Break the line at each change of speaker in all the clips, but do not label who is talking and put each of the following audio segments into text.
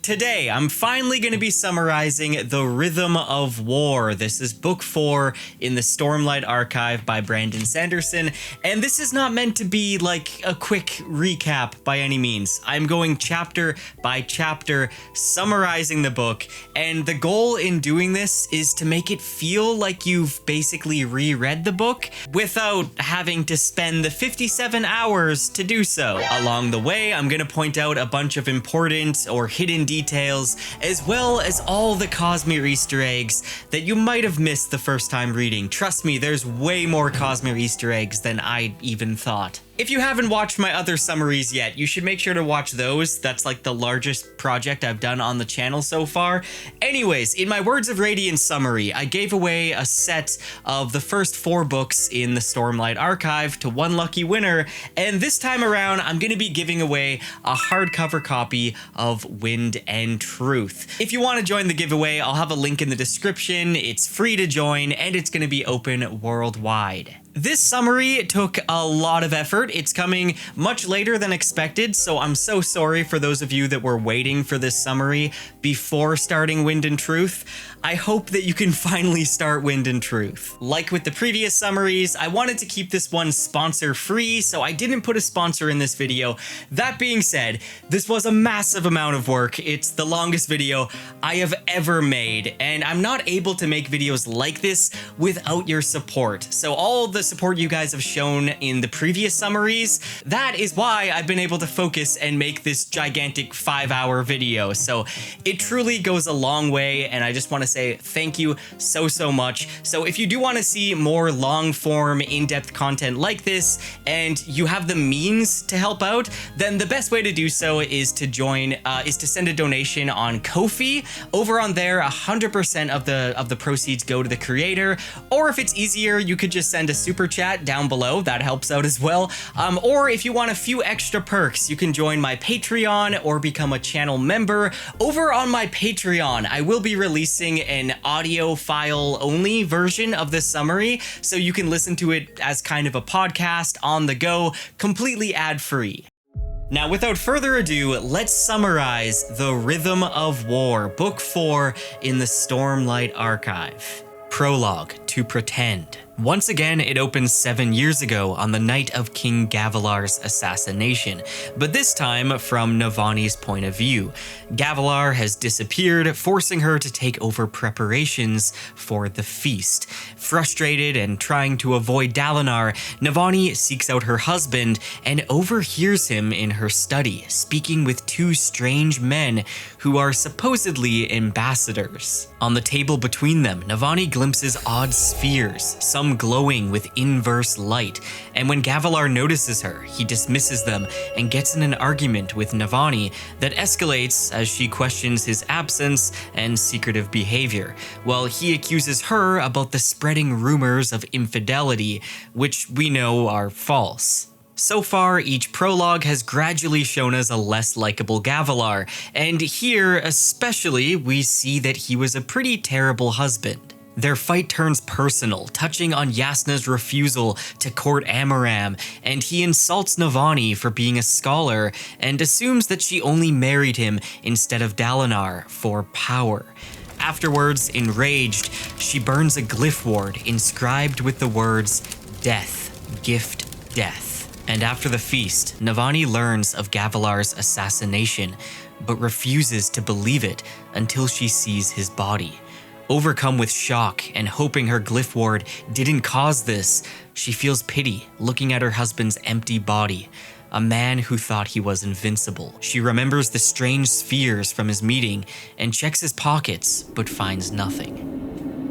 Today, I'm finally going to be summarizing The Rhythm of War. This is book 4 in the Stormlight Archive by Brandon Sanderson, and this is not meant to be like a quick recap by any means. I'm going chapter by chapter, summarizing the book, and the goal in doing this is to make it feel like you've basically reread the book without having to spend the 57 hours to do so. Along the way, I'm going to point out a bunch of important or hidden details, as well as all the Cosmere Easter eggs that you might have missed the first time reading. Trust me, there's way more Cosmere Easter eggs than I even thought. If you haven't watched my other summaries yet, you should make sure to watch those. That's like the largest project I've done on the channel so far. Anyways, in my Words of Radiance summary, I gave away a set of the first 4 books in the Stormlight Archive to one lucky winner, and this time around, I'm going to be giving away a hardcover copy of Wind and Truth. If you want to join the giveaway, I'll have a link in the description. It's free to join, and it's going to be open worldwide. This summary took a lot of effort. It's coming much later than expected, so I'm so sorry for those of you that were waiting for this summary before starting Wind and Truth. I hope that you can finally start Wind and Truth. Like with the previous summaries, I wanted to keep this one sponsor free, so I didn't put a sponsor in this video. That being said, this was a massive amount of work. It's the longest video I have ever made, and I'm not able to make videos like this without your support. So all the support you guys have shown in the previous summaries, that is why I've been able to focus and make this gigantic 5-hour video. So it truly goes a long way, and I just want to say thank you so much. So if you do want to see more long form, in-depth content like this, and you have the means to help out, then the best way to do so is to send a donation on Ko-fi. Over on there, 100% of the proceeds go to the creator. Or if it's easier, you could just send a super chat down below. That helps out as well. Or if you want a few extra perks, you can join my Patreon or become a channel member. Over on my Patreon, I will be releasing an audio file only version of this summary, so you can listen to it as kind of a podcast on the go, completely ad-free. Now, without further ado, let's summarize The Rhythm of War, Book 4 in the Stormlight Archive. Prologue, To Pretend. Once again, it opens 7 years ago on the night of King Gavilar's assassination, but this time from Navani's point of view. Gavilar has disappeared, forcing her to take over preparations for the feast. Frustrated and trying to avoid Dalinar, Navani seeks out her husband and overhears him in her study, speaking with 2 strange men who are supposedly ambassadors. On the table between them, Navani glimpses odd spheres, some glowing with inverse light, and when Gavilar notices her, he dismisses them and gets in an argument with Navani that escalates as she questions his absence and secretive behavior, while he accuses her about the spreading rumors of infidelity, which we know are false. So far, each prologue has gradually shown us a less likable Gavilar, and here especially we see that he was a pretty terrible husband. Their fight turns personal, touching on Yasna's refusal to court Amaram, and he insults Navani for being a scholar and assumes that she only married him instead of Dalinar for power. Afterwards, enraged, she burns a glyph ward inscribed with the words, "Death, gift, death." And after the feast, Navani learns of Gavilar's assassination, but refuses to believe it until she sees his body. Overcome with shock and hoping her glyph ward didn't cause this, she feels pity looking at her husband's empty body, a man who thought he was invincible. She remembers the strange spheres from his meeting and checks his pockets, but finds nothing.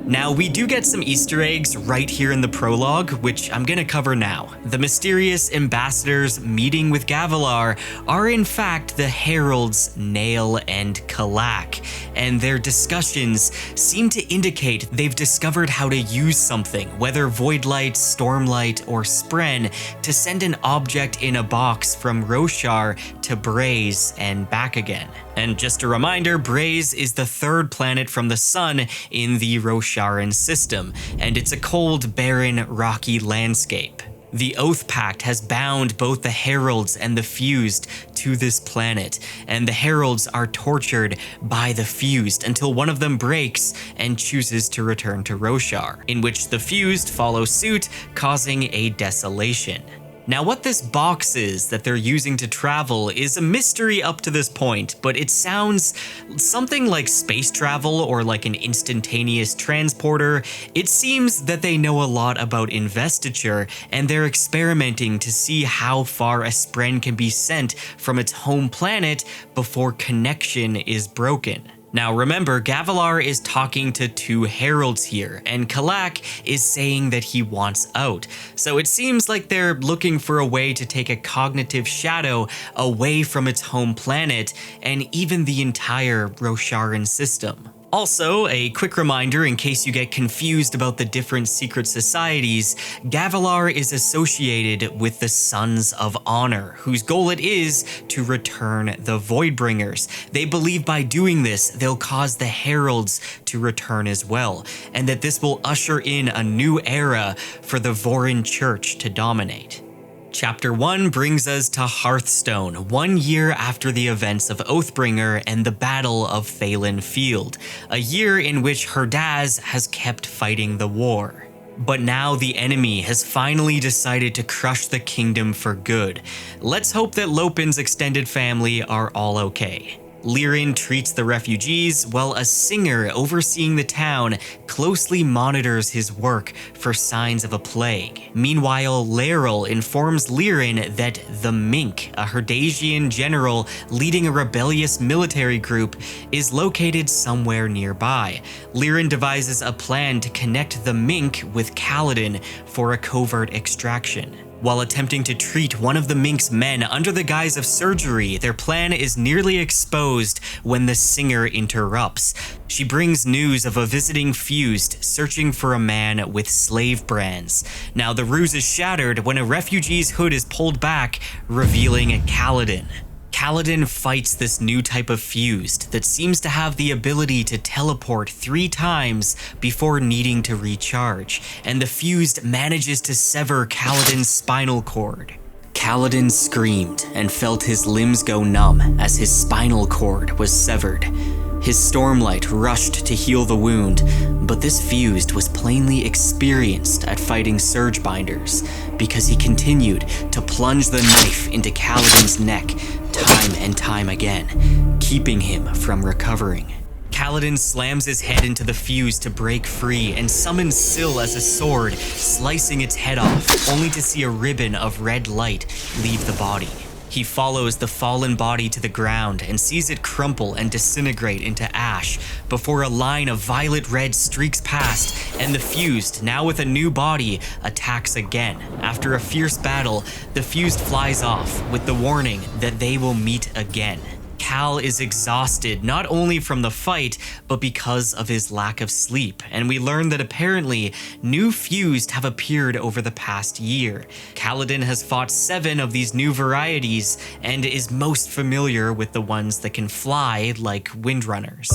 Now, we do get some Easter eggs right here in the prologue, which I'm gonna cover now. The mysterious ambassadors meeting with Gavilar are in fact the heralds Nail and Kalak, and their discussions seem to indicate they've discovered how to use something, whether Voidlight, Stormlight, or Spren, to send an object in a box from Roshar to Braze and back again. And just a reminder, Braze is the 3rd planet from the sun in the Rosharan system, and it's a cold, barren, rocky landscape. The Oath Pact has bound both the Heralds and the Fused to this planet, and the Heralds are tortured by the Fused until one of them breaks and chooses to return to Roshar, in which the Fused follow suit, causing a desolation. Now, what this box is that they're using to travel is a mystery up to this point, but it sounds something like space travel or like an instantaneous transporter. It seems that they know a lot about investiture, and they're experimenting to see how far a spren can be sent from its home planet before connection is broken. Now remember, Gavilar is talking to two heralds here, and Kalak is saying that he wants out. So it seems like they're looking for a way to take a cognitive shadow away from its home planet and even the entire Rosharan system. Also, a quick reminder in case you get confused about the different secret societies, Gavilar is associated with the Sons of Honor, whose goal it is to return the Voidbringers. They believe by doing this, they'll cause the Heralds to return as well, and that this will usher in a new era for the Vorin Church to dominate. Chapter 1 brings us to Hearthstone, 1 year after the events of Oathbringer and the Battle of Thalen Field, a year in which Herdaz has kept fighting the war. But now the enemy has finally decided to crush the kingdom for good. Let's hope that Lopin's extended family are all okay. Lirin treats the refugees, while a singer overseeing the town closely monitors his work for signs of a plague. Meanwhile, Laeral informs Lirin that the Mink, a Herdasian general leading a rebellious military group, is located somewhere nearby. Lirin devises a plan to connect the Mink with Kaladin for a covert extraction. While attempting to treat one of the Mink's men under the guise of surgery, their plan is nearly exposed when the singer interrupts. She brings news of a visiting Fused searching for a man with slave brands. Now the ruse is shattered when a refugee's hood is pulled back, revealing Kaladin. Kaladin fights this new type of Fused that seems to have the ability to teleport 3 times before needing to recharge, and the Fused manages to sever Kaladin's spinal cord. Kaladin screamed and felt his limbs go numb as his spinal cord was severed. His Stormlight rushed to heal the wound, but this Fused was plainly experienced at fighting Surge Binders because he continued to plunge the knife into Kaladin's neck time and time again, keeping him from recovering. Kaladin slams his head into the Fuse to break free and summons Syl as a sword, slicing its head off, only to see a ribbon of red light leave the body. He follows the fallen body to the ground and sees it crumple and disintegrate into ash before a line of violet-red streaks past, and the Fused, now with a new body, attacks again. After a fierce battle, the Fused flies off with the warning that they will meet again. Cal is exhausted not only from the fight, but because of his lack of sleep, and we learn that apparently new Fused have appeared over the past year. Kaladin has fought 7 of these new varieties and is most familiar with the ones that can fly like Windrunners.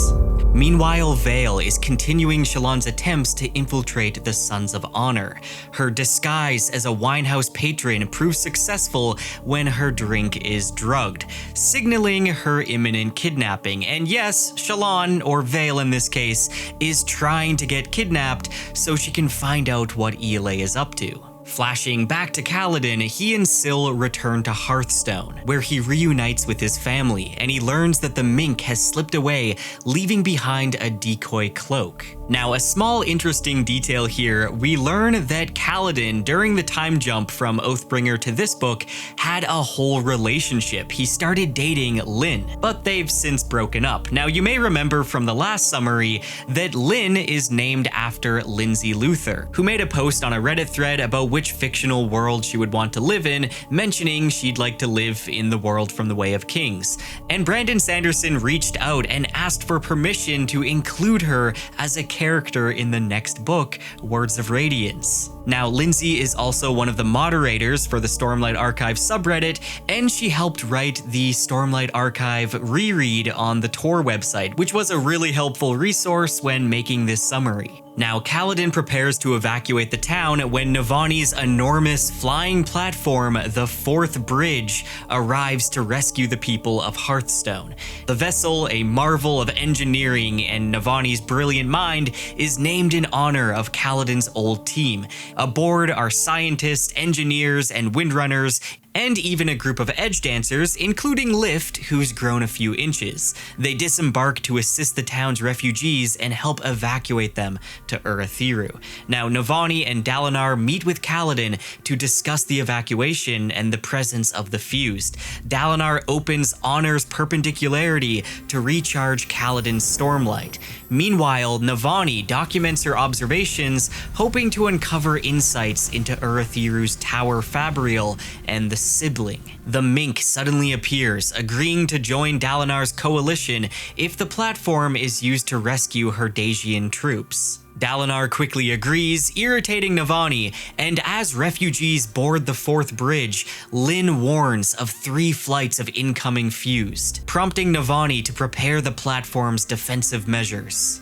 Meanwhile, Vale is continuing Shallan's attempts to infiltrate the Sons of Honor. Her disguise as a winehouse patron proves successful when her drink is drugged, signaling her imminent kidnapping. And yes, Shallan, or Vale in this case, is trying to get kidnapped so she can find out what Ialai is up to. Flashing back to Kaladin, he and Syl return to Hearthstone, where he reunites with his family, and he learns that the Mink has slipped away, leaving behind a decoy cloak. Now, a small interesting detail here, we learn that Kaladin, during the time jump from Oathbringer to this book, had a whole relationship. He started dating Lyn, but they've since broken up. Now, you may remember from the last summary that Lyn is named after Lindsay Luther, who made a post on a Reddit thread about which fictional world she would want to live in, mentioning she'd like to live in the world from the Way of Kings. And Brandon Sanderson reached out and asked for permission to include her as a character in the next book, Words of Radiance. Now, Lindsay is also one of the moderators for the Stormlight Archive subreddit, and she helped write the Stormlight Archive reread on the Tor website, which was a really helpful resource when making this summary. Now, Kaladin prepares to evacuate the town when Navani's enormous flying platform, the Fourth Bridge, arrives to rescue the people of Hearthstone. The vessel, a marvel of engineering and Navani's brilliant mind, is named in honor of Kaladin's old team. Aboard are scientists, engineers, and windrunners, and even a group of edge dancers, including Lift, who's grown a few inches. They disembark to assist the town's refugees and help evacuate them to Urithiru. Now, Navani and Dalinar meet with Kaladin to discuss the evacuation and the presence of the fused. Dalinar opens Honor's perpendicularity to recharge Kaladin's Stormlight. Meanwhile, Navani documents her observations, hoping to uncover insights into Urithiru's Tower Fabrial and the sibling. The Mink suddenly appears, agreeing to join Dalinar's coalition if the platform is used to rescue Herdasian troops. Dalinar quickly agrees, irritating Navani, and as refugees board the Fourth Bridge, Lyn warns of 3 flights of incoming fused, prompting Navani to prepare the platform's defensive measures.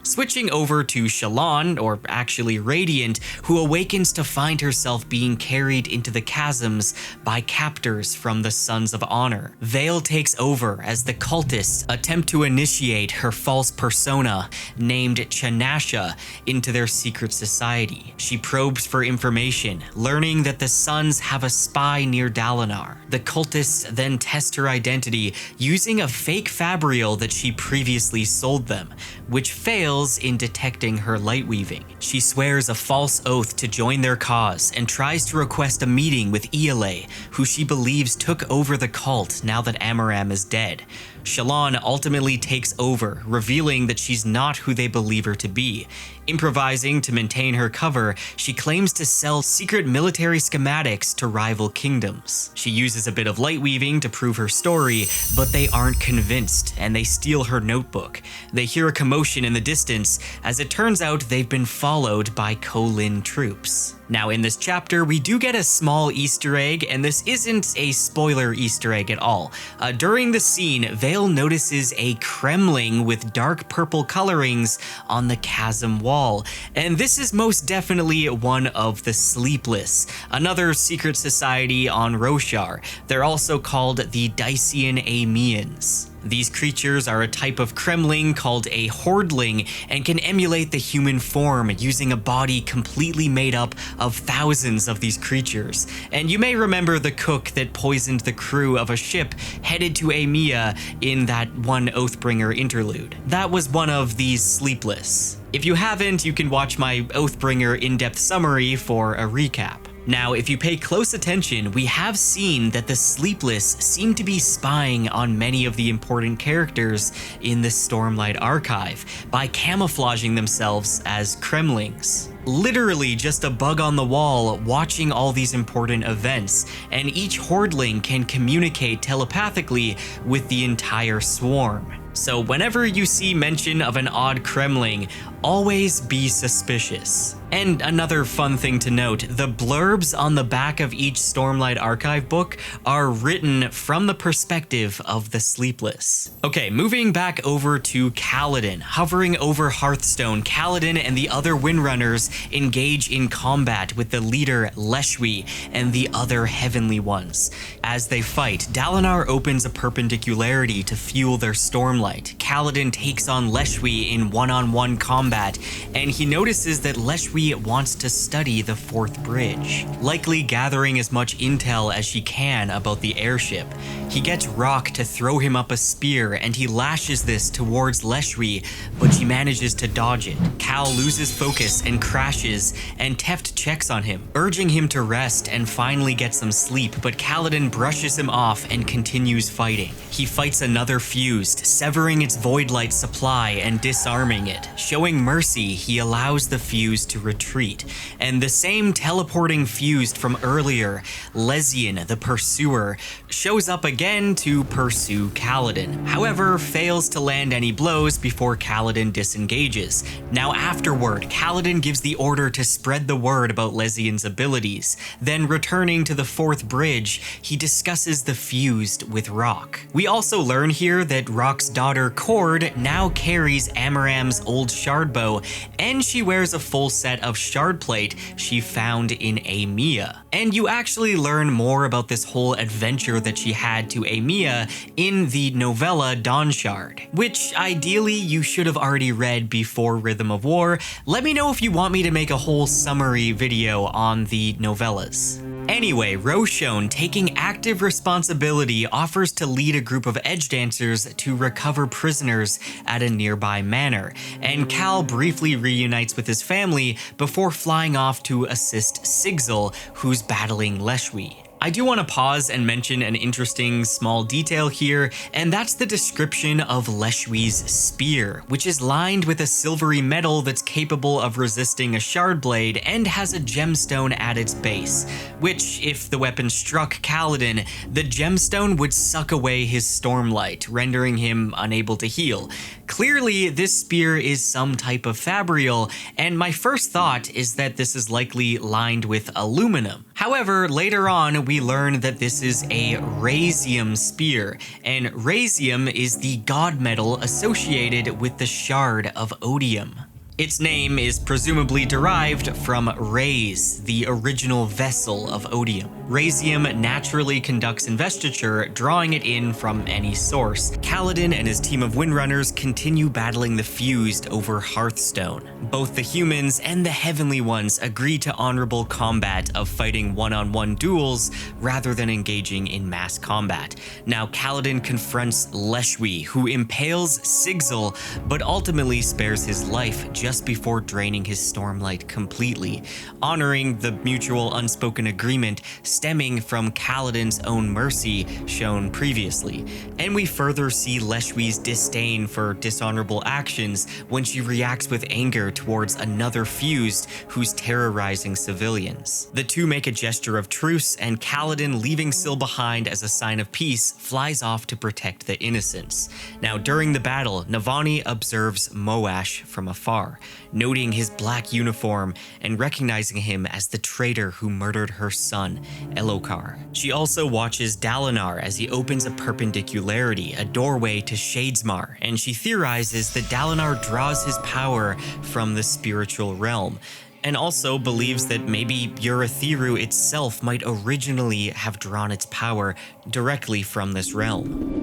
Switching over to Shallan, or actually Radiant, who awakens to find herself being carried into the chasms by captors from the Sons of Honor. Vale takes over as the cultists attempt to initiate her false persona, named Chanasha, into their secret society. She probes for information, learning that the Sons have a spy near Dalinar. The cultists then test her identity using a fake fabrial that she previously sold them, which fails in detecting her light weaving. She swears a false oath to join their cause and tries to request a meeting with Ialai, who she believes took over the cult now that Amaram is dead. Shallan ultimately takes over, revealing that she's not who they believe her to be. Improvising to maintain her cover, she claims to sell secret military schematics to rival kingdoms. She uses a bit of light weaving to prove her story, but they aren't convinced, and they steal her notebook. They hear a commotion in the distance, as it turns out they've been followed by Kholin troops. Now, in this chapter, we do get a small Easter egg, and this isn't a spoiler Easter egg at all. During the scene, Vale notices a Kremling with dark purple colorings on the chasm wall, and this is most definitely one of the Sleepless, another secret society on Roshar. They're also called the Dacian Aemeans. These creatures are a type of Kremling called a Hordling and can emulate the human form using a body completely made up of thousands of these creatures. And you may remember the cook that poisoned the crew of a ship headed to Aemea in that one Oathbringer interlude. That was one of these Sleepless. If you haven't, you can watch my Oathbringer in-depth summary for a recap. Now, if you pay close attention, we have seen that the Sleepless seem to be spying on many of the important characters in the Stormlight Archive by camouflaging themselves as Kremlings. Literally just a bug on the wall watching all these important events, and each Hordling can communicate telepathically with the entire swarm. So whenever you see mention of an odd Kremling, always be suspicious. And another fun thing to note, the blurbs on the back of each Stormlight Archive book are written from the perspective of the Sleepless. Okay, moving back over to Kaladin. Hovering over Hearthstone, Kaladin and the other Windrunners engage in combat with the leader Leshwi and the other Heavenly Ones. As they fight, Dalinar opens a perpendicularity to fuel their Stormlight. Kaladin takes on Leshwi in one-on-one combat, and he notices that Leshwi wants to study the Fourth Bridge, likely gathering as much intel as she can about the airship. He gets Rock to throw him up a spear, and he lashes this towards Leshwi, but she manages to dodge it. Cal loses focus and crashes, and Teft checks on him, urging him to rest and finally get some sleep, but Kaladin brushes him off and continues fighting. He fights another fused, severing its void light supply and disarming it. Showing mercy, he allows the fuse to retreat, and the same teleporting fused from earlier, Lesian the Pursuer, shows up again to pursue Kaladin. However, fails to land any blows before Kaladin disengages. Now afterward, Kaladin gives the order to spread the word about Lesian's abilities. Then returning to the Fourth Bridge, he discusses the fused with Rock. We also learn here that Rock's daughter daughter Cord now carries Amaram's old shard bow, and she wears a full set of shard plate she found in Amia. And you actually learn more about this whole adventure that she had to Amia in the novella Dawn Shard, which ideally you should have already read before Rhythm of War. Let me know if you want me to make a whole summary video on the novellas. Anyway, Roshone, taking active responsibility, offers to lead a group of edge dancers to recover prisoners at a nearby manor, and Cal briefly reunites with his family before flying off to assist Sigzil, who's battling Leshwi. I do want to pause and mention an interesting small detail here, and that's the description of Leshwi's spear, which is lined with a silvery metal that's capable of resisting a shard blade and has a gemstone at its base, which, if the weapon struck Kaladin, the gemstone would suck away his stormlight, rendering him unable to heal. Clearly, this spear is some type of fabrial, and my first thought is that this is likely lined with aluminum. However, later on, we learn that this is a Razium spear, and Razium is the god metal associated with the shard of Odium. Its name is presumably derived from Raz, the original vessel of Odium. Razium naturally conducts investiture, drawing it in from any source. Kaladin and his team of Windrunners continue battling the Fused over Hearthstone. Both the humans and the Heavenly Ones agree to honorable combat of fighting one-on-one duels rather than engaging in mass combat. Now Kaladin confronts Leshwi, who impales Sigzil, but ultimately spares his life just before draining his stormlight completely, honoring the mutual unspoken agreement stemming from Kaladin's own mercy shown previously. And we further see Leshwi's disdain for dishonorable actions when she reacts with anger towards another Fused who's terrorizing civilians. The two make a gesture of truce, and Kaladin, leaving Syl behind as a sign of peace, flies off to protect the innocents. Now during the battle, Navani observes Moash from afar, noting his black uniform and recognizing him as the traitor who murdered her son, Elokar. She also watches Dalinar as he opens a perpendicularity, a doorway to Shadesmar, and she theorizes that Dalinar draws his power from the spiritual realm, and also believes that maybe Urithiru itself might originally have drawn its power directly from this realm.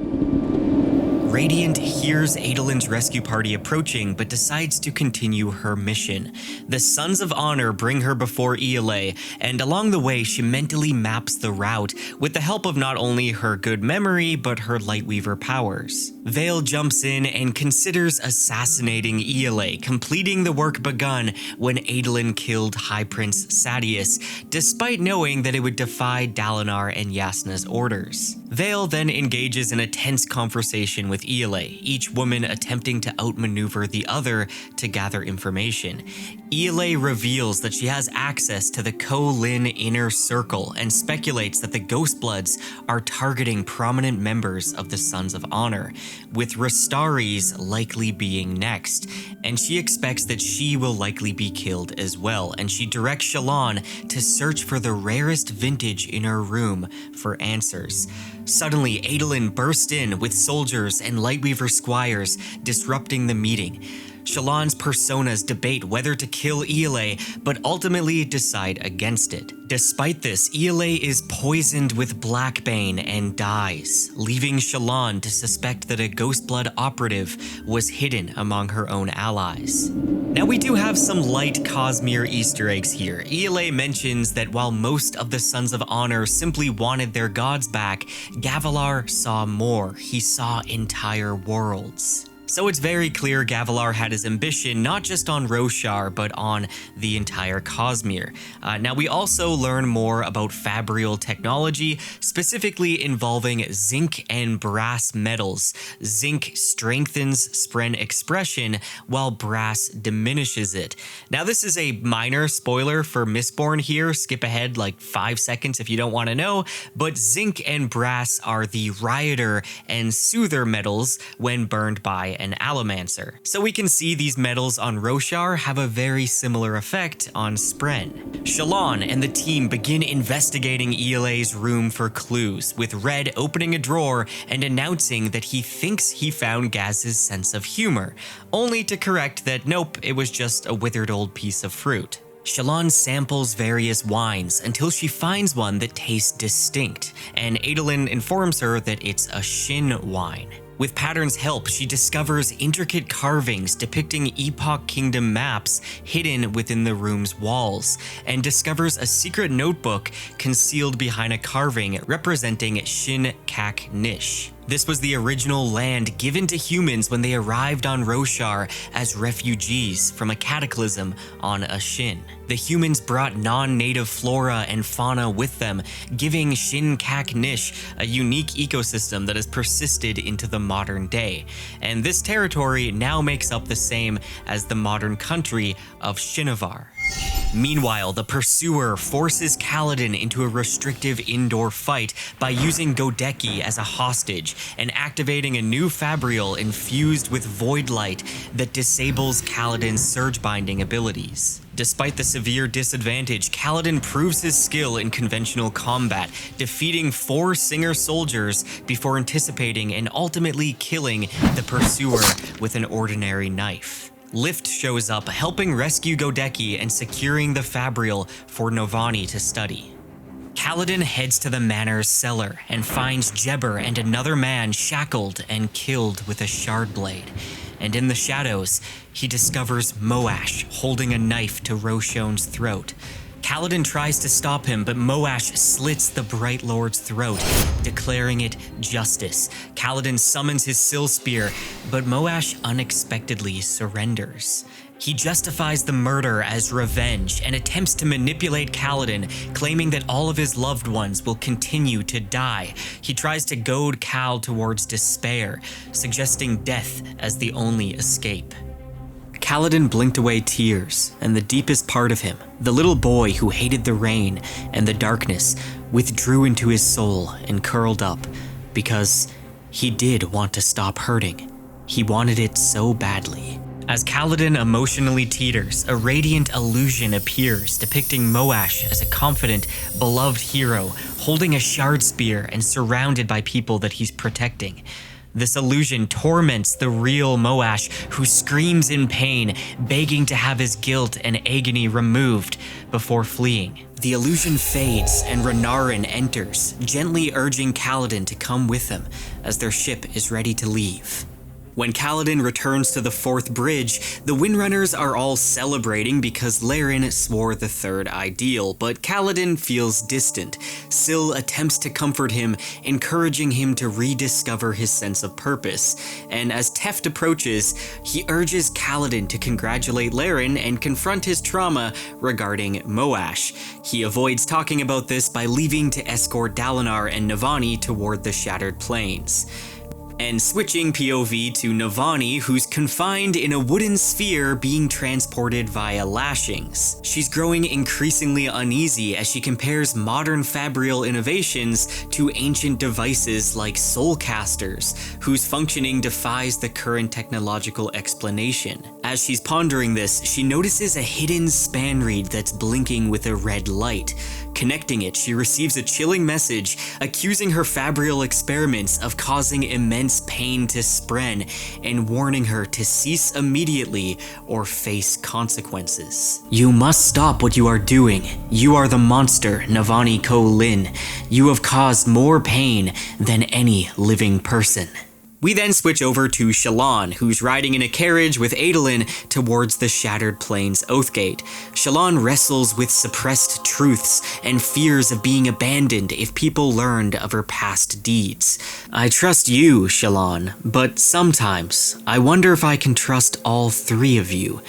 Radiant hears Adolin's rescue party approaching, but decides to continue her mission. The Sons of Honor bring her before Ialai, and along the way she mentally maps the route with the help of not only her good memory, but her Lightweaver powers. Vale jumps in and considers assassinating Ialai, completing the work begun when Adolin killed High Prince Sadeas, despite knowing that it would defy Dalinar and Yasna's orders. Vale then engages in a tense conversation with Ialai, each woman attempting to outmaneuver the other to gather information. Ialai reveals that she has access to the Ko-Lin inner circle and speculates that the Ghostbloods are targeting prominent members of the Sons of Honor, with Rastari's likely being next, and she expects that she will likely be killed as well, and she directs Shallan to search for the rarest vintage in her room for answers. Suddenly, Adolin bursts in with soldiers and Lightweaver squires, disrupting the meeting. Shallan's personas debate whether to kill Ialai, but ultimately decide against it. Despite this, Ialai is poisoned with Blackbane and dies, leaving Shallan to suspect that a Ghostblood operative was hidden among her own allies. Now we do have some light Cosmere Easter eggs here. Ialai mentions that while most of the Sons of Honor simply wanted their gods back, Gavilar saw more. He saw entire worlds. So it's very clear Gavilar had his ambition not just on Roshar, but on the entire Cosmere. Now we also learn more about fabrial technology, specifically involving zinc and brass metals. Zinc strengthens Spren expression, while brass diminishes it. Now this is a minor spoiler for Mistborn here, skip ahead like 5 seconds if you don't want to know, but zinc and brass are the rioter and soother metals when burned by an allomancer. So we can see these metals on Roshar have a very similar effect on Spren. Shallan and the team begin investigating ELA's room for clues, with Red opening a drawer and announcing that he thinks he found Gaz's sense of humor, only to correct that nope, it was just a withered old piece of fruit. Shallan samples various wines until she finds one that tastes distinct, and Adolin informs her that it's a Shin wine. With Pattern's help, she discovers intricate carvings depicting Epoch Kingdom maps hidden within the room's walls, and discovers a secret notebook concealed behind a carving representing Shin Kak Nish. This was the original land given to humans when they arrived on Roshar as refugees from a cataclysm on Ashin. The humans brought non-native flora and fauna with them, giving Shin Kak Nish a unique ecosystem that has persisted into the modern day. And this territory now makes up the same as the modern country of Shinovar. Meanwhile, the Pursuer forces Kaladin into a restrictive indoor fight by using Godeki as a hostage and activating a new Fabrial infused with Void Light that disables Kaladin's surge binding abilities. Despite the severe disadvantage, Kaladin proves his skill in conventional combat, defeating 4 Singer soldiers before anticipating and ultimately killing the Pursuer with an ordinary knife. Lift shows up, helping rescue Godeki and securing the Fabrial for Novani to study. Kaladin heads to the manor's cellar and finds Jebber and another man shackled and killed with a shard blade. And in the shadows, he discovers Moash holding a knife to Roshon's throat. Kaladin tries to stop him, but Moash slits the Bright Lord's throat, declaring it justice. Kaladin summons his Sill Spear, but Moash unexpectedly surrenders. He justifies the murder as revenge and attempts to manipulate Kaladin, claiming that all of his loved ones will continue to die. He tries to goad Kal towards despair, suggesting death as the only escape. Kaladin blinked away tears, and the deepest part of him, the little boy who hated the rain and the darkness, withdrew into his soul and curled up, because he did want to stop hurting. He wanted it so badly. As Kaladin emotionally teeters, a radiant illusion appears depicting Moash as a confident, beloved hero, holding a shard spear and surrounded by people that he's protecting. This illusion torments the real Moash, who screams in pain, begging to have his guilt and agony removed before fleeing. The illusion fades and Renarin enters, gently urging Kaladin to come with them as their ship is ready to leave. When Kaladin returns to the 4th bridge, the Windrunners are all celebrating because Laren swore the 3rd ideal, but Kaladin feels distant. Sill attempts to comfort him, encouraging him to rediscover his sense of purpose. And as Teft approaches, he urges Kaladin to congratulate Laren and confront his trauma regarding Moash. He avoids talking about this by leaving to escort Dalinar and Navani toward the Shattered Plains. And switching POV to Navani, who's confined in a wooden sphere being transported via lashings. She's growing increasingly uneasy as she compares modern Fabrial innovations to ancient devices like soulcasters, whose functioning defies the current technological explanation. As she's pondering this, she notices a hidden span reed that's blinking with a red light. Connecting it, she receives a chilling message accusing her Fabrial experiments of causing immense pain to Spren and warning her to cease immediately or face consequences. You must stop what you are doing. You are the monster, Navani Ko Lin. You have caused more pain than any living person. We then switch over to Shallan, who's riding in a carriage with Adolin towards the Shattered Plains Oathgate. Shallan wrestles with suppressed truths and fears of being abandoned if people learned of her past deeds. I trust you, Shallan, but sometimes I wonder if I can trust all 3 of you.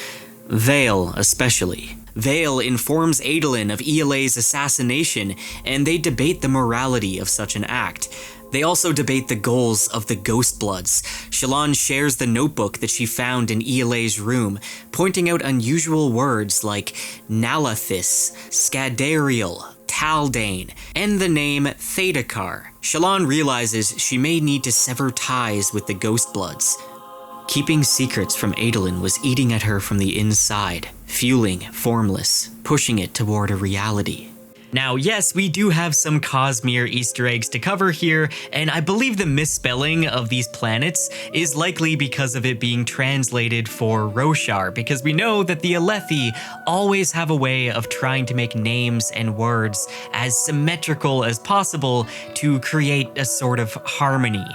Vale especially. Vale informs Adolin of ELA's assassination, and they debate the morality of such an act. They also debate the goals of the Ghostbloods. Shallan shares the notebook that she found in ELA's room, pointing out unusual words like Nalathis, Scadarial, Taldane, and the name Thadakar. Shallan realizes she may need to sever ties with the Ghostbloods. Keeping secrets from Adolin was eating at her from the inside, fueling Formless, pushing it toward a reality. Now, yes, we do have some Cosmere Easter eggs to cover here, and I believe the misspelling of these planets is likely because of it being translated for Roshar, because we know that the Alethi always have a way of trying to make names and words as symmetrical as possible to create a sort of harmony.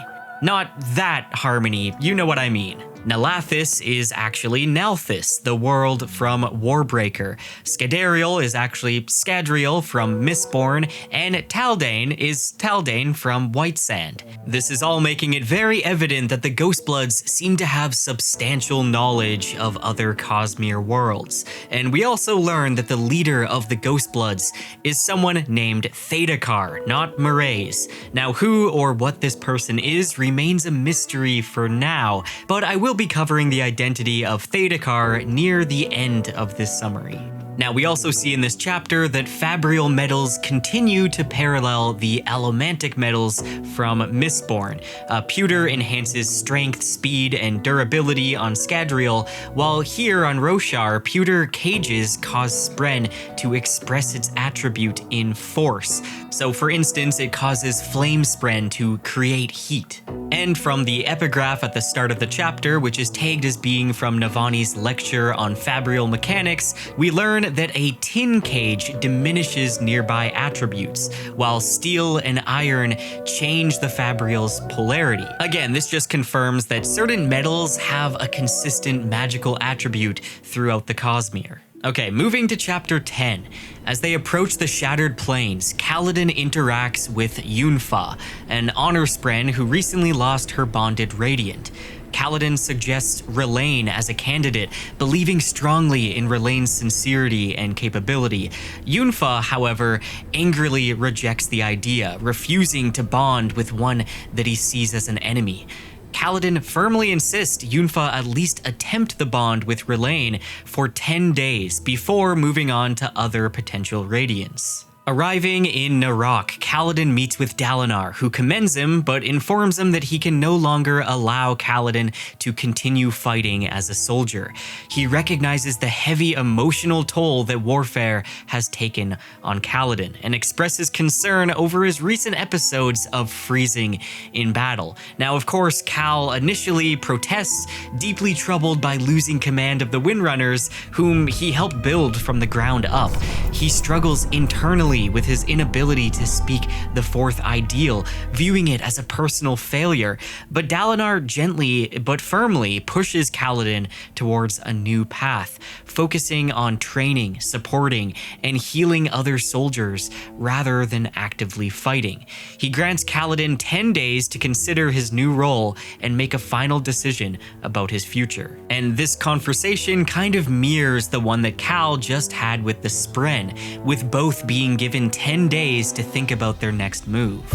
Not that harmony, you know what I mean. Nalathis is actually Nalthis, the world from Warbreaker. Scadarial is actually Scadrial from Mistborn, and Taldane is Taldane from Whitesand. This is all making it very evident that the Ghostbloods seem to have substantial knowledge of other Cosmere worlds. And we also learn that the leader of the Ghostbloods is someone named Thadakar, not Maraise. Now, who or what this person is remains a mystery for now, but I will be covering the identity of Thadakar near the end of this summary. Now, we also see in this chapter that Fabrial metals continue to parallel the allomantic metals from Mistborn. Pewter enhances strength, speed, and durability on Scadrial, while here on Roshar, pewter cages cause Spren to express its attribute in force. So for instance, it causes Flame Spren to create heat. And from the epigraph at the start of the chapter, which is tagged as being from Navani's lecture on Fabrial mechanics, we learn that a tin cage diminishes nearby attributes, while steel and iron change the Fabrial's polarity. Again, this just confirms that certain metals have a consistent magical attribute throughout the Cosmere. Okay, moving to chapter 10. As they approach the Shattered Plains, Kaladin interacts with Yunfa, an honor spren who recently lost her bonded Radiant. Kaladin suggests Rlain as a candidate, believing strongly in Rlain's sincerity and capability. Yunfa, however, angrily rejects the idea, refusing to bond with one that he sees as an enemy. Kaladin firmly insists Yunfa at least attempt the bond with Rlain for 10 days before moving on to other potential Radiants. Arriving in Narok, Kaladin meets with Dalinar, who commends him but informs him that he can no longer allow Kaladin to continue fighting as a soldier. He recognizes the heavy emotional toll that warfare has taken on Kaladin and expresses concern over his recent episodes of freezing in battle. Now, of course, Cal initially protests, deeply troubled by losing command of the Windrunners, whom he helped build from the ground up. He struggles internally with his inability to speak the fourth ideal, viewing it as a personal failure, but Dalinar gently but firmly pushes Kaladin towards a new path, focusing on training, supporting, and healing other soldiers rather than actively fighting. He grants Kaladin 10 days to consider his new role and make a final decision about his future. And this conversation kind of mirrors the one that Cal just had with the Spren, with both being given 10 days to think about their next move.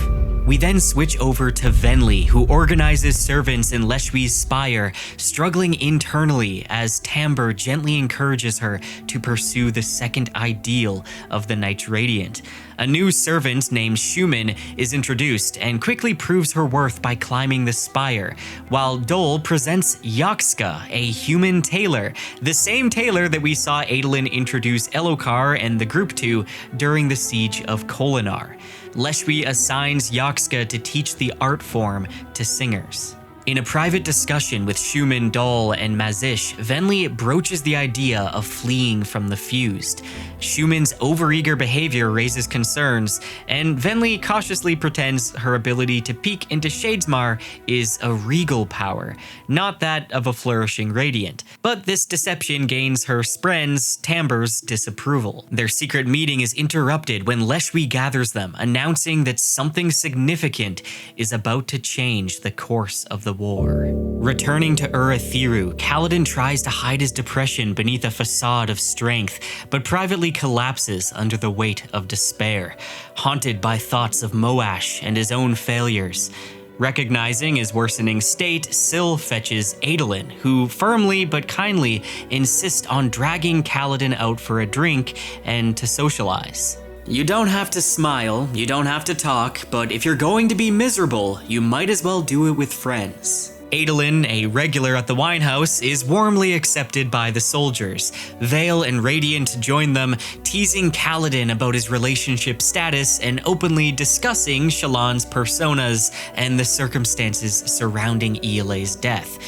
We then switch over to Venli, who organizes servants in Leshwi's spire, struggling internally as Tamber gently encourages her to pursue the second ideal of the Knights Radiant. A new servant named Shuman is introduced and quickly proves her worth by climbing the spire, while Dole presents Yakska, a human tailor, the same tailor that we saw Adolin introduce Elokar and the group to during the siege of Kholinar. Leshwi assigns Yakska to teach the art form to singers. In a private discussion with Shuman, Dol, and Mazish, Venli broaches the idea of fleeing from the Fused. Shuman's overeager behavior raises concerns, and Venli cautiously pretends her ability to peek into Shadesmar is a regal power, not that of a flourishing Radiant. But this deception gains her Spren's, Tamber's, disapproval. Their secret meeting is interrupted when Leshwi gathers them, announcing that something significant is about to change the course of the war. Returning to Urathiru, Kaladin tries to hide his depression beneath a facade of strength, but privately collapses under the weight of despair, haunted by thoughts of Moash and his own failures. Recognizing his worsening state, Syl fetches Adolin, who firmly but kindly insists on dragging Kaladin out for a drink and to socialize. You don't have to smile, you don't have to talk, but if you're going to be miserable, you might as well do it with friends. Adolin, a regular at the wine house, is warmly accepted by the soldiers. Vale and Radiant join them, teasing Kaladin about his relationship status and openly discussing Shallan's personas and the circumstances surrounding Iale's death.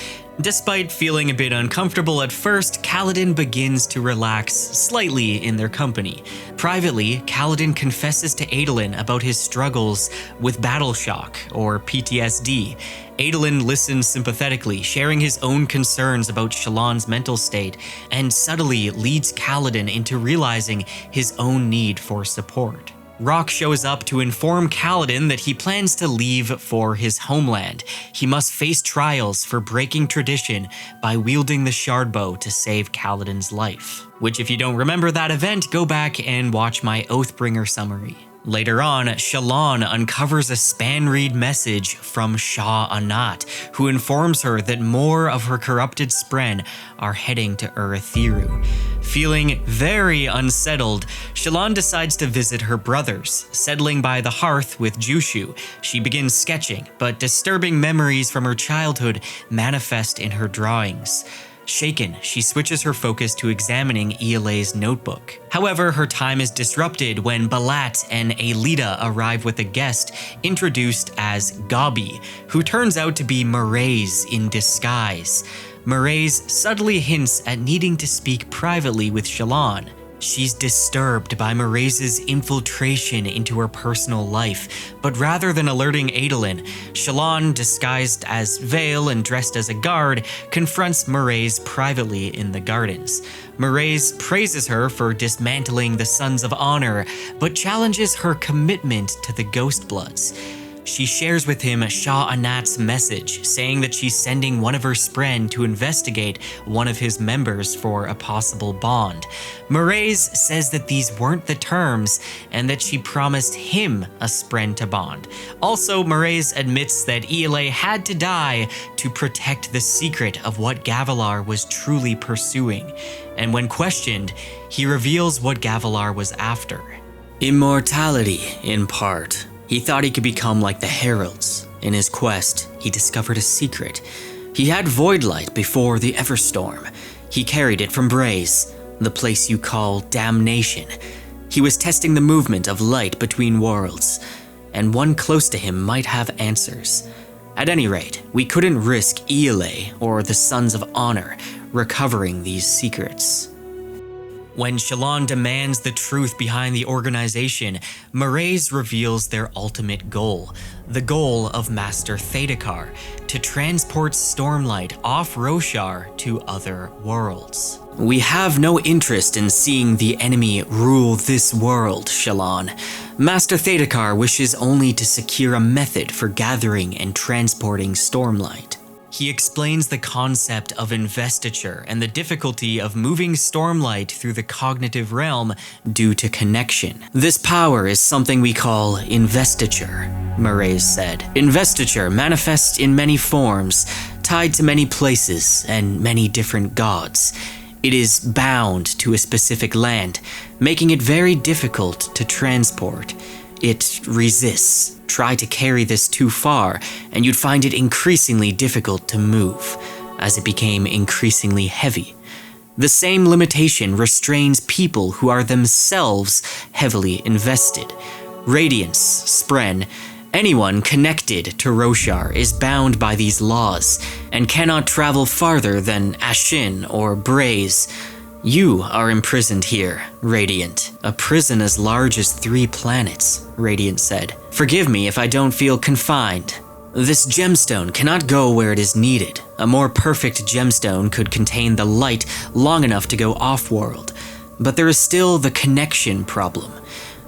Despite feeling a bit uncomfortable at first, Kaladin begins to relax slightly in their company. Privately, Kaladin confesses to Adolin about his struggles with battle shock, or PTSD. Adolin listens sympathetically, sharing his own concerns about Shallan's mental state, and subtly leads Kaladin into realizing his own need for support. Rock shows up to inform Kaladin that he plans to leave for his homeland. He must face trials for breaking tradition by wielding the Shardbow to save Kaladin's life. Which, if you don't remember that event, go back and watch my Oathbringer summary. Later on, Shallan uncovers a span-read message from Shah Anat, who informs her that more of her corrupted Spren are heading to Urithiru. Feeling very unsettled, Shallan decides to visit her brothers. Settling by the hearth with Jushu, she begins sketching, but disturbing memories from her childhood manifest in her drawings. Shaken, she switches her focus to examining Iale's notebook. However, her time is disrupted when Balat and Alita arrive with a guest introduced as Gabi, who turns out to be Mraize in disguise. Mraize subtly hints at needing to speak privately with Shallan. She's disturbed by Mraize's infiltration into her personal life, but rather than alerting Adolin, Shallan, disguised as Vale and dressed as a guard, confronts Mraize privately in the gardens. Mraize praises her for dismantling the Sons of Honor, but challenges her commitment to the Ghostbloods. She shares with him Shah Anat's message, saying that she's sending one of her Spren to investigate one of his members for a possible bond. Mraize says that these weren't the terms, and that she promised him a Spren to bond. Also, Mraize admits that Iale had to die to protect the secret of what Gavilar was truly pursuing. And when questioned, he reveals what Gavilar was after. Immortality, in part. He thought he could become like the Heralds. In his quest, he discovered a secret. He had Voidlight before the Everstorm. He carried it from Braze, the place you call Damnation. He was testing the movement of light between worlds, and one close to him might have answers. At any rate, we couldn't risk Iale or the Sons of Honor recovering these secrets. When Shallan demands the truth behind the organization, Mraize reveals their ultimate goal, the goal of Master Thedekar, to transport Stormlight off Roshar to other worlds. We have no interest in seeing the enemy rule this world, Shallan. Master Thedekar wishes only to secure a method for gathering and transporting Stormlight. He explains the concept of investiture and the difficulty of moving Stormlight through the cognitive realm due to connection. This power is something we call investiture, Mraize said. Investiture manifests in many forms, tied to many places and many different gods. It is bound to a specific land, making it very difficult to transport. It resists. Try to carry this too far, and you'd find it increasingly difficult to move, as it became increasingly heavy. The same limitation restrains people who are themselves heavily invested. Radiance, Spren, anyone connected to Roshar is bound by these laws, and cannot travel farther than Ashin or Braze. You are imprisoned here, Radiant. A prison as large as 3 planets, Radiant said. Forgive me if I don't feel confined. This gemstone cannot go where it is needed. A more perfect gemstone could contain the light long enough to go off-world. But there is still the connection problem.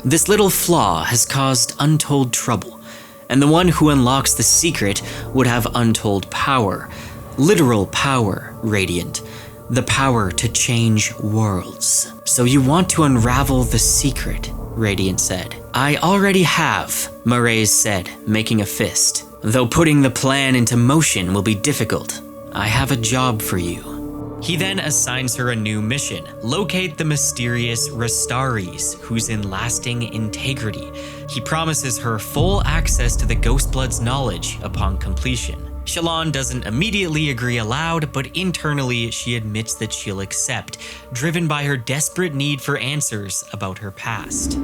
This little flaw has caused untold trouble, and the one who unlocks the secret would have untold power. Literal power, Radiant. The power to change worlds. So you want to unravel the secret, Radiant said. I already have, Mraize said, making a fist. Though putting the plan into motion will be difficult, I have a job for you. He then assigns her a new mission, locate the mysterious Rastaris, who's in lasting integrity. He promises her full access to the Ghostblood's knowledge upon completion. Shallan doesn't immediately agree aloud, but internally she admits that she'll accept, driven by her desperate need for answers about her past.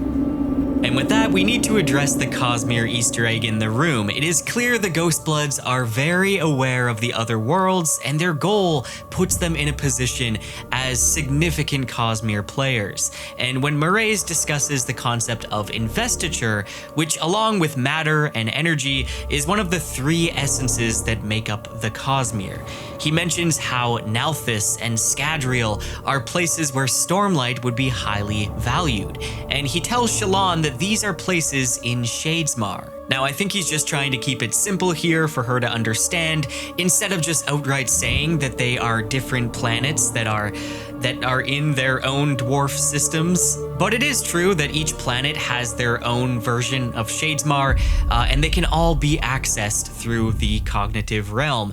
And with that, we need to address the Cosmere Easter egg in the room. It is clear the Ghostbloods are very aware of the other worlds, and their goal puts them in a position as significant Cosmere players. And when Mraize discusses the concept of investiture, which along with matter and energy is one of the three essences that make up the Cosmere, he mentions how Nalthis and Scadrial are places where Stormlight would be highly valued, and he tells Shallan that these are places in Shadesmar. Now, I think he's just trying to keep it simple here for her to understand, instead of just outright saying that they are different planets that are in their own dwarf systems. But it is true that each planet has their own version of Shadesmar, and they can all be accessed through the cognitive realm.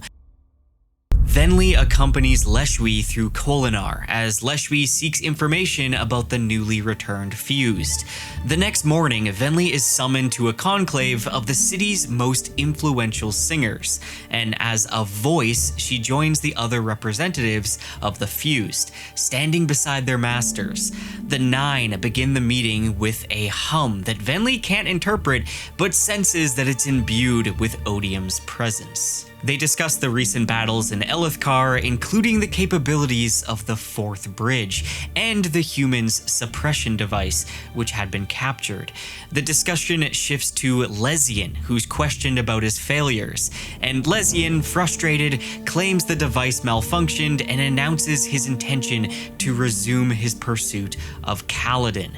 Venli accompanies Leshwi through Kholinar as Leshwi seeks information about the newly returned Fused. The next morning, Venli is summoned to a conclave of the city's most influential singers, and as a voice, she joins the other representatives of the Fused, standing beside their masters. The Nine begin the meeting with a hum that Venli can't interpret, but senses that it's imbued with Odium's presence. They discuss the recent battles in Elithkar, including the capabilities of the Fourth Bridge and the humans' suppression device, which had been captured. The discussion shifts to Lesian, who's questioned about his failures, and Lesian, frustrated, claims the device malfunctioned and announces his intention to resume his pursuit of Kaladin.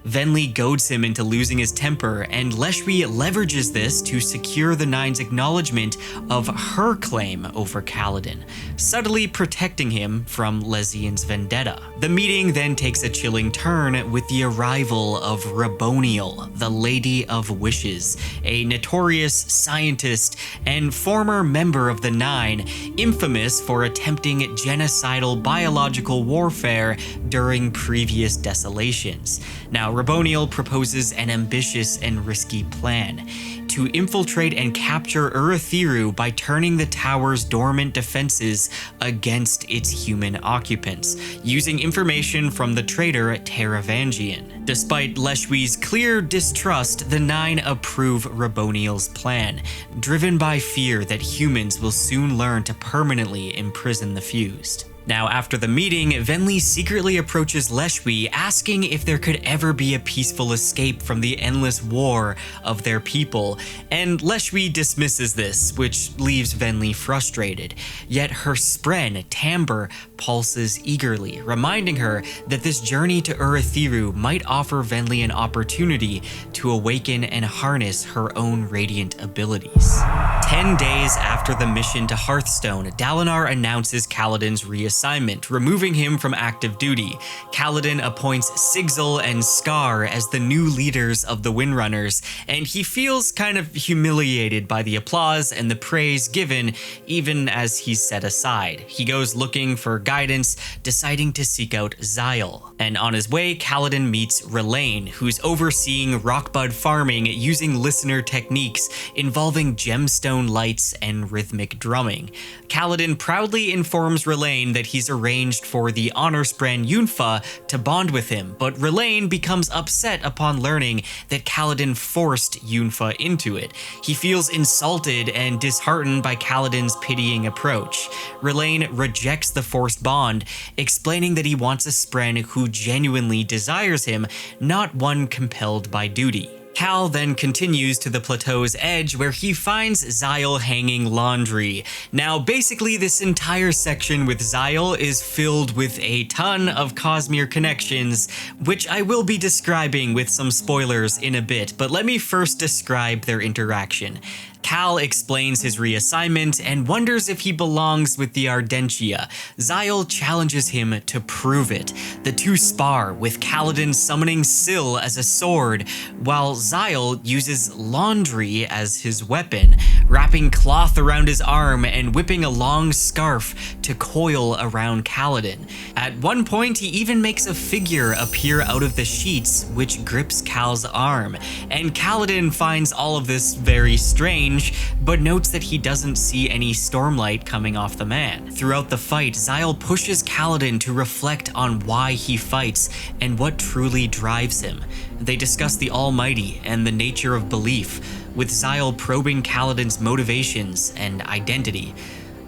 Venli goads him into losing his temper, and Leshwi leverages this to secure the Nine's acknowledgement of her claim over Kaladin, subtly protecting him from Lesian's vendetta. The meeting then takes a chilling turn with the arrival of Raboniel, the Lady of Wishes, a notorious scientist and former member of the Nine, infamous for attempting genocidal biological warfare during previous desolations. Now, Raboniel proposes an ambitious and risky plan: to infiltrate and capture Urithiru by turning the tower's dormant defenses against its human occupants, using information from the traitor Taravangian. Despite Leshwi's clear distrust, the Nine approve Raboniel's plan, driven by fear that humans will soon learn to permanently imprison the Fused. Now, after the meeting, Venli secretly approaches Leshwi, asking if there could ever be a peaceful escape from the endless war of their people, and Leshwi dismisses this, which leaves Venli frustrated. Yet her spren, Tamber, pulses eagerly, reminding her that this journey to Urithiru might offer Venli an opportunity to awaken and harness her own radiant abilities. 10 days after the mission to Hearthstone, Dalinar announces Kaladin's reassignment, removing him from active duty. Kaladin appoints Sigzil and Scar as the new leaders of the Windrunners, and he feels kind of humiliated by the applause and the praise given, even as he's set aside. He goes looking for guidance, deciding to seek out Xyle. And on his way, Kaladin meets Rlain, who's overseeing rockbud farming using listener techniques involving gemstone lights and rhythmic drumming. Kaladin proudly informs Rlain that he's arranged for the honor spren Yunfa to bond with him, but Rlain becomes upset upon learning that Kaladin forced Yunfa into it. He feels insulted and disheartened by Kaladin's pitying approach. Rlain rejects the forced bond, explaining that he wants a spren who genuinely desires him, not one compelled by duty. Cal then continues to the plateau's edge, where he finds Xyle hanging laundry. Now, basically, this entire section with Xyle is filled with a ton of Cosmere connections, which I will be describing with some spoilers in a bit, but let me first describe their interaction. Cal explains his reassignment and wonders if he belongs with the Ardentia. Xyle challenges him to prove it. The two spar, with Kaladin summoning Syl as a sword, while Xyle uses laundry as his weapon, wrapping cloth around his arm and whipping a long scarf to coil around Kaladin. At one point, he even makes a figure appear out of the sheets, which grips Cal's arm, and Kaladin finds all of this very strange challenge, but notes that he doesn't see any stormlight coming off the man. Throughout the fight, Xyle pushes Kaladin to reflect on why he fights and what truly drives him. They discuss the Almighty and the nature of belief, with Xyle probing Kaladin's motivations and identity.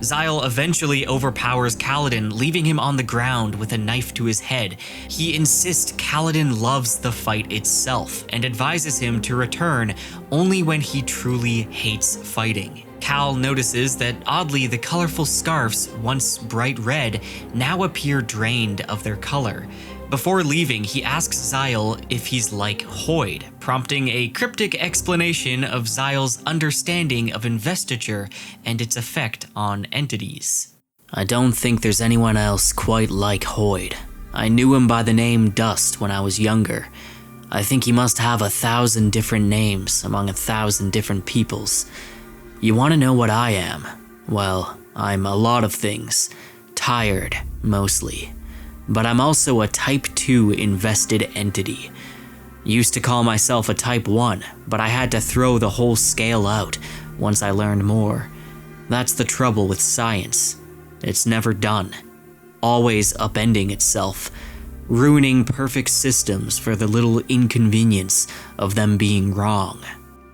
Xyle eventually overpowers Kaladin, leaving him on the ground with a knife to his head. He insists Kaladin loves the fight itself and advises him to return only when he truly hates fighting. Cal notices that oddly the colorful scarves, once bright red, now appear drained of their color. Before leaving, he asks Xyle if he's like Hoid, prompting a cryptic explanation of Xyle's understanding of investiture and its effect on entities.
I don't think there's anyone else quite like Hoid. I knew him by the name Dust when I was younger. I think he must have 1,000 different names among 1,000 different peoples. You want to know what I am? Well, I'm a lot of things. Tired, mostly. But I'm also a Type 2 invested entity. Used to call myself a Type 1, but I had to throw the whole scale out once I learned more. That's the trouble with science. It's never done. Always upending itself, ruining perfect systems for the little inconvenience of them being wrong.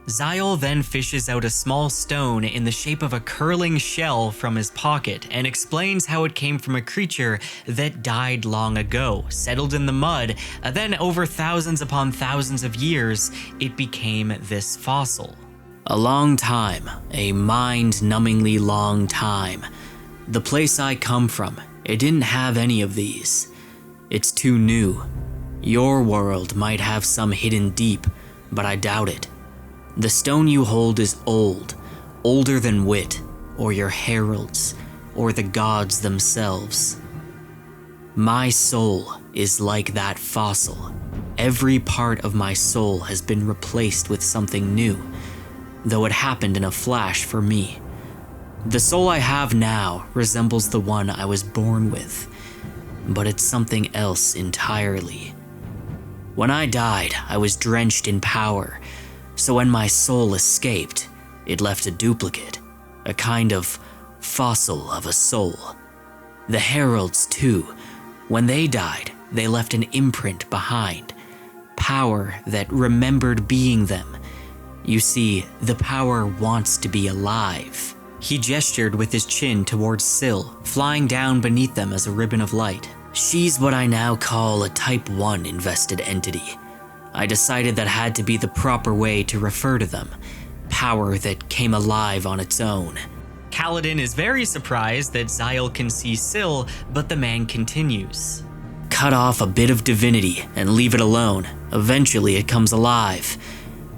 Xyle then fishes out a small stone in the shape of a curling shell from his pocket and explains how it came from a creature that died long ago, settled in the mud, then over thousands upon thousands of years, it became this fossil.
A long time, a mind-numbingly long time. The place I come from, it didn't have any of these. It's too new. Your world might have some hidden deep, but I doubt it. The stone you hold is old, older than wit, or your heralds, or the gods themselves. My soul is like that fossil. Every part of my soul has been replaced with something new, though it happened in a flash for me. The soul I have now resembles the one I was born with, but it's something else entirely. When I died, I was drenched in power. So when my soul escaped, it left a duplicate, a kind of fossil of a soul. The heralds too, when they died, they left an imprint behind, power that remembered being them. You see, the power wants to be alive. He gestured with his chin towards Syl, flying down beneath them as a ribbon of light. She's what I now call a Type 1 invested entity. I decided that had to be the proper way to refer to them. Power that came alive on its own.
Kaladin is very surprised that Xyle can see Syl, but the man continues.
Cut off a bit of divinity and leave it alone. Eventually it comes alive.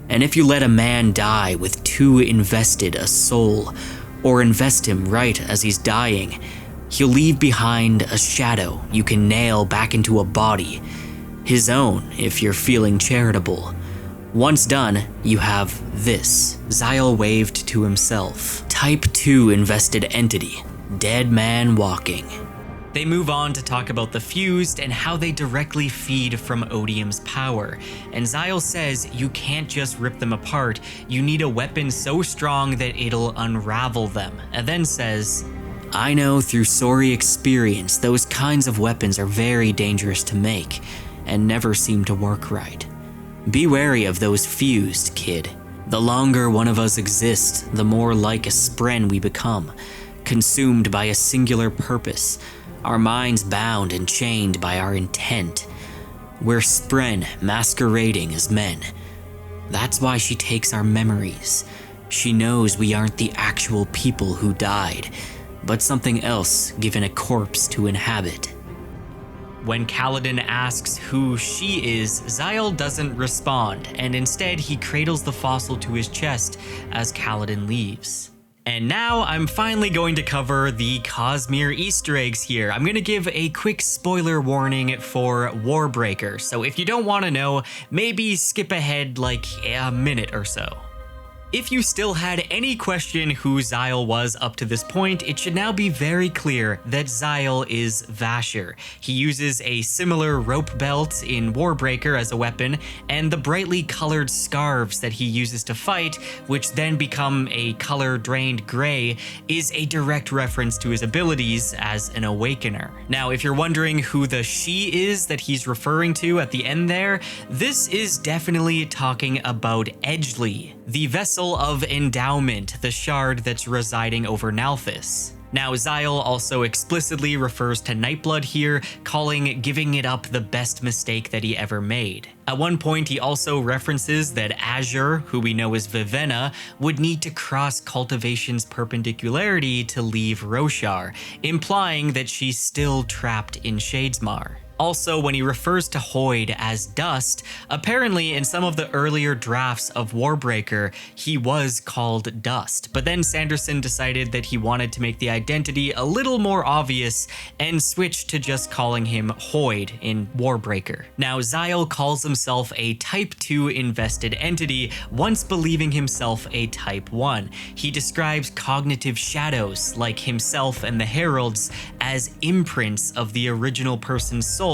And if you let a man die with too invested a soul, or invest him right as he's dying, he'll leave behind a shadow you can nail back into a body. His own, if you're feeling charitable. Once done, you have this. Xyle waved to himself. Type 2 invested entity. Dead man walking.
They move on to talk about the fused and how they directly feed from Odium's power. And Xyle says you can't just rip them apart, you need a weapon so strong that it'll unravel them. And then says,
I know through sorry experience those kinds of weapons are very dangerous to make and never seem to work right. Be wary of those fused, kid. The longer one of us exists, the more like a spren we become, consumed by a singular purpose, our minds bound and chained by our intent. We're spren masquerading as men. That's why she takes our memories. She knows we aren't the actual people who died, but something else given a corpse to inhabit.
When Kaladin asks who she is, Xyle doesn't respond, and instead he cradles the fossil to his chest as Kaladin leaves. And now I'm finally going to cover the Cosmere Easter eggs here. I'm going to give a quick spoiler warning for Warbreaker, so if you don't want to know, maybe skip ahead like a minute or so. If you still had any question who Xyle was up to this point, it should now be very clear that Xyle is Vasher. He uses a similar rope belt in Warbreaker as a weapon, and the brightly colored scarves that he uses to fight, which then become a color-drained gray, is a direct reference to his abilities as an Awakener. Now, if you're wondering who the she is that he's referring to at the end there, this is definitely talking about Edgeley, the vessel of endowment, the shard that's residing over Nalthis. Now, Xyle also explicitly refers to Nightblood here, calling giving it up the best mistake that he ever made. At one point, he also references that Azure, who we know as Vivenna, would need to cross Cultivation's perpendicularity to leave Roshar, implying that she's still trapped in Shadesmar. Also, when he refers to Hoid as Dust, apparently in some of the earlier drafts of Warbreaker, he was called Dust, but then Sanderson decided that he wanted to make the identity a little more obvious and switched to just calling him Hoid in Warbreaker. Now, Xyle calls himself a Type 2 invested entity, once believing himself a Type 1. He describes cognitive shadows, like himself and the Heralds, as imprints of the original person's soul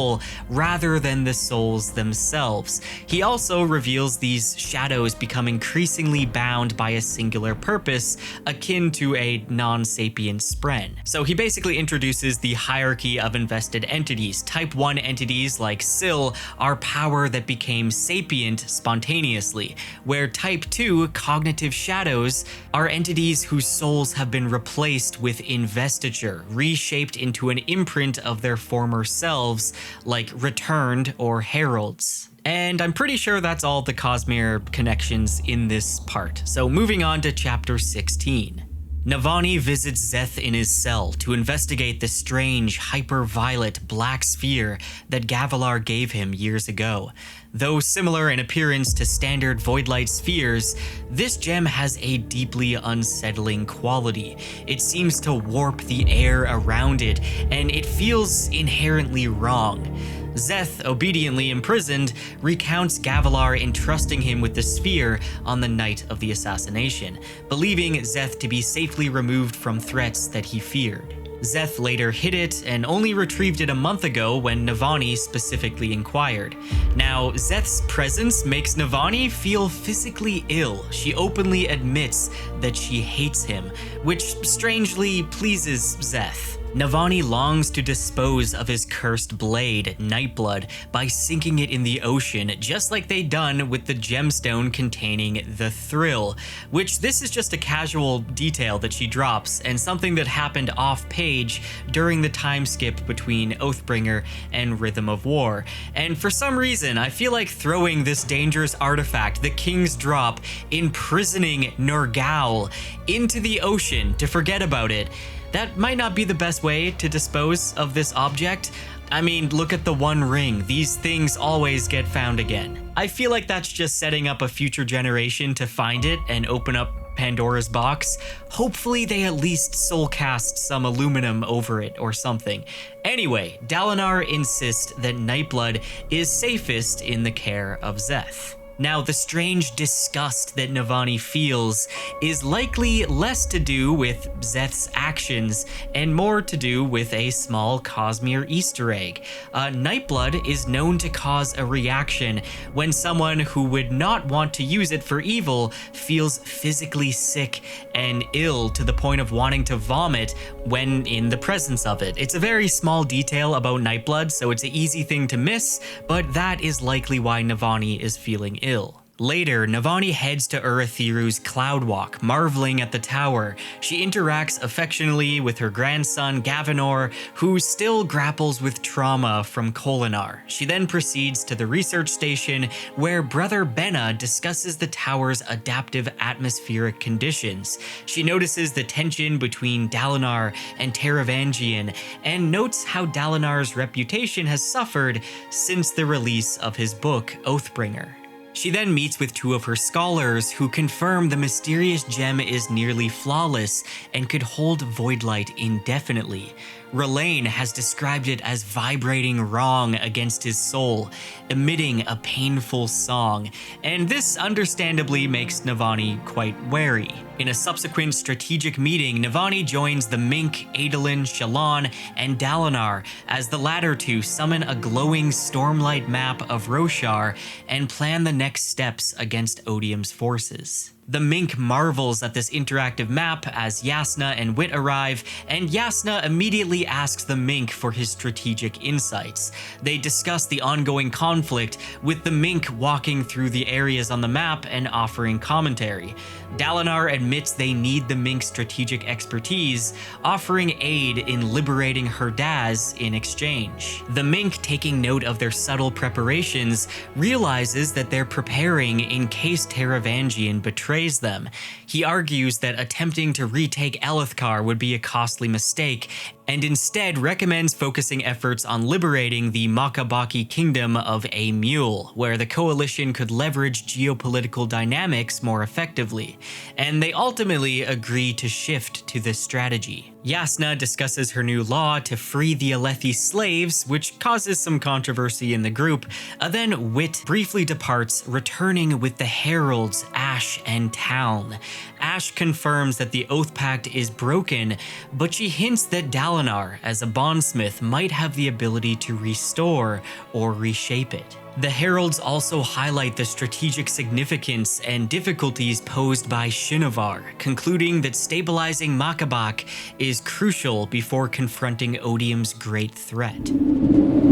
rather than the souls themselves. He also reveals these shadows become increasingly bound by a singular purpose, akin to a non-sapient spren. So he basically introduces the hierarchy of invested entities. Type 1 entities like Syl are power that became sapient spontaneously, where Type 2 cognitive shadows are entities whose souls have been replaced with investiture, reshaped into an imprint of their former selves, like Returned or Heralds. And I'm pretty sure that's all the Cosmere connections in this part. So moving on to chapter 16. Navani visits Szeth in his cell to investigate the strange, hyper-violet black sphere that Gavilar gave him years ago. Though similar in appearance to standard Voidlight spheres, this gem has a deeply unsettling quality. It seems to warp the air around it, and it feels inherently wrong. Szeth, obediently imprisoned, recounts Gavilar entrusting him with the sphere on the night of the assassination, believing Szeth to be safely removed from threats that he feared. Szeth later hid it and only retrieved it a month ago when Navani specifically inquired. Now, Szeth's presence makes Navani feel physically ill. She openly admits that she hates him, which strangely pleases Szeth. Navani longs to dispose of his cursed blade, Nightblood, by sinking it in the ocean, just like they'd done with the gemstone containing the Thrill, which this is just a casual detail that she drops, and something that happened off-page during the time skip between Oathbringer and Rhythm of War. And for some reason, I feel like throwing this dangerous artifact, the King's Drop, imprisoning Norgal into the ocean to forget about it, that might not be the best way to dispose of this object. I mean, look at the One Ring. These things always get found again. I feel like that's just setting up a future generation to find it and open up Pandora's box. Hopefully they at least soulcast some aluminum over it or something. Anyway, Dalinar insists that Nightblood is safest in the care of Szeth. Now, the strange disgust that Navani feels is likely less to do with Szeth's actions and more to do with a small Cosmere Easter egg. Nightblood is known to cause a reaction when someone who would not want to use it for evil feels physically sick and ill to the point of wanting to vomit when in the presence of it. It's a very small detail about Nightblood, so it's an easy thing to miss, but that is likely why Navani is feeling ill. Later, Navani heads to Urithiru's Cloudwalk, marveling at the tower. She interacts affectionately with her grandson, Gavinor, who still grapples with trauma from Kholinar. She then proceeds to the research station, where Brother Benna discusses the tower's adaptive atmospheric conditions. She notices the tension between Dalinar and Taravangian, and notes how Dalinar's reputation has suffered since the release of his book, Oathbringer. She then meets with two of her scholars who confirm the mysterious gem is nearly flawless and could hold Voidlight indefinitely. R'lain has described it as vibrating wrong against his soul, emitting a painful song, and this understandably makes Navani quite wary. In a subsequent strategic meeting, Navani joins the Mink, Adolin, Shallan, and Dalinar as the latter two summon a glowing Stormlight map of Roshar and plan the next steps against Odium's forces. The Mink marvels at this interactive map as Yasna and Wit arrive, and Yasna immediately asks the Mink for his strategic insights. They discuss the ongoing conflict, with the Mink walking through the areas on the map and offering commentary. Dalinar admits they need the Mink's strategic expertise, offering aid in liberating Herdaz in exchange. The Mink, taking note of their subtle preparations, realizes that they're preparing in case Taravangian betrays them. He argues that attempting to retake Elithkar would be a costly mistake, and instead recommends focusing efforts on liberating the Makabaki kingdom of Amul, where the coalition could leverage geopolitical dynamics more effectively, and they ultimately agree to shift to this strategy. Yasna discusses her new law to free the Alethi slaves, which causes some controversy in the group. Then Wit briefly departs, returning with the heralds Ash and Taln. Ash confirms that the Oath Pact is broken, but she hints that Dalinar, as a bondsmith, might have the ability to restore or reshape it. The heralds also highlight the strategic significance and difficulties posed by Shinovar, concluding that stabilizing Makabak is crucial before confronting Odium's great threat.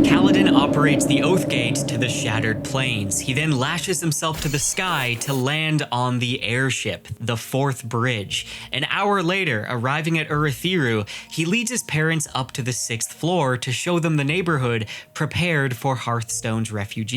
Kaladin operates the Oath Gate to the Shattered Plains. He then lashes himself to the sky to land on the airship, the Fourth Bridge. An hour later, arriving at Urithiru, he leads his parents up to the 6th floor to show them the neighborhood prepared for Hearthstone's refugees.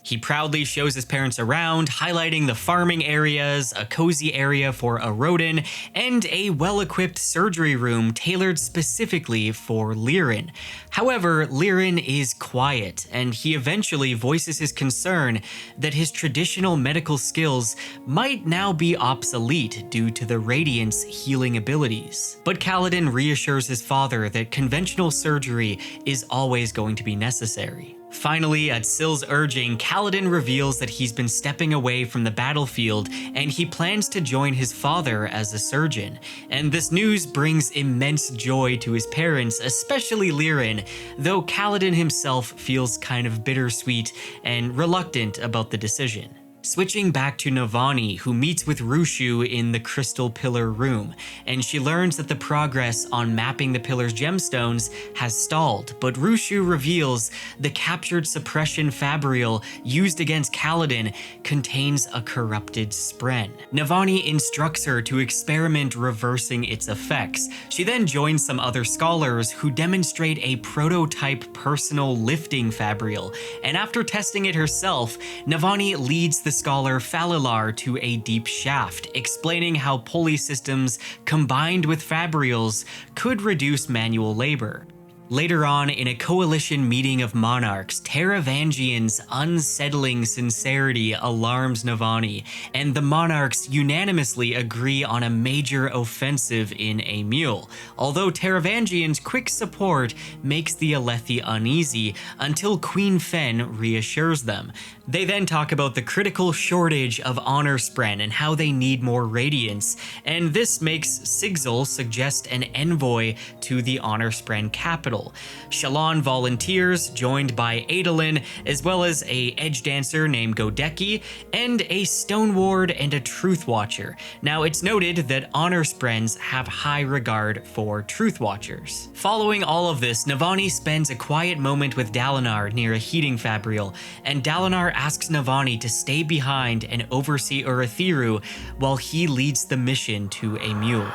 He proudly shows his parents around, highlighting the farming areas, a cozy area for a Rodin, and a well-equipped surgery room tailored specifically for Lirin. However, Lirin is quiet, and he eventually voices his concern that his traditional medical skills might now be obsolete due to the Radiant's healing abilities. But Kaladin reassures his father that conventional surgery is always going to be necessary. Finally, at Syl's urging, Kaladin reveals that he's been stepping away from the battlefield and he plans to join his father as a surgeon. And this news brings immense joy to his parents, especially Lirin, though Kaladin himself feels kind of bittersweet and reluctant about the decision. Switching back to Navani, who meets with Rushu in the Crystal Pillar room, and she learns that the progress on mapping the pillar's gemstones has stalled, but Rushu reveals the captured suppression fabrial used against Kaladin contains a corrupted spren. Navani instructs her to experiment reversing its effects. She then joins some other scholars who demonstrate a prototype personal lifting fabrial, and after testing it herself, Navani leads the scholar Falilar to a deep shaft, explaining how pulley systems combined with fabrials could reduce manual labor. Later on, in a coalition meeting of monarchs, Taravangian's unsettling sincerity alarms Navani, and the monarchs unanimously agree on a major offensive in Amul, although Taravangian's quick support makes the Alethi uneasy until Queen Fen reassures them. They then talk about the critical shortage of honor spren and how they need more radiance, and this makes Sigzil suggest an envoy to the honor spren capital. Shallan volunteers, joined by Adolin, as well as a edge dancer named Godeki, and a stone ward and a truth watcher. Now, it's noted that honor sprens have high regard for truth watchers. Following all of this, Navani spends a quiet moment with Dalinar near a heating fabrial, and Dalinar asks Navani to stay behind and oversee Urithiru while he leads the mission to Amul.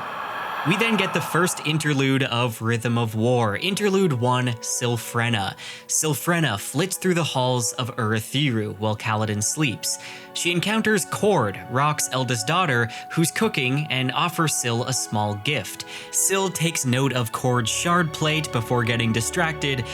We then get the first interlude of Rhythm of War, Interlude 1, Sylphrena. Sylphrena flits through the halls of Urithiru while Kaladin sleeps. She encounters Cord, Rock's eldest daughter, who's cooking, and offers Syl a small gift. Syl takes note of Cord's shard plate before getting distracted,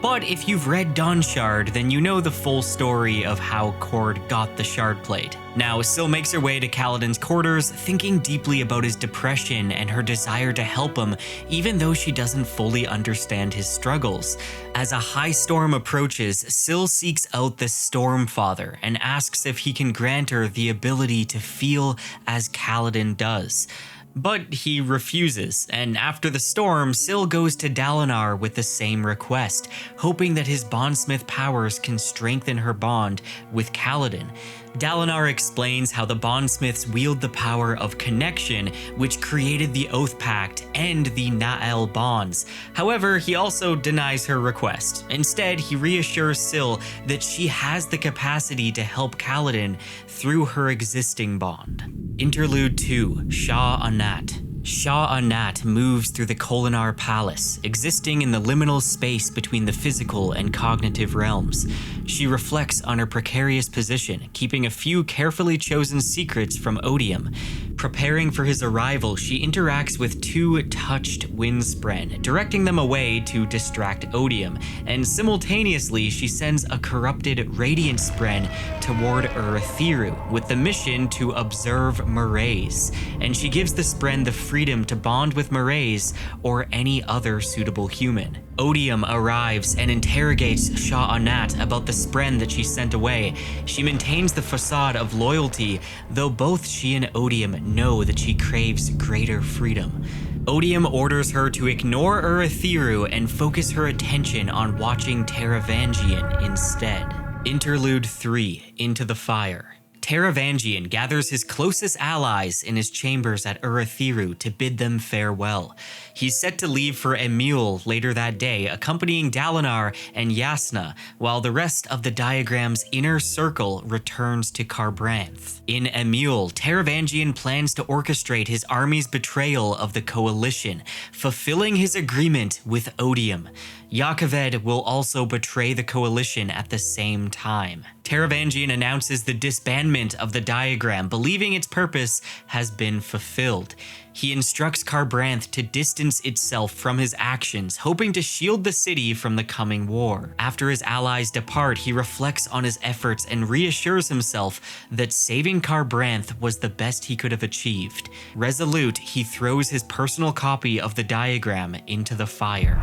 but if you've read Dawn Shard, then you know the full story of how Cord got the shard plate. Now, Syl makes her way to Kaladin's quarters, thinking deeply about his depression and her desire to help him, even though she doesn't fully understand his struggles. As a high storm approaches, Syl seeks out the Stormfather and asks if he can grant her the ability to feel as Kaladin does. But he refuses, and after the storm, Syl goes to Dalinar with the same request, hoping that his bondsmith powers can strengthen her bond with Kaladin. Dalinar explains how the bondsmiths wield the power of connection, which created the Oath Pact and the Na'el bonds. However, he also denies her request. Instead, he reassures Syl that she has the capacity to help Kaladin through her existing bond. Interlude 2, Shah Anat. Shah Anat moves through the Kholinar Palace, existing in the liminal space between the physical and cognitive realms. She reflects on her precarious position, keeping a few carefully chosen secrets from Odium. Preparing for his arrival, she interacts with two touched Windspren, directing them away to distract Odium, and simultaneously she sends a corrupted Radiant Spren toward Urithiru with the mission to observe Meraze, and she gives the Spren the freedom to bond with Meraze or any other suitable human. Odium arrives and interrogates Shah Anat about the Spren that she sent away. She maintains the facade of loyalty, though both she and Odium know that she craves greater freedom. Odium orders her to ignore Urithiru and focus her attention on watching Taravangian instead. Interlude 3, Into the Fire. Taravangian gathers his closest allies in his chambers at Urithiru to bid them farewell. He's set to leave for Emule later that day, accompanying Dalinar and Yasna, while the rest of the diagram's inner circle returns to Kharbranth. In Emule, Taravangian plans to orchestrate his army's betrayal of the Coalition, fulfilling his agreement with Odium. Yakaved will also betray the Coalition at the same time. Taravangian announces the disbandment of the diagram, believing its purpose has been fulfilled. He instructs Kharbranth to distance itself from his actions, hoping to shield the city from the coming war. After his allies depart, he reflects on his efforts and reassures himself that saving Kharbranth was the best he could have achieved. Resolute, he throws his personal copy of the diagram into the fire.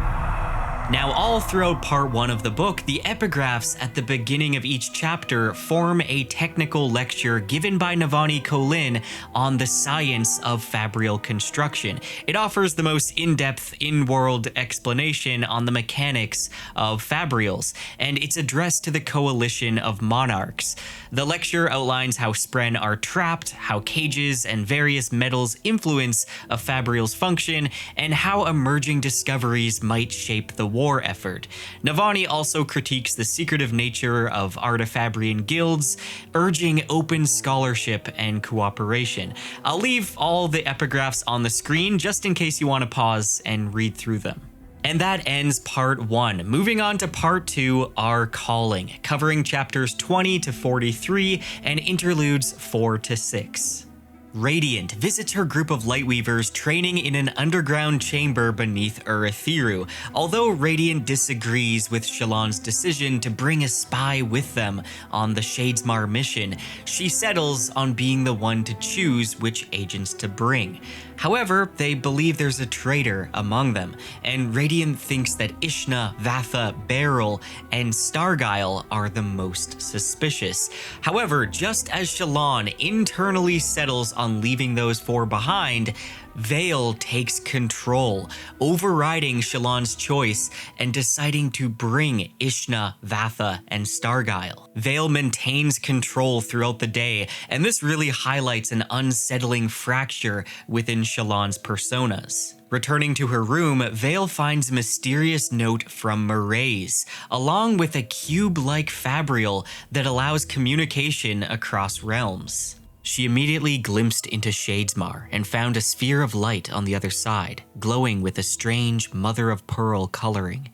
Now, all throughout part 1 of the book, the epigraphs at the beginning of each chapter form a technical lecture given by Navani Kholin on the science of fabrial construction. It offers the most in-depth, in-world explanation on the mechanics of fabrials, and it's addressed to the coalition of monarchs. The lecture outlines how Spren are trapped, how cages and various metals influence a fabrial's function, and how emerging discoveries might shape the war effort. Navani also critiques the secretive nature of Artifabrian guilds, urging open scholarship and cooperation. I'll leave all the epigraphs on the screen just in case you want to pause and read through them. And that ends part 1. Moving on to part 2, Our Calling, covering chapters 20 to 43 and interludes 4 to 6. Radiant visits her group of Lightweavers training in an underground chamber beneath Urithiru. Although Radiant disagrees with Shallan's decision to bring a spy with them on the Shadesmar mission, she settles on being the one to choose which agents to bring. However, they believe there's a traitor among them, and Radiant thinks that Ishna, Vatha, Beryl, and Stargyle are the most suspicious. However, just as Shallan internally settles on leaving those 4 behind, Vale takes control, overriding Shallan's choice and deciding to bring Ishna, Vatha, and Stargyle. Vale maintains control throughout the day, and this really highlights an unsettling fracture within Shallan's personas. Returning to her room, Vale finds a mysterious note from Meraze, along with a cube-like fabrial that allows communication across realms. She immediately glimpsed into Shadesmar and found a sphere of light on the other side, glowing with a strange mother-of-pearl coloring.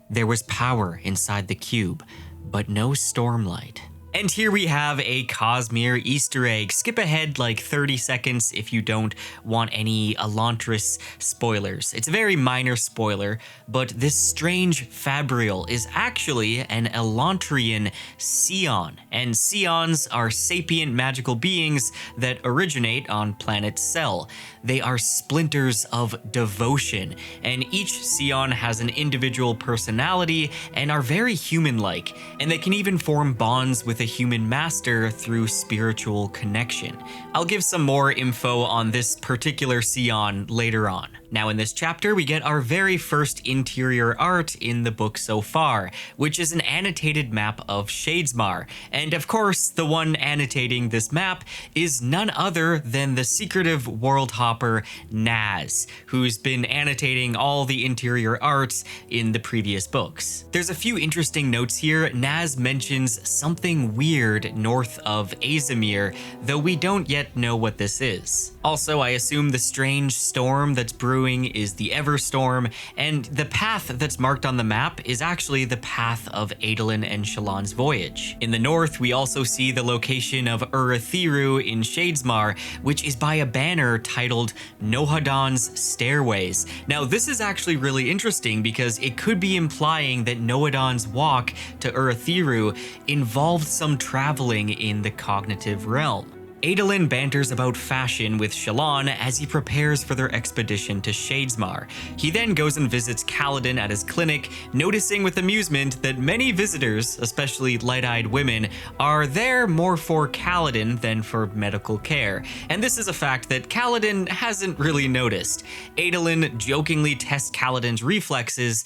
There was power inside the cube, but no stormlight. And here we have a Cosmere Easter egg. Skip ahead like 30 seconds if you don't want any Elantris spoilers. It's a very minor spoiler, but this strange Fabrial is actually an Elantrian Scion, and Scions are sapient magical beings that originate on planet Cell. They are splinters of devotion, and each Scion has an individual personality and are very human-like, and they can even form bonds with a human master through spiritual connection. I'll give some more info on this particular Scion later on. Now in this chapter, we get our very first interior art in the book so far, which is an annotated map of Shadesmar. And of course, the one annotating this map is none other than the secretive world hopper Naz, who's been annotating all the interior arts in the previous books. There's a few interesting notes here. Naz mentions something weird north of Azamir, though we don't yet know what this is. Also, I assume the strange storm that's brewing is the Everstorm, and the path that's marked on the map is actually the path of Adolin and Shallan's voyage. In the north, we also see the location of Urathiru in Shadesmar, which is by a banner titled Nohadon's Stairways. Now, this is actually really interesting because it could be implying that Nohadon's walk to Urathiru involved some traveling in the cognitive realm. Adolin banters about fashion with Shallan as he prepares for their expedition to Shadesmar. He then goes and visits Kaladin at his clinic, noticing with amusement that many visitors, especially light-eyed women, are there more for Kaladin than for medical care. And this is a fact that Kaladin hasn't really noticed. Adolin jokingly tests Kaladin's reflexes,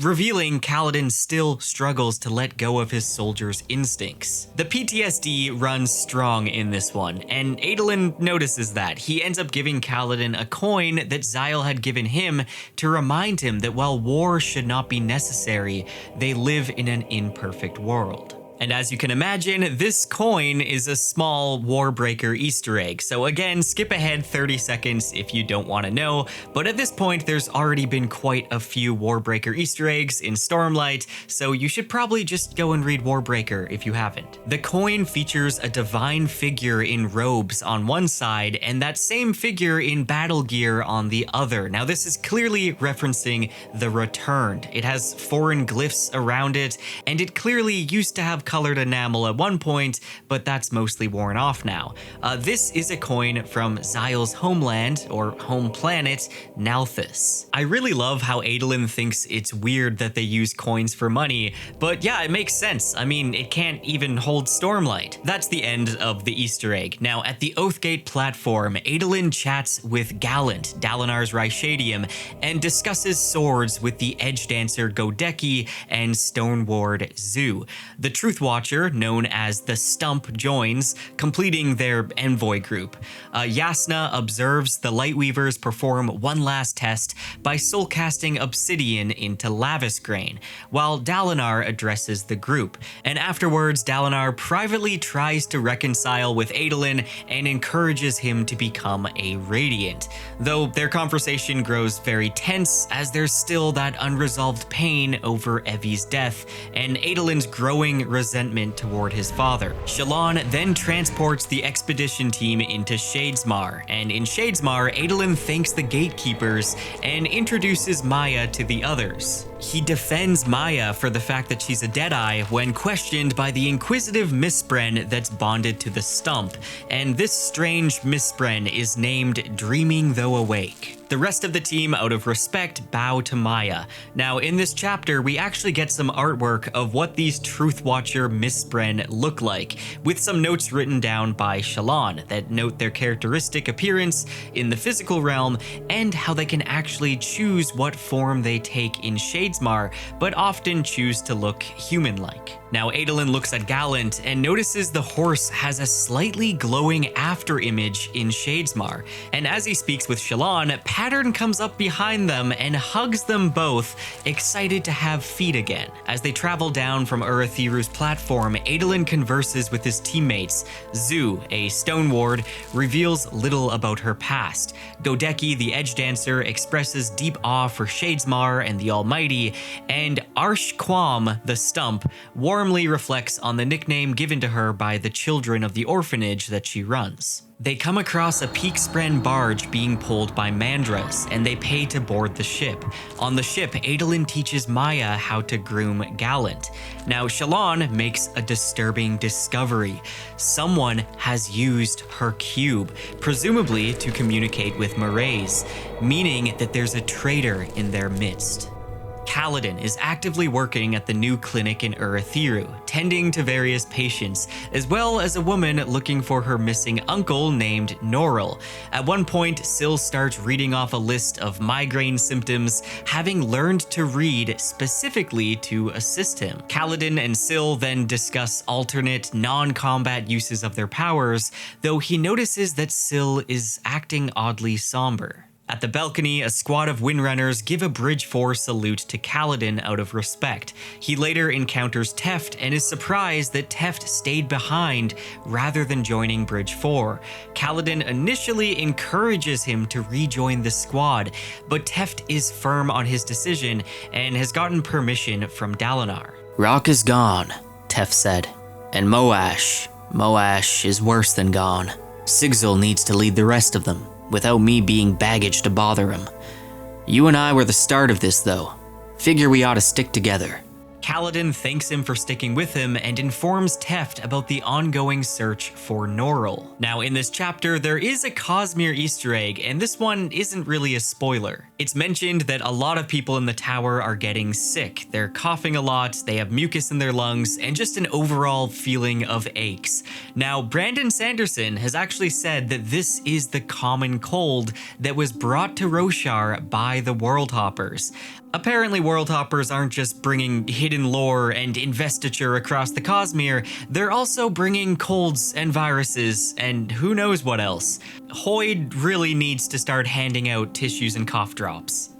revealing Kaladin still struggles to let go of his soldier's instincts. The PTSD runs strong in this one, and Adolin notices that. He ends up giving Kaladin a coin that Xyle had given him to remind him that while war should not be necessary, they live in an imperfect world. And as you can imagine, this coin is a small Warbreaker Easter egg. So again, skip ahead 30 seconds if you don't want to know, but at this point there's already been quite a few Warbreaker Easter eggs in Stormlight, so you should probably just go and read Warbreaker if you haven't. The coin features a divine figure in robes on one side and that same figure in battle gear on the other. Now this is clearly referencing the Returned. It has foreign glyphs around it, and it clearly used to have colored enamel at one point, but that's mostly worn off now. This is a coin from Xyle's homeland, or home planet, Nalthis. I really love how Adolin thinks it's weird that they use coins for money, but yeah, it makes sense. I mean, it can't even hold Stormlight. That's the end of the Easter egg. Now, at the Oathgate platform, Adolin chats with Gallant, Dalinar's Ryshadium, and discusses swords with the Edge Dancer Godeki and Stoneward Zu. The Truth Watcher, known as the Stump, joins, completing their envoy group. Yasna observes the Lightweavers perform one last test by soulcasting obsidian into Lavisgrain, while Dalinar addresses the group. And afterwards, Dalinar privately tries to reconcile with Adolin and encourages him to become a Radiant, though their conversation grows very tense as there's still that unresolved pain over Evie's death and Adolin's growing resentment toward his father. Shallan then transports the expedition team into Shadesmar, and in Shadesmar, Adolin thanks the gatekeepers and introduces Maya to the others. He defends Maya for the fact that she's a Deadeye when questioned by the inquisitive Mistbren that's bonded to the Stump, and this strange Mistbren is named Dreaming Though Awake. The rest of the team, out of respect, bow to Maya. Now, in this chapter, we actually get some artwork of what these Truthwatcher Mistbren look like, with some notes written down by Shallan that note their characteristic appearance in the physical realm and how they can actually choose what form they take in Shadesmar, but often choose to look human-like. Now, Adolin looks at Gallant and notices the horse has a slightly glowing after image in Shadesmar, and as he speaks with Shallan, Pattern comes up behind them and hugs them both, excited to have feet again. As they travel down from Urathiru's platform, Adolin converses with his teammates. Zu, a Stone Ward, reveals little about her past. Godeki, the Edge Dancer, expresses deep awe for Shadesmar and the Almighty, Daddy, and Arshquam, the Stump, warmly reflects on the nickname given to her by the children of the orphanage that she runs. They come across a Peakspren barge being pulled by Mandras, and they pay to board the ship. On the ship, Adolin teaches Maya how to groom Gallant. Now, Shallan makes a disturbing discovery. Someone has used her cube, presumably to communicate with Mraize, meaning that there's a traitor in their midst. Kaladin is actively working at the new clinic in Urithiru, tending to various patients, as well as a woman looking for her missing uncle named Noril. At one point, Syl starts reading off a list of migraine symptoms, having learned to read specifically to assist him. Kaladin and Syl then discuss alternate, non-combat uses of their powers, though he notices that Syl is acting oddly somber. At the balcony, a squad of Windrunners give a Bridge 4 salute to Kaladin out of respect. He later encounters Teft and is surprised that Teft stayed behind rather than joining Bridge 4. Kaladin initially encourages him to rejoin the squad, but Teft is firm on his decision and has gotten permission from Dalinar.
Rock is gone, Teft said, and Moash is worse than gone. Sigzil needs to lead the rest of them, without me being baggage to bother him. You and I were the start of this, though. Figure we ought to stick together.
Kaladin thanks him for sticking with him and informs Teft about the ongoing search for Noril. Now, in this chapter, there is a Cosmere Easter egg, and this one isn't really a spoiler. It's mentioned that a lot of people in the tower are getting sick. They're coughing a lot, they have mucus in their lungs, and just an overall feeling of aches. Now, Brandon Sanderson has actually said that this is the common cold that was brought to Roshar by the World Hoppers. Apparently, World Hoppers aren't just bringing hidden lore and investiture across the Cosmere, they're also bringing colds and viruses and who knows what else. Hoyd really needs to start handing out tissues and cough drops.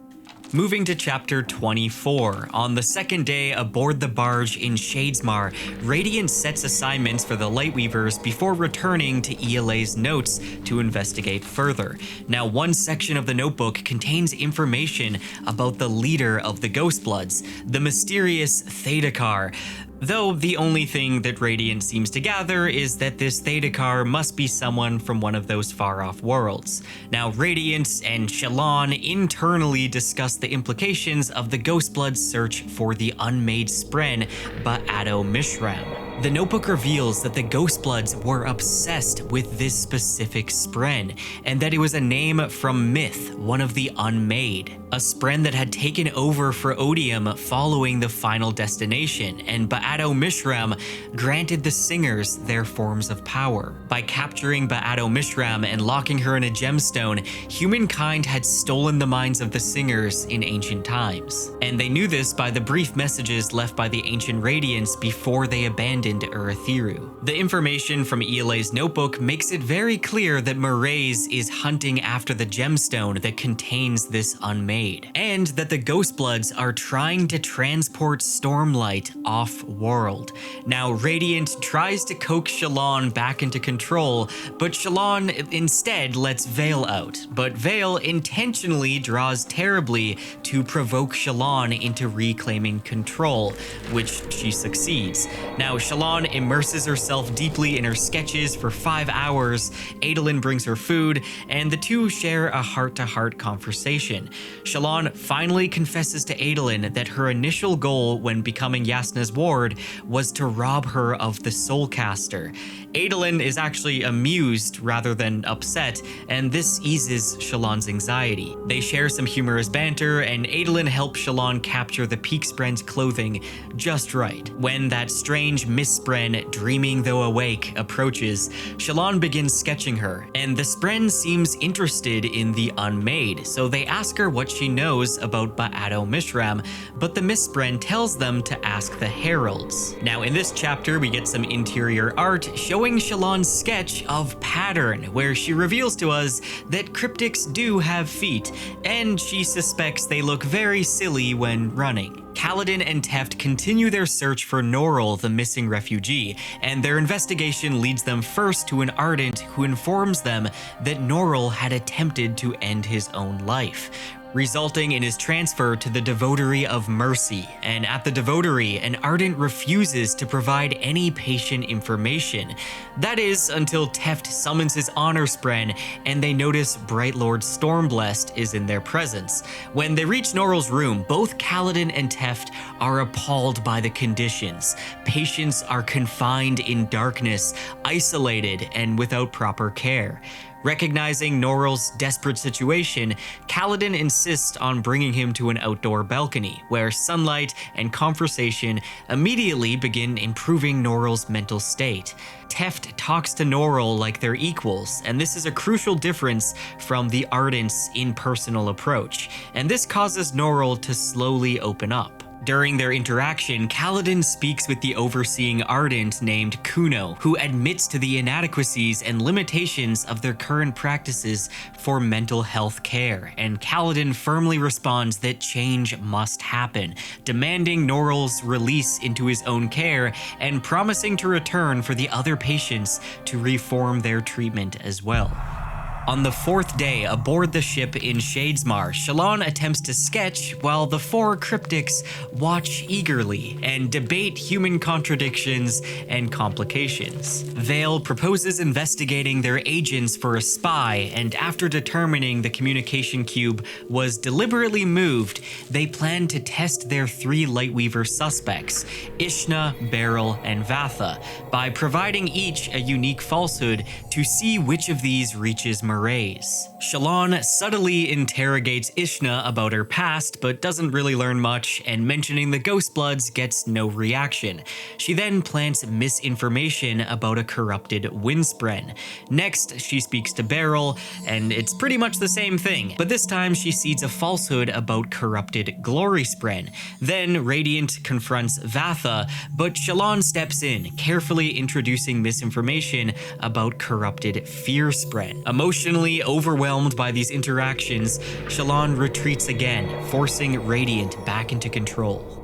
Moving to chapter 24, on the second day aboard the barge in Shadesmar, Radiant sets assignments for the Lightweavers before returning to ELA's notes to investigate further. Now, one section of the notebook contains information about the leader of the Ghostbloods, the mysterious Thadakar. Though the only thing that Radiant seems to gather is that this Thadakar must be someone from one of those far-off worlds. Now, Radiant and Shallan internally discuss the implications of the Ghostblood search for the unmade Spren Ba'ado Mishram. The notebook reveals that the Ghostbloods were obsessed with this specific Spren, and that it was a name from Myth, one of the unmade. A Spren that had taken over for Odium following the final destination, and Ba'ado Mishram granted the singers their forms of power. By capturing Ba'ado Mishram and locking her in a gemstone, humankind had stolen the minds of the singers in ancient times. And they knew this by the brief messages left by the ancient Radiants before they abandoned Urithiru. The information from ELA's notebook makes it very clear that Mraize is hunting after the gemstone that contains this unmade, and that the Ghostbloods are trying to transport Stormlight off-world. Now, Radiant tries to coax Shallan back into control, but Shallan instead lets Veil out. But Veil intentionally draws terribly to provoke Shallan into reclaiming control, which she succeeds. Now, Shallan immerses herself deeply in her sketches for 5 hours, Adolin brings her food, and the two share a heart-to-heart conversation. Shallan finally confesses to Adolin that her initial goal when becoming Yasna's ward was to rob her of the Soulcaster. Adolin is actually amused rather than upset, and this eases Shallan's anxiety. They share some humorous banter, and Adolin helps Shallan capture the Peakspren's clothing just right. When that strange Misspren, dreaming though awake, approaches, Shallan begins sketching her, and the Spren seems interested in the unmade, so they ask her what she knows about Ba'ado Mishram, but the Misspren tells them to ask the Heralds. Now, in this chapter, we get some interior art showing Shallan's sketch of Pattern, where she reveals to us that cryptics do have feet, and she suspects they look very silly when running. Kaladin and Teft continue their search for Noril, the missing refugee, and their investigation leads them first to an Ardent who informs them that Noril had attempted to end his own life. resulting in his transfer to the Devotery of Mercy. And at the Devotery, an Ardent refuses to provide any patient information. That is, until Teft summons his honor spren and they notice Bright Lord Stormblessed is in their presence. When they reach Norrell's room, both Kaladin and Teft are appalled by the conditions. Patients are confined in darkness, isolated, and without proper care. Recognizing Norrell's desperate situation, Kaladin insists on bringing him to an outdoor balcony, where sunlight and conversation immediately begin improving Norrell's mental state. Teft talks to Norrell like they're equals, and this is a crucial difference from the Ardent's impersonal approach, and this causes Norrell to slowly open up. During their interaction, Kaladin speaks with the overseeing Ardent named Kuno, who admits to the inadequacies and limitations of their current practices for mental health care, and Kaladin firmly responds that change must happen, demanding Norrell's release into his own care and promising to return for the other patients to reform their treatment as well. On the fourth day aboard the ship in Shadesmar, Shallan attempts to sketch while the four cryptics watch eagerly and debate human contradictions and complications. Vale proposes investigating their agents for a spy, and after determining the communication cube was deliberately moved, they plan to test their three Lightweaver suspects, Ishna, Beryl, and Vatha, by providing each a unique falsehood to see which of these reaches Marae. Shallan subtly interrogates Ishna about her past, but doesn't really learn much, and mentioning the Ghostbloods gets no reaction. She then plants misinformation about a corrupted Windspren. Next, she speaks to Beryl, and it's pretty much the same thing, but this time she seeds a falsehood about corrupted Gloryspren. Then Radiant confronts Vatha, but Shallan steps in, carefully introducing misinformation about corrupted Fearspren. Emotionally overwhelmed by these interactions, Shallan retreats again, forcing Radiant back into control.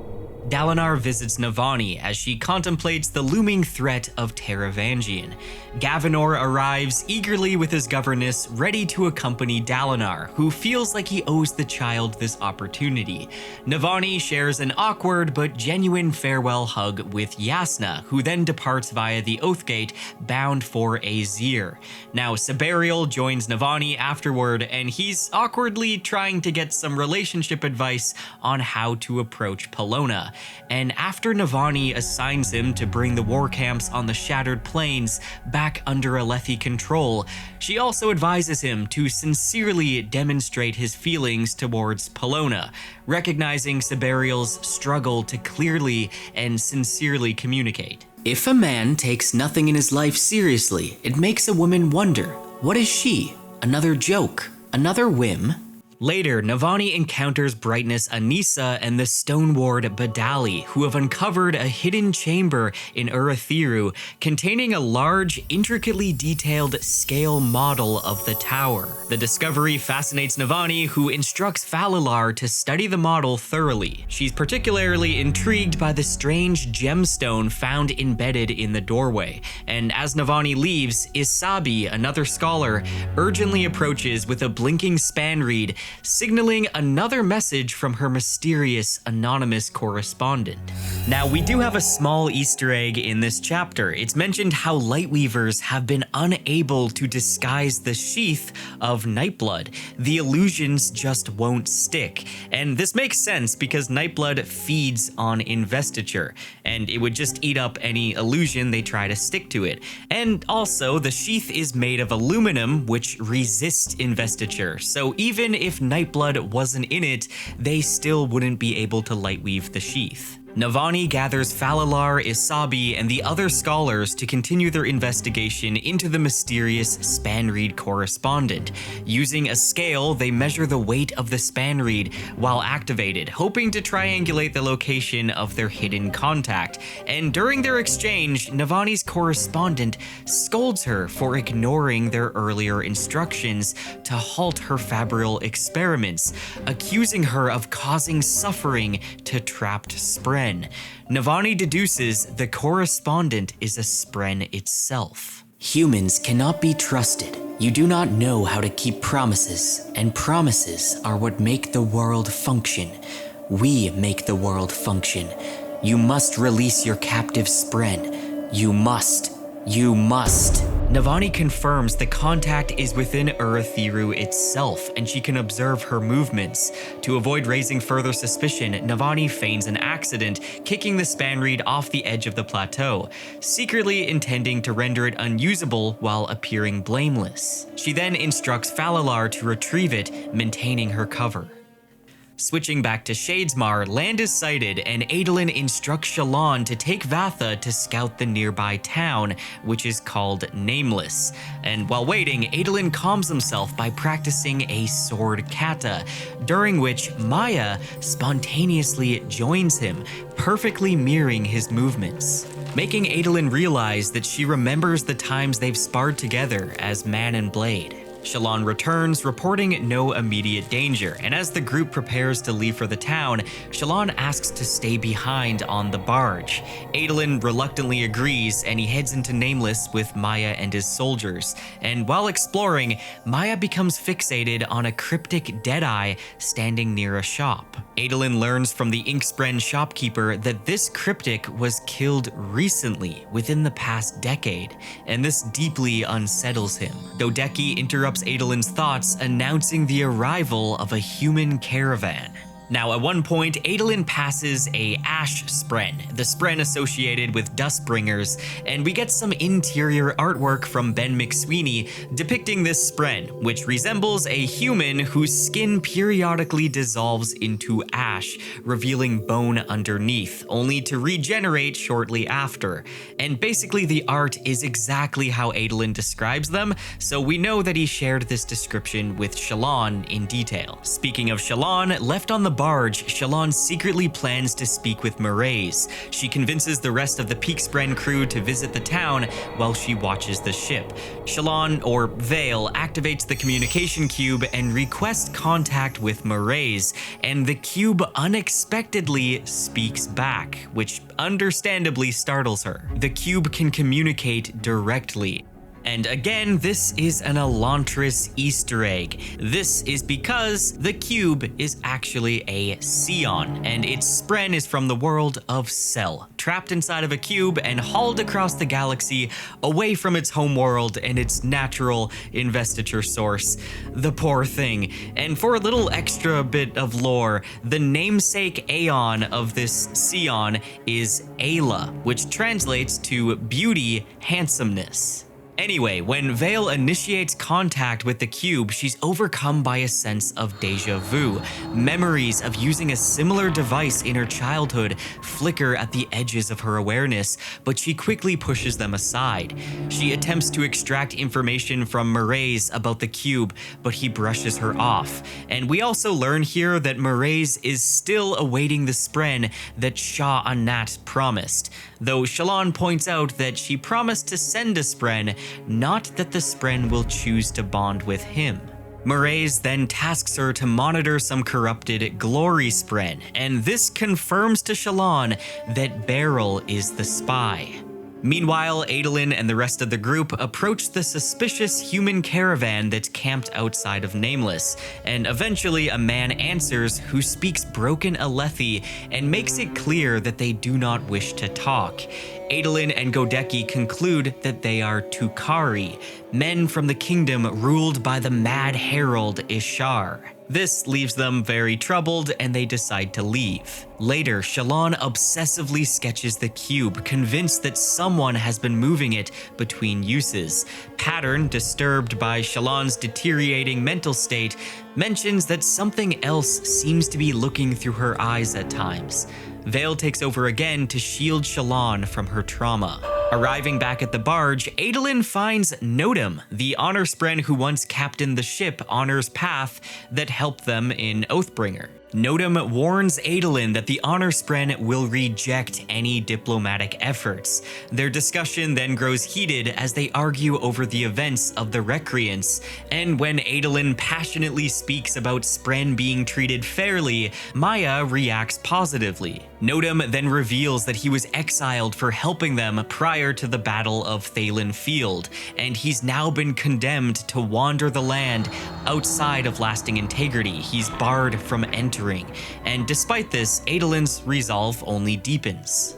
Dalinar visits Navani as she contemplates the looming threat of Taravangian. Gavinor arrives eagerly with his governess, ready to accompany Dalinar, who feels like he owes the child this opportunity. Navani shares an awkward but genuine farewell hug with Yasna, who then departs via the Oathgate, bound for Azir. Now, Sabariel joins Navani afterward, and he's awkwardly trying to get some relationship advice on how to approach Kelowna. And after Navani assigns him to bring the war camps on the Shattered Plains back under Alethi control, she also advises him to sincerely demonstrate his feelings towards Kelowna, recognizing Sabariel's struggle to clearly and sincerely communicate.
If a man takes nothing in his life seriously, it makes a woman wonder, what is she? Another joke? Another whim?
Later, Navani encounters Brightness Anissa and the Stone Ward Badali, who have uncovered a hidden chamber in Urathiru containing a large, intricately detailed scale model of the tower. The discovery fascinates Navani, who instructs Falalar to study the model thoroughly. She's particularly intrigued by the strange gemstone found embedded in the doorway, and as Navani leaves, Isabi, another scholar, urgently approaches with a blinking span reed, signaling another message from her mysterious anonymous correspondent. Now, we do have a small Easter egg in this chapter. It's mentioned how Lightweavers have been unable to disguise the sheath of Nightblood. The illusions just won't stick. And this makes sense because Nightblood feeds on investiture, and it would just eat up any illusion they try to stick to it. And also, the sheath is made of aluminum, which resists investiture, so even if Nightblood wasn't in it, they still wouldn't be able to lightweave the sheath. Navani gathers Falalar, Isabi, and the other scholars to continue their investigation into the mysterious Spanreed correspondent. Using a scale, they measure the weight of the Spanreed while activated, hoping to triangulate the location of their hidden contact. And during their exchange, Navani's correspondent scolds her for ignoring their earlier instructions to halt her fabrial experiments, accusing her of causing suffering to trapped Spren. Navani deduces the correspondent is a Spren itself.
Humans cannot be trusted. You do not know how to keep promises, and promises are what make the world function. We make the world function. You must release your captive spren. You must. You must.
Navani confirms the contact is within Urithiru itself, and she can observe her movements. To avoid raising further suspicion, Navani feigns an accident, kicking the spanreed off the edge of the plateau, secretly intending to render it unusable while appearing blameless. She then instructs Falalar to retrieve it, maintaining her cover. Switching back to Shadesmar, land is sighted, and Adolin instructs Shallan to take Vatha to scout the nearby town, which is called Nameless. And while waiting, Adolin calms himself by practicing a sword kata, during which Maya spontaneously joins him, perfectly mirroring his movements, making Adolin realize that she remembers the times they've sparred together as man and blade. Shallan returns, reporting no immediate danger, and as the group prepares to leave for the town, Shallan asks to stay behind on the barge. Adolin reluctantly agrees, and he heads into Nameless with Maya and his soldiers. And while exploring, Maya becomes fixated on a cryptic deadeye standing near a shop. Adolin learns from the Inkspren shopkeeper that this cryptic was killed recently, within the past decade, and this deeply unsettles him. Dodeki interrupts Adolin's thoughts, announcing the arrival of a human caravan. Now, at one point, Adolin passes a Ash Spren, the Spren associated with Dustbringers, and we get some interior artwork from Ben McSweeney depicting this Spren, which resembles a human whose skin periodically dissolves into ash, revealing bone underneath, only to regenerate shortly after. And basically, the art is exactly how Adolin describes them, so we know that he shared this description with Shallan in detail. Speaking of Shallan, left on the barge, Shallan secretly plans to speak with Mraize. She convinces the rest of the Peakspren crew to visit the town while she watches the ship. Shallan, or Vale, activates the communication cube and requests contact with Mraize, and the cube unexpectedly speaks back, which understandably startles her. The cube can communicate directly. And again, this is an Elantris Easter egg. This is because the cube is actually a Scion, and its spren is from the world of Cell, trapped inside of a cube and hauled across the galaxy away from its homeworld and its natural investiture source. The poor thing. And for a little extra bit of lore, the namesake Aeon of this Scion is Ayla, which translates to beauty, handsomeness. Anyway, when Vale initiates contact with the cube, she's overcome by a sense of deja vu. Memories of using a similar device in her childhood flicker at the edges of her awareness, but she quickly pushes them aside. She attempts to extract information from Mraize about the cube, but he brushes her off. And we also learn here that Mraize is still awaiting the spren that Shah Anat promised, though Shallan points out that she promised to send a spren, not that the spren will choose to bond with him. Mraize then tasks her to monitor some corrupted glory spren, and this confirms to Shallan that Beryl is the spy. Meanwhile, Adolin and the rest of the group approach the suspicious human caravan that's camped outside of Nameless, and eventually a man answers who speaks broken Alethi and makes it clear that they do not wish to talk. Adolin and Godeki conclude that they are Tukari, men from the kingdom ruled by the Mad Herald Ishar. This leaves them very troubled, and they decide to leave. Later, Shallan obsessively sketches the cube, convinced that someone has been moving it between uses. Pattern, disturbed by Shallan's deteriorating mental state, mentions that something else seems to be looking through her eyes at times. Vale takes over again to shield Shallan from her trauma. Arriving back at the barge, Adolin finds Nodum, the honor spren who once captained the ship Honor's Path that helped them in Oathbringer. Nodum warns Adolin that the Honor Spren will reject any diplomatic efforts. Their discussion then grows heated as they argue over the events of the Recreants, and when Adolin passionately speaks about Spren being treated fairly, Maya reacts positively. Nodum then reveals that he was exiled for helping them prior to the Battle of Thalen Field, and he's now been condemned to wander the land outside of lasting integrity. He's barred from entering, and despite this, Adolin's resolve only deepens.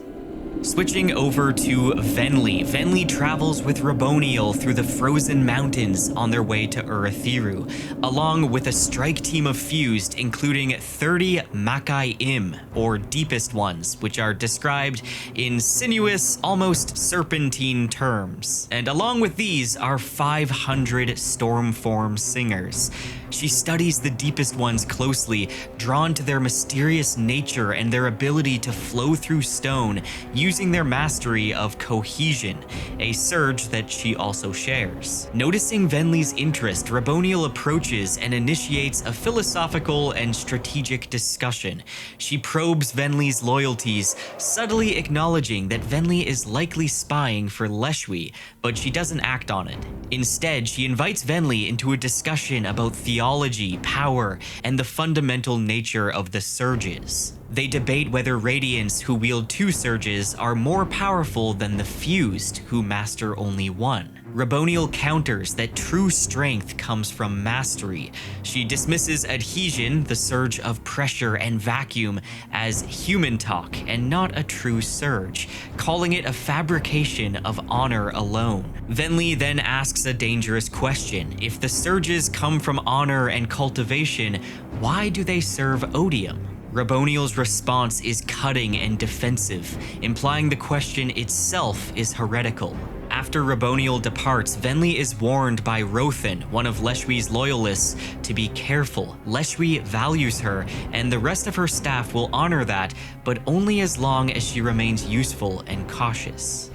Switching over to Venli. Venli travels with Raboniel through the frozen mountains on their way to Urithiru, along with a strike team of Fused, including 30 Makai Im, or Deepest Ones, which are described in sinuous, almost serpentine terms. And along with these are 500 Stormform Singers. She studies the Deepest Ones closely, drawn to their mysterious nature and their ability to flow through stone, using their mastery of cohesion, a surge that she also shares. Noticing Venli's interest, Raboniel approaches and initiates a philosophical and strategic discussion. She probes Venli's loyalties, subtly acknowledging that Venli is likely spying for Leshwi, but she doesn't act on it. Instead, she invites Venli into a discussion about theology, power, and the fundamental nature of the surges. They debate whether Radiants who wield 2 surges are more powerful than the Fused who master only 1. Raboniel counters that true strength comes from mastery. She dismisses adhesion, the surge of pressure and vacuum, as human talk and not a true surge, calling it a fabrication of honor alone. Venli then asks a dangerous question. If the surges come from honor and cultivation, why do they serve odium? Raboniel's response is cutting and defensive, implying the question itself is heretical. After Raboniel departs, Venli is warned by Rothan, one of Leshwi's loyalists, to be careful. Leshwi values her, and the rest of her staff will honor that, but only as long as she remains useful and cautious.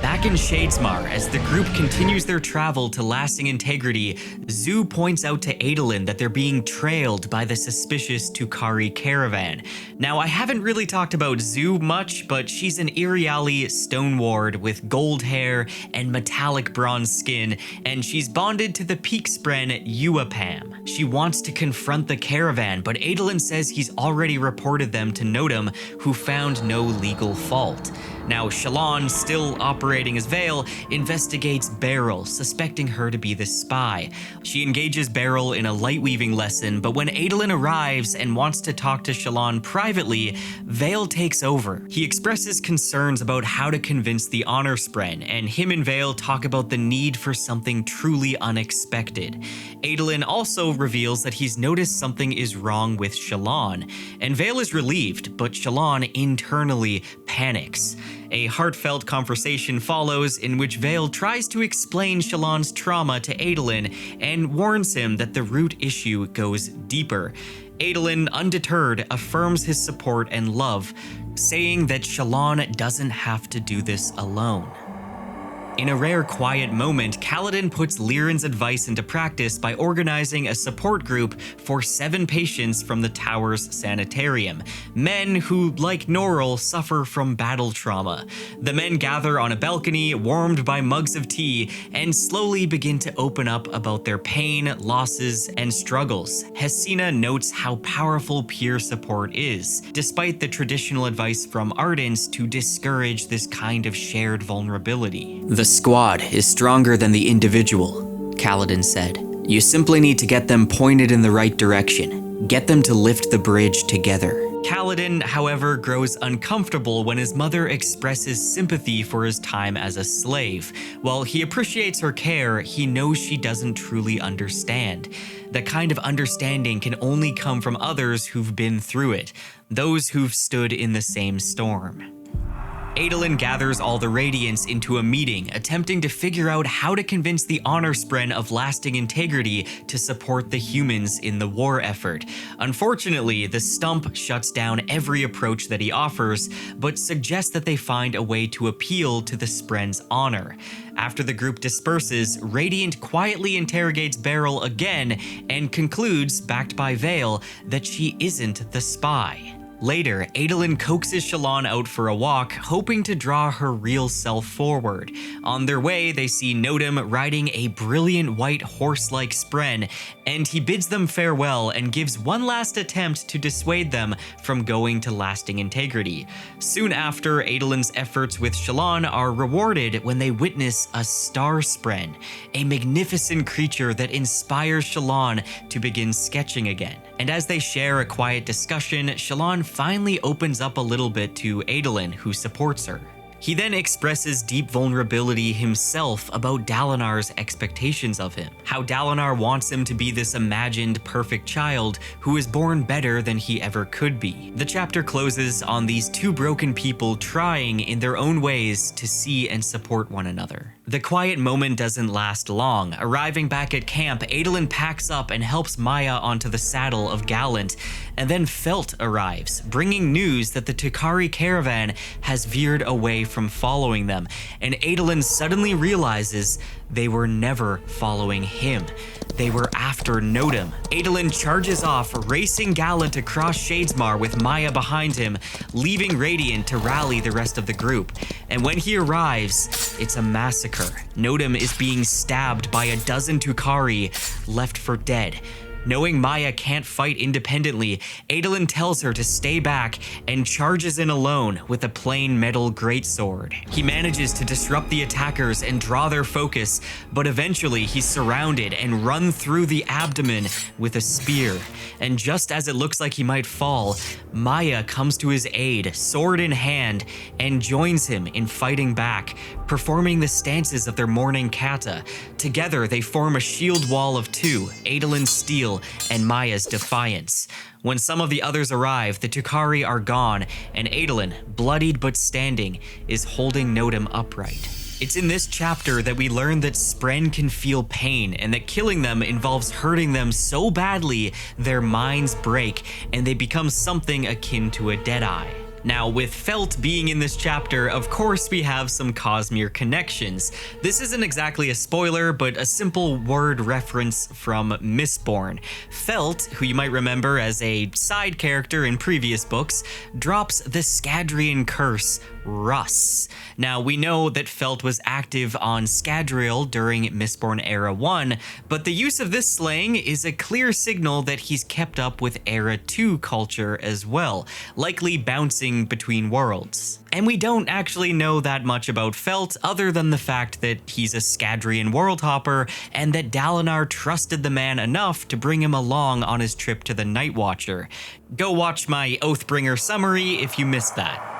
Back in Shadesmar, as the group continues their travel to lasting integrity, Zu points out to Adolin that they're being trailed by the suspicious Tukari caravan. Now, I haven't really talked about Zu much, but she's an Iriali stoneward with gold hair and metallic bronze skin, and she's bonded to the peak spren Uapam. She wants to confront the caravan, but Adolin says he's already reported them to Nodum, who found no legal fault. Now, Shalon, still operating as Vale, investigates Beryl, suspecting her to be the spy. She engages Beryl in a light-weaving lesson, but when Adolin arrives and wants to talk to Shalon privately, Vale takes over. He expresses concerns about how to convince the Honor Spren, and him and Vale talk about the need for something truly unexpected. Adolin also reveals that he's noticed something is wrong with Shalon, and Vale is relieved, but Shalon internally panics. A heartfelt conversation follows in which Vale tries to explain Shalon's trauma to Adolin and warns him that the root issue goes deeper. Adolin, undeterred, affirms his support and love, saying that Shalon doesn't have to do this alone. In a rare quiet moment, Kaladin puts Liren's advice into practice by organizing a support group for 7 patients from the tower's sanitarium, men who, like Norrell, suffer from battle trauma. The men gather on a balcony, warmed by mugs of tea, and slowly begin to open up about their pain, losses, and struggles. Hesina notes how powerful peer support is, despite the traditional advice from Ardents to discourage this kind of shared vulnerability.
The squad is stronger than the individual, Kaladin said. You simply need to get them pointed in the right direction. Get them to lift the bridge together.
Kaladin, however, grows uncomfortable when his mother expresses sympathy for his time as a slave. While he appreciates her care, he knows she doesn't truly understand. The kind of understanding can only come from others who've been through it, those who've stood in the same storm. Adolin gathers all the Radiants into a meeting, attempting to figure out how to convince the Honor Spren of lasting integrity to support the humans in the war effort. Unfortunately, the Stump shuts down every approach that he offers, but suggests that they find a way to appeal to the Spren's honor. After the group disperses, Radiant quietly interrogates Beryl again and concludes, backed by Vale, that she isn't the spy. Later, Adolin coaxes Shallan out for a walk, hoping to draw her real self forward. On their way, they see Nodum riding a brilliant white horse-like spren, and he bids them farewell and gives one last attempt to dissuade them from going to lasting integrity. Soon after, Adolin's efforts with Shallan are rewarded when they witness a star spren, a magnificent creature that inspires Shallan to begin sketching again. And as they share a quiet discussion, Shallan finally opens up a little bit to Adolin, who supports her. He then expresses deep vulnerability himself about Dalinar's expectations of him, how Dalinar wants him to be this imagined perfect child who is born better than he ever could be. The chapter closes on these two broken people trying in their own ways to see and support one another. The quiet moment doesn't last long. Arriving back at camp, Adolin packs up and helps Maya onto the saddle of Gallant, and then Felt arrives, bringing news that the Tukari caravan has veered away from following them, and Adolin suddenly realizes they were never following him. They were after Nodum. Adolin charges off, racing Gallant across Shadesmar with Maya behind him, leaving Radiant to rally the rest of the group. And when he arrives, it's a massacre. Nodum is being stabbed by a dozen Tukari, left for dead. Knowing Maya can't fight independently, Adolin tells her to stay back and charges in alone with a plain metal greatsword. He manages to disrupt the attackers and draw their focus, but eventually he's surrounded and run through the abdomen with a spear. And just as it looks like he might fall, Maya comes to his aid, sword in hand, and joins him in fighting back, performing the stances of their morning kata. Together they form a shield wall of two, Adolin's steel and Maya's defiance. When some of the others arrive, the Tukari are gone, and Adolin, bloodied but standing, is holding Nodum upright. It's in this chapter that we learn that Spren can feel pain, and that killing them involves hurting them so badly their minds break and they become something akin to a Deadeye. Now, with Felt being in this chapter, of course we have some Cosmere connections. This isn't exactly a spoiler, but a simple word reference from Mistborn. Felt, who you might remember as a side character in previous books, drops the Scadrian curse, Russ. Now, we know that Felt was active on Scadrial during Mistborn Era 1, but the use of this slang is a clear signal that he's kept up with Era 2 culture as well, likely bouncing between worlds. And we don't actually know that much about Felt other than the fact that he's a Scadrian world hopper and that Dalinar trusted the man enough to bring him along on his trip to the Night Watcher. Go watch my Oathbringer summary if you missed that.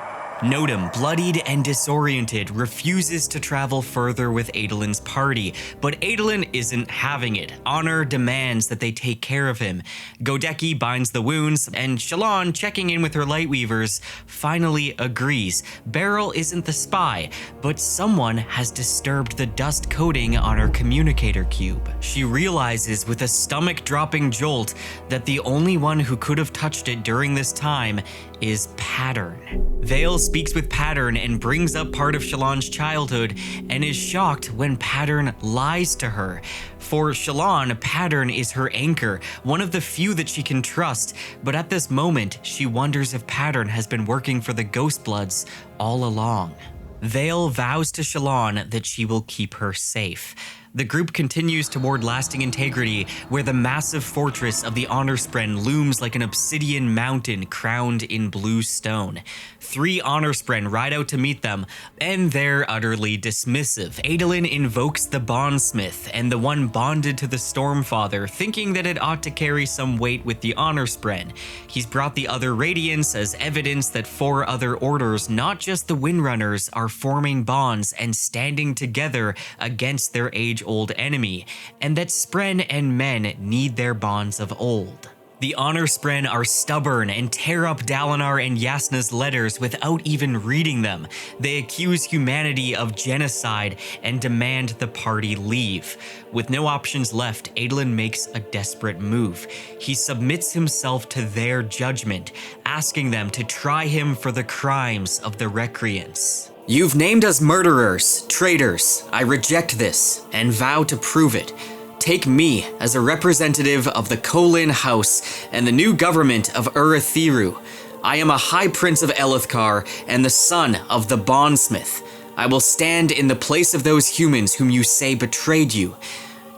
Nodum, bloodied and disoriented, refuses to travel further with Adolin's party, but Adolin isn't having it. Honor demands that they take care of him. Godeki binds the wounds, and Shallan, checking in with her Lightweavers, finally agrees. Beryl isn't the spy, but someone has disturbed the dust coating on her communicator cube. She realizes with a stomach-dropping jolt that the only one who could have touched it during this time is Pattern. Vale speaks with Pattern and brings up part of Shallan's childhood and is shocked when Pattern lies to her. For Shallan, Pattern is her anchor, one of the few that she can trust, but at this moment, she wonders if Pattern has been working for the Ghostbloods all along. Vale vows to Shallan that she will keep her safe. The group continues toward lasting integrity, where the massive fortress of the Honor Spren looms like an obsidian mountain crowned in blue stone. 3 Honor Spren ride out to meet them, and they're utterly dismissive. Adolin invokes the Bondsmith and the one bonded to the Stormfather, thinking that it ought to carry some weight with the Honor Spren. He's brought the other Radiants as evidence that 4 other orders, not just the Windrunners, are forming bonds and standing together against their age-old enemy, and that Spren and men need their bonds of old. The Honor Spren are stubborn and tear up Dalinar and Yasna's letters without even reading them. They accuse humanity of genocide and demand the party leave. With no options left, Adolin makes a desperate move. He submits himself to their judgment, asking them to try him for the crimes of the Recreants.
You've named us murderers, traitors. I reject this and vow to prove it. Take me as a representative of the Kholin House and the new government of Urithiru. I am a High Prince of Elithkar and the son of the Bondsmith. I will stand in the place of those humans whom you say betrayed you.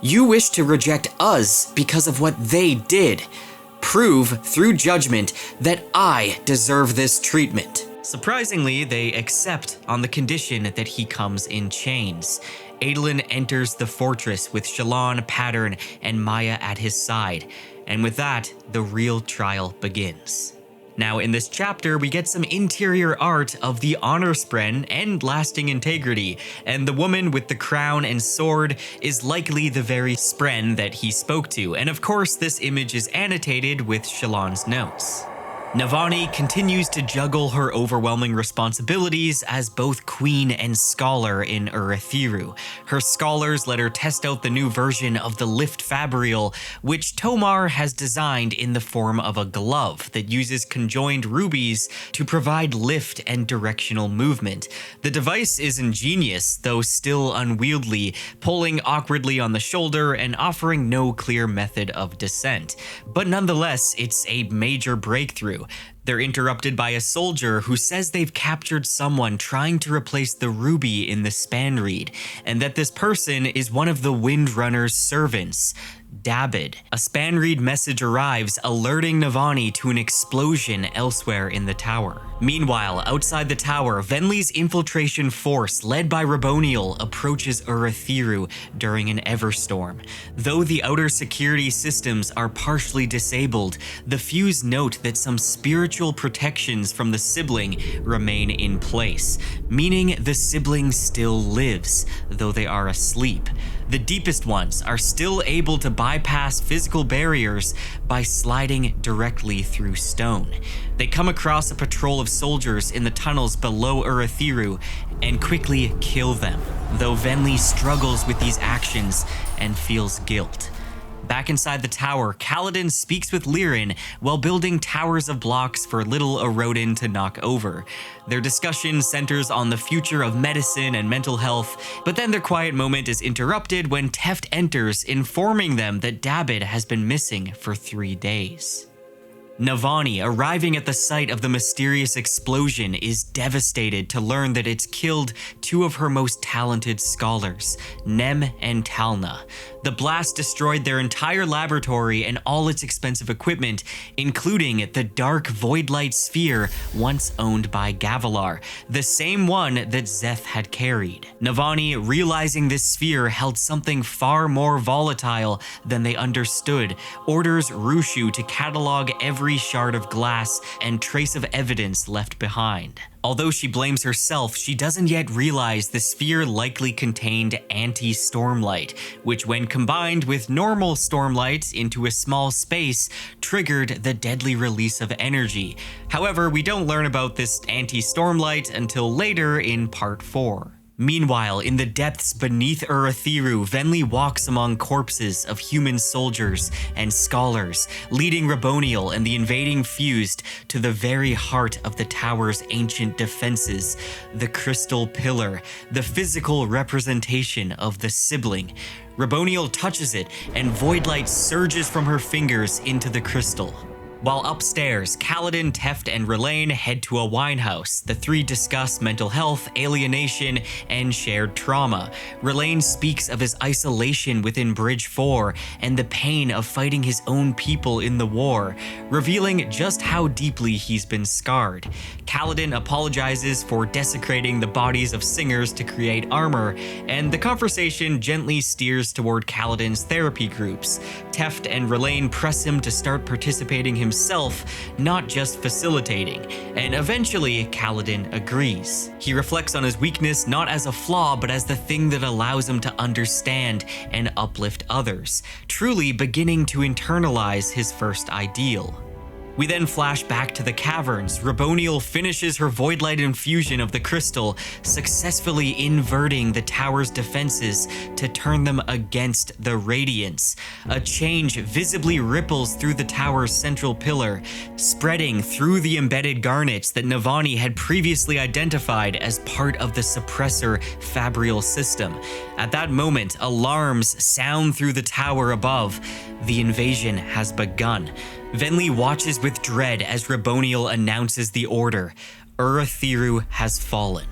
You wish to reject us because of what they did. Prove through judgment that I deserve this treatment.
Surprisingly, they accept on the condition that he comes in chains. Adolin enters the fortress with Shallan, Pattern, and Maya at his side, and with that, the real trial begins. Now, in this chapter, we get some interior art of the Honor Spren and lasting integrity, and the woman with the crown and sword is likely the very Spren that he spoke to, and of course, this image is annotated with Shallan's notes. Navani continues to juggle her overwhelming responsibilities as both queen and scholar in Urithiru. Her scholars let her test out the new version of the Lift Fabrial, which Tomar has designed in the form of a glove that uses conjoined rubies to provide lift and directional movement. The device is ingenious, though still unwieldy, pulling awkwardly on the shoulder and offering no clear method of descent. But nonetheless, it's a major breakthrough. They're interrupted by a soldier who says they've captured someone trying to replace the ruby in the spanreed, and that this person is one of the Windrunner's servants, Dabbid. A spanreed message arrives alerting Navani to an explosion elsewhere in the tower. Meanwhile, outside the tower, Venli's infiltration force, led by Raboniel, approaches Urithiru during an Everstorm. Though the outer security systems are partially disabled, the Fuse note that some spiritual protections from the sibling remain in place, meaning the sibling still lives, though they are asleep. The deepest ones are still able to bypass physical barriers by sliding directly through stone. They come across a patrol of soldiers in the tunnels below Urithiru and quickly kill them, though Venli struggles with these actions and feels guilt. Back inside the tower, Kaladin speaks with Lirin while building towers of blocks for little Erodin to knock over. Their discussion centers on the future of medicine and mental health, but then their quiet moment is interrupted when Teft enters, informing them that Dabbid has been missing for 3 days. Navani, arriving at the site of the mysterious explosion, is devastated to learn that it's killed 2 of her most talented scholars, Nem and Talna. The blast destroyed their entire laboratory and all its expensive equipment, including the dark void-light sphere once owned by Gavilar, the same one that Szeth had carried. Navani, realizing this sphere held something far more volatile than they understood, orders Rushu to catalog every shard of glass and trace of evidence left behind. Although she blames herself, she doesn't yet realize the sphere likely contained anti-stormlight, which when combined with normal stormlight into a small space, triggered the deadly release of energy. However, we don't learn about this anti-stormlight until later in Part 4. Meanwhile, in the depths beneath Urithiru, Venli walks among corpses of human soldiers and scholars, leading Raboniel and the invading Fused to the very heart of the tower's ancient defenses, the Crystal Pillar, the physical representation of the sibling. Raboniel touches it, and void light surges from her fingers into the crystal. While upstairs, Kaladin, Teft, and Rlain head to a wine house. The 3 discuss mental health, alienation, and shared trauma. Rlain speaks of his isolation within Bridge 4 and the pain of fighting his own people in the war, revealing just how deeply he's been scarred. Kaladin apologizes for desecrating the bodies of singers to create armor, and the conversation gently steers toward Kaladin's therapy groups. Teft and Rlain press him to start participating himself himself, not just facilitating, and eventually Kaladin agrees. He reflects on his weakness not as a flaw, but as the thing that allows him to understand and uplift others, truly beginning to internalize his first ideal. We then flash back to the caverns. Raboniel finishes her void light infusion of the crystal, successfully inverting the tower's defenses to turn them against the radiance. A change visibly ripples through the tower's central pillar, spreading through the embedded garnets that Navani had previously identified as part of the suppressor fabrial system. At that moment, alarms sound through the tower above. The invasion has begun. Venli watches with dread as Raboniel announces the order. Urithiru has fallen.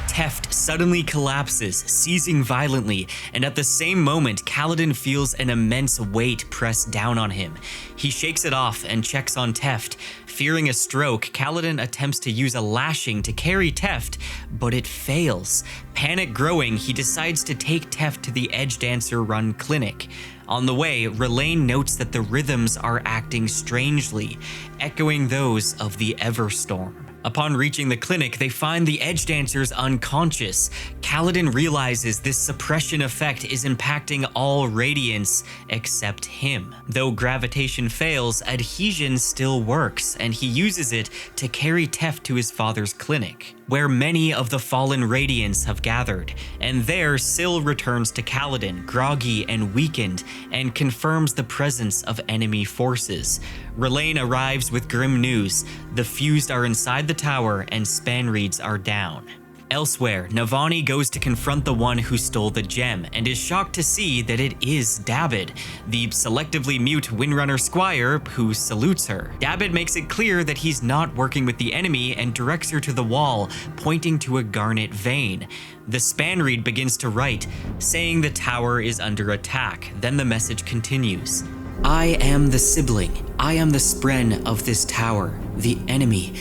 Teft suddenly collapses, seizing violently, and at the same moment, Kaladin feels an immense weight press down on him. He shakes it off and checks on Teft. Fearing a stroke, Kaladin attempts to use a lashing to carry Teft, but it fails. Panic growing, he decides to take Teft to the Edge Dancer run clinic. On the way, Rlain notes that the rhythms are acting strangely, echoing those of the Everstorm. Upon reaching the clinic, they find the Edge Dancers unconscious. Kaladin realizes this suppression effect is impacting all radiance except him. Though gravitation fails, adhesion still works, and he uses it to carry Teft to his father's clinic, where many of the fallen radiants have gathered. And there, Syl returns to Kaladin, groggy and weakened, and confirms the presence of enemy forces. Rlain arrives with grim news. The fused are inside the tower and Spanreeds are down. Elsewhere, Navani goes to confront the one who stole the gem and is shocked to see that it is Dabid, the selectively mute Windrunner Squire who salutes her. Dabid makes it clear that he's not working with the enemy and directs her to the wall, pointing to a garnet vein. The Spanreed begins to write, saying the tower is under attack. Then the message continues. I am the sibling. I am the spren of this tower. The enemy.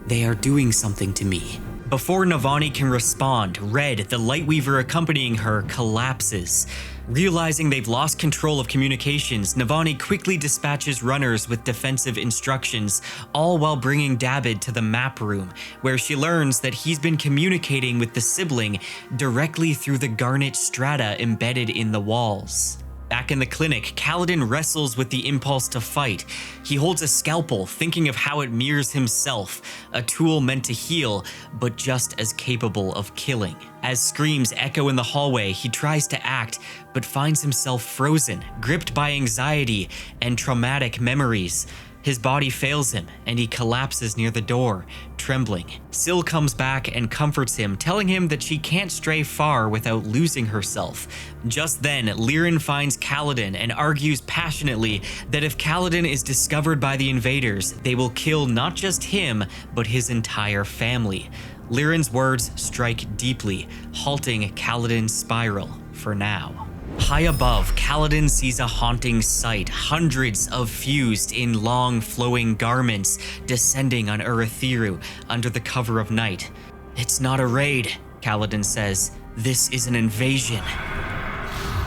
They are doing something to me. Before Navani can respond, Red, the Lightweaver accompanying her, collapses. Realizing they've lost control of communications, Navani quickly dispatches runners with defensive instructions, all while bringing Dabid to the map room, where she learns that he's been communicating with the sibling directly through the garnet strata embedded in the walls. Back in the clinic, Kaladin wrestles with the impulse to fight. He holds a scalpel, thinking of how it mirrors himself, a tool meant to heal, but just as capable of killing. As screams echo in the hallway, he tries to act, but finds himself frozen, gripped by anxiety and traumatic memories. His body fails him, and he collapses near the door, trembling. Syl comes back and comforts him, telling him that she can't stray far without losing herself. Just then, Lirin finds Kaladin and argues passionately that if Kaladin is discovered by the invaders, they will kill not just him, but his entire family. Lirin's words strike deeply, halting Kaladin's spiral for now. High above, Kaladin sees a haunting sight, hundreds of fused in long flowing garments descending on Urithiru under the cover of night. It's not a raid, Kaladin says. This is an invasion.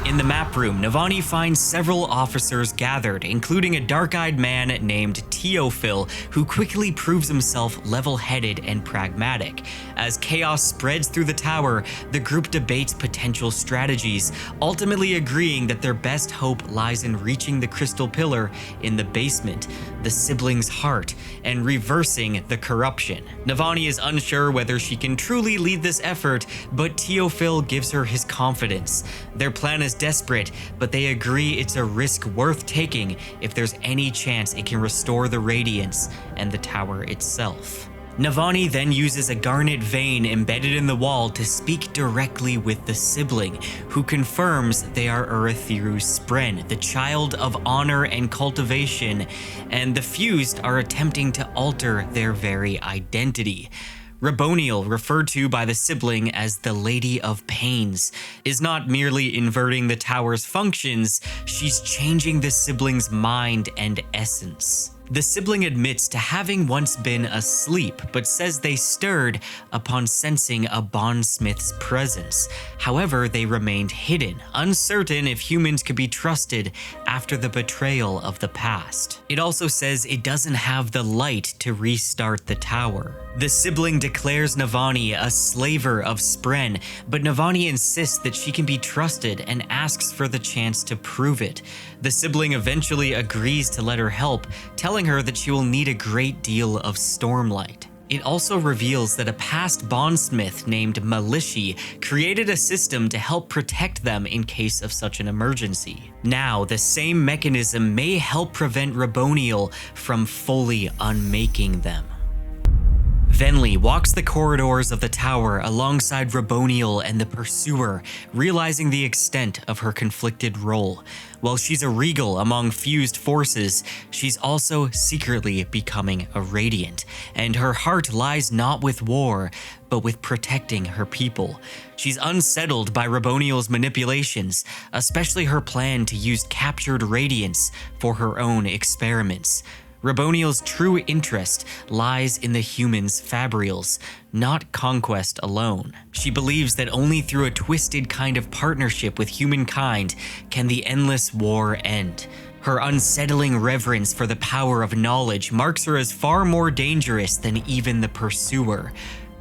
In the map room, Navani finds several officers gathered, including a dark-eyed man named Teofil, who quickly proves himself level-headed and pragmatic. As chaos spreads through the tower, the group debates potential strategies, ultimately agreeing that their best hope lies in reaching the crystal pillar in the basement, the sibling's heart, and reversing the corruption. Navani is unsure whether she can truly lead this effort, but Teofil gives her his confidence. Their plan is desperate, but they agree it's a risk worth taking if there's any chance it can restore the radiance and the tower itself. Navani then uses a garnet vein embedded in the wall to speak directly with the sibling, who confirms they are Urithiru's spren, the child of honor and cultivation, and the fused are attempting to alter their very identity. Raboniel, referred to by the sibling as the Lady of Pains, is not merely inverting the tower's functions, she's changing the sibling's mind and essence. The sibling admits to having once been asleep, but says they stirred upon sensing a bondsmith's presence. However, they remained hidden, uncertain if humans could be trusted after the betrayal of the past. It also says it doesn't have the light to restart the tower. The sibling declares Navani a slaver of Spren, but Navani insists that she can be trusted and asks for the chance to prove it. The sibling eventually agrees to let her help, telling her that she will need a great deal of stormlight. It also reveals that a past bondsmith named Malishi created a system to help protect them in case of such an emergency. Now, the same mechanism may help prevent Raboniel from fully unmaking them. Venli walks the corridors of the tower alongside Raboniel and the Pursuer, realizing the extent of her conflicted role. While she's a Regal among fused forces, she's also secretly becoming a Radiant, and her heart lies not with war, but with protecting her people. She's unsettled by Raboniel's manipulations, especially her plan to use captured Radiants for her own experiments. Raboniel's true interest lies in the humans' fabrials, not conquest alone. She believes that only through a twisted kind of partnership with humankind can the endless war end. Her unsettling reverence for the power of knowledge marks her as far more dangerous than even the Pursuer,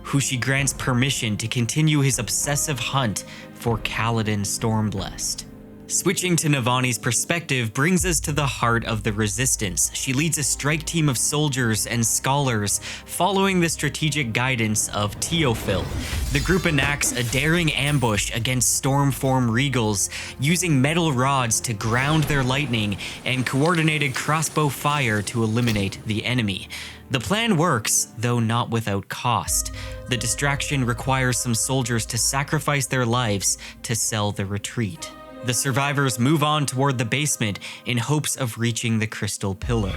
who she grants permission to continue his obsessive hunt for Kaladin Stormblessed. Switching to Navani's perspective brings us to the heart of the Resistance. She leads a strike team of soldiers and scholars following the strategic guidance of Teofil. The group enacts a daring ambush against Stormform Regals, using metal rods to ground their lightning and coordinated crossbow fire to eliminate the enemy. The plan works, though not without cost. The distraction requires some soldiers to sacrifice their lives to sell the retreat. The survivors move on toward the basement in hopes of reaching the Crystal Pillar.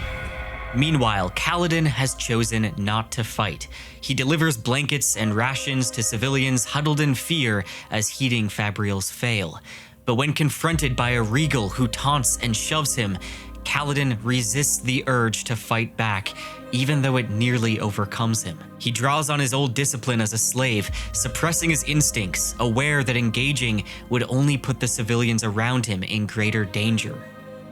Meanwhile, Kaladin has chosen not to fight. He delivers blankets and rations to civilians huddled in fear as heating fabrials fail. But when confronted by a Regal who taunts and shoves him, Kaladin resists the urge to fight back, even though it nearly overcomes him. He draws on his old discipline as a slave, suppressing his instincts, aware that engaging would only put the civilians around him in greater danger.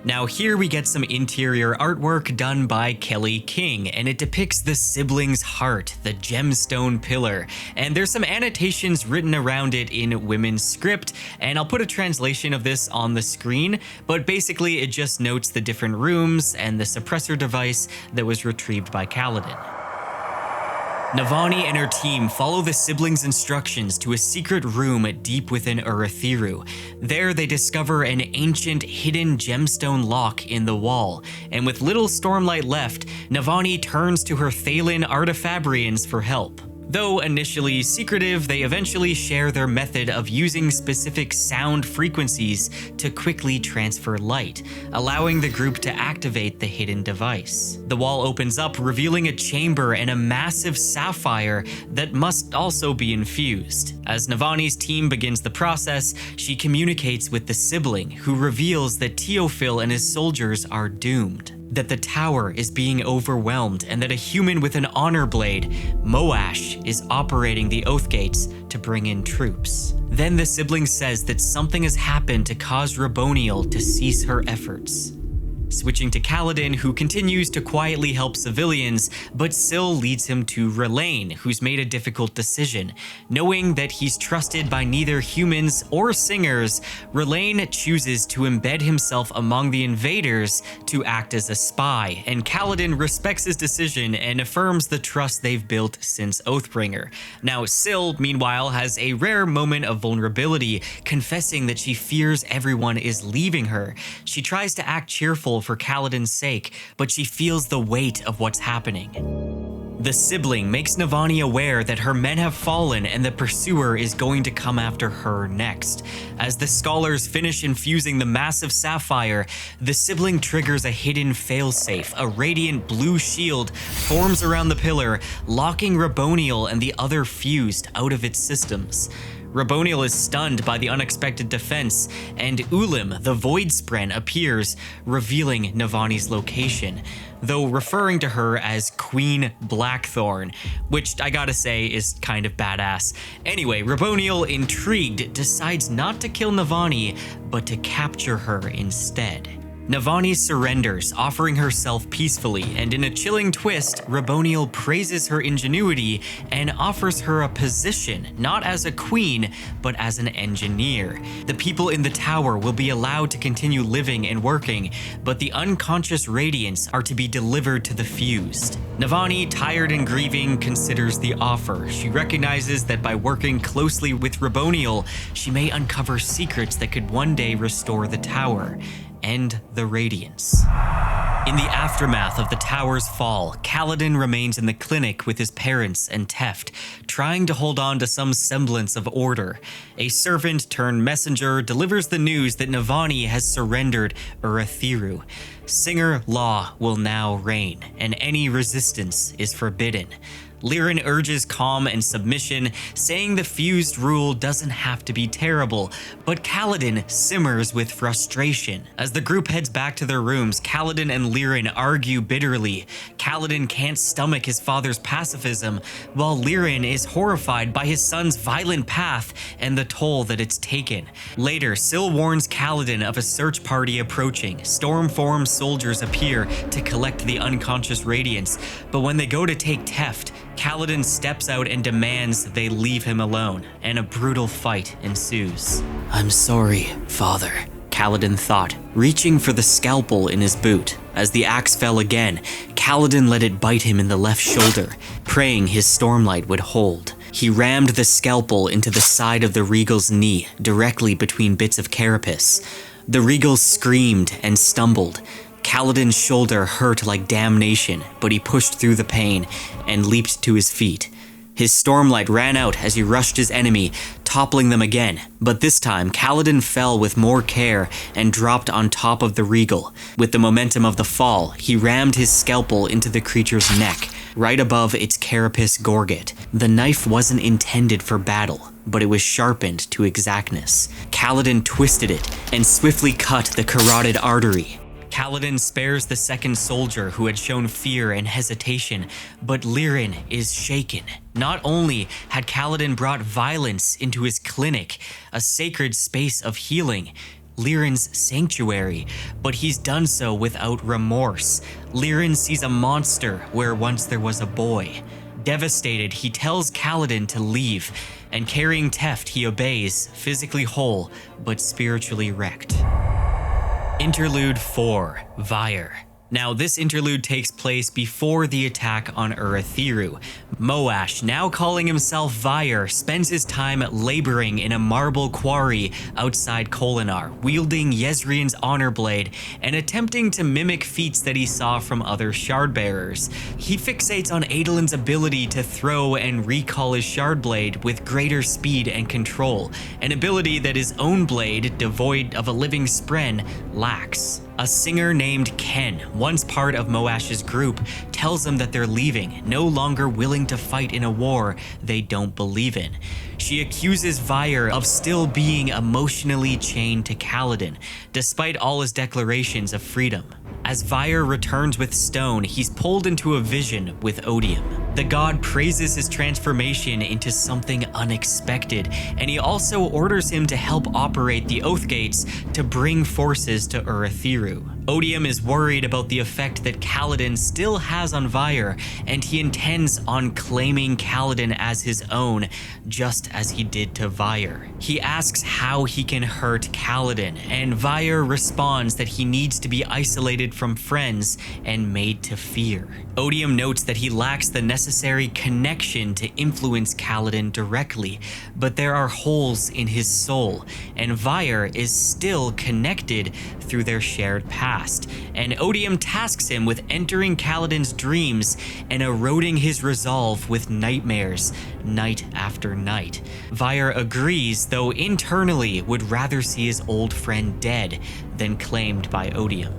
Now here we get some interior artwork done by Kelly King, and it depicts the sibling's heart, the gemstone pillar, and there's some annotations written around it in women's script, and I'll put a translation of this on the screen, but basically it just notes the different rooms and the suppressor device that was retrieved by Kaladin. Navani and her team follow the siblings' instructions to a secret room deep within Urithiru. There they discover an ancient hidden gemstone lock in the wall, and with little stormlight left, Navani turns to her Thalen Artifabrians for help. Though initially secretive, they eventually share their method of using specific sound frequencies to quickly transfer light, allowing the group to activate the hidden device. The wall opens up, revealing a chamber and a massive sapphire that must also be infused. As Navani's team begins the process, she communicates with the sibling, who reveals that Teofil and his soldiers are doomed, that the tower is being overwhelmed, and that a human with an honor blade, Moash, is operating the Oath Gates to bring in troops. Then the sibling says that something has happened to cause Raboniel to cease her efforts. Switching to Kaladin, who continues to quietly help civilians, but Syl leads him to Relaine, who's made a difficult decision. Knowing that he's trusted by neither humans or singers, Relaine chooses to embed himself among the invaders to act as a spy, and Kaladin respects his decision and affirms the trust they've built since Oathbringer. Now, Syl, meanwhile, has a rare moment of vulnerability, confessing that she fears everyone is leaving her. She tries to act cheerful for Kaladin's sake, but she feels the weight of what's happening. The sibling makes Navani aware that her men have fallen and the Pursuer is going to come after her next. As the scholars finish infusing the massive sapphire, the sibling triggers a hidden failsafe. A radiant blue shield forms around the pillar, locking Raboniel and the other fused out of its systems. Raboniel is stunned by the unexpected defense, and Ulim, the Void Spren, appears, revealing Navani's location, though referring to her as Queen Blackthorn, which I gotta say is kind of badass. Anyway, Raboniel, intrigued, decides not to kill Navani, but to capture her instead. Navani surrenders, offering herself peacefully, and in a chilling twist, Raboniel praises her ingenuity and offers her a position, not as a queen, but as an engineer. The people in the tower will be allowed to continue living and working, but the unconscious radiants are to be delivered to the fused. Navani, tired and grieving, considers the offer. She recognizes that by working closely with Raboniel, she may uncover secrets that could one day restore the tower and the Radiance. In the aftermath of the tower's fall, Kaladin remains in the clinic with his parents and Teft, trying to hold on to some semblance of order. A servant turned messenger delivers the news that Navani has surrendered Urathiru. Singer law will now reign, and any resistance is forbidden. Lirin urges calm and submission, saying the fused rule doesn't have to be terrible, but Kaladin simmers with frustration. As the group heads back to their rooms, Kaladin and Lirin argue bitterly. Kaladin can't stomach his father's pacifism, while Lirin is horrified by his son's violent path and the toll that it's taken. Later, Syl warns Kaladin of a search party approaching. Stormform soldiers appear to collect the unconscious Radiants, but when they go to take Teft, Kaladin steps out and demands they leave him alone, and a brutal fight ensues.
"I'm sorry, father," Kaladin thought, reaching for the scalpel in his boot. As the axe fell again, Kaladin let it bite him in the left shoulder, praying his Stormlight would hold. He rammed the scalpel into the side of the Regal's knee, directly between bits of carapace. The Regal screamed and stumbled. Kaladin's shoulder hurt like damnation, but he pushed through the pain and leaped to his feet. His Stormlight ran out as he rushed his enemy, toppling them again, but this time Kaladin fell with more care and dropped on top of the Regal. With the momentum of the fall, he rammed his scalpel into the creature's neck, right above its carapace gorget. The knife wasn't intended for battle, but it was sharpened to exactness. Kaladin twisted it and swiftly cut the carotid artery.
Kaladin spares the second soldier who had shown fear and hesitation, but Lirin is shaken. Not only had Kaladin brought violence into his clinic, a sacred space of healing, Lirin's sanctuary, but he's done so without remorse. Lirin sees a monster where once there was a boy. Devastated, he tells Kaladin to leave, and carrying Teft, he obeys, physically whole, but spiritually wrecked. Interlude 4, Vyre. Now, this interlude takes place before the attack on Urathiru. Moash, now calling himself Vyre, spends his time laboring in a marble quarry outside Kholinar, wielding Yezrian's honor blade and attempting to mimic feats that he saw from other shardbearers. He fixates on Adolin's ability to throw and recall his shard blade with greater speed and control, an ability that his own blade, devoid of a living spren, lacks. A singer named Ken, once part of Moash's group, tells them that they're leaving, no longer willing to fight in a war they don't believe in. She accuses Vyre of still being emotionally chained to Kaladin, despite all his declarations of freedom. As Vyre returns with Stone, he's pulled into a vision with Odium. The god praises his transformation into something unexpected, and he also orders him to help operate the Oath Gates to bring forces to Urathiru. Odium is worried about the effect that Kaladin still has on Vyre, and he intends on claiming Kaladin as his own, just as he did to Vyre. He asks how he can hurt Kaladin, and Vyre responds that he needs to be isolated from friends and made to fear. Odium notes that he lacks the necessary connection to influence Kaladin directly, but there are holes in his soul, and Vyre is still connected through their shared past, and Odium tasks him with entering Kaladin's dreams and eroding his resolve with nightmares night after night. Vyre agrees, though internally would rather see his old friend dead than claimed by Odium.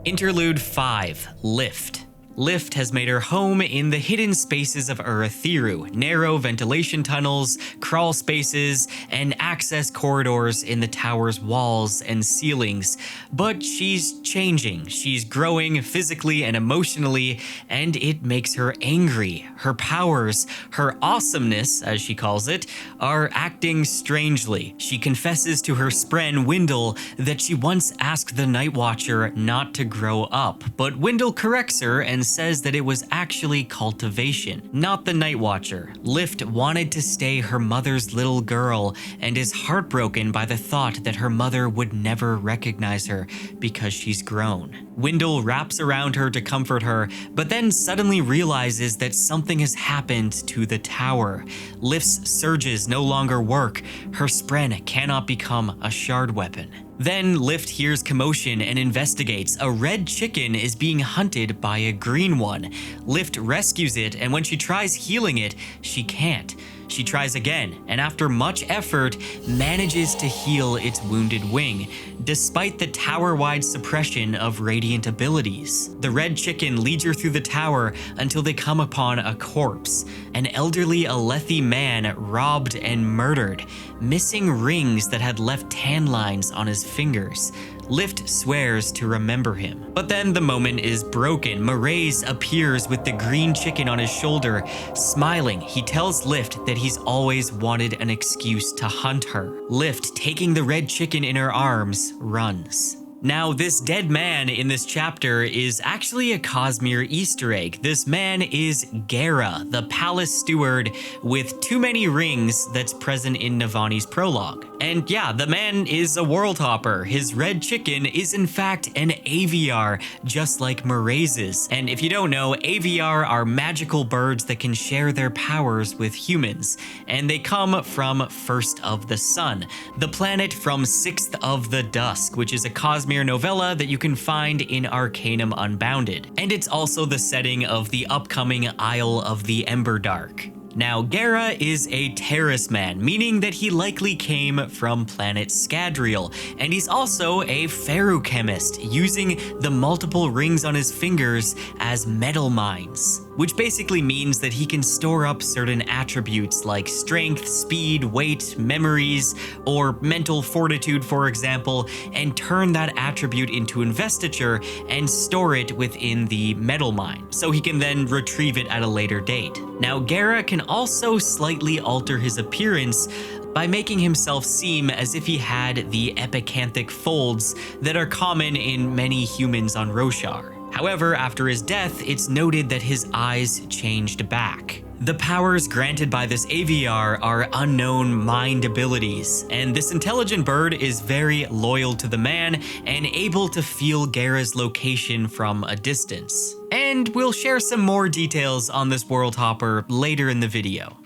Interlude 5, Lift. Lift has made her home in the hidden spaces of Urithiru, narrow ventilation tunnels, crawl spaces, and access corridors in the tower's walls and ceilings. But she's changing. She's growing physically and emotionally, and it makes her angry. Her powers, her awesomeness, as she calls it, are acting strangely. She confesses to her spren Wendell that she once asked the Night Watcher not to grow up, but Wendell corrects her and says that it was actually cultivation, not the Night Watcher. Lift wanted to stay her mother's little girl and is heartbroken by the thought that her mother would never recognize her because she's grown. Wendell wraps around her to comfort her, but then suddenly realizes that something has happened to the tower. Lift's surges no longer work. Her spren cannot become a shard weapon. Then Lift hears commotion and investigates. A red chicken is being hunted by a green one. Lift rescues it, and when she tries healing it, she can't. She tries again, and after much effort, manages to heal its wounded wing, despite the tower-wide suppression of radiant abilities. The red chicken leads her through the tower until they come upon a corpse, an elderly Alethi man robbed and murdered, missing rings that had left tan lines on his fingers. Lift swears to remember him. But then the moment is broken. Maraise appears with the green chicken on his shoulder. Smiling, he tells Lift that he's always wanted an excuse to hunt her. Lift, taking the red chicken in her arms, runs. Now, this dead man in this chapter is actually a Cosmere Easter egg. This man is Gara, the palace steward with too many rings that's present in Navani's prologue. And yeah, the man is a world hopper. His red chicken is in fact an AVR, just like Maraise's. And if you don't know, AVR are magical birds that can share their powers with humans. And they come from First of the Sun, the planet from Sixth of the Dusk, which is a Cosmere novella that you can find in Arcanum Unbounded. And it's also the setting of the upcoming Isle of the Emberdark. Now, Gara is a terrace man, meaning that he likely came from planet Scadrial, and he's also a ferrochemist, using the multiple rings on his fingers as metal mines, which basically means that he can store up certain attributes like strength, speed, weight, memories, or mental fortitude, for example, and turn that attribute into investiture and store it within the metal mine, so he can then retrieve it at a later date. Now, Gara can also slightly alter his appearance by making himself seem as if he had the epicanthic folds that are common in many humans on Roshar. However, after his death, it's noted that his eyes changed back. The powers granted by this AVR are unknown mind abilities, and this intelligent bird is very loyal to the man and able to feel Gara's location from a distance. And we'll share some more details on this world hopper later in the video.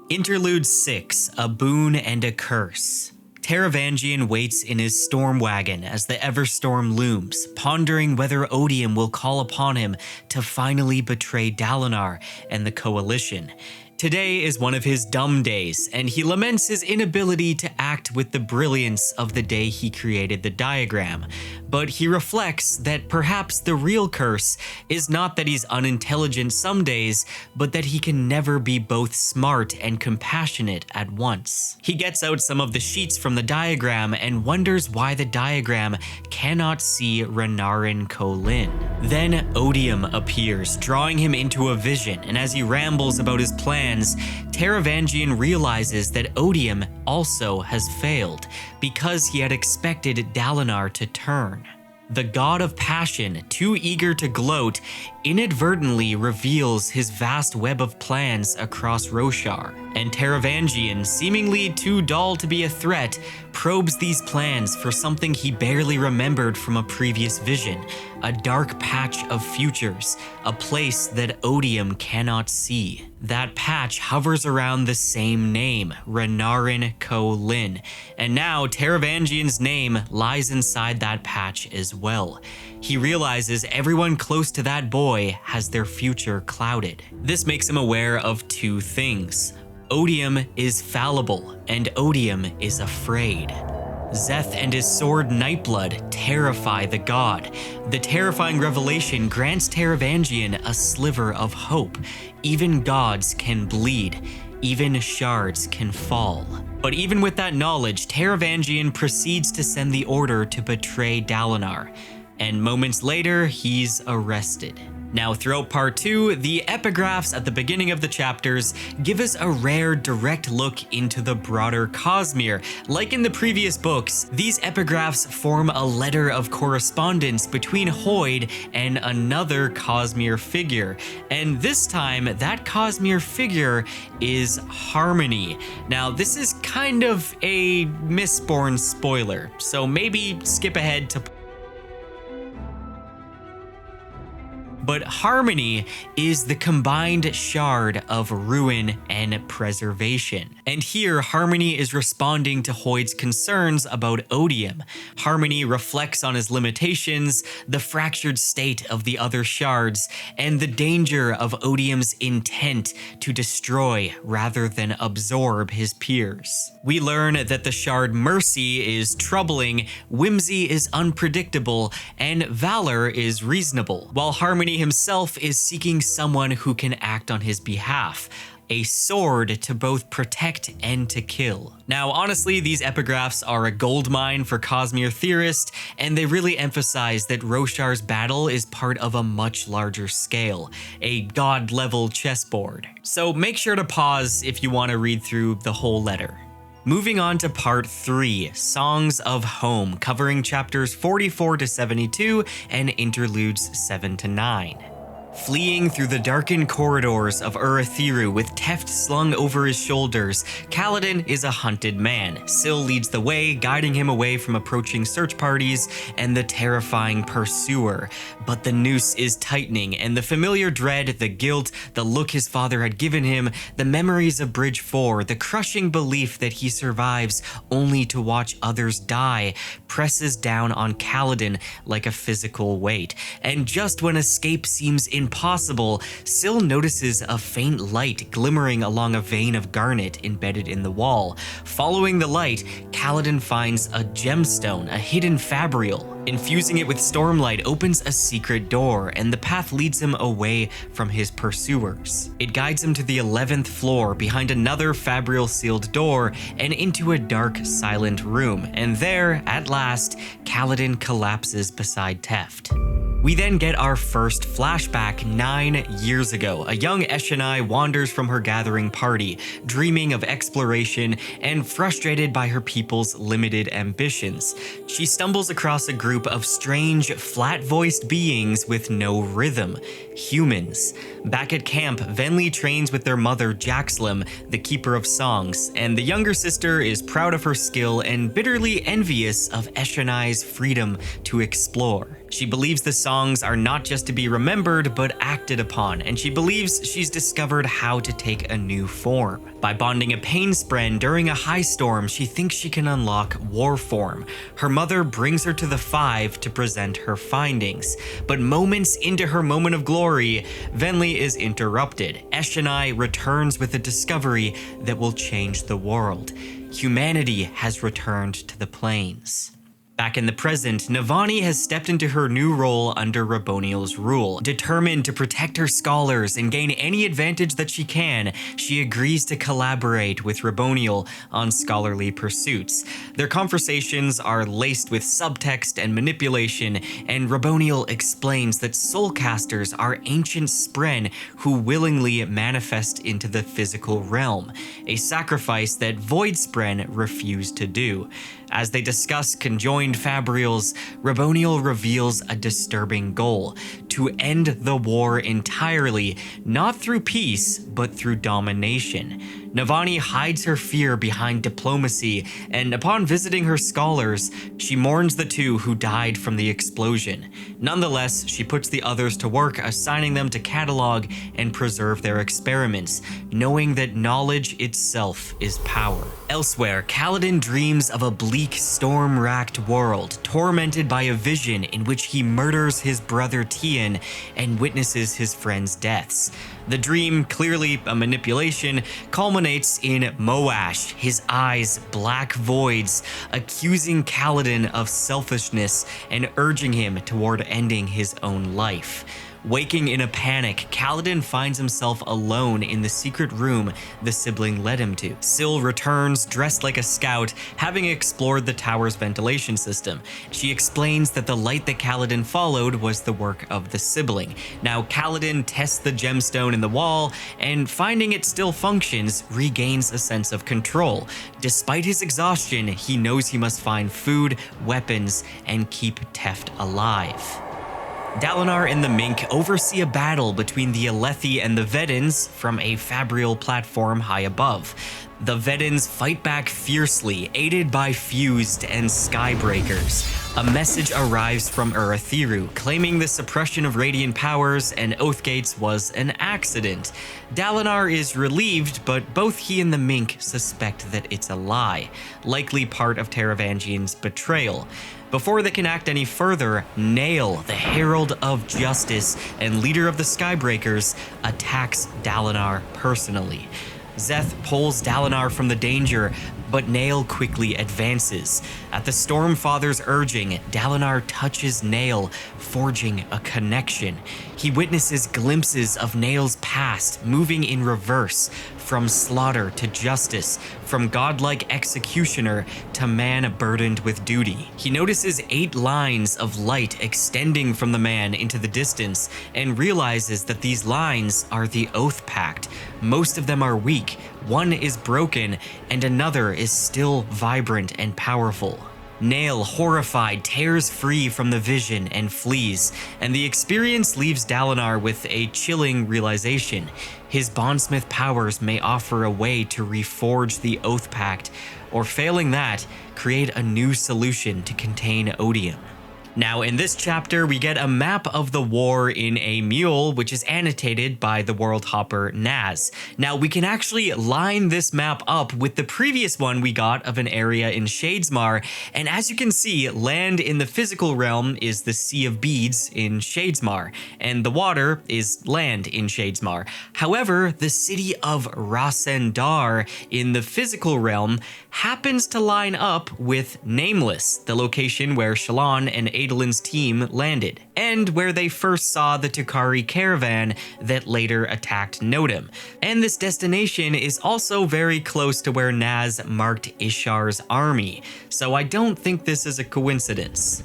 Interlude 6, A Boon and a Curse. Taravangian waits in his storm wagon as the Everstorm looms, pondering whether Odium will call upon him to finally betray Dalinar and the Coalition. Today is one of his dumb days, and he laments his inability to act with the brilliance of the day he created the diagram. But he reflects that perhaps the real curse is not that he's unintelligent some days, but that he can never be both smart and compassionate at once. He gets out some of the sheets from the diagram and wonders why the diagram cannot see Renarin Kholin. Then Odium appears, drawing him into a vision, and as he rambles about his plans, Taravangian realizes that Odium also has failed because he had expected Dalinar to turn. The god of passion, too eager to gloat, inadvertently reveals his vast web of plans across Roshar, and Taravangian, seemingly too dull to be a threat, probes these plans for something he barely remembered from a previous vision, a dark patch of futures, a place that Odium cannot see. That patch hovers around the same name, Renarin Kholin, and now Taravangian's name lies inside that patch as well. He realizes everyone close to that boy has their future clouded. This makes him aware of two things. Odium is fallible, and Odium is afraid. Szeth and his sword Nightblood terrify the god. The terrifying revelation grants Taravangian a sliver of hope. Even gods can bleed. Even shards can fall. But even with that knowledge, Taravangian proceeds to send the order to betray Dalinar. And moments later, he's arrested. Now, throughout part 2, the epigraphs at the beginning of the chapters give us a rare direct look into the broader Cosmere. Like in the previous books, these epigraphs form a letter of correspondence between Hoid and another Cosmere figure. And this time, that Cosmere figure is Harmony. Now, this is kind of a Mistborn spoiler, so maybe skip ahead to... But Harmony is the combined shard of ruin and preservation. And here, Harmony is responding to Hoid's concerns about Odium. Harmony reflects on his limitations, the fractured state of the other shards, and the danger of Odium's intent to destroy rather than absorb his peers. We learn that the shard Mercy is troubling, Whimsy is unpredictable, and Valor is reasonable, while Harmony himself is seeking someone who can act on his behalf. A sword to both protect and to kill. Now, honestly, these epigraphs are a goldmine for Cosmere theorists, and they really emphasize that Roshar's battle is part of a much larger scale, a god-level chessboard. So make sure to pause if you want to read through the whole letter. Moving on to part 3, Songs of Home, covering chapters 44 to 72 and interludes 7 to 9. Fleeing through the darkened corridors of Urithiru with Teft slung over his shoulders, Kaladin is a hunted man. Syl leads the way, guiding him away from approaching search parties and the terrifying pursuer. But the noose is tightening, and the familiar dread, the guilt, the look his father had given him, the memories of Bridge 4, the crushing belief that he survives only to watch others die, presses down on Kaladin like a physical weight. And just when escape seems impossible, Syl notices a faint light glimmering along a vein of garnet embedded in the wall. Following the light, Kaladin finds a gemstone, a hidden fabrial. Infusing it with Stormlight opens a secret door, and the path leads him away from his pursuers. It guides him to the 11th floor, behind another fabrial sealed door, and into a dark, silent room. And there, at last, Kaladin collapses beside Teft. We then get our first flashback 9 years ago. A young Eshonai wanders from her gathering party, dreaming of exploration and frustrated by her people's limited ambitions. She stumbles across a group of strange, flat-voiced beings with no rhythm. Humans. Back at camp, Venli trains with their mother Jaxlim, the keeper of songs, and the younger sister is proud of her skill and bitterly envious of Eshonai's freedom to explore. She believes the songs are not just to be remembered, but acted upon, and she believes she's discovered how to take a new form. By bonding a pain spren during a high storm, she thinks she can unlock war form. Her mother brings her to the Five to present her findings, but moments into her moment of glory, Venli is interrupted. Eshonai returns with a discovery that will change the world. Humanity has returned to the plains. Back in the present, Navani has stepped into her new role under Raboniel's rule. Determined to protect her scholars and gain any advantage that she can, she agrees to collaborate with Raboniel on scholarly pursuits. Their conversations are laced with subtext and manipulation, and Raboniel explains that soulcasters are ancient spren who willingly manifest into the physical realm, a sacrifice that void spren refuse to do. As they discuss conjoined fabrials, Raboniel reveals a disturbing goal: to end the war entirely, not through peace, but through domination. Navani hides her fear behind diplomacy, and upon visiting her scholars, she mourns the two who died from the explosion. Nonetheless, she puts the others to work, assigning them to catalog and preserve their experiments, knowing that knowledge itself is power. Elsewhere, Kaladin dreams of a bleak bleak, storm-racked world, tormented by a vision in which he murders his brother Tian and witnesses his friends' deaths. The dream, clearly a manipulation, culminates in Moash, his eyes black voids, accusing Kaladin of selfishness and urging him toward ending his own life. Waking in a panic, Kaladin finds himself alone in the secret room the sibling led him to. Syl returns dressed like a scout, having explored the tower's ventilation system. She explains that the light that Kaladin followed was the work of the sibling. Now Kaladin tests the gemstone in the wall, and finding it still functions, regains a sense of control. Despite his exhaustion, he knows he must find food, weapons, and keep Teft alive. Dalinar and the Mink oversee a battle between the Alethi and the Vedans from a fabrial platform high above. The Vedans fight back fiercely, aided by Fused and Skybreakers. A message arrives from Urithiru, claiming the suppression of radiant powers and Oathgates was an accident. Dalinar is relieved, but both he and the Mink suspect that it's a lie, likely part of Taravangian's betrayal. Before they can act any further, Nael, the Herald of Justice and leader of the Skybreakers, attacks Dalinar personally. Szeth pulls Dalinar from the danger, but Nael quickly advances. At the Stormfather's urging, Dalinar touches Nael, forging a connection. He witnesses glimpses of Nael's past, moving in reverse, from slaughter to justice, from godlike executioner to man burdened with duty. He notices 8 lines of light extending from the man into the distance and realizes that these lines are the Oath Pact. Most of them are weak, one is broken, and another is still vibrant and powerful. Nael, horrified, tears free from the vision and flees, and the experience leaves Dalinar with a chilling realization. His bondsmith powers may offer a way to reforge the Oath Pact, or failing that, create a new solution to contain odium. Now, in this chapter, we get a map of the war in a mule, which is annotated by the world hopper Naz. Now, we can actually line this map up with the previous one we got of an area in Shadesmar, and as you can see, land in the physical realm is the Sea of Beads in Shadesmar, and the water is land in Shadesmar. However, the city of Rasendar in the physical realm happens to line up with Nameless, the location where Shallan and Adolin's team landed, and where they first saw the Tukari caravan that later attacked Nodum. And this destination is also very close to where Naz marked Ishar's army, so I don't think this is a coincidence.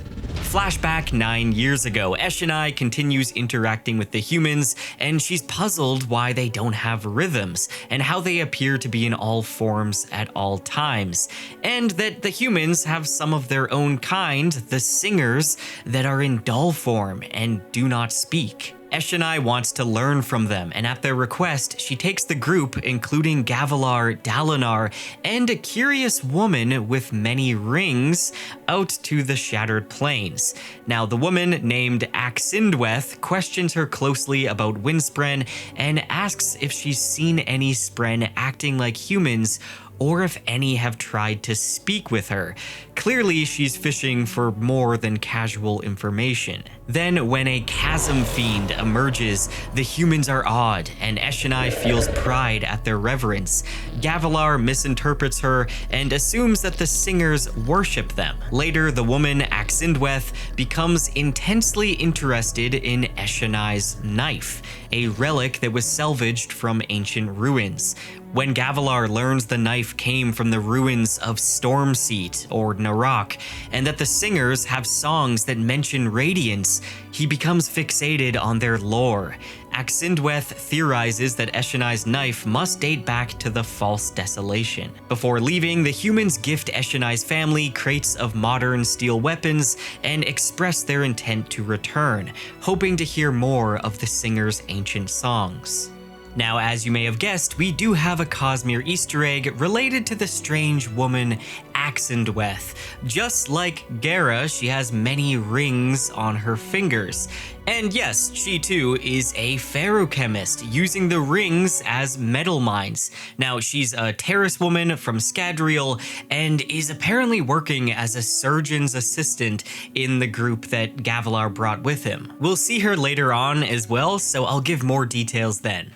Flashback 9 years ago, Eshonai continues interacting with the humans, and she's puzzled why they don't have rhythms, and how they appear to be in all forms at all times, and that the humans have some of their own kind, the singers, that are in doll form and do not speak. Eshonai wants to learn from them, and at their request, she takes the group, including Gavilar, Dalinar, and a curious woman with many rings, out to the Shattered Plains. Now, the woman named Axindweth questions her closely about Windspren and asks if she's seen any Spren acting like humans, or if any have tried to speak with her. Clearly, she's fishing for more than casual information. Then, when a chasm fiend emerges, the humans are awed, and Eshonai feels pride at their reverence. Gavilar misinterprets her and assumes that the singers worship them. Later, the woman, Axindweth, becomes intensely interested in Eshonai's knife, a relic that was salvaged from ancient ruins. When Gavilar learns the knife came from the ruins of Stormseat or Narak, and that the singers have songs that mention radiance, he becomes fixated on their lore. Axindweth theorizes that Eshonai's knife must date back to the False Desolation. Before leaving, the humans gift Eshonai's family crates of modern steel weapons and express their intent to return, hoping to hear more of the singer's ancient songs. Now, as you may have guessed, we do have a Cosmere Easter egg related to the strange woman Axendweth. Just like Gara, she has many rings on her fingers. And yes, she too is a ferrochemist, using the rings as metal mines. Now, she's a terrace woman from Scadrial and is apparently working as a surgeon's assistant in the group that Gavilar brought with him. We'll see her later on as well, so I'll give more details then.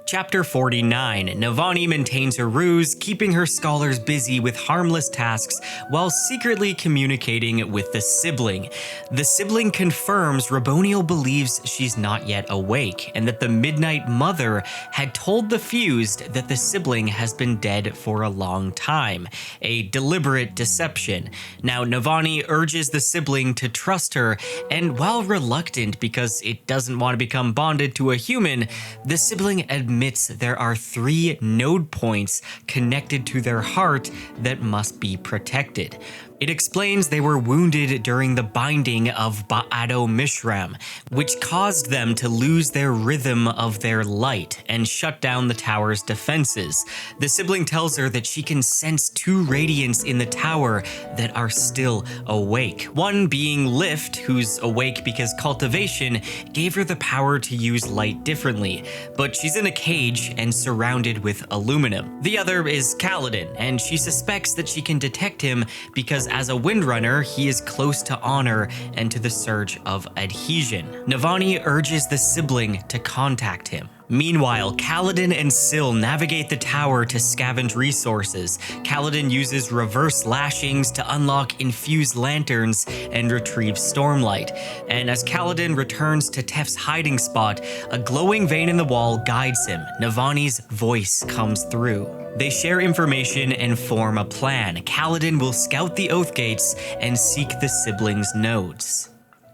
Chapter 49. Navani maintains her ruse, keeping her scholars busy with harmless tasks while secretly communicating with the sibling. The sibling confirms Raboniel believes she's not yet awake, and that the Midnight Mother had told the Fused that the sibling has been dead for a long time. A deliberate deception. Now, Navani urges the sibling to trust her, and while reluctant because it doesn't want to become bonded to a human, the sibling admits there are 3 node points connected to their heart that must be protected. It explains they were wounded during the binding of Ba'ado Mishram, which caused them to lose their rhythm of their light and shut down the tower's defenses. The sibling tells her that she can sense 2 radiants in the tower that are still awake. One being Lift, who's awake because cultivation gave her the power to use light differently, but she's in a cage and surrounded with aluminum. The other is Kaladin, and she suspects that she can detect him because as a Windrunner, he is close to honor and to the surge of adhesion. Navani urges the sibling to contact him. Meanwhile, Kaladin and Syl navigate the tower to scavenge resources. Kaladin uses reverse lashings to unlock infused lanterns and retrieve Stormlight. And as Kaladin returns to Tef's hiding spot, a glowing vein in the wall guides him. Navani's voice comes through. They share information and form a plan. Kaladin will scout the Oath Gates and seek the siblings' nodes.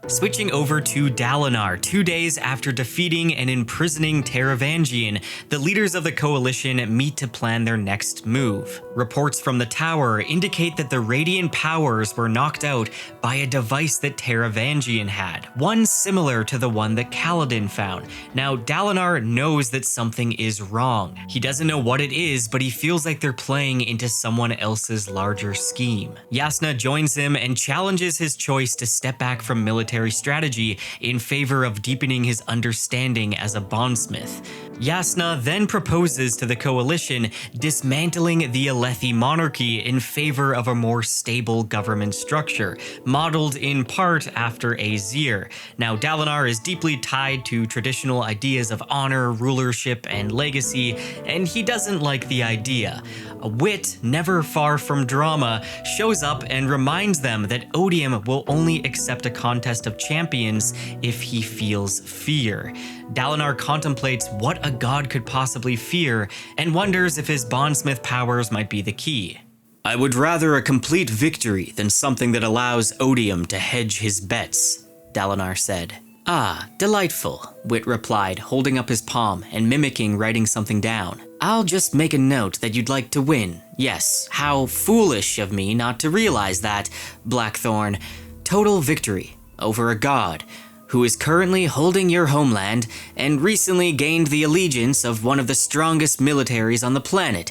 Switching over to Dalinar, 2 days after defeating and imprisoning Taravangian, the leaders of the coalition meet to plan their next move. Reports from the tower indicate that the radiant powers were knocked out by a device that Taravangian had, one similar to the one that Kaladin found. Now, Dalinar knows that something is wrong. He doesn't know what it is, but he feels like they're playing into someone else's larger scheme. Yasna joins him and challenges his choice to step back from military strategy in favor of deepening his understanding as a bondsmith. Yasna then proposes to the coalition dismantling the Alethi monarchy in favor of a more stable government structure, modeled in part after Azir. Now, Dalinar is deeply tied to traditional ideas of honor, rulership, and legacy, and he doesn't like the idea. Wit, never far from drama, shows up and reminds them that Odium will only accept a contest of champions if he feels fear. Dalinar contemplates what a god could possibly fear and wonders if his bondsmith powers might be the key. "I would rather a complete victory than something that allows Odium to hedge his bets," Dalinar said. "Ah, delightful," Wit replied, holding up his palm and mimicking writing something down. "I'll just make a note that you'd like to win. Yes, how foolish of me not to realize that, Blackthorn. Total victory over a god who is currently holding your homeland and recently gained the allegiance of one of the strongest militaries on the planet.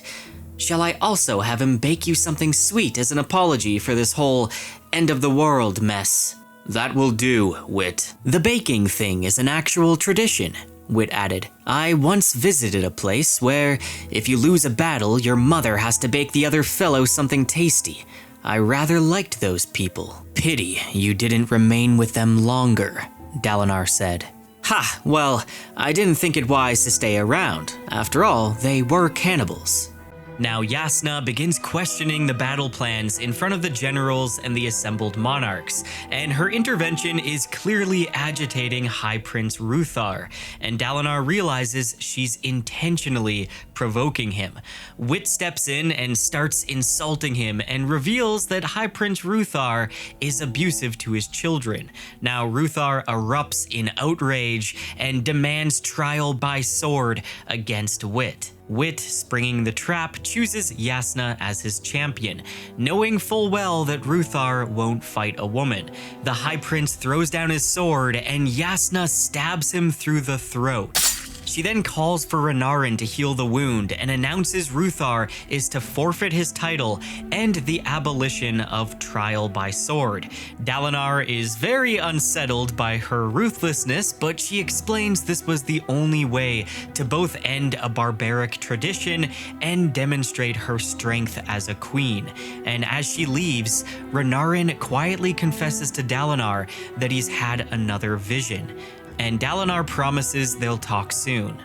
Shall I also have him bake you something sweet as an apology for this whole end-of-the-world mess?" "That will do, Wit. The baking thing is an actual tradition," Wit added. "I once visited a place where, if you lose a battle, your mother has to bake the other fellow something tasty. I rather liked those people. Pity you didn't remain with them longer," Dalinar said. "Ha, well, I didn't think it wise to stay around. After all, they were cannibals." Now Yasna begins questioning the battle plans in front of the generals and the assembled monarchs, and her intervention is clearly agitating High Prince Ruthar, and Dalinar realizes she's intentionally provoking him. Wit steps in and starts insulting him and reveals that High Prince Ruthar is abusive to his children. Now Ruthar erupts in outrage and demands trial by sword against Wit. Wit, springing the trap, chooses Yasna as his champion, knowing full well that Ruthar won't fight a woman. The High Prince throws down his sword and Yasna stabs him through the throat. She then calls for Renarin to heal the wound and announces Ruthar is to forfeit his title and the abolition of trial by sword. Dalinar is very unsettled by her ruthlessness, but she explains this was the only way to both end a barbaric tradition and demonstrate her strength as a queen. And as she leaves, Renarin quietly confesses to Dalinar that he's had another vision, and Dalinar promises they'll talk soon.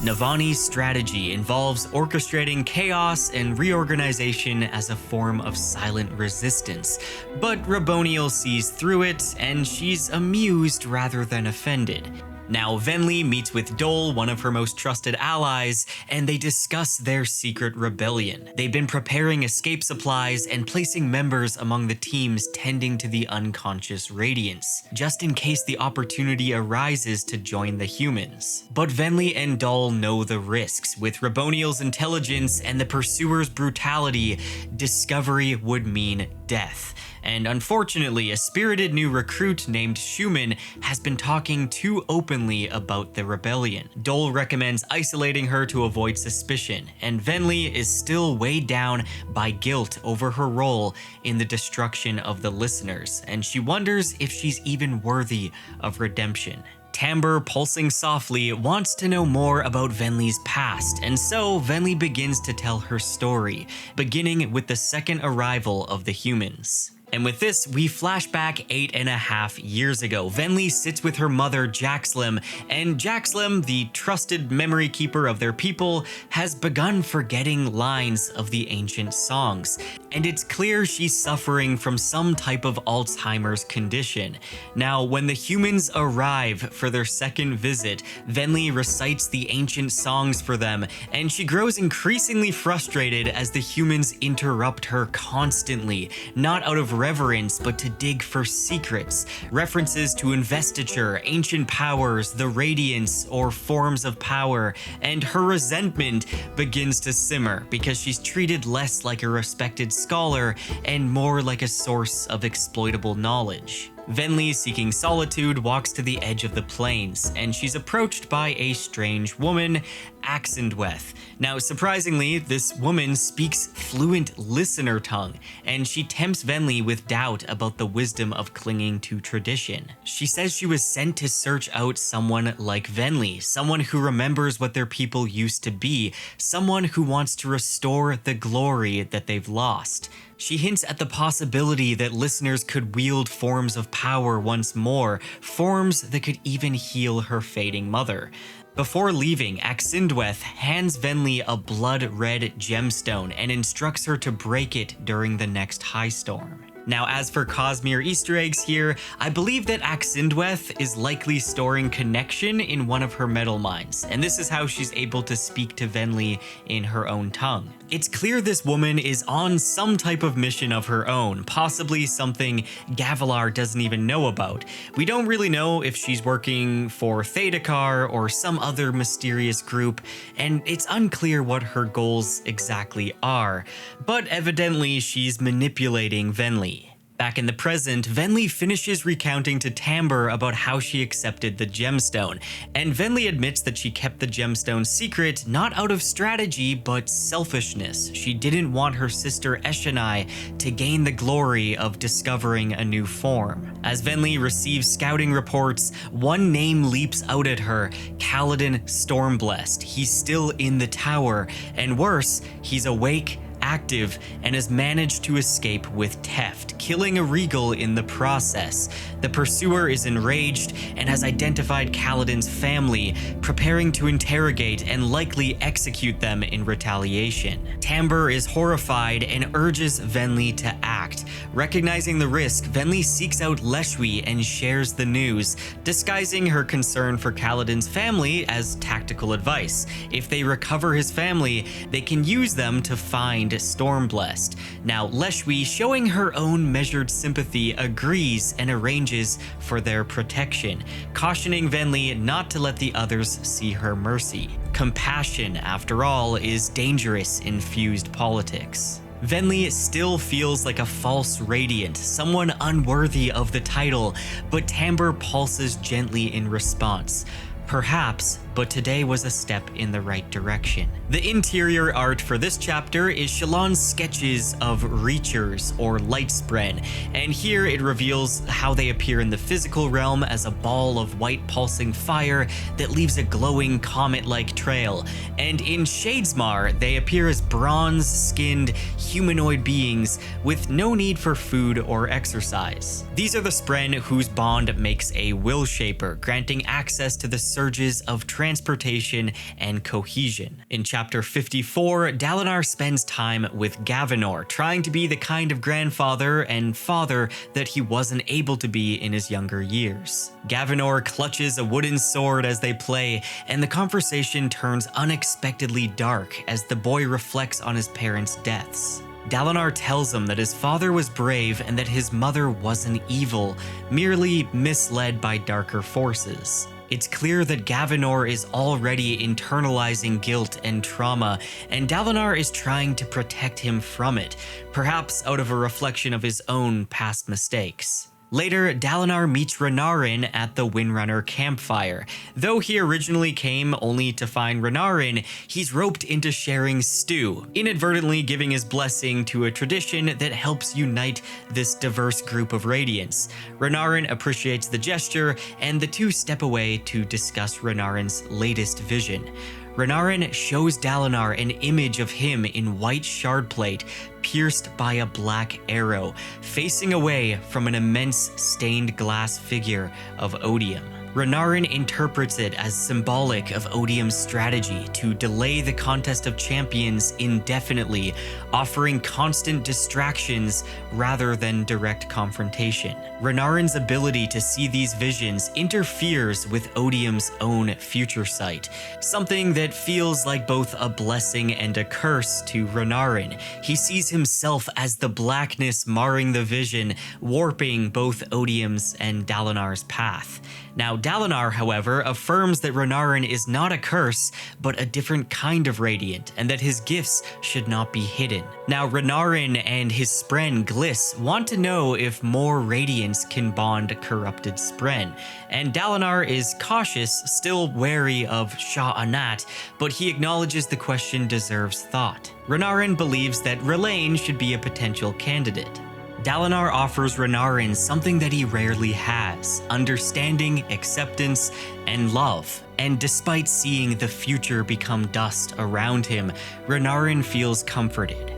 Navani's strategy involves orchestrating chaos and reorganization as a form of silent resistance, but Raboniel sees through it, and she's amused rather than offended. Now, Venli meets with Dol, one of her most trusted allies, and they discuss their secret rebellion. They've been preparing escape supplies and placing members among the teams tending to the unconscious Radiants, just in case the opportunity arises to join the humans. But Venli and Dol know the risks. With Raboniel's intelligence and the pursuer's brutality, discovery would mean death. And unfortunately, a spirited new recruit named Schumann has been talking too openly about the rebellion. Dol recommends isolating her to avoid suspicion, and Venli is still weighed down by guilt over her role in the destruction of the listeners, and she wonders if she's even worthy of redemption. Tamber, pulsing softly, wants to know more about Venli's past, and so Venli begins to tell her story, beginning with the second arrival of the humans. And with this, we flash back 8.5 years ago. Venli sits with her mother, Jaxlim, and Jaxlim, the trusted memory keeper of their people, has begun forgetting lines of the ancient songs. And it's clear she's suffering from some type of Alzheimer's condition. Now, when the humans arrive for their second visit, Venli recites the ancient songs for them, and she grows increasingly frustrated as the humans interrupt her constantly, not out of reverence, but to dig for secrets, references to investiture, ancient powers, the radiance, or forms of power, and her resentment begins to simmer because she's treated less like a respected scholar and more like a source of exploitable knowledge. Venli, seeking solitude, walks to the edge of the plains, and she's approached by a strange woman, Axendweth. Now, surprisingly, this woman speaks fluent listener tongue, and she tempts Venli with doubt about the wisdom of clinging to tradition. She says she was sent to search out someone like Venli, someone who remembers what their people used to be, someone who wants to restore the glory that they've lost. She hints at the possibility that listeners could wield forms of power once more, forms that could even heal her fading mother. Before leaving, Axendweth hands Venli a blood-red gemstone and instructs her to break it during the next high storm. Now, as for Cosmere Easter eggs here, I believe that Axendweth is likely storing connection in one of her metal mines, and this is how she's able to speak to Venli in her own tongue. It's clear this woman is on some type of mission of her own, possibly something Gavilar doesn't even know about. We don't really know if she's working for Thadakar or some other mysterious group, and it's unclear what her goals exactly are, but evidently she's manipulating Venli. Back in the present, Venli finishes recounting to Tamber about how she accepted the gemstone, and Venli admits that she kept the gemstone secret not out of strategy, but selfishness. She didn't want her sister Eshonai to gain the glory of discovering a new form. As Venli receives scouting reports, one name leaps out at her, Kaladin Stormblessed. He's still in the tower, and worse, he's awake, active, and has managed to escape with Teft, killing a regal in the process. The pursuer is enraged and has identified Kaladin's family, preparing to interrogate and likely execute them in retaliation. Tamber is horrified and urges Venli to act. Recognizing the risk, Venli seeks out Leshwi and shares the news, disguising her concern for Kaladin's family as tactical advice. If they recover his family, they can use them to find Stormblessed. Now, Leshwi, showing her own measured sympathy, agrees and arranges for their protection, cautioning Venli not to let the others see her mercy. Compassion, after all, is dangerous in fused politics. Venli still feels like a false radiant, someone unworthy of the title, but Tamber pulses gently in response. Perhaps, but today was a step in the right direction. The interior art for this chapter is Shallan's sketches of Reachers, or Lightspren, and here it reveals how they appear in the physical realm as a ball of white pulsing fire that leaves a glowing comet-like trail, and in Shadesmar they appear as bronze-skinned humanoid beings with no need for food or exercise. These are the Spren whose bond makes a will shaper, granting access to the surges of transportation and cohesion. In chapter 54, Dalinar spends time with Gavinor, trying to be the kind of grandfather and father that he wasn't able to be in his younger years. Gavinor clutches a wooden sword as they play, and the conversation turns unexpectedly dark as the boy reflects on his parents' deaths. Dalinar tells him that his father was brave and that his mother wasn't evil, merely misled by darker forces. It's clear that Gavinor is already internalizing guilt and trauma, and Dalinar is trying to protect him from it, perhaps out of a reflection of his own past mistakes. Later, Dalinar meets Renarin at the Windrunner campfire. Though he originally came only to find Renarin, he's roped into sharing stew, inadvertently giving his blessing to a tradition that helps unite this diverse group of Radiants. Renarin appreciates the gesture, and the two step away to discuss Renarin's latest vision. Renarin shows Dalinar an image of him in white shardplate, pierced by a black arrow, facing away from an immense stained glass figure of Odium. Renarin interprets it as symbolic of Odium's strategy to delay the contest of champions indefinitely, offering constant distractions rather than direct confrontation. Renarin's ability to see these visions interferes with Odium's own future sight, something that feels like both a blessing and a curse to Renarin. He sees himself as the blackness marring the vision, warping both Odium's and Dalinar's path. Now, Dalinar, however, affirms that Renarin is not a curse, but a different kind of Radiant, and that his gifts should not be hidden. Now, Renarin and his Spren Gliss want to know if more Radiants can bond corrupted Spren, and Dalinar is cautious, still wary of Shah Anat, but he acknowledges the question deserves thought. Renarin believes that R'lain should be a potential candidate. Dalinar offers Renarin something that he rarely has: understanding, acceptance, and love. And despite seeing the future become dust around him, Renarin feels comforted.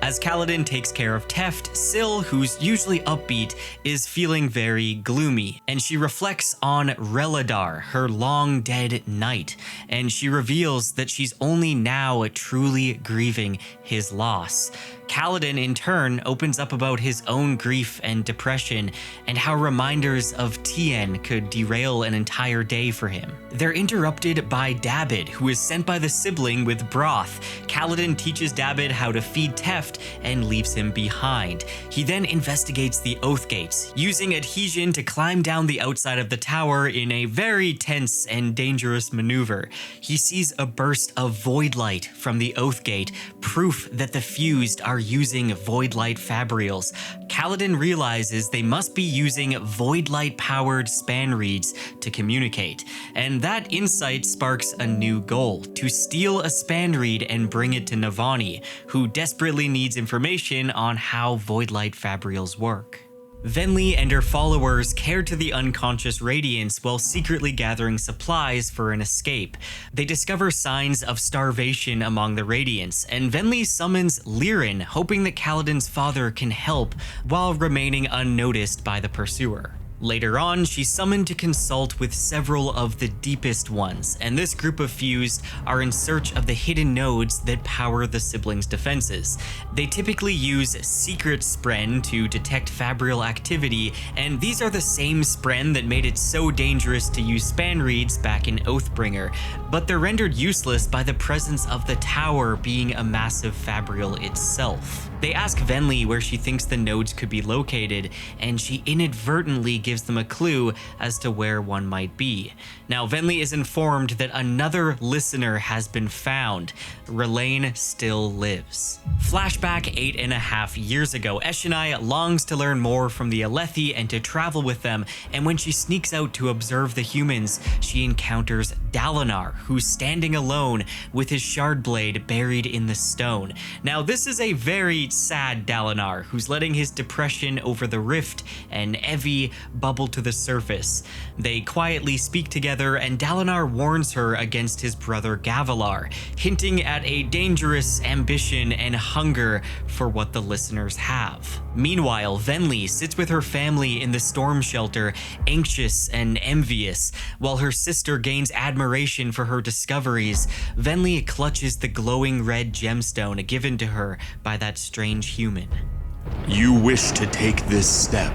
As Kaladin takes care of Teft, Syl, who's usually upbeat, is feeling very gloomy, and she reflects on Reladar, her long-dead knight, and she reveals that she's only now truly grieving his loss. Kaladin, in turn, opens up about his own grief and depression, and how reminders of Tien could derail an entire day for him. They're interrupted by Dabbid, who is sent by the sibling with broth. Kaladin teaches Dabbid how to feed Teft and leaves him behind. He then investigates the Oath Gates, using adhesion to climb down the outside of the tower in a very tense and dangerous maneuver. He sees a burst of void light from the Oath Gate, proof that the fused are using void light fabrials. Kaladin realizes they must be using void light powered span reeds to communicate, and that insight sparks a new goal: to steal a span reed and bring it to Navani, who desperately needs information on how void light fabrials work. Venli and her followers care to the unconscious Radiants while secretly gathering supplies for an escape. They discover signs of starvation among the Radiants, and Venli summons Lirin, hoping that Kaladin's father can help while remaining unnoticed by the pursuer. Later on, she's summoned to consult with several of the deepest ones, and this group of fused are in search of the hidden nodes that power the siblings' defenses. They typically use secret Spren to detect fabrial activity, and these are the same Spren that made it so dangerous to use span reeds back in Oathbringer, but they're rendered useless by the presence of the tower being a massive fabrial itself. They ask Venli where she thinks the nodes could be located, and she inadvertently gives them a clue as to where one might be. Now, Venli is informed that another listener has been found. Relaine still lives. Flashback 8.5 years ago, Eshonai longs to learn more from the Alethi and to travel with them, and when she sneaks out to observe the humans, she encounters Dalinar, who's standing alone with his shard blade buried in the stone. Now, this is a very sad Dalinar, who's letting his depression over the rift and Evie bubble to the surface. They quietly speak together, and Dalinar warns her against his brother Gavilar, hinting at a dangerous ambition and hunger for what the listeners have. Meanwhile, Venli sits with her family in the storm shelter, anxious and envious. While her sister gains admiration for her discoveries, Venli clutches the glowing red gemstone given to her by that strange human.
You wish to take this step.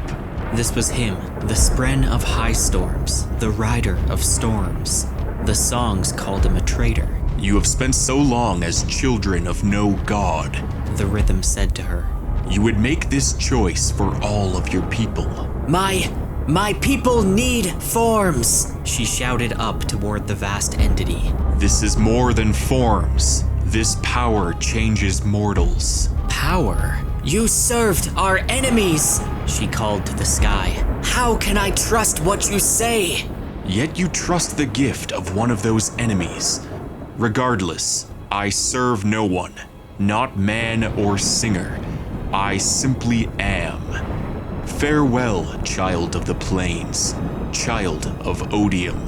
This was him, the Spren of High Storms, the Rider of Storms. The songs called him a traitor.
You have spent so long as children of no god.
The rhythm said to her.
You would make this choice for all of your people.
My people need forms, she shouted up toward the vast entity.
This is more than forms. This power changes mortals.
Power? You served our enemies, she called to the sky. How can I trust what you say?
Yet you trust the gift of one of those enemies. Regardless, I serve no one, not man or singer. I simply am. Farewell, child of the plains, child of Odium.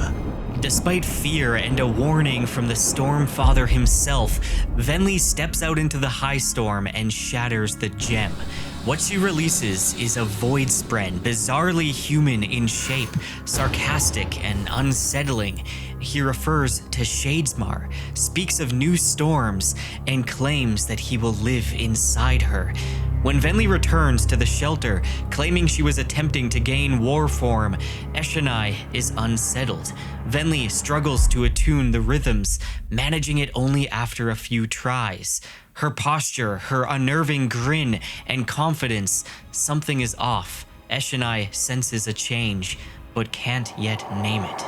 Despite fear and a warning from the Stormfather himself, Venli steps out into the high storm and shatters the gem. What she releases is a void spren, bizarrely human in shape, sarcastic and unsettling. He refers to Shadesmar, speaks of new storms, and claims that he will live inside her. When Venli returns to the shelter, claiming she was attempting to gain war form, Eshonai is unsettled. Venli struggles to attune the rhythms, managing it only after a few tries. Her posture, her unnerving grin, and confidence, something is off. Eshonai senses a change, but can't yet name it.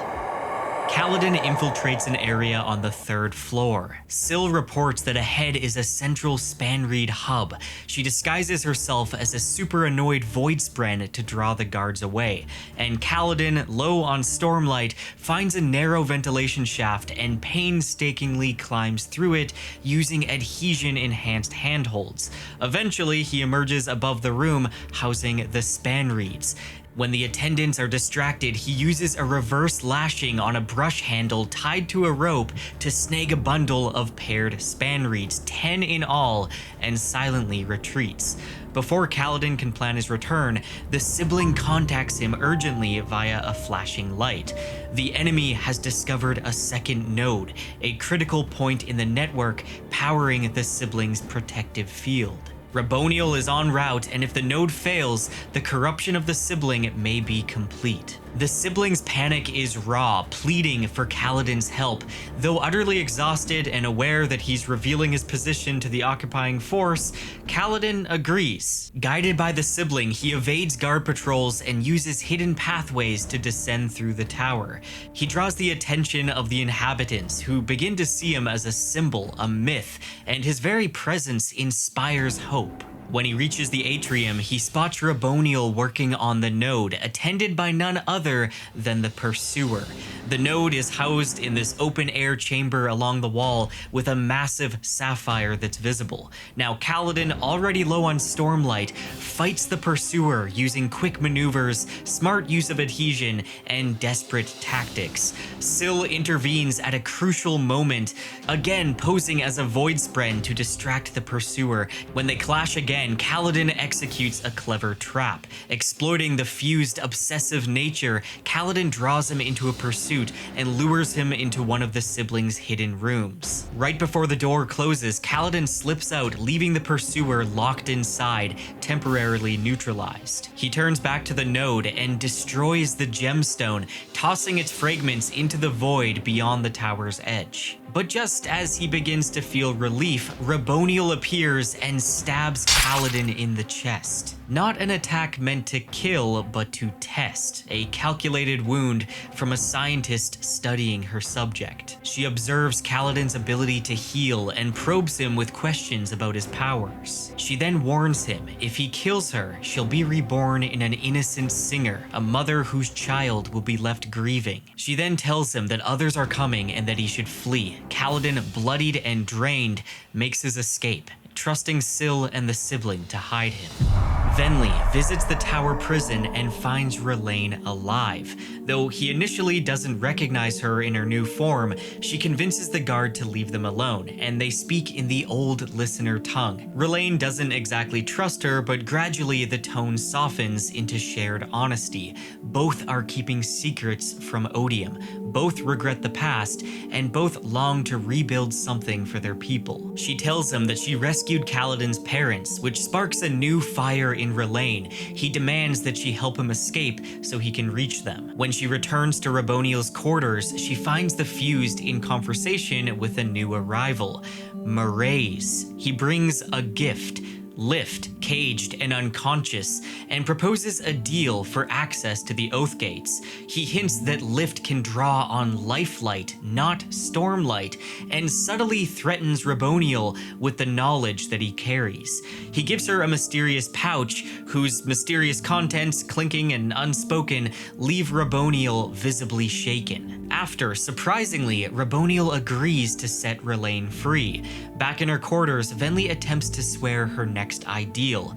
Kaladin infiltrates an area on the 3rd floor. Syl reports that ahead is a central spanreed hub. She disguises herself as a super annoyed void spren to draw the guards away, and Kaladin, low on Stormlight, finds a narrow ventilation shaft and painstakingly climbs through it using adhesion-enhanced handholds. Eventually, he emerges above the room housing the spanreeds. When the attendants are distracted, he uses a reverse lashing on a brush handle tied to a rope to snag a bundle of paired spanreeds, 10 in all, and silently retreats. Before Kaladin can plan his return, the sibling contacts him urgently via a flashing light. The enemy has discovered a second node, a critical point in the network powering the siblings' protective field. Raboniel is en route, and if the node fails, the corruption of the sibling may be complete. The siblings' panic is raw, pleading for Kaladin's help. Though utterly exhausted and aware that he's revealing his position to the occupying force, Kaladin agrees. Guided by the sibling, he evades guard patrols and uses hidden pathways to descend through the tower. He draws the attention of the inhabitants, who begin to see him as a symbol, a myth, and his very presence inspires hope. When he reaches the atrium, he spots Raboniel working on the node, attended by none other than the Pursuer. The node is housed in this open-air chamber along the wall with a massive sapphire that's visible. Now, Kaladin, already low on Stormlight, fights the Pursuer using quick maneuvers, smart use of adhesion, and desperate tactics. Syl intervenes at a crucial moment, again posing as a void spren to distract the Pursuer. When they clash again, Kaladin executes a clever trap. Exploiting the fused, obsessive nature, Kaladin draws him into a pursuit and lures him into one of the siblings' hidden rooms. Right before the door closes, Kaladin slips out, leaving the Pursuer locked inside, temporarily neutralized. He turns back to the node and destroys the gemstone, tossing its fragments into the void beyond the tower's edge. But just as he begins to feel relief, Raboniel appears and stabs Kaladin in the chest. Not an attack meant to kill, but to test, a calculated wound from a scientist studying her subject. She observes Kaladin's ability to heal and probes him with questions about his powers. She then warns him if he kills her, she'll be reborn in an innocent singer, a mother whose child will be left grieving. She then tells him that others are coming and that he should flee. Kaladin, bloodied and drained, makes his escape, trusting Syl and the sibling to hide him. Venli visits the tower prison and finds Rlain alive. Though he initially doesn't recognize her in her new form, she convinces the guard to leave them alone, and they speak in the old listener tongue. Rlain doesn't exactly trust her, but gradually the tone softens into shared honesty. Both are keeping secrets from Odium, both regret the past, and both long to rebuild something for their people. She tells him that she rescued Kaladin's parents, which sparks a new fire in Rlain. He demands that she help him escape so he can reach them. When she returns to Raboniel's quarters, she finds the fused in conversation with a new arrival, Maraise. He brings a gift, Lift, caged and unconscious, and proposes a deal for access to the Oath Gates. He hints that Lift can draw on Lifelight, not Stormlight, and subtly threatens Raboniel with the knowledge that he carries. He gives her a mysterious pouch, whose mysterious contents, clinking and unspoken, leave Raboniel visibly shaken. After, surprisingly, Raboniel agrees to set Rlain free. Back in her quarters, Venli attempts to swear her next ideal.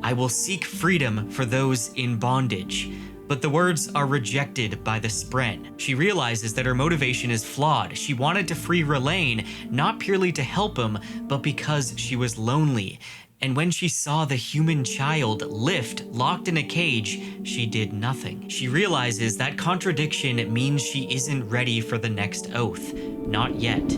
I will seek freedom for those in bondage. But the words are rejected by the Spren. She realizes that her motivation is flawed. She wanted to free Rlain, not purely to help him, but because she was lonely. And when she saw the human child, Lift, locked in a cage, she did nothing. She realizes that contradiction means she isn't ready for the next oath. Not yet.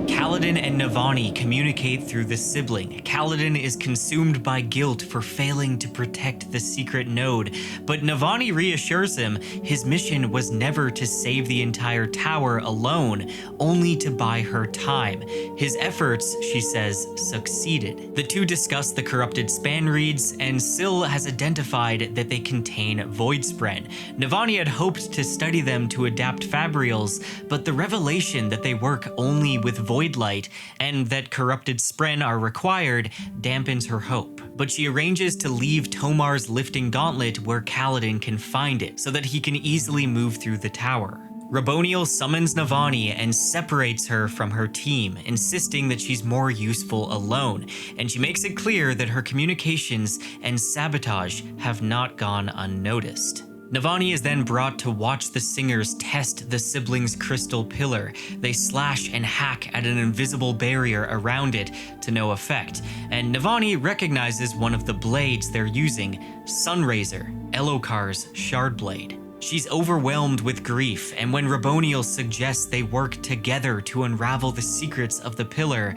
Kaladin and Navani communicate through the sibling. Kaladin is consumed by guilt for failing to protect the secret node, but Navani reassures him his mission was never to save the entire tower alone, only to buy her time. His efforts, she says, succeeded. The two discuss the corrupted span reeds, and Syl has identified that they contain Voidspren. Navani had hoped to study them to adapt Fabrials, but the revelation that they work only with Voidlight and that corrupted Spren are required dampens her hope. But she arranges to leave Tomar's lifting gauntlet where Kaladin can find it so that he can easily move through the tower. Raboniel summons Navani and separates her from her team, insisting that she's more useful alone, and she makes it clear that her communications and sabotage have not gone unnoticed. Navani is then brought to watch the singers test the siblings' crystal pillar. They slash and hack at an invisible barrier around it to no effect, and Navani recognizes one of the blades they're using, Sunraiser, Elokar's shard blade. She's overwhelmed with grief, and when Raboniel suggests they work together to unravel the secrets of the pillar,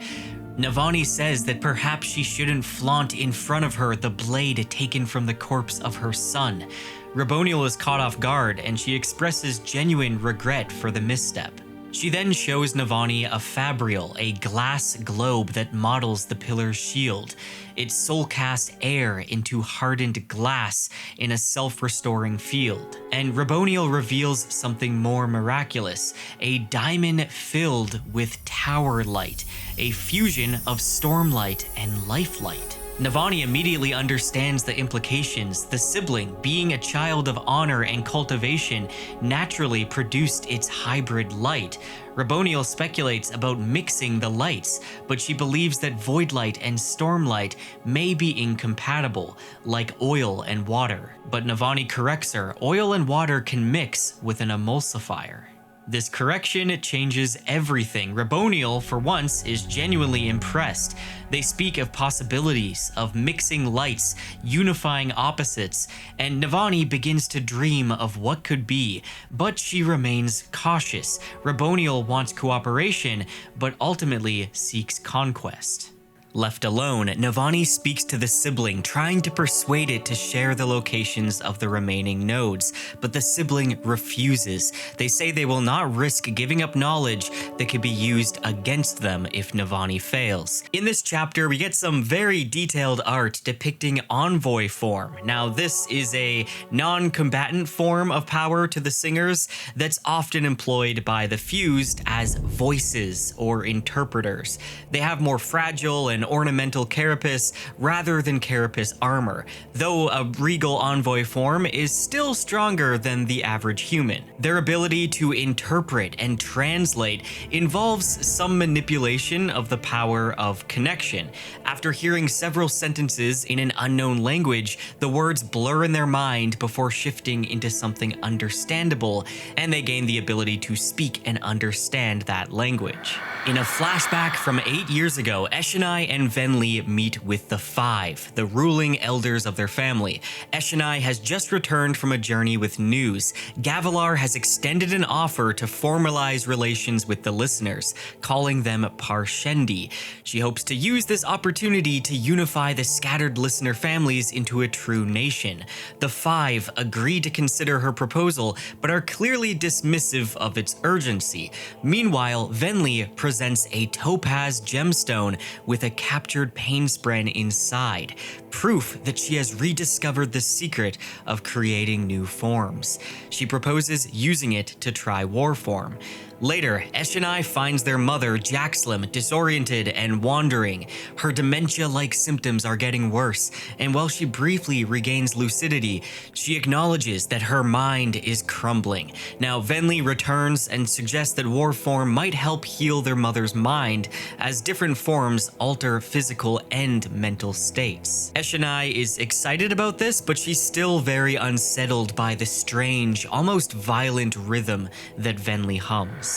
Navani says that perhaps she shouldn't flaunt in front of her the blade taken from the corpse of her son. Raboniel is caught off guard, and she expresses genuine regret for the misstep. She then shows Navani a Fabrial, a glass globe that models the pillar's shield. It soul-cast air into hardened glass in a self-restoring field. And Raboniel reveals something more miraculous, a diamond filled with tower light, a fusion of stormlight and lifelight. Navani immediately understands the implications. The sibling, being a child of honor and cultivation, naturally produced its hybrid light. Raboniel speculates about mixing the lights, but she believes that Voidlight and Stormlight may be incompatible, like oil and water. But Navani corrects her, oil and water can mix with an emulsifier. This correction changes everything. Raboniel, for once, is genuinely impressed. They speak of possibilities, of mixing lights, unifying opposites, and Navani begins to dream of what could be, but she remains cautious. Raboniel wants cooperation, but ultimately seeks conquest. Left alone, Navani speaks to the sibling, trying to persuade it to share the locations of the remaining nodes, but the sibling refuses. They say they will not risk giving up knowledge that could be used against them if Navani fails. In this chapter, we get some very detailed art depicting envoy form. Now, this is a non-combatant form of power to the singers that's often employed by the fused as voices or interpreters. They have more fragile and ornamental carapace rather than carapace armor, though a regal envoy form is still stronger than the average human. Their ability to interpret and translate involves some manipulation of the power of connection. After hearing several sentences in an unknown language, the words blur in their mind before shifting into something understandable, and they gain the ability to speak and understand that language. In a flashback from 8 years ago, Eshonai and Venli meet with the Five, the ruling elders of their family. Eshonai has just returned from a journey with news. Gavilar has extended an offer to formalize relations with the listeners, calling them Parshendi. She hopes to use this opportunity to unify the scattered listener families into a true nation. The Five agree to consider her proposal, but are clearly dismissive of its urgency. Meanwhile, Venli presents a topaz gemstone with a captured painspren inside, proof that she has rediscovered the secret of creating new forms. She proposes using it to try war form. Later, Eshonai finds their mother, Jaxlim, disoriented and wandering. Her dementia-like symptoms are getting worse, and while she briefly regains lucidity, she acknowledges that her mind is crumbling. Now, Venli returns and suggests that war form might help heal their mother's mind, as different forms alter physical and mental states. Eshonai is excited about this, but she's still very unsettled by the strange, almost violent rhythm that Venli hums.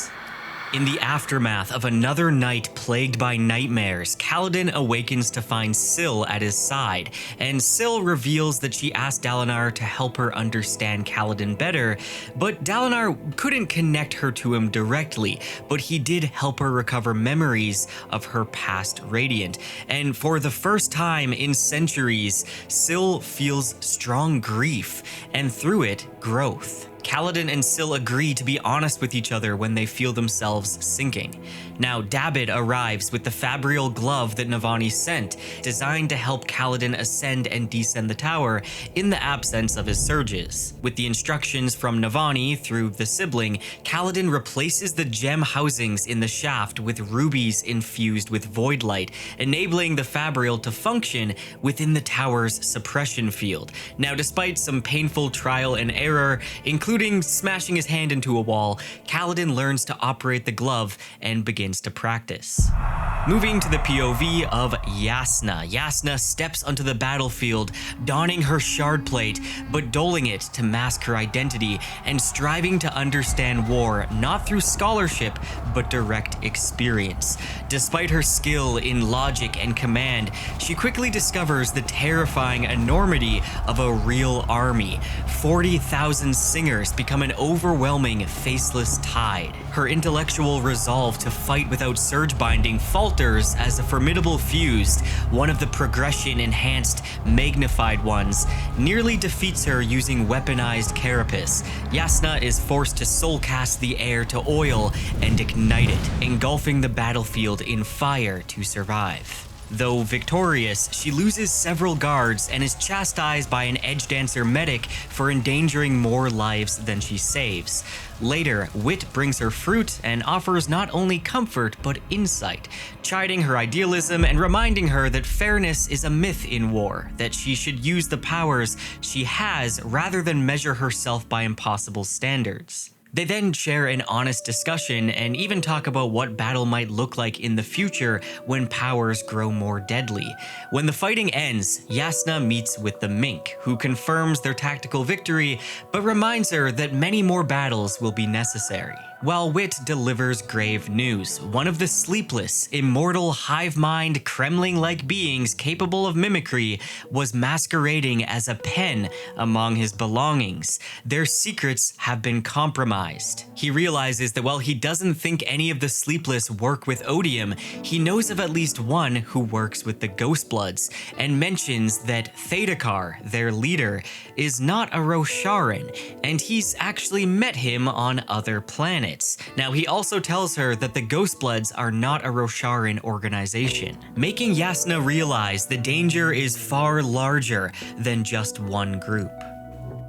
In the aftermath of another night plagued by nightmares, Kaladin awakens to find Syl at his side, and Syl reveals that she asked Dalinar to help her understand Kaladin better, but Dalinar couldn't connect her to him directly, but he did help her recover memories of her past Radiant. And for the first time in centuries, Syl feels strong grief, and through it, growth. Kaladin and Syl agree to be honest with each other when they feel themselves sinking. Now, Dabid arrives with the fabrial glove that Navani sent, designed to help Kaladin ascend and descend the tower in the absence of his surges. With the instructions from Navani through the sibling, Kaladin replaces the gem housings in the shaft with rubies infused with void light, enabling the fabrial to function within the tower's suppression field. Now, despite some painful trial and error, including smashing his hand into a wall, Kaladin learns to operate the glove and begins to practice. Moving to the POV of Yasna. Yasna steps onto the battlefield, donning her shard plate, but doling it to mask her identity and striving to understand war not through scholarship, but direct experience. Despite her skill in logic and command, she quickly discovers the terrifying enormity of a real army. 40,000 singers become an overwhelming, faceless tide. Her intellectual resolve to fight without surge binding falters as a formidable fused, one of the progression-enhanced, magnified ones, nearly defeats her using weaponized carapace. Yasna is forced to soulcast the air to oil and ignite it, engulfing the battlefield in fire to survive. Though victorious, she loses several guards and is chastised by an edge dancer medic for endangering more lives than she saves. Later, Wit brings her fruit and offers not only comfort but insight, chiding her idealism and reminding her that fairness is a myth in war, that she should use the powers she has rather than measure herself by impossible standards. They then share an honest discussion and even talk about what battle might look like in the future when powers grow more deadly. When the fighting ends, Yasna meets with the Mink, who confirms their tactical victory, but reminds her that many more battles will be necessary. while Wit delivers grave news. One of the sleepless, immortal, hive-mind, Kremling-like beings capable of mimicry was masquerading as a pen among his belongings. Their secrets have been compromised. He realizes that while he doesn't think any of the sleepless work with Odium, he knows of at least one who works with the Ghostbloods, and mentions that Thadakar, their leader, is not a Rosharan, and he's actually met him on other planets. Now, he also tells her that the Ghostbloods are not a Rosharan organization, making Yasna realize the danger is far larger than just one group.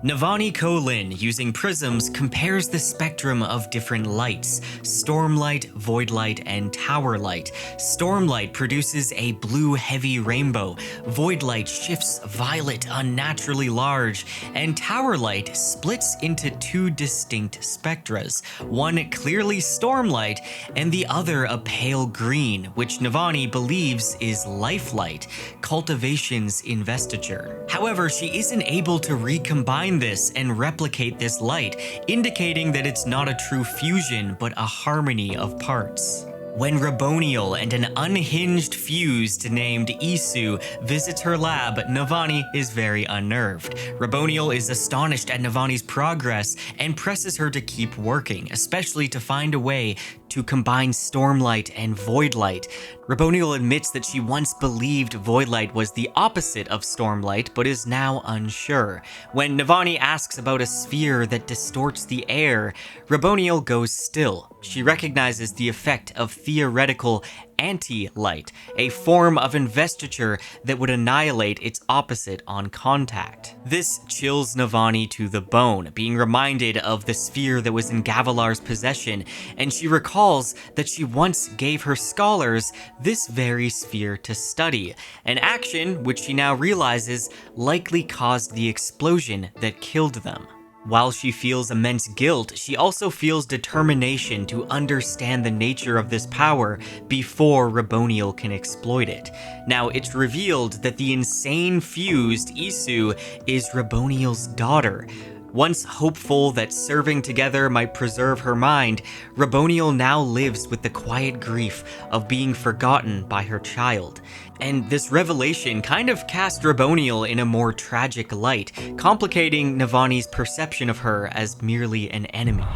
Navani Kolin, using prisms, compares the spectrum of different lights: Stormlight, Voidlight, and Towerlight. Stormlight produces a blue heavy rainbow, Voidlight shifts violet unnaturally large, and Towerlight splits into two distinct spectras, one clearly Stormlight and the other a pale green, which Navani believes is Lifelight, Cultivation's investiture. However, she isn't able to recombine this and replicate this light, indicating that it's not a true fusion but a harmony of parts. When Raboniel and an unhinged fused named Isu visits her lab, Navani is very unnerved. Raboniel is astonished at Navani's progress and presses her to keep working, especially to find a way to combine Stormlight and Voidlight. Raboniel admits that she once believed Voidlight was the opposite of Stormlight, but is now unsure. When Navani asks about a sphere that distorts the air, Raboniel goes still. She recognizes the effect of theoretical anti-light, a form of investiture that would annihilate its opposite on contact. This chills Navani to the bone, being reminded of the sphere that was in Gavilar's possession, and she recalls that she once gave her scholars this very sphere to study, an action which she now realizes likely caused the explosion that killed them. While she feels immense guilt, she also feels determination to understand the nature of this power before Raboniel can exploit it. Now, it's revealed that the insane fused Isu is Raboniel's daughter. Once hopeful that serving together might preserve her mind, Raboniel now lives with the quiet grief of being forgotten by her child. And this revelation kind of cast Raboniel in a more tragic light, complicating Navani's perception of her as merely an enemy.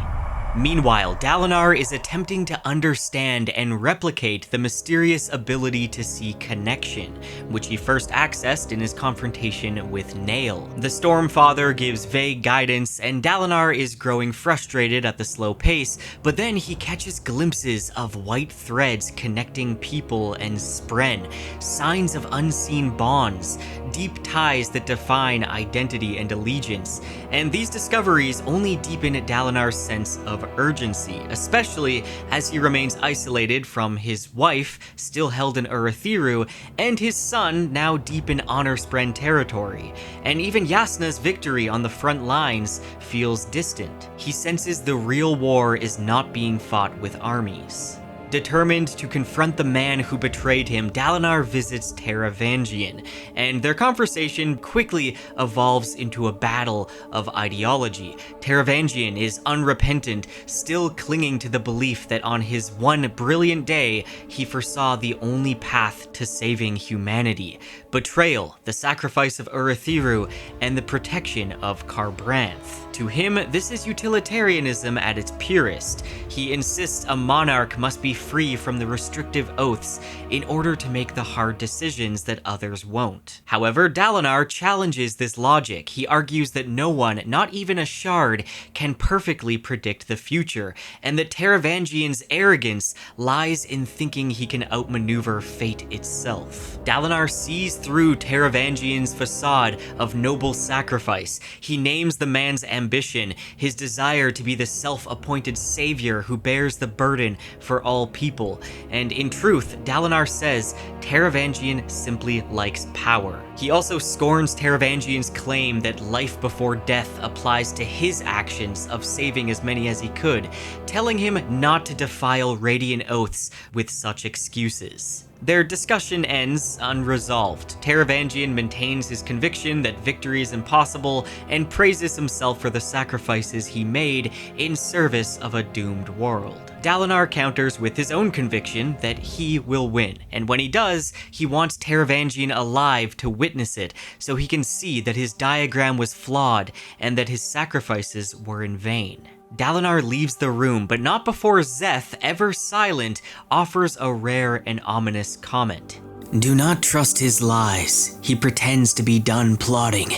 Meanwhile, Dalinar is attempting to understand and replicate the mysterious ability to see connection, which he first accessed in his confrontation with Nail. The Stormfather gives vague guidance, and Dalinar is growing frustrated at the slow pace, but then he catches glimpses of white threads connecting people and Spren, signs of unseen bonds, deep ties that define identity and allegiance, and these discoveries only deepen Dalinar's sense of urgency, especially as he remains isolated from his wife, still held in Urithiru, and his son, now deep in Honor Spren territory. And even Yasna's victory on the front lines feels distant. He senses the real war is not being fought with armies. Determined to confront the man who betrayed him, Dalinar visits Taravangian, and their conversation quickly evolves into a battle of ideology. Taravangian is unrepentant, still clinging to the belief that on his one brilliant day, he foresaw the only path to saving humanity: betrayal, the sacrifice of Urithiru, and the protection of Kharbranth. To him, this is utilitarianism at its purest. He insists a monarch must be free from the restrictive oaths in order to make the hard decisions that others won't. However, Dalinar challenges this logic. He argues that no one, not even a shard, can perfectly predict the future, and that Taravangian's arrogance lies in thinking he can outmaneuver fate itself. Dalinar sees through Taravangian's facade of noble sacrifice. He names the man's ambition, his desire to be the self-appointed savior who bears the burden for all people, and in truth, Dalinar says Taravangian simply likes power. He also scorns Taravangian's claim that life before death applies to his actions of saving as many as he could, telling him not to defile Radiant oaths with such excuses. Their discussion ends unresolved. Taravangian maintains his conviction that victory is impossible and praises himself for the sacrifices he made in service of a doomed world. Dalinar counters with his own conviction that he will win, and when he does, he wants Taravangian alive to witness it so he can see that his diagram was flawed and that his sacrifices were in vain. Dalinar leaves the room, but not before Szeth, ever silent, offers a rare and ominous comment.
Do not trust his lies. He pretends to be done plotting,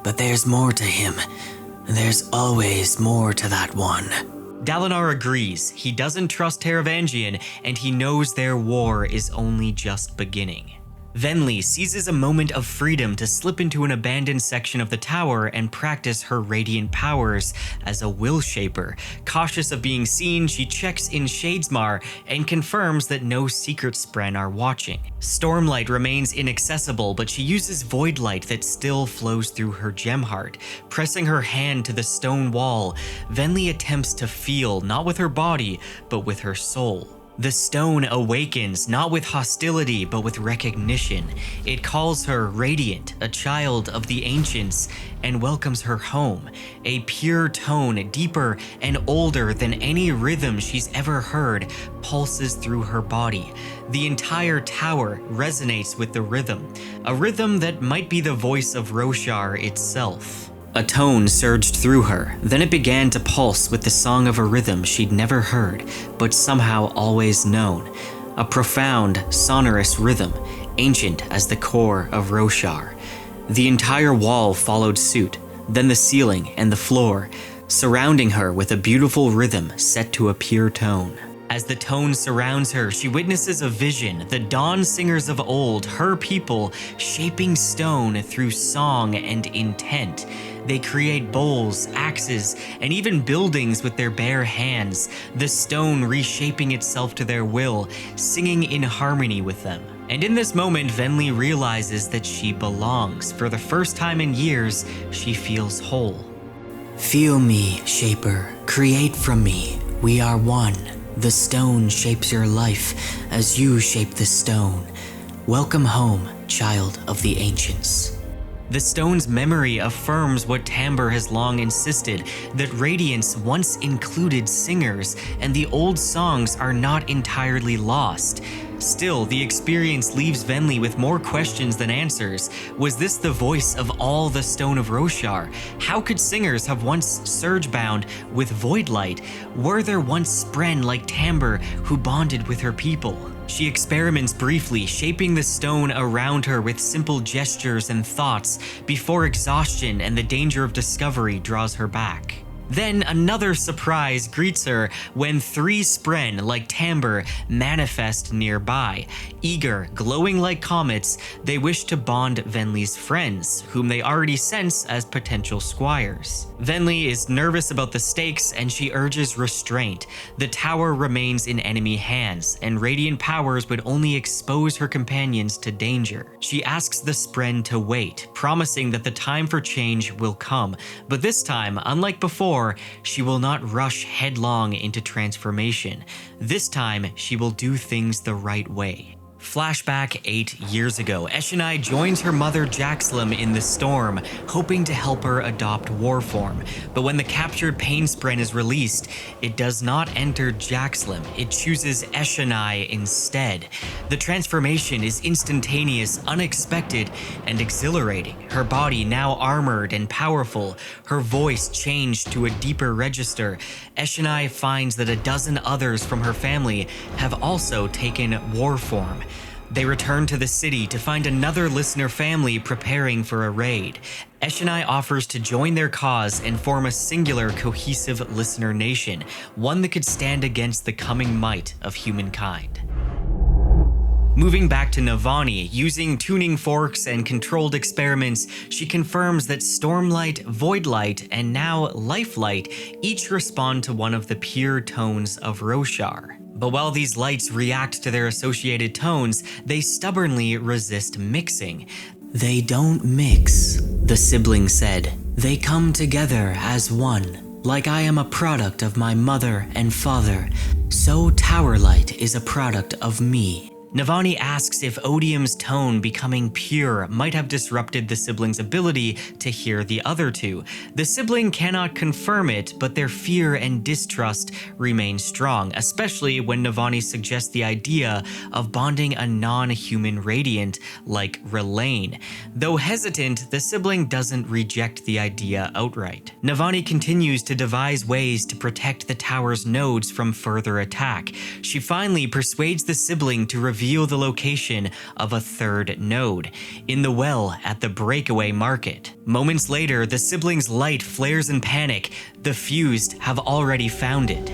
but there's more to him. There's always more to that one.
Dalinar agrees. He doesn't trust Taravangian, and he knows their war is only just beginning. Venli seizes a moment of freedom to slip into an abandoned section of the tower and practice her radiant powers as a will shaper. Cautious of being seen, she checks in Shadesmar and confirms that no secret spren are watching. Stormlight remains inaccessible, but she uses void light that still flows through her gem heart. Pressing her hand to the stone wall, Venli attempts to feel, not with her body, but with her soul. The stone awakens, not with hostility, but with recognition. It calls her radiant, a child of the ancients, and welcomes her home. A pure tone, deeper and older than any rhythm she's ever heard, pulses through her body. The entire tower resonates with the rhythm, a rhythm that might be the voice of Roshar itself. A tone surged through her, then it began to pulse with the song of a rhythm she'd never heard, but somehow always known. A profound, sonorous rhythm, ancient as the core of Roshar. The entire wall followed suit, then the ceiling and the floor, surrounding her with a beautiful rhythm set to a pure tone. As the tone surrounds her, she witnesses a vision, the dawn singers of old, her people, shaping stone through song and intent. They create bowls, axes, and even buildings with their bare hands, the stone reshaping itself to their will, singing in harmony with them. And in this moment, Venli realizes that she belongs. For the first time in years, she feels whole.
Feel me, Shaper. Create from me. We are one. The stone shapes your life as you shape the stone. Welcome home, child of the ancients.
The stone's memory affirms what Tamber has long insisted, that Radiance once included singers, and the old songs are not entirely lost. Still, the experience leaves Venli with more questions than answers. Was this the voice of all the Stone of Roshar? How could singers have once surge-bound with Voidlight? Were there once spren like Tamber who bonded with her people? She experiments briefly, shaping the stone around her with simple gestures and thoughts before exhaustion and the danger of discovery draws her back. Then another surprise greets her when 3 spren like Tamber manifest nearby. Eager, glowing like comets, they wish to bond Venli's friends, whom they already sense as potential squires. Venli is nervous about the stakes and she urges restraint. The tower remains in enemy hands, and radiant powers would only expose her companions to danger. She asks the spren to wait, promising that the time for change will come, but this time, unlike before, she will not rush headlong into transformation. This time, she will do things the right way. Flashback 8 years ago, Eshonai joins her mother Jaxlim in the storm, hoping to help her adopt war form. But when the captured Pain Spren is released, it does not enter Jaxlim, it chooses Eshonai instead. The transformation is instantaneous, unexpected, and exhilarating. Her body now armored and powerful, her voice changed to a deeper register. Eshonai finds that a dozen others from her family have also taken war form. They return to the city to find another listener family preparing for a raid. Eshonai offers to join their cause and form a singular, cohesive listener nation, one that could stand against the coming might of humankind. Moving back to Navani, using tuning forks and controlled experiments, she confirms that Stormlight, Voidlight, and now Lifelight each respond to one of the pure tones of Roshar. But while these lights react to their associated tones, they stubbornly resist mixing.
They don't mix, the sibling said. They come together as one. Like I am a product of my mother and father, so Towerlight is a product of me.
Navani asks if Odium's tone becoming pure might have disrupted the siblings' ability to hear the other two. The sibling cannot confirm it, but their fear and distrust remain strong, especially when Navani suggests the idea of bonding a non-human radiant like Relaine. Though hesitant, the sibling doesn't reject the idea outright. Navani continues to devise ways to protect the tower's nodes from further attack. She finally persuades the sibling to reveal the location of a third node, in the well at the breakaway market. Moments later, the siblings' light flares in panic. The fused have already found it.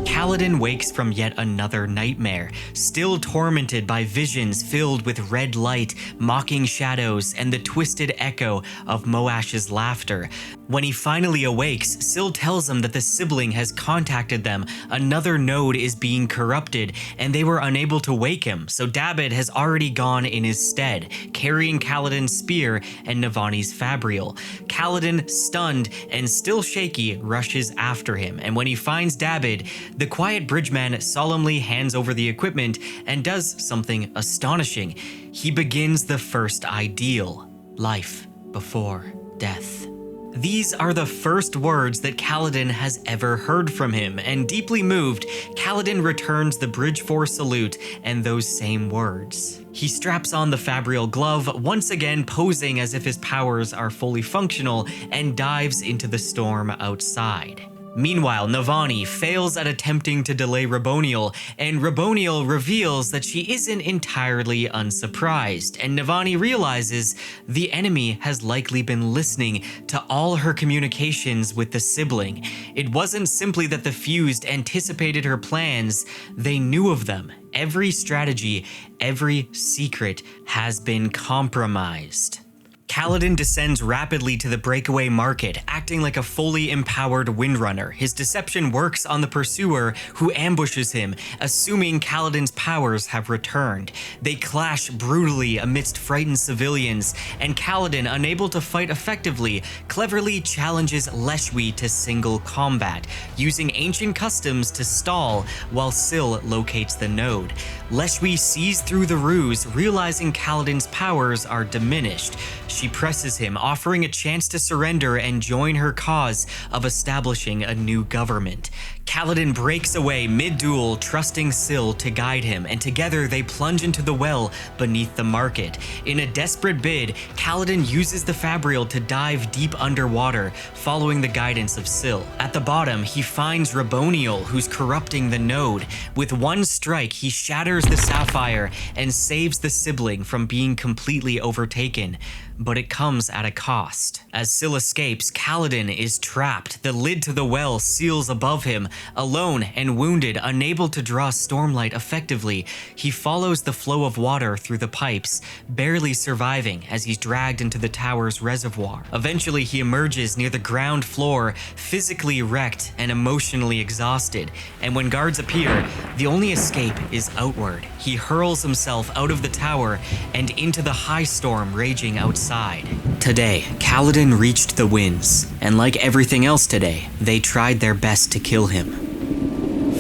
Kaladin wakes from yet another nightmare, still tormented by visions filled with red light, mocking shadows, and the twisted echo of Moash's laughter. When he finally awakes, Syl tells him that the sibling has contacted them. Another node is being corrupted, and they were unable to wake him, so Dabid has already gone in his stead, carrying Kaladin's spear and Navani's fabrial. Kaladin, stunned and still shaky, rushes after him, and when he finds Dabid, the quiet bridgeman solemnly hands over the equipment and does something astonishing. He begins the first ideal: life before death. These are the first words that Kaladin has ever heard from him, and deeply moved, Kaladin returns the Bridgefor salute and those same words. He straps on the fabrial glove, once again posing as if his powers are fully functional, and dives into the storm outside. Meanwhile, Navani fails at attempting to delay Raboniel, and Raboniel reveals that she isn't entirely unsurprised, and Navani realizes the enemy has likely been listening to all her communications with the sibling. It wasn't simply that the fused anticipated her plans, they knew of them. Every strategy, every secret has been compromised. Kaladin descends rapidly to the breakaway market, acting like a fully empowered windrunner. His deception works on the pursuer, who ambushes him, assuming Kaladin's powers have returned. They clash brutally amidst frightened civilians, and Kaladin, unable to fight effectively, cleverly challenges Leshwi to single combat, using ancient customs to stall while Syl locates the node. Leshwi sees through the ruse, realizing Kaladin's powers are diminished. She presses him, offering a chance to surrender and join her cause of establishing a new government. Kaladin breaks away mid-duel, trusting Syl to guide him, and together they plunge into the well beneath the market. In a desperate bid, Kaladin uses the fabrial to dive deep underwater, following the guidance of Syl. At the bottom, he finds Raboniel, who's corrupting the node. With one strike, he shatters the sapphire and saves the sibling from being completely overtaken. But it comes at a cost. As Syl escapes, Kaladin is trapped. The lid to the well seals above him. Alone and wounded, unable to draw stormlight effectively, he follows the flow of water through the pipes, barely surviving as he's dragged into the tower's reservoir. Eventually, he emerges near the ground floor, physically wrecked and emotionally exhausted. And when guards appear, the only escape is outward. He hurls himself out of the tower and into the high storm raging outside. Today, Kaladin reached the winds, and like everything else today, they tried their best to kill him.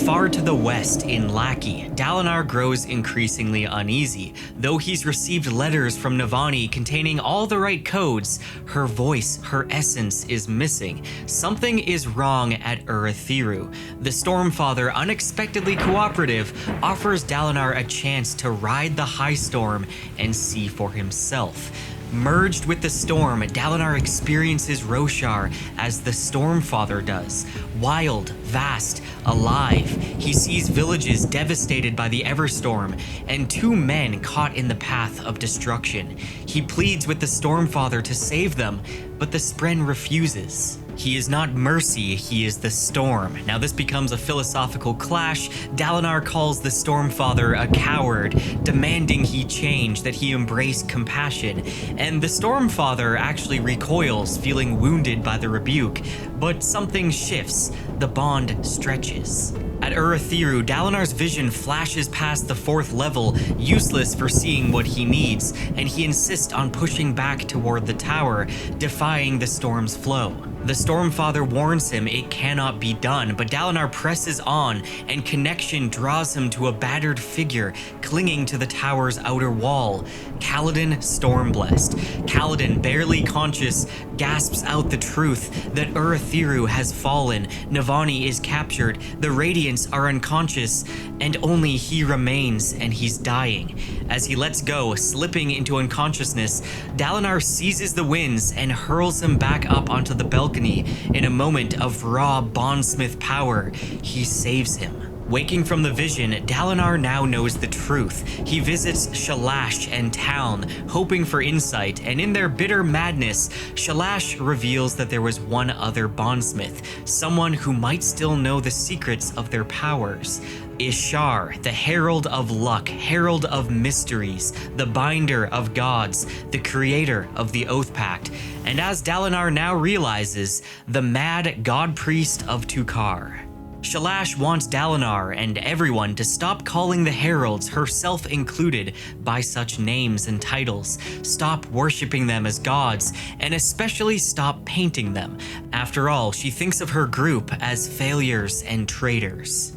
Far to the west, in Lackey, Dalinar grows increasingly uneasy. Though he's received letters from Navani containing all the right codes, her voice, her essence is missing. Something is wrong at Urithiru. The Stormfather, unexpectedly cooperative, offers Dalinar a chance to ride the high storm and see for himself. Merged with the storm, Dalinar experiences Roshar as the Stormfather does. Wild, vast, alive. He sees villages devastated by the Everstorm, and two men caught in the path of destruction. He pleads with the Stormfather to save them, but the Spren refuses. He is not mercy, he is the storm. Now this becomes a philosophical clash. Dalinar calls the Stormfather a coward, demanding he change, that he embrace compassion. And the Stormfather actually recoils, feeling wounded by the rebuke. But something shifts, the bond stretches. At Urithiru, Dalinar's vision flashes past the 4th level, useless for seeing what he needs, and he insists on pushing back toward the tower, defying the storm's flow. The Stormfather warns him it cannot be done, but Dalinar presses on, and connection draws him to a battered figure clinging to the tower's outer wall. Kaladin Stormblessed. Kaladin, barely conscious, gasps out the truth that Urithiru has fallen, Navani is captured, the Radiants are unconscious, and only he remains, and he's dying. As he lets go, slipping into unconsciousness, Dalinar seizes the winds and hurls him back up onto the balcony. In a moment of raw bondsmith power, he saves him. Waking from the vision, Dalinar now knows the truth. He visits Shalash and Taln, hoping for insight, and in their bitter madness, Shalash reveals that there was one other bondsmith, someone who might still know the secrets of their powers. Ishar, the herald of luck, herald of mysteries, the binder of gods, the creator of the Oath Pact, and as Dalinar now realizes, the mad god priest of Tukar. Shalash wants Dalinar and everyone to stop calling the heralds, herself included, by such names and titles, stop worshipping them as gods, and especially stop painting them. After all, she thinks of her group as failures and traitors.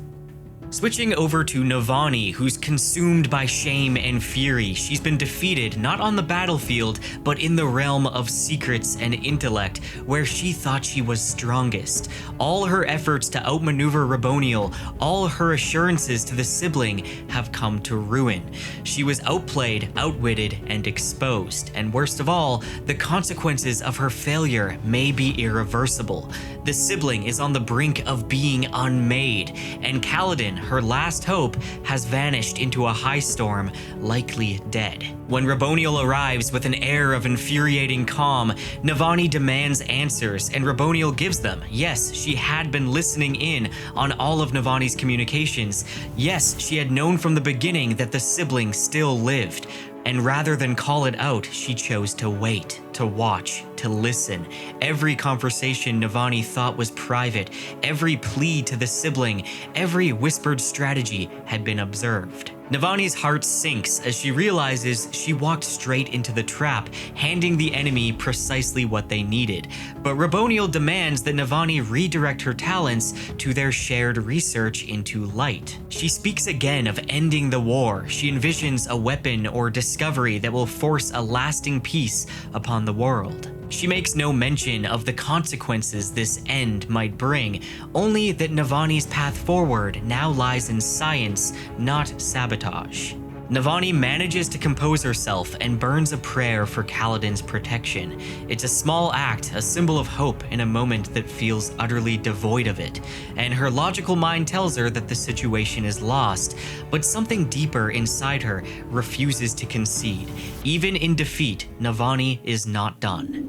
Switching over to Navani, who's consumed by shame and fury. She's been defeated not on the battlefield, but in the realm of secrets and intellect, where she thought she was strongest. All her efforts to outmaneuver Raboniel, all her assurances to the sibling have come to ruin. She was outplayed, outwitted, and exposed. And worst of all, the consequences of her failure may be irreversible. The sibling is on the brink of being unmade, and Kaladin, her last hope, has vanished into a high storm, likely dead. When Raboniel arrives with an air of infuriating calm, Navani demands answers, and Raboniel gives them. Yes, she had been listening in on all of Navani's communications. Yes, she had known from the beginning that the sibling still lived. And rather than call it out, she chose to wait, to watch, to listen. Every conversation Navani thought was private, every plea to the sibling, every whispered strategy had been observed. Navani's heart sinks as she realizes she walked straight into the trap, handing the enemy precisely what they needed. But Raboniel demands that Navani redirect her talents to their shared research into light. She speaks again of ending the war. She envisions a weapon or discovery that will force a lasting peace upon the world. She makes no mention of the consequences this end might bring, only that Navani's path forward now lies in science, not sabotage. Navani manages to compose herself and burns a prayer for Kaladin's protection. It's a small act, a symbol of hope in a moment that feels utterly devoid of it, and her logical mind tells her that the situation is lost, but something deeper inside her refuses to concede. Even in defeat, Navani is not done.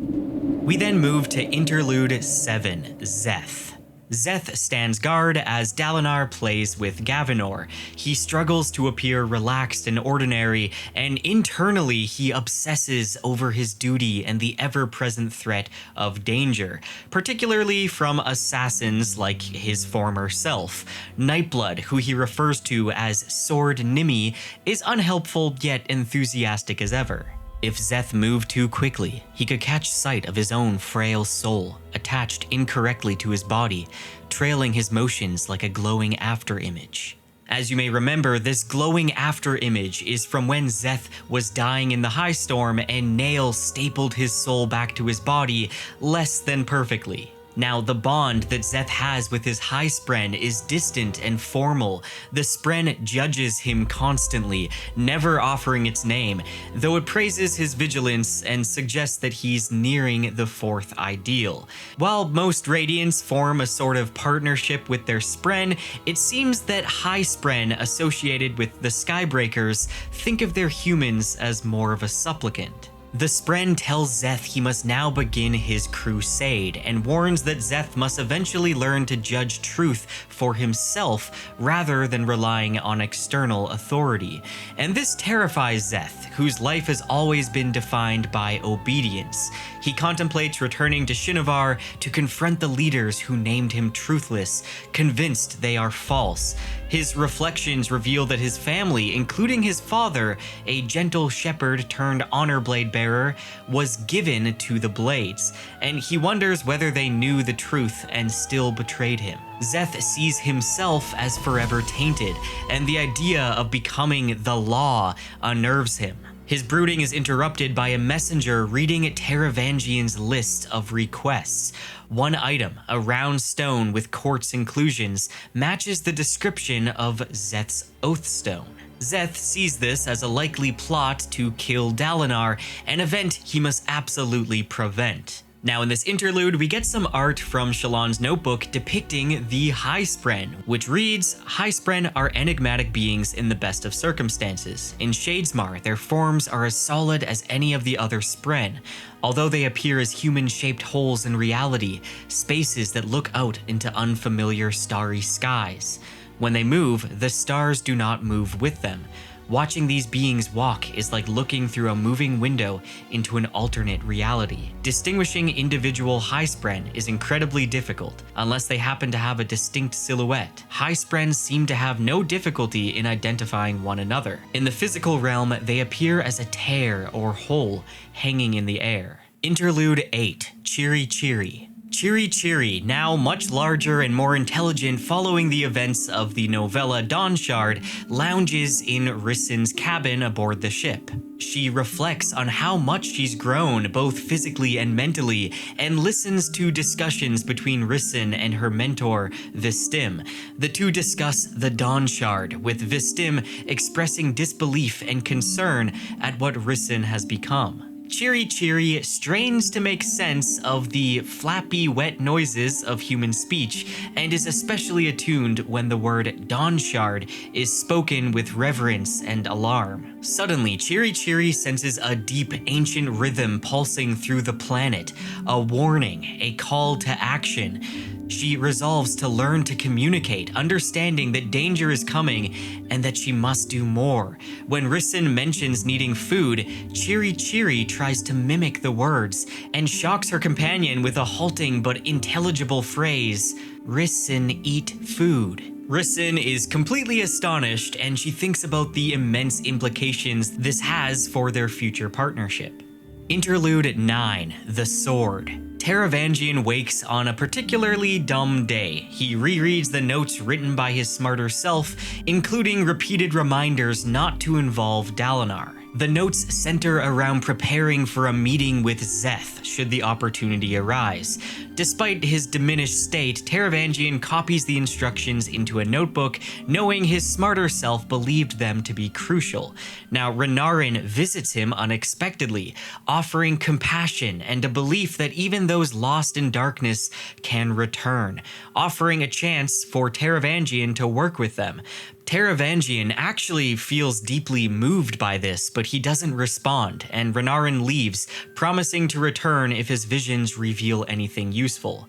We then move to Interlude 7, Szeth. Szeth stands guard as Dalinar plays with Gavinor. He struggles to appear relaxed and ordinary, and internally he obsesses over his duty and the ever-present threat of danger, particularly from assassins like his former self. Nightblood, who he refers to as Sword Nimi, is unhelpful yet enthusiastic as ever. If Szeth moved too quickly, he could catch sight of his own frail soul, attached incorrectly to his body, trailing his motions like a glowing afterimage. As you may remember, this glowing afterimage is from when Szeth was dying in the High Storm and Nail stapled his soul back to his body less than perfectly. Now, the bond that Szeth has with his High Spren is distant and formal. The Spren judges him constantly, never offering its name, though it praises his vigilance and suggests that he's nearing the fourth ideal. While most Radiants form a sort of partnership with their Spren, it seems that High Spren associated with the Skybreakers think of their humans as more of a supplicant. The Spren tells Szeth he must now begin his crusade, and warns that Szeth must eventually learn to judge truth for himself rather than relying on external authority. And this terrifies Szeth, whose life has always been defined by obedience. He contemplates returning to Shinovar to confront the leaders who named him truthless, convinced they are false. His reflections reveal that his family, including his father, a gentle shepherd turned honor blade Torchbearer was given to the Blades, and he wonders whether they knew the truth and still betrayed him. Szeth sees himself as forever tainted, and the idea of becoming the Law unnerves him. His brooding is interrupted by a messenger reading Taravangian's list of requests. One item, a round stone with quartz inclusions, matches the description of Szeth's Oathstone. Szeth sees this as a likely plot to kill Dalinar, an event he must absolutely prevent. Now in this interlude, we get some art from Shallan's notebook depicting the High Spren, which reads, High Spren are enigmatic beings in the best of circumstances. In Shadesmar, their forms are as solid as any of the other Spren, although they appear as human-shaped holes in reality, spaces that look out into unfamiliar starry skies. When they move, the stars do not move with them. Watching these beings walk is like looking through a moving window into an alternate reality. Distinguishing individual High Spren is incredibly difficult, unless they happen to have a distinct silhouette. High Spren seem to have no difficulty in identifying one another. In the physical realm, they appear as a tear or hole hanging in the air. Interlude 8, Chiri Chiri. Chiri Chiri, now much larger and more intelligent following the events of the novella Dawnshard, lounges in Ryssen's cabin aboard the ship. She reflects on how much she's grown, both physically and mentally, and listens to discussions between Ryssen and her mentor, Vistim. The two discuss the Dawnshard, with Vistim expressing disbelief and concern at what Ryssen has become. Chiri Chiri strains to make sense of the flappy, wet noises of human speech, and is especially attuned when the word Dawnshard is spoken with reverence and alarm. Suddenly, Chiri Chiri senses a deep, ancient rhythm pulsing through the planet, a warning, a call to action. She resolves to learn to communicate, understanding that danger is coming and that she must do more. When Ryssen mentions needing food, Chiri Chiri tries to mimic the words and shocks her companion with a halting but intelligible phrase, Ryssen eat food. Ryssen is completely astonished, and she thinks about the immense implications this has for their future partnership. Interlude 9, The Sword. Taravangian wakes on a particularly dumb day. He rereads the notes written by his smarter self, including repeated reminders not to involve Dalinar. The notes center around preparing for a meeting with Szeth should the opportunity arise. Despite his diminished state, Taravangian copies the instructions into a notebook, knowing his smarter self believed them to be crucial. Now, Renarin visits him unexpectedly, offering compassion and a belief that even those lost in darkness can return, offering a chance for Taravangian to work with them. Taravangian actually feels deeply moved by this, but he doesn't respond, and Renarin leaves, promising to return if his visions reveal anything useful.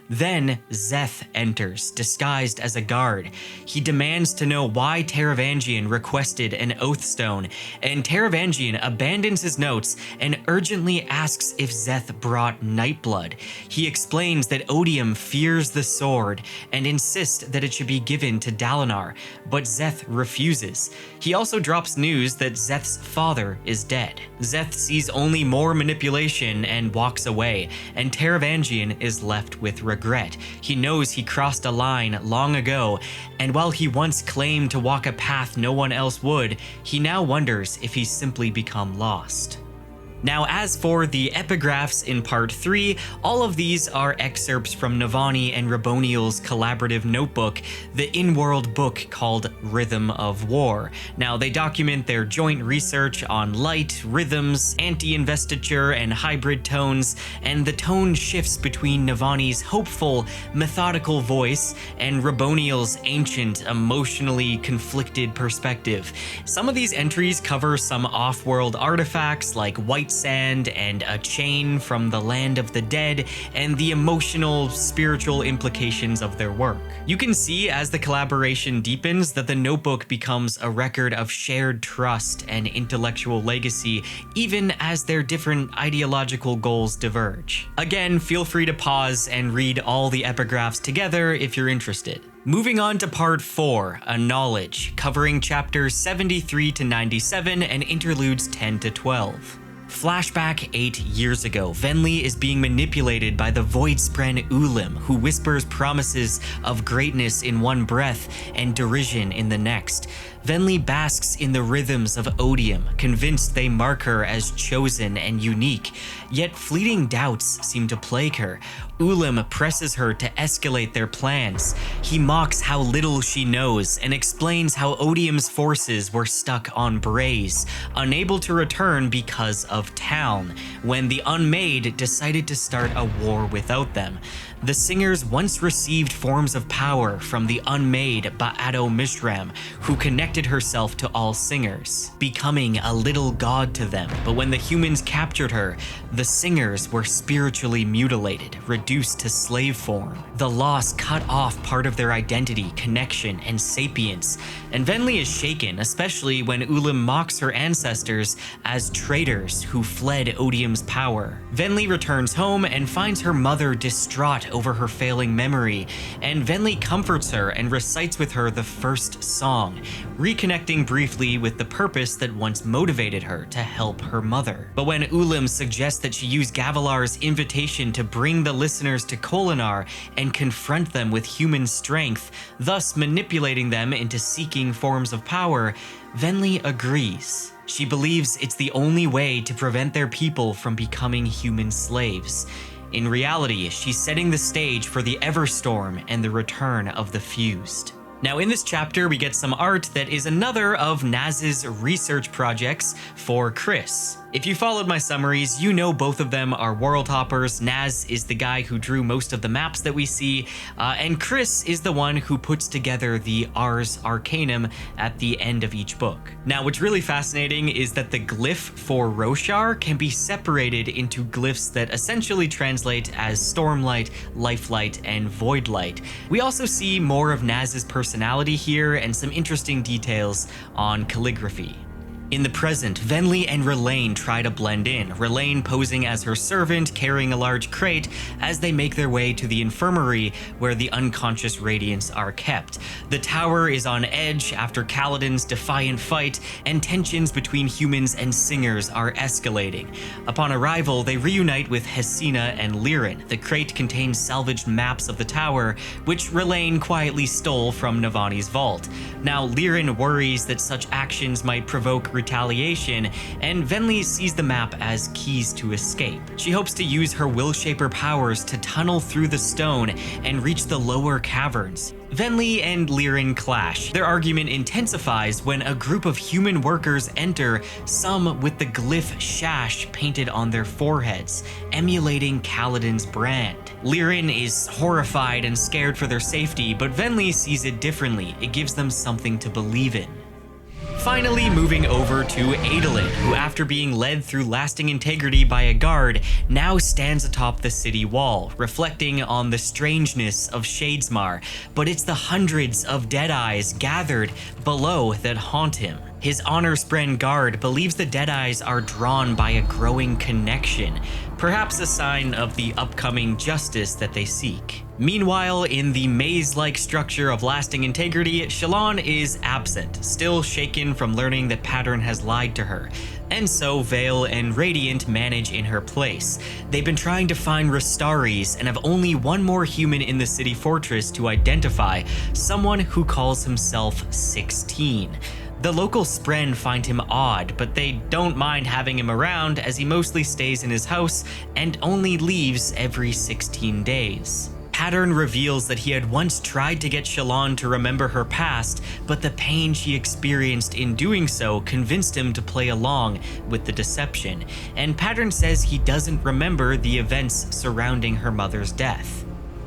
Then Szeth enters, disguised as a guard. He demands to know why Taravangian requested an Oathstone, and Taravangian abandons his notes and urgently asks if Szeth brought Nightblood. He explains that Odium fears the sword and insists that it should be given to Dalinar, but Szeth refuses. He also drops news that Szeth's father is dead. Szeth sees only more manipulation and walks away, and Taravangian is left with regret. He knows he crossed a line long ago, and while he once claimed to walk a path no one else would, he now wonders if he's simply become lost. Now, as for the epigraphs in part 3, all of these are excerpts from Navani and Raboniel's collaborative notebook, the in-world book called Rhythm of War. Now, they document their joint research on light, rhythms, anti-investiture, and hybrid tones, and the tone shifts between Navani's hopeful, methodical voice and Raboniel's ancient, emotionally conflicted perspective. Some of these entries cover some off-world artifacts like white sand and a chain from the land of the dead, and the emotional, spiritual implications of their work. You can see as the collaboration deepens that the notebook becomes a record of shared trust and intellectual legacy, even as their different ideological goals diverge. Again, feel free to pause and read all the epigraphs together if you're interested. Moving on to part 4, A Knowledge, covering chapters 73 to 97 and interludes 10 to 12. Flashback 8 years ago, Venli is being manipulated by the Voidspren Ulim, who whispers promises of greatness in one breath and derision in the next. Venli basks in the rhythms of odium, convinced they mark her as chosen and unique, yet fleeting doubts seem to plague her. Ulim presses her to escalate their plans. He mocks how little she knows and explains how odium's forces were stuck on Braze, unable to return because of Taln, when the Unmade decided to start a war without them. The singers once received forms of power from the Unmade Ba'ado Mishram, who connected herself to all singers, becoming a little god to them. But when the humans captured her, the singers were spiritually mutilated, reduced to slave form. The loss cut off part of their identity, connection, and sapience. And Venli is shaken, especially when Ulim mocks her ancestors as traitors who fled odium's power. Venli returns home and finds her mother distraught over her failing memory, and Venli comforts her and recites with her the first song, reconnecting briefly with the purpose that once motivated her to help her mother. But when Ulim suggests that she use Gavilar's invitation to bring the listeners to Kholinar and confront them with human strength, thus manipulating them into seeking forms of power, Venli agrees. She believes it's the only way to prevent their people from becoming human slaves. In reality, she's setting the stage for the Everstorm and the return of the Fused. Now in this chapter, we get some art that is another of Naz's research projects for Chris. If you followed my summaries, you know both of them are world hoppers. Naz is the guy who drew most of the maps that we see, and Chris is the one who puts together the Ars Arcanum at the end of each book. Now, what's really fascinating is that the glyph for Roshar can be separated into glyphs that essentially translate as Stormlight, Lifelight, and Voidlight. We also see more of Naz's personality here and some interesting details on calligraphy. In the present, Venli and Rlain try to blend in, Rlain posing as her servant carrying a large crate as they make their way to the infirmary where the unconscious Radiants are kept. The tower is on edge after Kaladin's defiant fight, and tensions between humans and singers are escalating. Upon arrival, they reunite with Hesina and Lirin. The crate contains salvaged maps of the tower, which Rlain quietly stole from Navani's vault. Now, Lirin worries that such actions might provoke retaliation, and Venli sees the map as keys to escape. She hopes to use her Willshaper powers to tunnel through the stone and reach the lower caverns. Venli and Lirin clash. Their argument intensifies when a group of human workers enter, some with the glyph Shash painted on their foreheads, emulating Kaladin's brand. Lirin is horrified and scared for their safety, but Venli sees it differently. It gives them something to believe in. Finally, moving over to Adolin, who after being led through lasting integrity by a guard, now stands atop the city wall, reflecting on the strangeness of Shadesmar, but it's the hundreds of Deadeyes gathered below that haunt him. His honor-spren guard believes the Deadeyes are drawn by a growing connection, perhaps a sign of the upcoming justice that they seek. Meanwhile, in the maze-like structure of lasting integrity, Shallan is absent, still shaken from learning that Pattern has lied to her. And so Vale and Radiant manage in her place. They've been trying to find Rastaris and have only one more human in the city fortress to identify, someone who calls himself 16. The local Spren find him odd, but they don't mind having him around as he mostly stays in his house and only leaves every 16 days. Pattern reveals that he had once tried to get Shallan to remember her past, but the pain she experienced in doing so convinced him to play along with the deception, and Pattern says he doesn't remember the events surrounding her mother's death.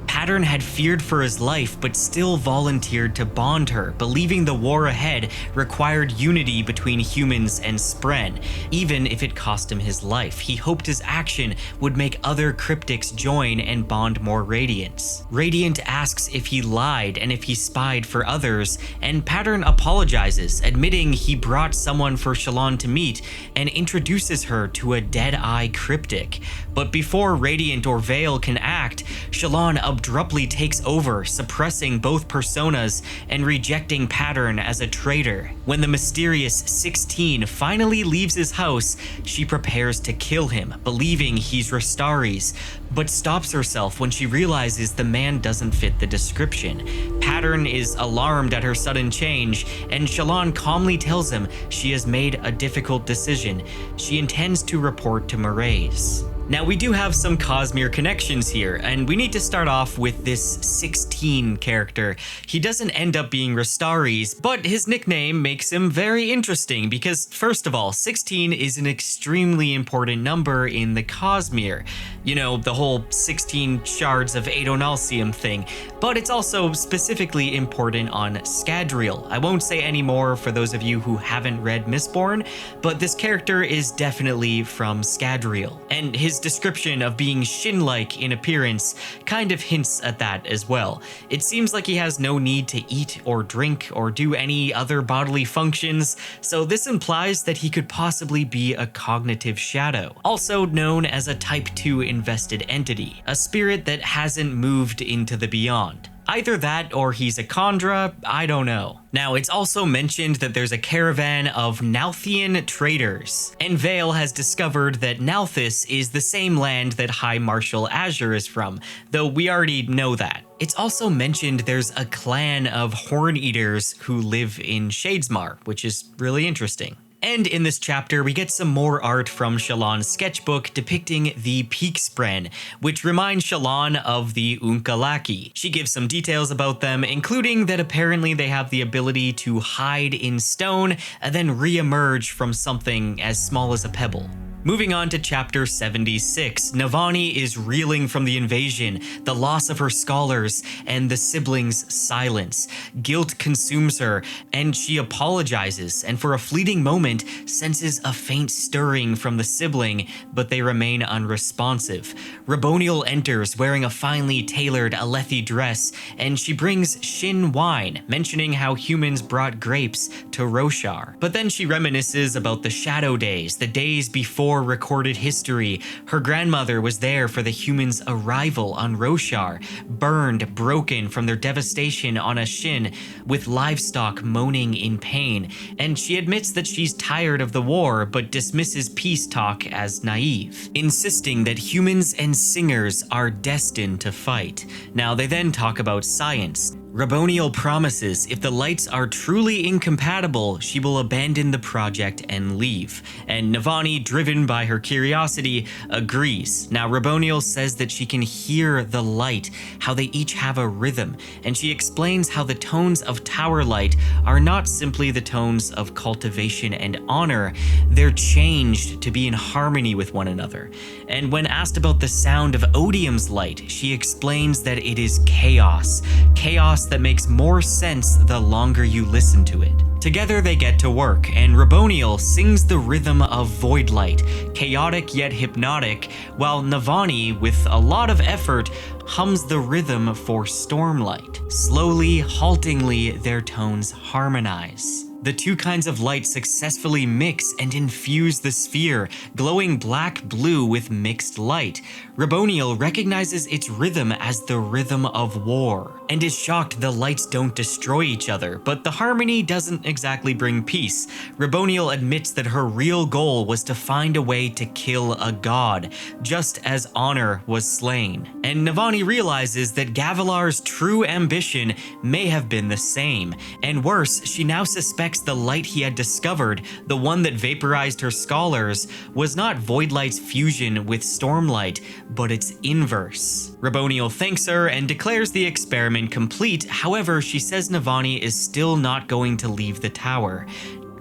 Pattern had feared for his life, but still volunteered to bond her, believing the war ahead required unity between humans and Spren, even if it cost him his life. He hoped his action would make other cryptics join and bond more Radiants. Radiant asks if he lied and if he spied for others, and Pattern apologizes, admitting he brought someone for Shallan to meet and introduces her to a Deadeye cryptic. But before Radiant or Vale can act, Shallan abruptly takes over, suppressing both personas and rejecting Pattern as a traitor. When the mysterious 16 finally leaves his house, she prepares to kill him, believing he's Rastari's, but stops herself when she realizes the man doesn't fit the description. Pattern is alarmed at her sudden change, and Shallan calmly tells him she has made a difficult decision. She intends to report to Mraize. Now, we do have some Cosmere connections here, and we need to start off with this 16 character. He doesn't end up being Rastari's, but his nickname makes him very interesting because, first of all, 16 is an extremely important number in the Cosmere. You know, the whole 16 shards of Adonalsium thing, but it's also specifically important on Scadrial. I won't say any more for those of you who haven't read Mistborn, but this character is definitely from Scadrial, and his description of being Shin-like in appearance kind of hints at that as well. It seems like he has no need to eat or drink or do any other bodily functions, so this implies that he could possibly be a cognitive shadow, also known as a Type 2 invested entity, a spirit that hasn't moved into the beyond. Either that or he's a Khandra, I don't know. Now, it's also mentioned that there's a caravan of Nalthian traders, and Vale has discovered that Nalthis is the same land that High Marshal Azure is from, though we already know that. It's also mentioned there's a clan of Horn Eaters who live in Shadesmar, which is really interesting. And in this chapter, we get some more art from Shallan's sketchbook depicting the Peakspren, which reminds Shallan of the Unkalaki. She gives some details about them, including that apparently they have the ability to hide in stone and then re-emerge from something as small as a pebble. Moving on to chapter 76, Navani is reeling from the invasion, the loss of her scholars, and the siblings' silence. Guilt consumes her, and she apologizes, and for a fleeting moment senses a faint stirring from the sibling, but they remain unresponsive. Raboniel enters wearing a finely tailored Alethi dress, and she brings Shin wine, mentioning how humans brought grapes to Roshar. But then she reminisces about the shadow days, the days before recorded history. Her grandmother was there for the humans' arrival on Roshar, burned, broken from their devastation on Ashin, with livestock moaning in pain, and she admits that she's tired of the war but dismisses peace talk as naive, insisting that humans and singers are destined to fight. Now, they then talk about science. Raboniel promises if the lights are truly incompatible, she will abandon the project and leave. And Navani, driven by her curiosity, agrees. Now, Raboniel says that she can hear the light, how they each have a rhythm, and she explains how the tones of Tower Light are not simply the tones of cultivation and honor, they're changed to be in harmony with one another. And when asked about the sound of Odium's light, she explains that it is chaos. Chaos that makes more sense the longer you listen to it. Together they get to work, and Raboniel sings the rhythm of Void Light, chaotic yet hypnotic, while Navani, with a lot of effort, hums the rhythm for Stormlight. Slowly, haltingly, their tones harmonize. The two kinds of light successfully mix and infuse the sphere, glowing black-blue with mixed light. Raboniel recognizes its rhythm as the rhythm of war, and is shocked the lights don't destroy each other, but the harmony doesn't exactly bring peace. Raboniel admits that her real goal was to find a way to kill a god, just as Honor was slain. And Navani realizes that Gavilar's true ambition may have been the same, and worse, she now suspects the light he had discovered, the one that vaporized her scholars, was not Voidlight's fusion with Stormlight, but its inverse. Raboniel thanks her and declares the experiment complete. However, she says Navani is still not going to leave the tower.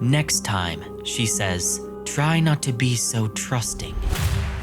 Next time, she says, try not to be so trusting.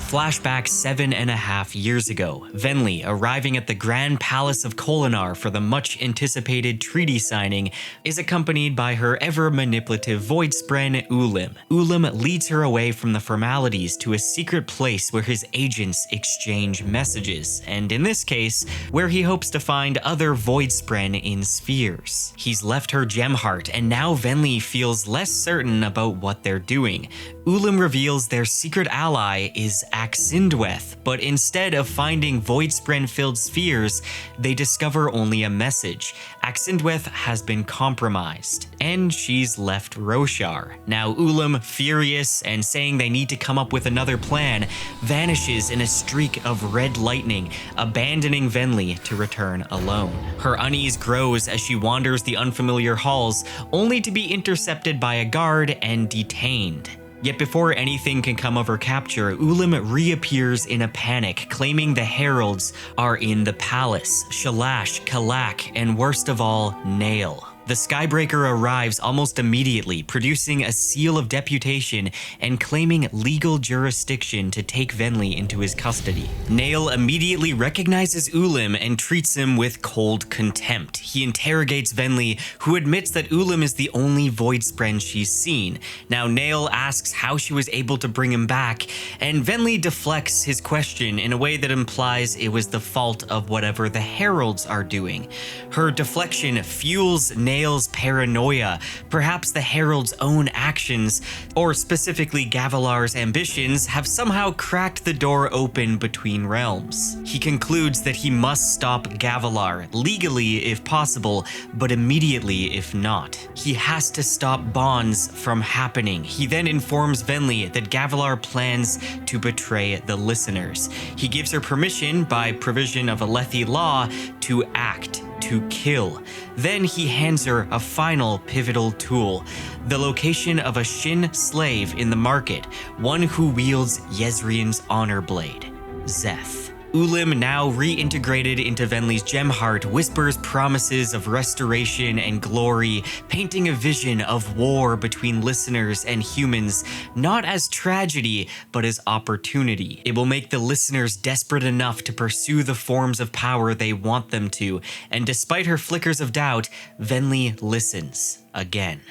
Flashback 7.5 years ago, Venli, arriving at the Grand Palace of Kholinar for the much-anticipated treaty signing, is accompanied by her ever-manipulative Voidspren, Ulim. Ulim leads her away from the formalities to a secret place where his agents exchange messages, and in this case, where he hopes to find other Voidspren in spheres. He's left her Gemheart, and now Venli feels less certain about what they're doing. Ulim reveals their secret ally is Axindweth, but instead of finding voidspren-filled spheres, they discover only a message. Axindweth has been compromised, and she's left Roshar. Now Ulim, furious and saying they need to come up with another plan, vanishes in a streak of red lightning, abandoning Venli to return alone. Her unease grows as she wanders the unfamiliar halls, only to be intercepted by a guard and detained. Yet before anything can come of her capture, Ulim reappears in a panic, claiming the heralds are in the palace, Shalash, Kalak, and worst of all, Nail. The Skybreaker arrives almost immediately, producing a seal of deputation and claiming legal jurisdiction to take Venli into his custody. Nail immediately recognizes Ulim and treats him with cold contempt. He interrogates Venli, who admits that Ulim is the only voidspren she's seen. Now Nail asks how she was able to bring him back, and Venli deflects his question in a way that implies it was the fault of whatever the heralds are doing. Her deflection fuels Nail's paranoia. Perhaps the Herald's own actions, or specifically Gavilar's ambitions, have somehow cracked the door open between realms. He concludes that he must stop Gavilar, legally if possible, but immediately if not. He has to stop bonds from happening. He then informs Venli that Gavilar plans to betray the listeners. He gives her permission, by provision of Alethi law, to act, to kill. Then he hands her a final pivotal tool, the location of a Shin slave in the market, one who wields Yezrian's honor blade, Zeth. Ulim, now reintegrated into Venli's Gemheart, whispers promises of restoration and glory, painting a vision of war between listeners and humans, not as tragedy, but as opportunity. It will make the listeners desperate enough to pursue the forms of power they want them to, and despite her flickers of doubt, Venli listens again.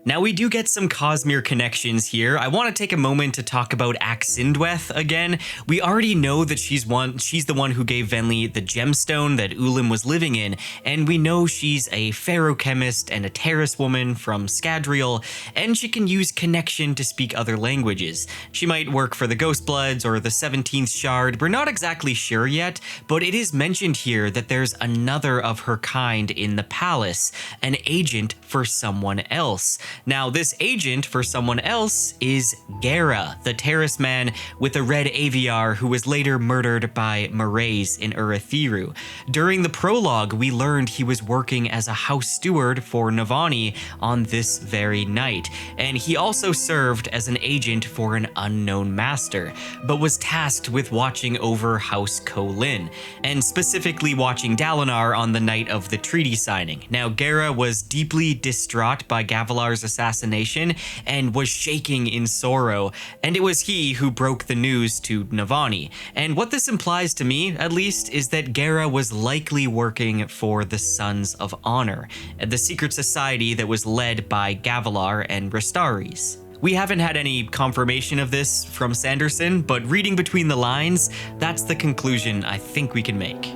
Now we do get some Cosmere connections here. I want to take a moment to talk about Axindweth again. We already know that she's the one who gave Venli the gemstone that Ulim was living in, and we know she's a ferochemist and a terrace woman from Scadrial, and she can use connection to speak other languages. She might work for the Ghostbloods or the 17th Shard. We're not exactly sure yet, but it is mentioned here that there's another of her kind in the palace, an agent for someone else. Now, this agent for someone else is Gera, the terrace man with a red aviar who was later murdered by Maraise in Urithiru. During the prologue, we learned he was working as a house steward for Navani on this very night, and he also served as an agent for an unknown master, but was tasked with watching over House Kholin, and specifically watching Dalinar on the night of the treaty signing. Now, Gera was deeply distraught by Gavilar's assassination and was shaking in sorrow, and it was he who broke the news to Navani. And what this implies to me, at least, is that Gera was likely working for the Sons of Honor, the secret society that was led by Gavilar and Rastaris. We haven't had any confirmation of this from Sanderson, but reading between the lines, that's the conclusion I think we can make.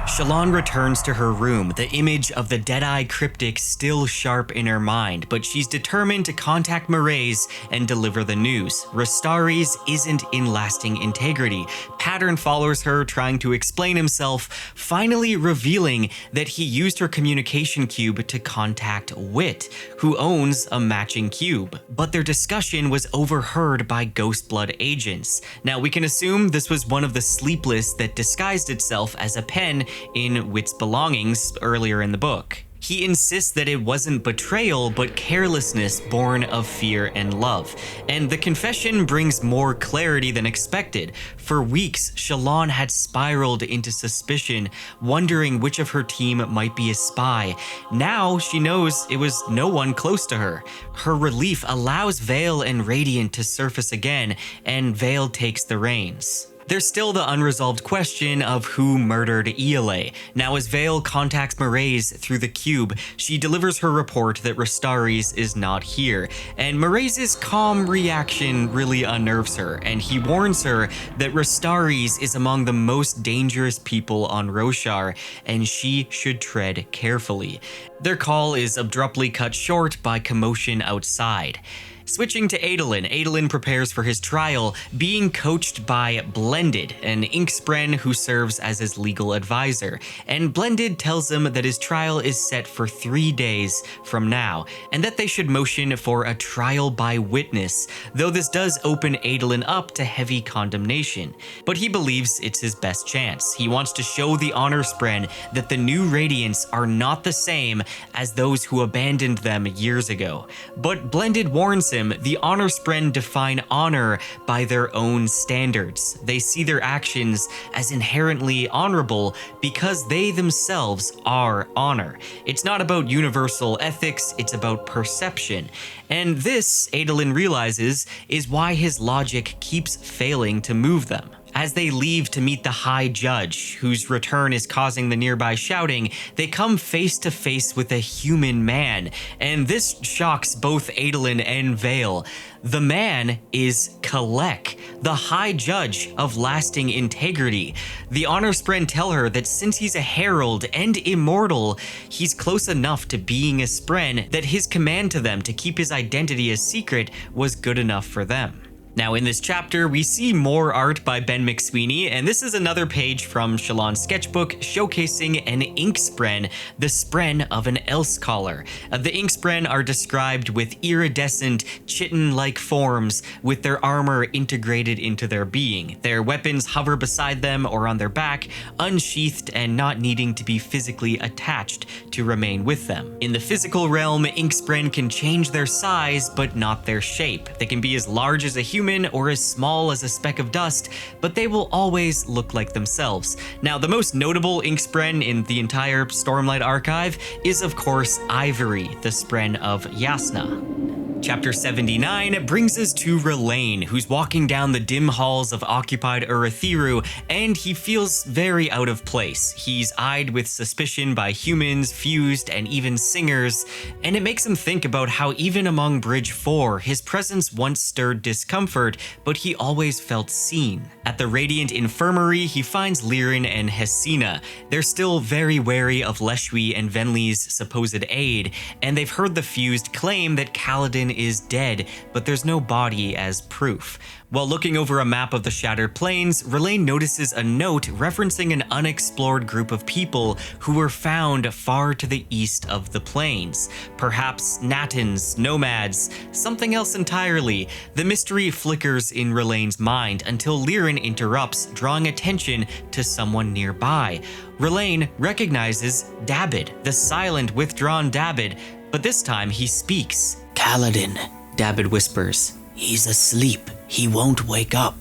Shallan returns to her room, the image of the Deadeye cryptic still sharp in her mind, but she's determined to contact Maraise and deliver the news. Rastaris isn't in lasting integrity. Pattern follows her, trying to explain himself, finally revealing that he used her communication cube to contact Wit, who owns a matching cube. But their discussion was overheard by Ghostblood agents. Now, we can assume this was one of the sleepless that disguised itself as a pen in Wit's belongings earlier in the book. He insists that it wasn't betrayal, but carelessness born of fear and love. And the confession brings more clarity than expected. For weeks, Shallan had spiraled into suspicion, wondering which of her team might be a spy. Now she knows it was no one close to her. Her relief allows Vale and Radiant to surface again, and Vale takes the reins. There's still the unresolved question of who murdered Iole. Now, as Vale contacts Maraise through the cube, she delivers her report that Rastaris is not here, and Maraise's calm reaction really unnerves her, and he warns her that Rastaris is among the most dangerous people on Roshar, and she should tread carefully. Their call is abruptly cut short by commotion outside. Switching to Adolin, Adolin prepares for his trial, being coached by Blended, an Inkspren who serves as his legal advisor. And Blended tells him that his trial is set for 3 days from now, and that they should motion for a trial by witness, though this does open Adolin up to heavy condemnation. But he believes it's his best chance. He wants to show the Honor Spren that the new Radiants are not the same as those who abandoned them years ago. But Blended warns him the Honor Spren define honor by their own standards. They see their actions as inherently honorable because they themselves are honor. It's not about universal ethics, it's about perception. And this, Adolin realizes, is why his logic keeps failing to move them. As they leave to meet the High Judge, whose return is causing the nearby shouting, they come face to face with a human man, and this shocks both Adolin and Vale. The man is Kalek, the High Judge of lasting integrity. The Honor Spren tell her that since he's a herald and immortal, he's close enough to being a Spren that his command to them to keep his identity a secret was good enough for them. Now in this chapter, we see more art by Ben McSweeney, and this is another page from Shallan's sketchbook showcasing an Inkspren, the Spren of an Elsecaller. The Inkspren are described with iridescent, chitin-like forms with their armor integrated into their being. Their weapons hover beside them or on their back, unsheathed and not needing to be physically attached to remain with them. In the physical realm, Inkspren can change their size, but not their shape. They can be as large as a human or as small as a speck of dust, but they will always look like themselves. Now, the most notable Inkspren in the entire Stormlight Archive is, of course, Ivory, the Spren of Yasna. Chapter 79 brings us to R'lain, who's walking down the dim halls of occupied Urithiru, and he feels very out of place. He's eyed with suspicion by humans, fused, and even singers, and it makes him think about how even among Bridge 4, his presence once stirred discomfort, but he always felt seen. At the Radiant Infirmary, he finds Lirin and Hesina. They're still very wary of Leshwi and Venli's supposed aid, and they've heard the fused claim that Kaladin is dead, but there's no body as proof. While looking over a map of the Shattered Plains, R'lain notices a note referencing an unexplored group of people who were found far to the east of the plains. Perhaps Natans, nomads, something else entirely. The mystery flickers in R'lain's mind until Lirin interrupts, drawing attention to someone nearby. R'lain recognizes Dabbid, the silent, withdrawn Dabbid, but this time he speaks.
Kaladin, Dabbid whispers. He's asleep. He won't wake up.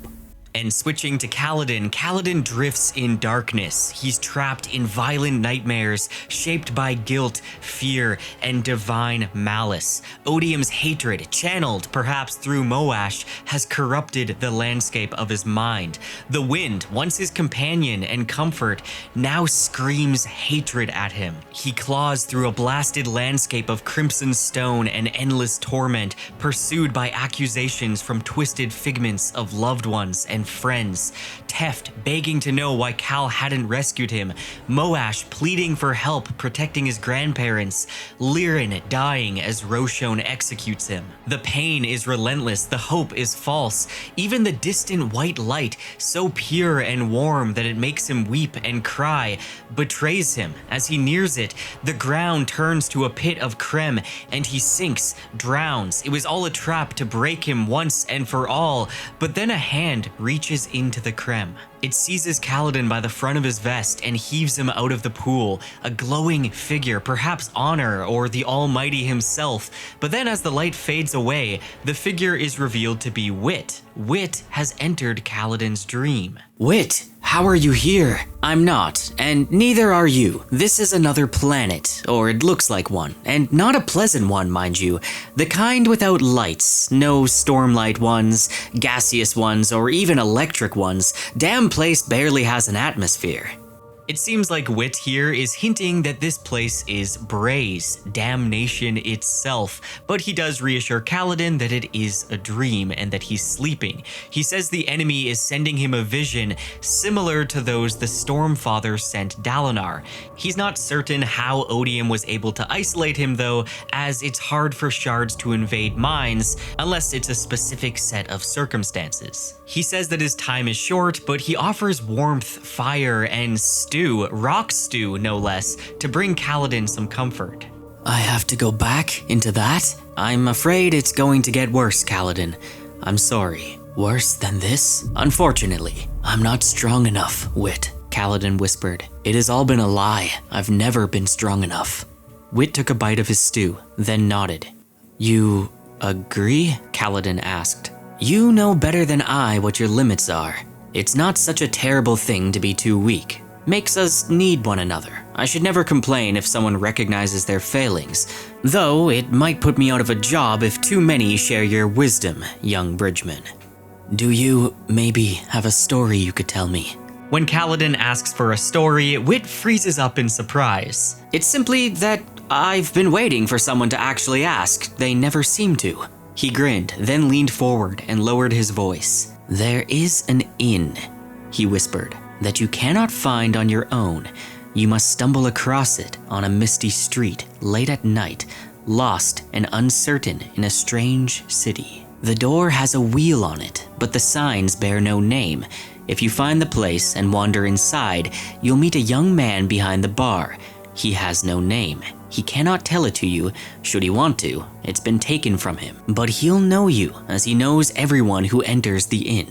And switching to Kaladin, Kaladin drifts in darkness. He's trapped in violent nightmares shaped by guilt, fear, and divine malice. Odium's hatred, channeled perhaps through Moash, has corrupted the landscape of his mind. The wind, once his companion and comfort, now screams hatred at him. He claws through a blasted landscape of crimson stone and endless torment, pursued by accusations from twisted figments of loved ones and friends. Teft begging to know why Cal hadn't rescued him. Moash pleading for help protecting his grandparents. Lirin dying as Roshon executes him. The pain is relentless, the hope is false. Even the distant white light, so pure and warm that it makes him weep and cry, betrays him. As he nears it, the ground turns to a pit of creme and he sinks, drowns. It was all a trap to break him once and for all, but then a hand reaches into the creme. It seizes Kaladin by the front of his vest and heaves him out of the pool, a glowing figure, perhaps Honor or the Almighty himself. But then as the light fades away, the figure is revealed to be Wit. Wit has entered Kaladin's dream.
Wit, how are you here? I'm not, and neither are you. This is another planet, or it looks like one, and not a pleasant one, mind you. The kind without lights, no stormlight ones, gaseous ones, or even electric ones. Damn place barely has an atmosphere.
It seems like Wit here is hinting that this place is Bray's, damnation itself, but he does reassure Kaladin that it is a dream and that he's sleeping. He says the enemy is sending him a vision similar to those the Stormfather sent Dalinar. He's not certain how Odium was able to isolate him though, as it's hard for shards to invade minds unless it's a specific set of circumstances. He says that his time is short, but he offers warmth, fire, and stew, rock stew no less, to bring Kaladin some comfort.
I have to go back into that? I'm afraid it's going to get worse, Kaladin. I'm sorry. Worse than this? Unfortunately, I'm not strong enough, Wit, Kaladin whispered. It has all been a lie. I've never been strong enough. Wit took a bite of his stew, then nodded. You agree? Kaladin asked. You know better than I what your limits are. It's not such a terrible thing to be too weak. Makes us need one another. I should never complain if someone recognizes their failings, though it might put me out of a job if too many share your wisdom, young Bridgeman. Do you maybe have a story you could tell me?
When Kaladin asks for a story, Wit freezes up in surprise.
It's simply that I've been waiting for someone to actually ask. They never seem to. He grinned, then leaned forward and lowered his voice. There is an inn, he whispered, that you cannot find on your own. You must stumble across it on a misty street late at night, lost and uncertain in a strange city. The door has a wheel on it, but the signs bear no name. If you find the place and wander inside, you'll meet a young man behind the bar. He has no name. He cannot tell it to you, should he want to. It's been taken from him. But he'll know you, as he knows everyone who enters the inn.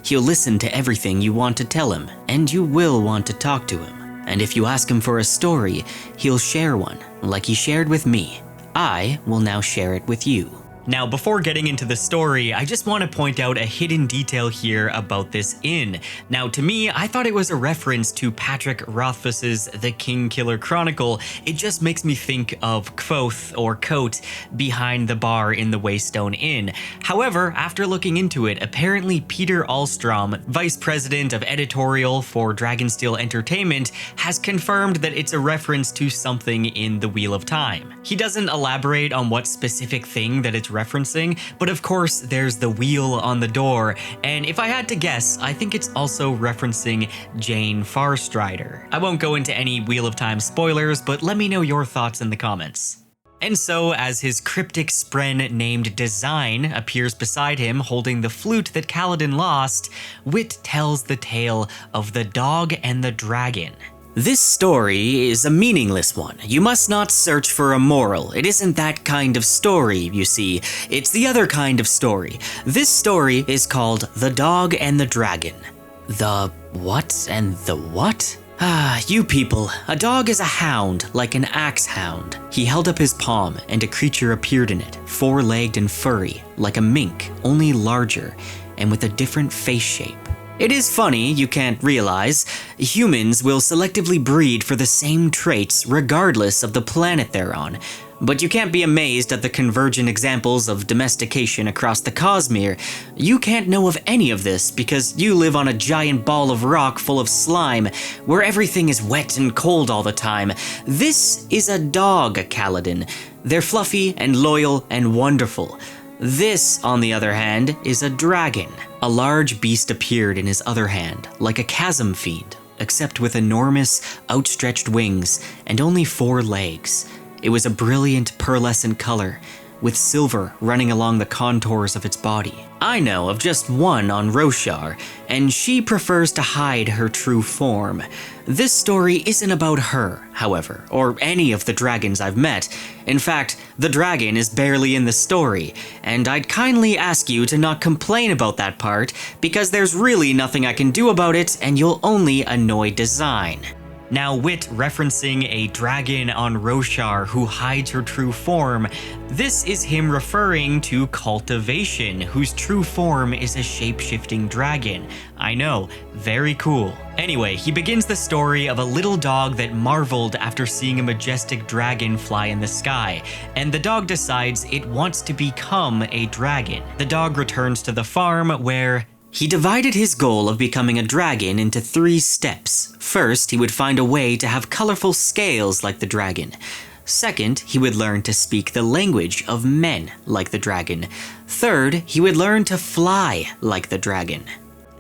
He'll listen to everything you want to tell him, and you will want to talk to him. And if you ask him for a story, he'll share one, like he shared with me. I will now share it with you.
Now, before getting into the story, I just want to point out a hidden detail here about this inn. Now, to me, I thought it was a reference to Patrick Rothfuss's The King Killer Chronicle. It just makes me think of Kvothe or Kote behind the bar in the Waystone Inn. However, after looking into it, apparently Peter Alstrom, vice president of editorial for Dragonsteel Entertainment, has confirmed that it's a reference to something in The Wheel of Time. He doesn't elaborate on what specific thing that it's referencing, but of course there's the wheel on the door, and if I had to guess, I think it's also referencing Jane Farstrider. I won't go into any Wheel of Time spoilers, but let me know your thoughts in the comments. And so, as his cryptic spren named Design appears beside him holding the flute that Kaladin lost, Wit tells the tale of the dog and the dragon.
This story is a meaningless one. You must not search for a moral. It isn't that kind of story, you see. It's the other kind of story. This story is called The Dog and the Dragon. The what and the what? You people. A dog is a hound, like an axe hound. He held up his palm, and a creature appeared in it, four-legged and furry, like a mink, only larger, and with a different face shape. It is funny, you can't realize, humans will selectively breed for the same traits regardless of the planet they're on. But you can't be amazed at the convergent examples of domestication across the Cosmere. You can't know of any of this because you live on a giant ball of rock full of slime, where everything is wet and cold all the time. This is a dog, Kaladin. They're fluffy and loyal and wonderful. This, on the other hand, is a dragon. A large beast appeared in his other hand, like a chasm fiend, except with enormous, outstretched wings and only 4 legs. It was a brilliant pearlescent color, with silver running along the contours of its body. I know of just one on Roshar, and she prefers to hide her true form. This story isn't about her, however, or any of the dragons I've met. In fact, the dragon is barely in the story, and I'd kindly ask you to not complain about that part, because there's really nothing I can do about it, and you'll only annoy Design. Now, Wit referencing a dragon on Roshar who hides her true form, this is him referring to Cultivation, whose true form is a shape-shifting dragon. I know, very cool. Anyway, he begins the story of a little dog that marveled after seeing a majestic dragon fly in the sky, and the dog decides it wants to become a dragon. The dog returns to the farm where He divided his goal of becoming a dragon into 3 steps. First, he would find a way to have colorful scales like the dragon. Second, he would learn to speak the language of men like the dragon. Third, he would learn to fly like the dragon.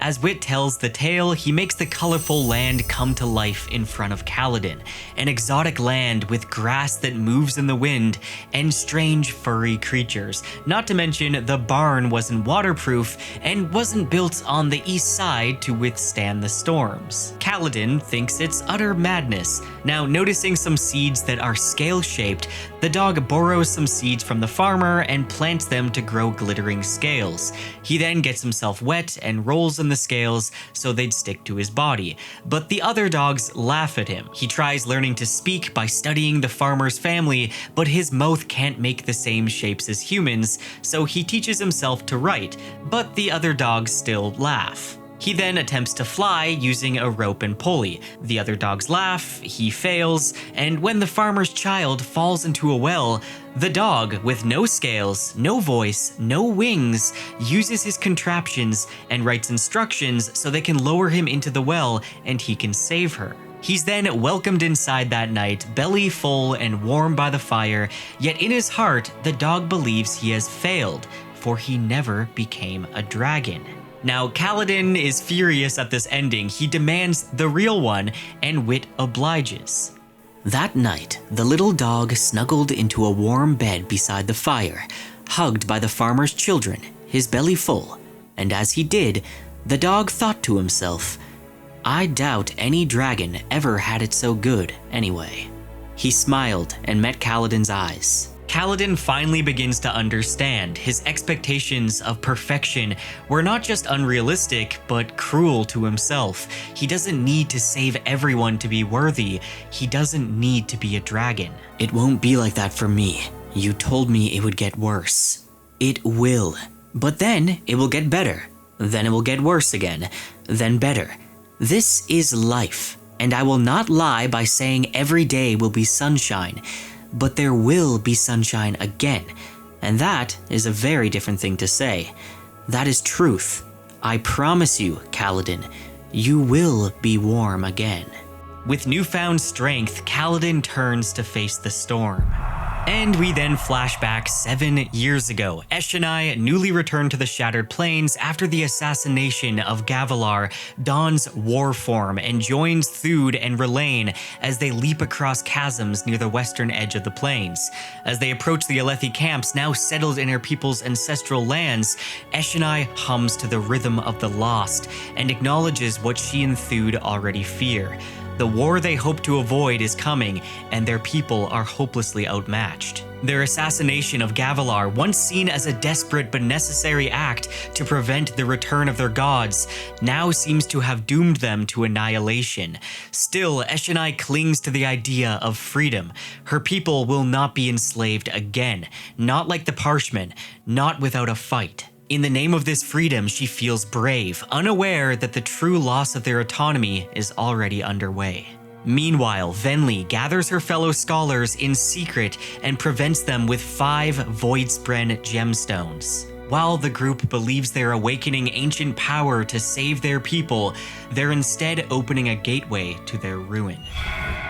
As Wit tells the tale, he makes the colorful land come to life in front of Kaladin, an exotic land with grass that moves in the wind and strange furry creatures. Not to mention, the barn wasn't waterproof and wasn't built on the east side to withstand the storms. Kaladin thinks it's utter madness. Now, noticing some seeds that are scale-shaped, the dog borrows some seeds from the farmer and plants them to grow glittering scales. He then gets himself wet and rolls in the scales so they'd stick to his body, but the other dogs laugh at him. He tries learning to speak by studying the farmer's family, but his mouth can't make the same shapes as humans, so he teaches himself to write, but the other dogs still laugh. He then attempts to fly using a rope and pulley. The other dogs laugh, he fails, and when the farmer's child falls into a well, the dog, with no scales, no voice, no wings, uses his contraptions and writes instructions so they can lower him into the well and he can save her. He's then welcomed inside that night, belly full and warm by the fire, yet in his heart, the dog believes he has failed, for he never became a dragon. Now, Kaladin is furious at this ending. He demands the real one, and Wit obliges. That night, the little dog snuggled into a warm bed beside the fire, hugged by the farmer's children, his belly full, and as he did, the dog thought to himself, "I doubt any dragon ever had it so good anyway." He smiled and met Kaladin's eyes. Kaladin finally begins to understand his expectations of perfection were not just unrealistic, but cruel to himself. He doesn't need to save everyone to be worthy. He doesn't need to be a dragon. "It won't be like that for me. You told me it would get worse." "It will. But then it will get better. Then it will get worse again. Then better. This is life, and I will not lie by saying every day will be sunshine. But there will be sunshine again, and that is a very different thing to say. That is truth. I promise you, Kaladin, you will be warm again." With newfound strength, Kaladin turns to face the storm. And we then flash back 7 years ago. Eshonai, newly returned to the Shattered Plains after the assassination of Gavilar, dons war form and joins Thud and Relaine as they leap across chasms near the western edge of the plains. As they approach the Alethi camps, now settled in her people's ancestral lands, Eshonai hums to the rhythm of the lost and acknowledges what she and Thud already fear. The war they hope to avoid is coming, and their people are hopelessly outmatched. Their assassination of Gavilar, once seen as a desperate but necessary act to prevent the return of their gods, now seems to have doomed them to annihilation. Still, Eshonai clings to the idea of freedom. Her people will not be enslaved again, not like the Parshmen, not without a fight. In the name of this freedom, she feels brave, unaware that the true loss of their autonomy is already underway. Meanwhile, Venli gathers her fellow scholars in secret and prevents them with 5 Voidspren gemstones. While the group believes they're awakening ancient power to save their people, they're instead opening a gateway to their ruin.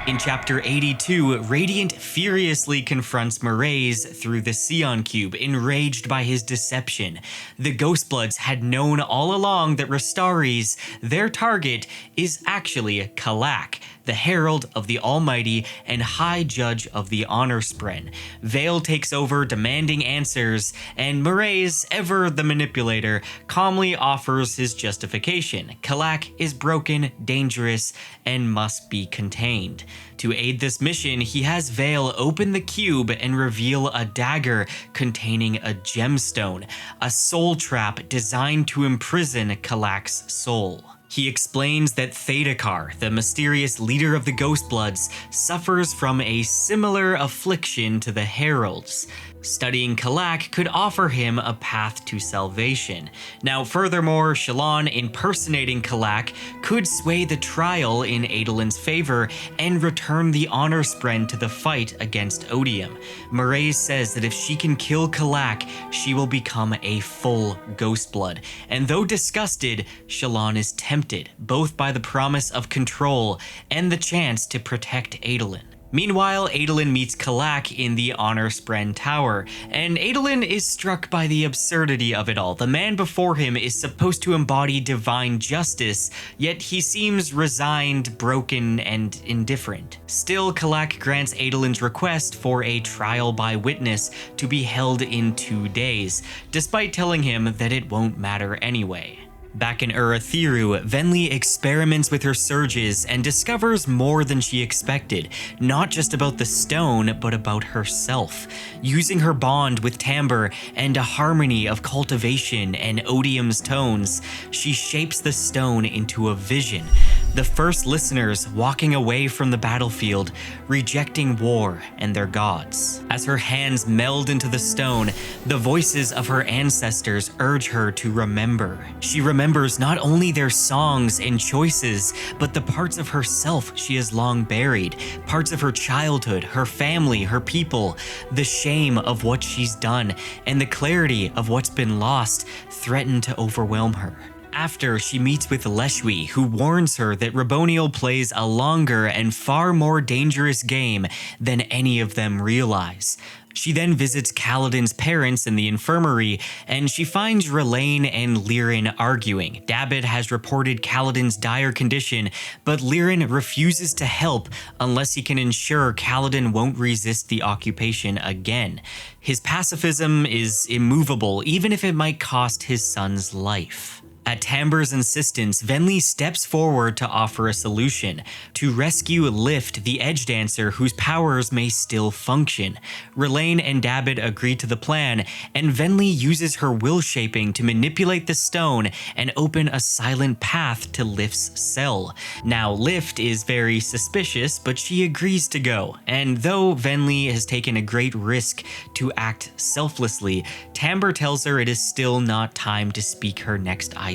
In Chapter 82, Radiant furiously confronts Mraize through the Sion Cube, enraged by his deception. The Ghostbloods had known all along that Rastaris, their target, is actually Kalak, the Herald of the Almighty and High Judge of the Honor Spren. Vale takes over, demanding answers, and Mraize, ever the manipulator, calmly offers his justification. Kalak is broken, dangerous, and must be contained. To aid this mission, he has Vale open the cube and reveal a dagger containing a gemstone, a soul trap designed to imprison Kalak's soul. He explains that Thedakar, the mysterious leader of the Ghostbloods, suffers from a similar affliction to the Heralds.
Studying Kalak could offer him a path to salvation. Now, furthermore, Shallan impersonating Kalak could sway the trial in Adolin's favor and return the honor spren to the fight against Odium. Mraize says that if she can kill Kalak, she will become a full Ghostblood. And though disgusted, Shallan is tempted, both by the promise of control and the chance to protect Adolin. Meanwhile, Adolin meets Kalak in the Honor Spren Tower, and Adolin is struck by the absurdity of it all. The man before him is supposed to embody divine justice, yet he seems resigned, broken, and indifferent. Still, Kalak grants Adolin's request for a trial by witness to be held in 2 days, despite telling him that it won't matter anyway. Back in Urithiru, Venli experiments with her surges and discovers more than she expected, not just about the stone, but about herself. Using her bond with Tamber and a harmony of cultivation and Odium's tones, she shapes the stone into a vision. The first listeners walking away from the battlefield, rejecting war and their gods. As her hands meld into the stone, the voices of her ancestors urge her to remember. She remembers not only their songs and choices, but the parts of herself she has long buried, parts of her childhood, her family, her people. The shame of what she's done and the clarity of what's been lost threaten to overwhelm her. After, she meets with Leshwi, who warns her that Raboniel plays a longer and far more dangerous game than any of them realize. She then visits Kaladin's parents in the infirmary, and she finds Rlain and Lirin arguing. Dabbid has reported Kaladin's dire condition, but Lirin refuses to help unless he can ensure Kaladin won't resist the occupation again. His pacifism is immovable, even if it might cost his son's life. At Tamber's insistence, Venli steps forward to offer a solution, to rescue Lift, the Edge Dancer whose powers may still function. Rlain and Dabbid agree to the plan, and Venli uses her will shaping to manipulate the stone and open a silent path to Lift's cell. Now, Lift is very suspicious, but she agrees to go, and though Venli has taken a great risk to act selflessly, Tamber tells her it is still not time to speak her next ideal.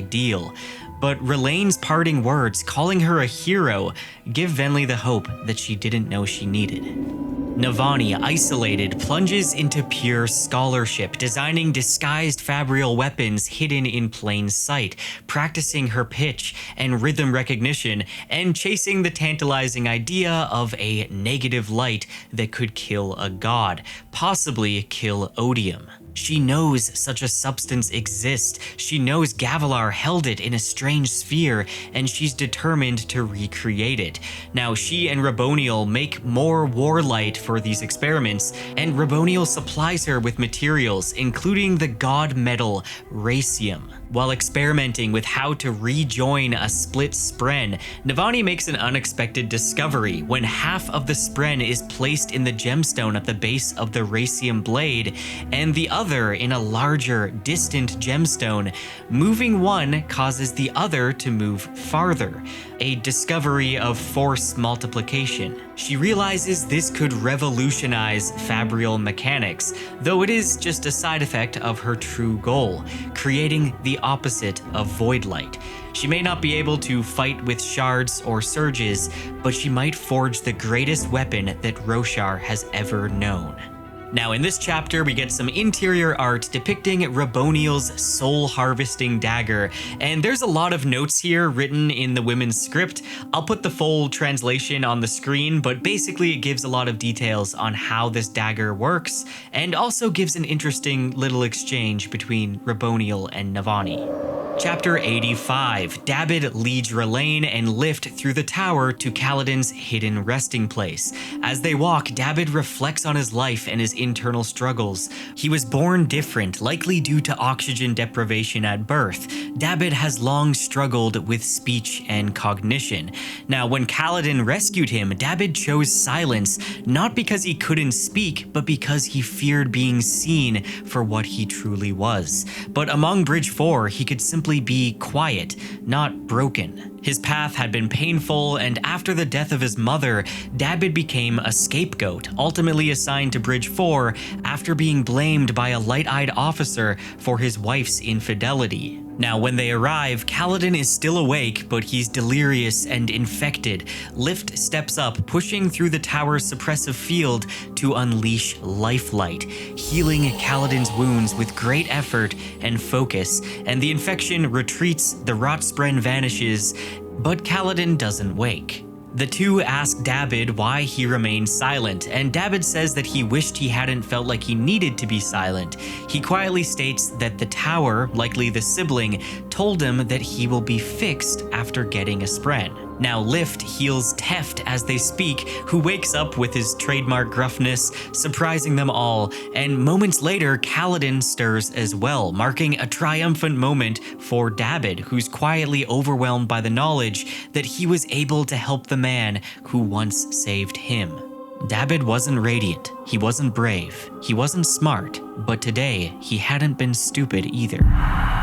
But Rlain's parting words, calling her a hero, give Venli the hope that she didn't know she needed. Navani, isolated, plunges into pure scholarship, designing disguised fabrial weapons hidden in plain sight, practicing her pitch and rhythm recognition, and chasing the tantalizing idea of a negative light that could kill a god, possibly kill Odium. She knows such a substance exists. She knows Gavilar held it in a strange sphere, and she's determined to recreate it. Now, she and Raboniel make more warlight for these experiments, and Raboniel supplies her with materials, including the god metal Racium. While experimenting with how to rejoin a split spren, Navani makes an unexpected discovery when half of the spren is placed in the gemstone at the base of the Racium blade, and the other in a larger, distant gemstone. Moving one causes the other to move farther, a discovery of force multiplication. She realizes this could revolutionize fabrial mechanics, though it is just a side effect of her true goal, creating the opposite of void light. She may not be able to fight with shards or surges, but she might forge the greatest weapon that Roshar has ever known. Now, in this chapter, we get some interior art depicting Raboniel's soul-harvesting dagger, and there's a lot of notes here written in the women's script. I'll put the full translation on the screen, but basically it gives a lot of details on how this dagger works, and also gives an interesting little exchange between Raboniel and Navani. Chapter 85, Dabbid leads Rlain and Lift through the tower to Kaladin's hidden resting place. As they walk, Dabbid reflects on his life and his internal struggles. He was born different, likely due to oxygen deprivation at birth. Dabbid has long struggled with speech and cognition. Now, when Kaladin rescued him, Dabbid chose silence, not because he couldn't speak, but because he feared being seen for what he truly was. But among Bridge 4, he could simply simply be quiet, not broken. His path had been painful, and after the death of his mother, David became a scapegoat, ultimately assigned to Bridge 4 after being blamed by a light-eyed officer for his wife's infidelity. Now, when they arrive, Kaladin is still awake, but he's delirious and infected. Lift steps up, pushing through the tower's suppressive field to unleash Lifelight, healing Kaladin's wounds with great effort and focus, and the infection retreats, the Rotspren vanishes, but Kaladin doesn't wake. The two ask David why he remained silent, and David says that he wished he hadn't felt like he needed to be silent. He quietly states that the tower, likely the sibling, told him that he will be fixed after getting a spren. Now Lift heals Teft as they speak, who wakes up with his trademark gruffness, surprising them all, and moments later Kaladin stirs as well, marking a triumphant moment for David, who's quietly overwhelmed by the knowledge that he was able to help the man who once saved him. David wasn't radiant, he wasn't brave, he wasn't smart, but today he hadn't been stupid either.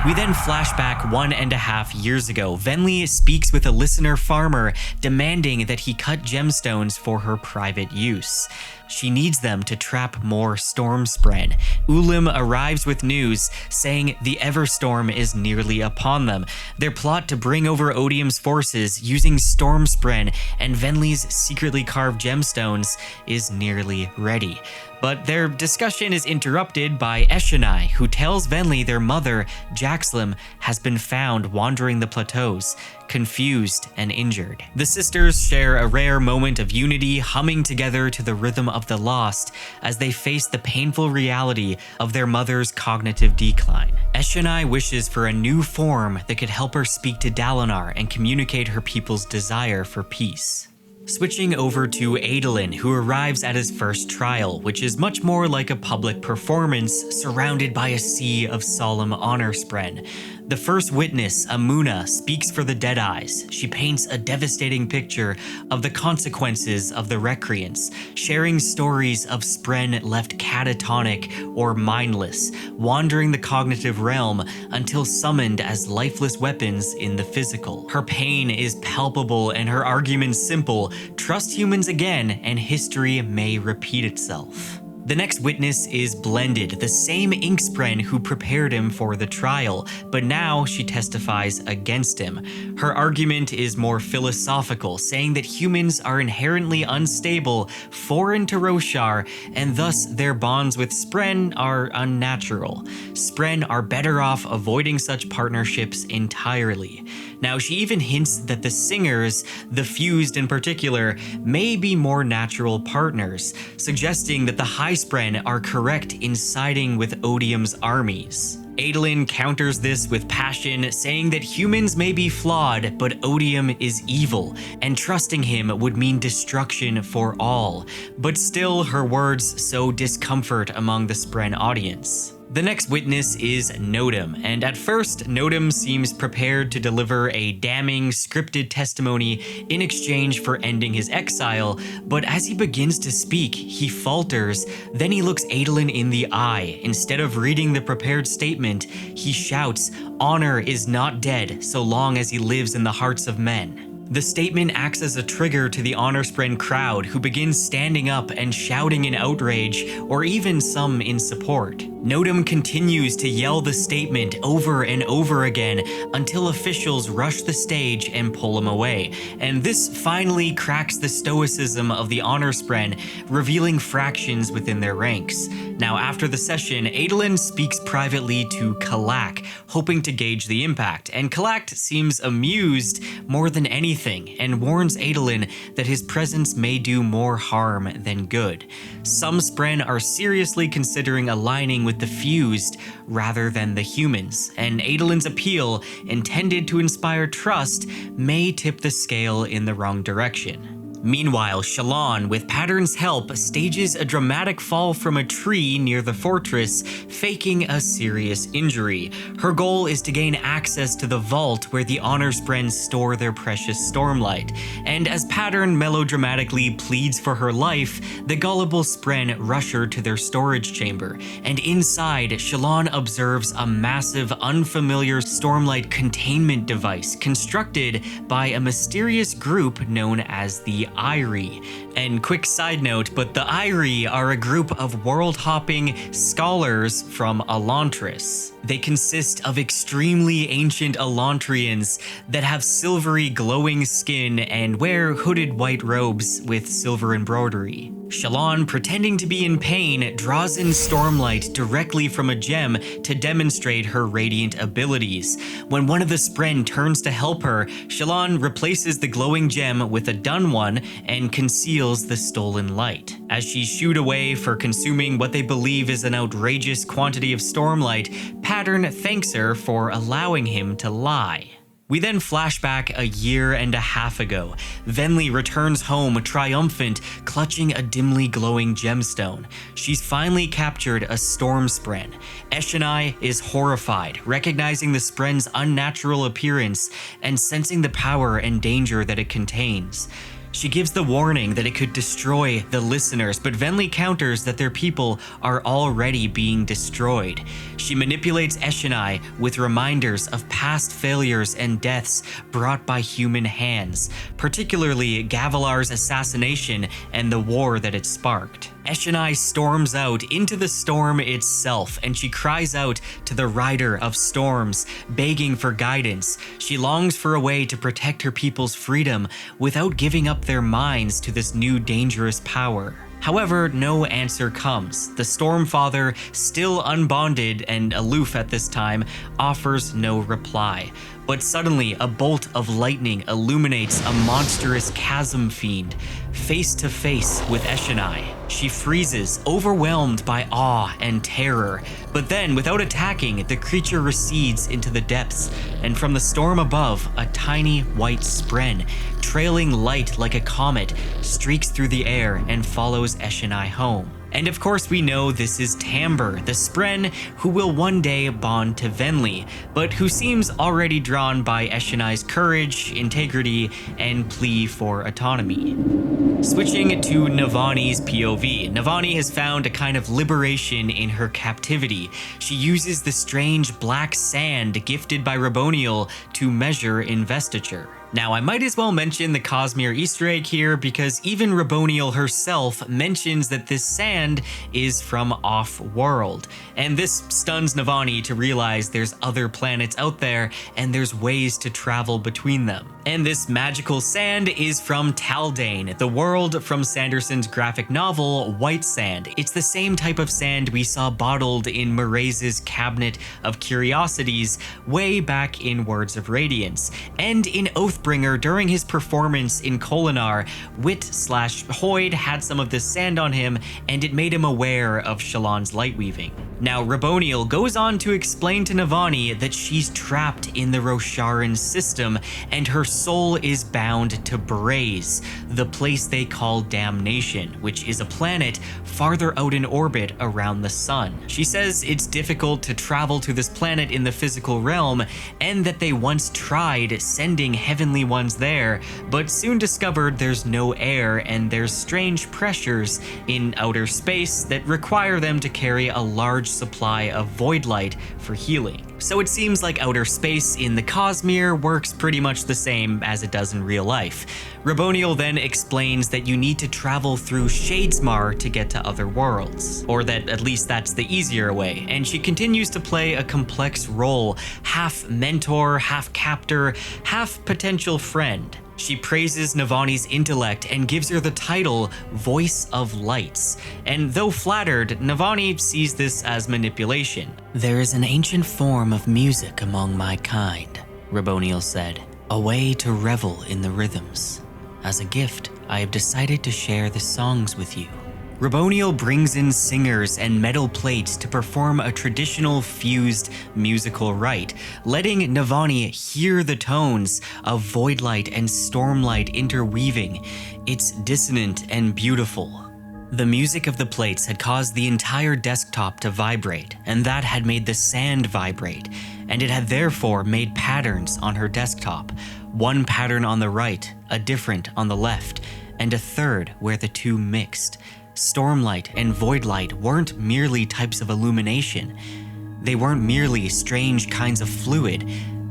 We then flash back 1.5 years ago. Venli speaks with a listener farmer demanding that he cut gemstones for her private use. She needs them to trap more Stormspren. Ulim arrives with news saying the Everstorm is nearly upon them. Their plot to bring over Odium's forces using Stormspren and Venli's secretly carved gemstones is nearly ready. But their discussion is interrupted by Eshonai, who tells Venli their mother, Jaxlim, has been found wandering the plateaus, confused and injured. The sisters share a rare moment of unity, humming together to the rhythm of the lost as they face the painful reality of their mother's cognitive decline. Eshonai wishes for a new form that could help her speak to Dalinar and communicate her people's desire for peace. Switching over to Adolin, who arrives at his first trial, which is much more like a public performance surrounded by a sea of solemn honor spren. The first witness, Amuna, speaks for the Deadeyes. She paints a devastating picture of the consequences of the recreants, sharing stories of spren left catatonic or mindless, wandering the cognitive realm until summoned as lifeless weapons in the physical. Her pain is palpable and her argument simple: trust humans again and history may repeat itself. The next witness is Blended, the same Inkspren who prepared him for the trial, but now she testifies against him. Her argument is more philosophical, saying that humans are inherently unstable, foreign to Roshar, and thus their bonds with Spren are unnatural. Spren are better off avoiding such partnerships entirely. Now, she even hints that the Singers, the Fused in particular, may be more natural partners, suggesting that the High Spren are correct in siding with Odium's armies. Adolin counters this with passion, saying that humans may be flawed, but Odium is evil, and trusting him would mean destruction for all. But still, her words sow discomfort among the Spren audience. The next witness is Nodum, and at first, Nodum seems prepared to deliver a damning, scripted testimony in exchange for ending his exile, but as he begins to speak, he falters. Then he looks Adolin in the eye. Instead of reading the prepared statement, he shouts, "Honor is not dead so long as he lives in the hearts of men." The statement acts as a trigger to the Honor Spren crowd, who begins standing up and shouting in outrage, or even some in support. Nodum continues to yell the statement over and over again until officials rush the stage and pull him away, and this finally cracks the stoicism of the Honor Spren, revealing fractions within their ranks. Now, after the session, Adolin speaks privately to Kalak, hoping to gauge the impact, and Kalak seems amused more than anything and warns Adolin that his presence may do more harm than good. Some Spren are seriously considering aligning with the Fused rather than the humans, and Adolin's appeal, intended to inspire trust, may tip the scale in the wrong direction. Meanwhile, Shallan, with Pattern's help, stages a dramatic fall from a tree near the fortress, faking a serious injury. Her goal is to gain access to the vault where the Honor Spren store their precious Stormlight. And as Pattern melodramatically pleads for her life, the gullible Spren rush her to their storage chamber. And inside, Shallan observes a massive, unfamiliar Stormlight containment device constructed by a mysterious group known as the Eyrie. And quick side note, but the Eyrie are a group of world-hopping scholars from Elantris. They consist of extremely ancient Elantrians that have silvery glowing skin and wear hooded white robes with silver embroidery. Shallan, pretending to be in pain, draws in Stormlight directly from a gem to demonstrate her radiant abilities. When one of the Spren turns to help her, Shallan replaces the glowing gem with a dun one and conceals the stolen light. As she shooed away for consuming what they believe is an outrageous quantity of Stormlight, Pattern thanks her for allowing him to lie. We then flash back a year and a half ago. Venli returns home triumphant, clutching a dimly glowing gemstone. She's finally captured a storm Spren. Eshonai is horrified, recognizing the Spren's unnatural appearance and sensing the power and danger that it contains. She gives the warning that it could destroy the listeners, but Venli counters that their people are already being destroyed. She manipulates Eshonai with reminders of past failures and deaths brought by human hands, particularly Gavilar's assassination and the war that it sparked. Eshonai storms out into the storm itself, and she cries out to the Rider of Storms, begging for guidance. She longs for a way to protect her people's freedom without giving up their minds to this new dangerous power. However, no answer comes. The Stormfather, still unbonded and aloof at this time, offers no reply. But suddenly, a bolt of lightning illuminates a monstrous chasm fiend, face to face with Eshonai. She freezes, overwhelmed by awe and terror. But then, without attacking, the creature recedes into the depths, and from the storm above, a tiny white Spren, trailing light like a comet, streaks through the air and follows Eshonai home. And of course we know this is Tamber, the Spren who will one day bond to Venli, but who seems already drawn by Eshonai's courage, integrity, and plea for autonomy. Switching to Navani's POV, Navani has found a kind of liberation in her captivity. She uses the strange black sand gifted by Raboniel to measure investiture. Now, I might as well mention the Cosmere Easter egg here because even Raboniel herself mentions that this sand is from off-world. And this stuns Navani to realize there's other planets out there and there's ways to travel between them. And this magical sand is from Taldane, the world from Sanderson's graphic novel, White Sand. It's the same type of sand we saw bottled in Marais's Cabinet of Curiosities way back in Words of Radiance. And in Oathbringer, during his performance in Kolinar, Wit/Hoyd had some of this sand on him, and it made him aware of Shallan's lightweaving. Now, Raboniel goes on to explain to Navani that she's trapped in the Rosharan system, and her soul is bound to Braze, the place they call Damnation, which is a planet farther out in orbit around the sun. She says it's difficult to travel to this planet in the physical realm, and that they once tried sending heavenly ones there, but soon discovered there's no air and there's strange pressures in outer space that require them to carry a large supply of void light for healing. So it seems like outer space in the Cosmere works pretty much the same as it does in real life. Raboniel then explains that you need to travel through Shadesmar to get to other worlds, or that at least that's the easier way, and she continues to play a complex role, half mentor, half captor, half potential friend. She praises Navani's intellect and gives her the title Voice of Lights. And though flattered, Navani sees this as manipulation.
There is an ancient form of music among my kind, Raboniel said, a way to revel in the rhythms. As a gift, I have decided to share the songs with you.
Raboniel brings in singers and metal plates to perform a traditional fused musical rite, letting Navani hear the tones of Voidlight and Stormlight interweaving. It's dissonant and beautiful. The music of the plates had caused the entire desktop to vibrate, and that had made the sand vibrate, and it had therefore made patterns on her desktop. One pattern on the right, a different on the left, and a third where the two mixed. Stormlight and Voidlight weren't merely types of illumination. They weren't merely strange kinds of fluid.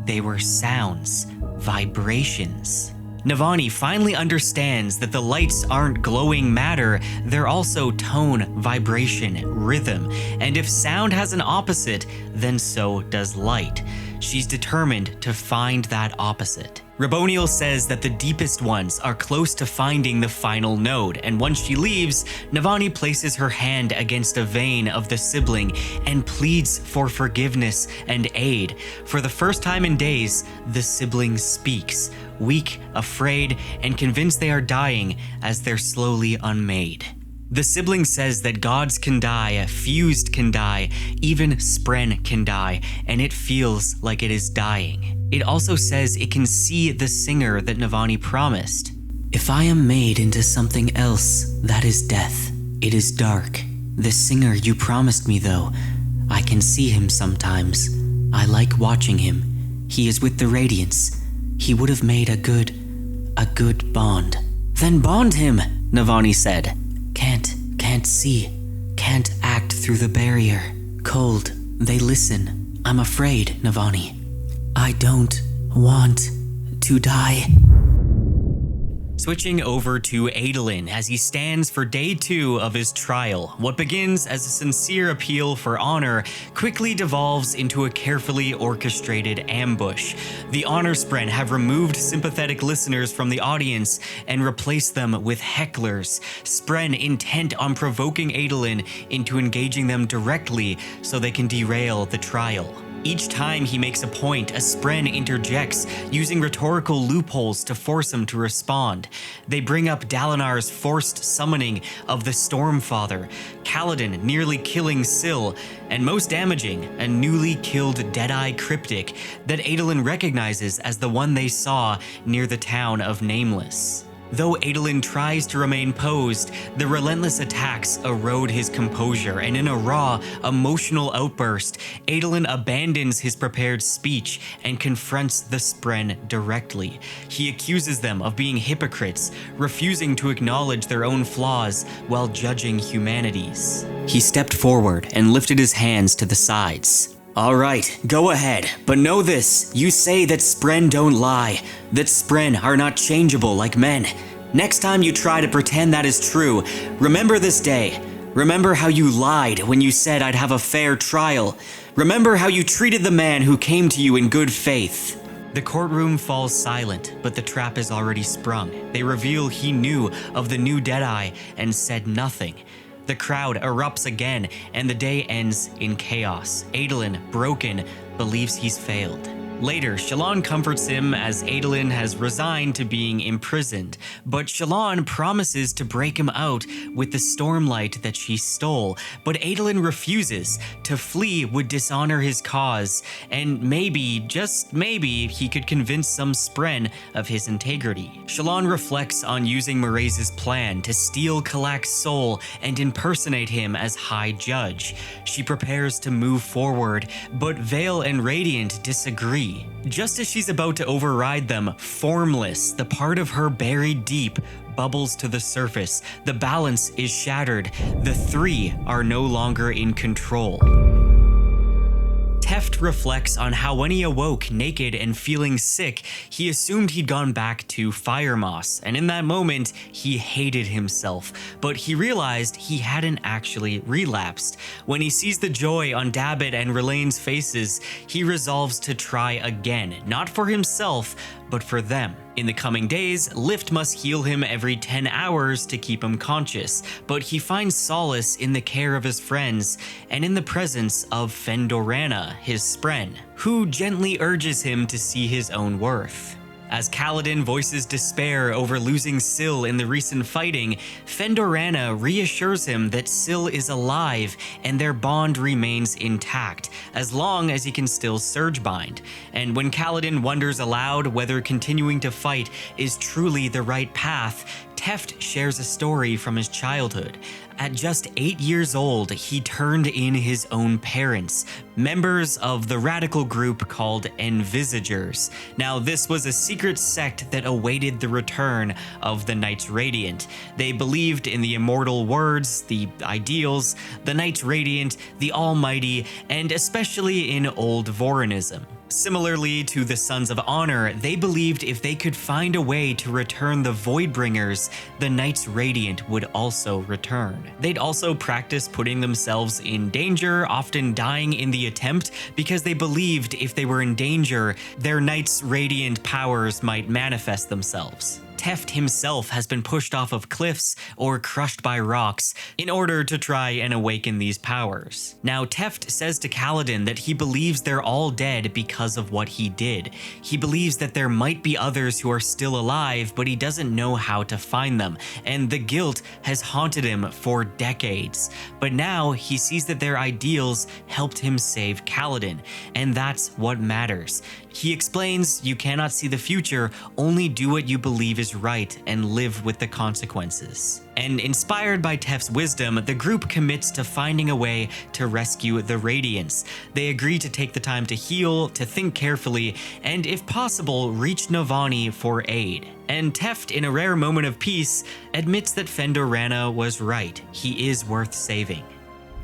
They were sounds, vibrations. Navani finally understands that the lights aren't glowing matter, they're also tone, vibration, rhythm, and if sound has an opposite, then so does light. She's determined to find that opposite. Raboniel says that the deepest ones are close to finding the final node, and once she leaves, Navani places her hand against a vein of the sibling and pleads for forgiveness and aid. For the first time in days, the sibling speaks, weak, afraid, and convinced they are dying as they're slowly unmade. The sibling says that gods can die, fused can die, even Spren can die, and it feels like it is dying. It also says it can see the singer that Navani promised.
If I am made into something else, that is death. It is dark. The singer you promised me, though, I can see him sometimes. I like watching him. He is with the Radiance. He would have made a good bond.
Then bond him, Navani said.
Can't see. Can't act through the barrier. Cold. They listen. I'm afraid, Navani. I don't want to die.
Switching over to Adolin as he stands for day 2 of his trial. What begins as a sincere appeal for honor quickly devolves into a carefully orchestrated ambush. The honor spren have removed sympathetic listeners from the audience and replaced them with hecklers. Spren intent on provoking Adolin into engaging them directly so they can derail the trial. Each time he makes a point, a spren interjects, using rhetorical loopholes to force him to respond. They bring up Dalinar's forced summoning of the Stormfather, Kaladin nearly killing Syl, and most damaging, a newly killed Deadeye cryptic that Adolin recognizes as the one they saw near the town of Nameless. Though Adolin tries to remain posed, the relentless attacks erode his composure, and in a raw, emotional outburst, Adolin abandons his prepared speech and confronts the Spren directly. He accuses them of being hypocrites, refusing to acknowledge their own flaws while judging humanity's.
He stepped forward and lifted his hands to the sides.
All right, go ahead, but know this, you say that Spren don't lie, that Spren are not changeable like men. Next time you try to pretend that is true, remember this day. Remember how you lied when you said I'd have a fair trial. Remember how you treated the man who came to you in good faith. The courtroom falls silent, but the trap is already sprung. They reveal he knew of the new Deadeye and said nothing. The crowd erupts again, and the day ends in chaos. Adolin, broken, believes he's failed. Later, Shallan comforts him as Adolin has resigned to being imprisoned, but Shallan promises to break him out with the Stormlight that she stole, but Adolin refuses. To flee would dishonor his cause, and maybe, just maybe, he could convince some Spren of his integrity. Shallan reflects on using Mraize's plan to steal Kalak's soul and impersonate him as High Judge. She prepares to move forward, but Veil and Radiant disagree. Just as she's about to override them, Formless, the part of her buried deep, bubbles to the surface. The balance is shattered. The three are no longer in control. Teft reflects on how when he awoke naked and feeling sick, he assumed he'd gone back to Firemoss, and in that moment, he hated himself, but he realized he hadn't actually relapsed. When he sees the joy on Dabbit and Relane's faces, he resolves to try again, not for himself, but for them. In the coming days, Lift must heal him every 10 hours to keep him conscious, but he finds solace in the care of his friends and in the presence of Fendorana, his spren, who gently urges him to see his own worth. As Kaladin voices despair over losing Syl in the recent fighting, Fendorana reassures him that Syl is alive and their bond remains intact, as long as he can still surge bind. And when Kaladin wonders aloud whether continuing to fight is truly the right path, Teft shares a story from his childhood. At just 8 years old, he turned in his own parents, members of the radical group called Envisagers. Now, this was a secret sect that awaited the return of the Knights Radiant. They believed in the immortal words, the ideals, the Knights Radiant, the Almighty, and especially in Old Vorinism. Similarly to the Sons of Honor, they believed if they could find a way to return the Voidbringers, the Knights Radiant would also return. They'd also practice putting themselves in danger, often dying in the attempt, because they believed if they were in danger, their Knights Radiant powers might manifest themselves. Teft himself has been pushed off of cliffs or crushed by rocks in order to try and awaken these powers. Now, Teft says to Kaladin that he believes they're all dead because of what he did. He believes that there might be others who are still alive, but he doesn't know how to find them, and the guilt has haunted him for decades. But now he sees that their ideals helped him save Kaladin, and that's what matters. He explains, you cannot see the future, only do what you believe is right and live with the consequences. And inspired by Teft's wisdom, the group commits to finding a way to rescue the Radiants. They agree to take the time to heal, to think carefully, and if possible, reach Navani for aid. And Teft, in a rare moment of peace, admits that Fendorana was right. He is worth saving.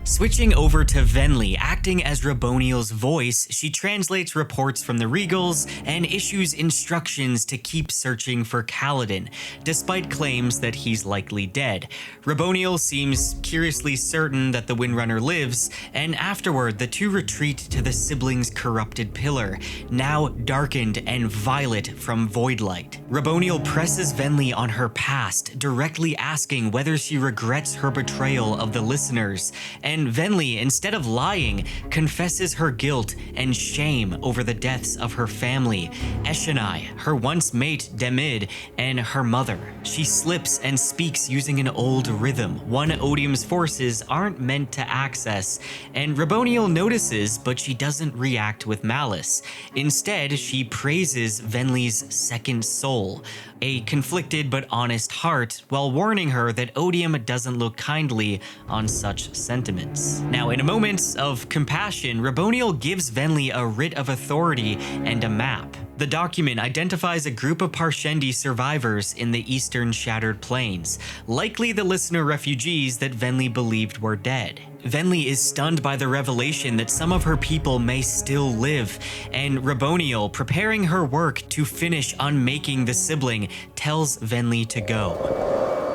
Switching over to Venli, acting as Raboniel's voice, she translates reports from the Regals and issues instructions to keep searching for Kaladin, despite claims that he's likely dead. Raboniel seems curiously certain that the Windrunner lives, and afterward the two retreat to the siblings' corrupted pillar, now darkened and violet from voidlight. Raboniel presses Venli on her past, directly asking whether she regrets her betrayal of the listeners, and Venli, instead of lying, confesses her guilt and shame over the deaths of her family, Eshonai, her once mate Demid, and her mother. She slips and speaks using an old rhythm, one Odium's forces aren't meant to access, and Raboniel notices, but she doesn't react with malice. Instead, she praises Venli's second soul, a conflicted but honest heart, while warning her that Odium doesn't look kindly on such sentiments. Now, in a moment of compassion, Raboniel gives Venli a writ of authority and a map. The document identifies a group of Parshendi survivors in the eastern Shattered Plains, likely the listener refugees that Venli believed were dead. Venli is stunned by the revelation that some of her people may still live, and Raboniel, preparing her work to finish unmaking the sibling, tells Venli to go.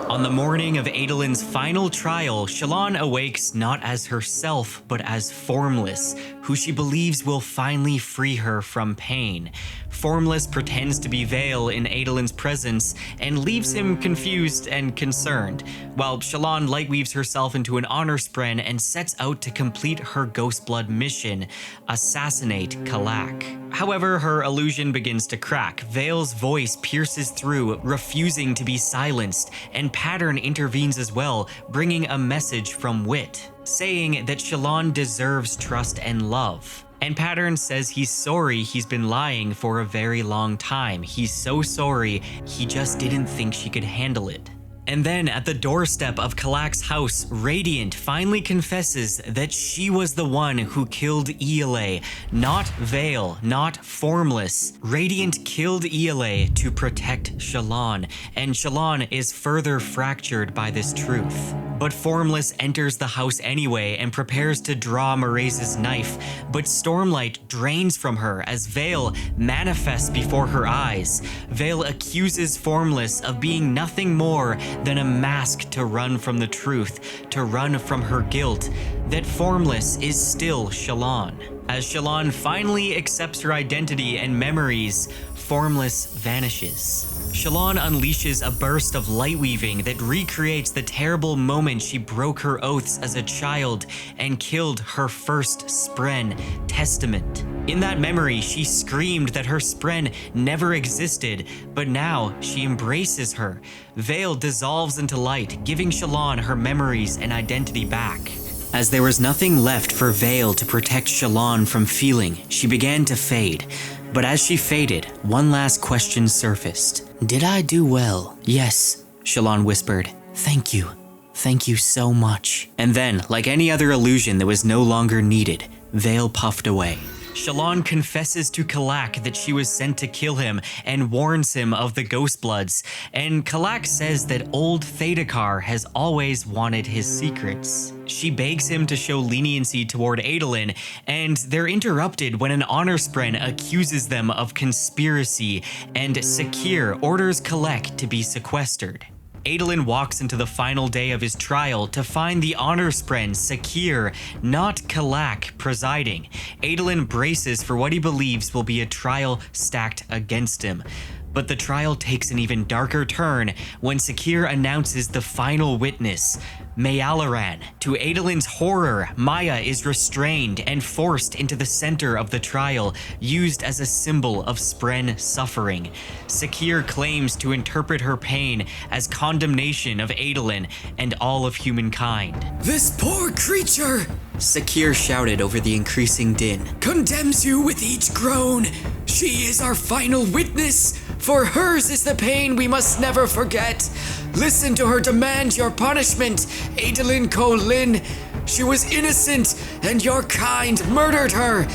On the morning of Adolin's final trial, Shallan awakes not as herself, but as Formless, who she believes will finally free her from pain. Formless pretends to be Vale in Adolin's presence and leaves him confused and concerned, while Shallan lightweaves herself into an honor spren and sets out to complete her Ghostblood mission, assassinate Kalak. However, her illusion begins to crack. Vale's voice pierces through, refusing to be silenced, and Pattern intervenes as well, bringing a message from Wit, saying that Shallan deserves trust and love. And Pattern says he's sorry he's been lying for a very long time. He's so sorry, he just didn't think she could handle it. And then at the doorstep of Kalak's house, Radiant finally confesses that she was the one who killed Iole, not Vale, not Formless. Radiant killed Iole to protect Shallan, and Shallan is further fractured by this truth. But Formless enters the house anyway and prepares to draw Maraze's knife, but Stormlight drains from her as Vale manifests before her eyes. Vale accuses Formless of being nothing more than a mask to run from the truth, to run from her guilt, that Formless is still Shallan. As Shallan finally accepts her identity and memories, Formless vanishes. Shallan unleashes a burst of light weaving that recreates the terrible moment she broke her oaths as a child and killed her first Spren, Testament. In that memory, she screamed that her Spren never existed, but now she embraces her. Veil dissolves into light, giving Shallan her memories and identity back.
As there was nothing left for Veil to protect Shallan from feeling, she began to fade. But as she faded, one last question surfaced. "Did I do well?" "Yes," Shallan whispered. "Thank you. Thank you so much." And then, like any other illusion that was no longer needed, Veil puffed away.
Shallan confesses to Kalak that she was sent to kill him and warns him of the Ghostbloods, and Kalak says that old Thadakar has always wanted his secrets. She begs him to show leniency toward Adolin, and they're interrupted when an honor spren accuses them of conspiracy, and Sakir orders Kalak to be sequestered. Adolin walks into the final day of his trial to find the honor spren, Sakir, not Kalak, presiding. Adolin braces for what he believes will be a trial stacked against him. But the trial takes an even darker turn when Sakir announces the final witness, Mayalaran. To Adolin's horror, Maya is restrained and forced into the center of the trial, used as a symbol of Spren suffering. Sakir claims to interpret her pain as condemnation of Adolin and all of humankind.
"This poor creature," Sakir shouted over the increasing din, "condemns you with each groan. She is our final witness, for hers is the pain we must never forget. Listen to her demand your punishment, Adolin Kolin. She was innocent, and your kind murdered her.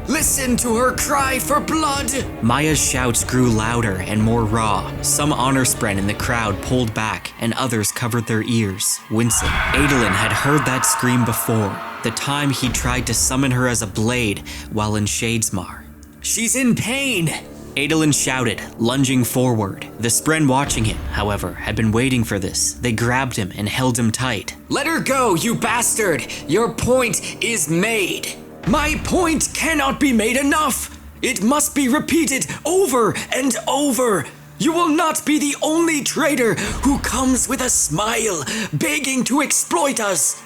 Listen to her cry for blood." Maya's shouts grew louder and more raw. Some honor spren in the crowd pulled back, and others covered their ears, wincing. Adolin had heard that scream before, the time he tried to summon her as a blade while in Shadesmar. "She's in pain!" Adolin shouted, lunging forward. The spren watching him, however, had been waiting for this. They grabbed him and held him tight. "Let her go, you bastard! Your point is made." "My point cannot be made enough! It must be repeated over and over! You will not be the only traitor who comes with a smile, begging to exploit us!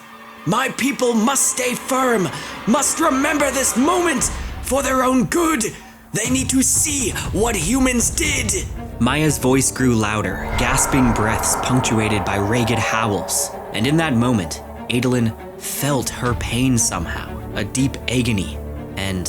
My people must stay firm, must remember this moment for their own good! They need to see what humans did!" Maya's voice grew louder, gasping breaths punctuated by ragged howls. And in that moment, Adolin felt her pain somehow, a deep agony and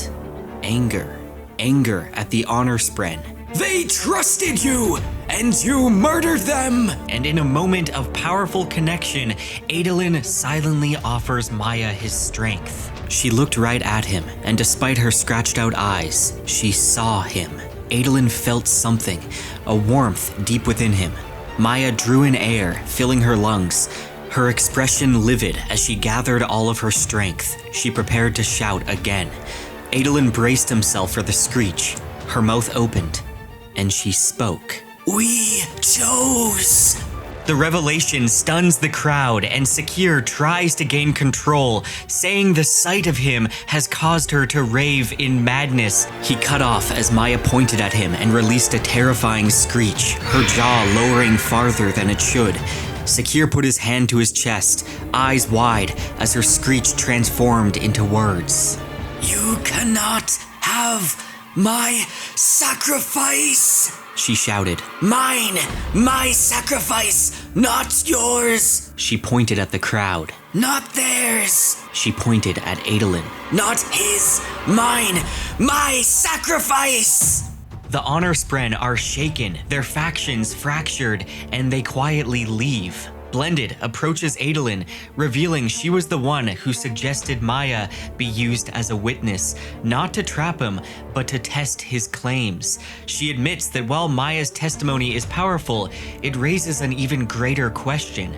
anger. Anger at the honor spren. "They trusted you, and you murdered them!"
And in a moment of powerful connection, Adolin silently offers Maya his strength.
She looked right at him, and despite her scratched out eyes, she saw him. Adolin felt something, a warmth deep within him. Maya drew in air, filling her lungs, her expression livid as she gathered all of her strength. She prepared to shout again. Adolin braced himself for the screech. Her mouth opened, and she spoke. "We chose."
The revelation stuns the crowd, and Sakir tries to gain control, saying the sight of him has caused her to rave in madness.
He cut off as Maya pointed at him and released a terrifying screech, her jaw lowering farther than it should. Sakir put his hand to his chest, eyes wide, as her screech transformed into words. "You cannot have my sacrifice!" she shouted. "Mine! My sacrifice! Not yours!" She pointed at the crowd. "Not theirs!" She pointed at Adolin. "Not his! Mine! My sacrifice!"
The honor spren are shaken, their factions fractured, and they quietly leave. Blended approaches Adolin, revealing she was the one who suggested Maya be used as a witness, not to trap him, but to test his claims. She admits that while Maya's testimony is powerful, it raises an even greater question.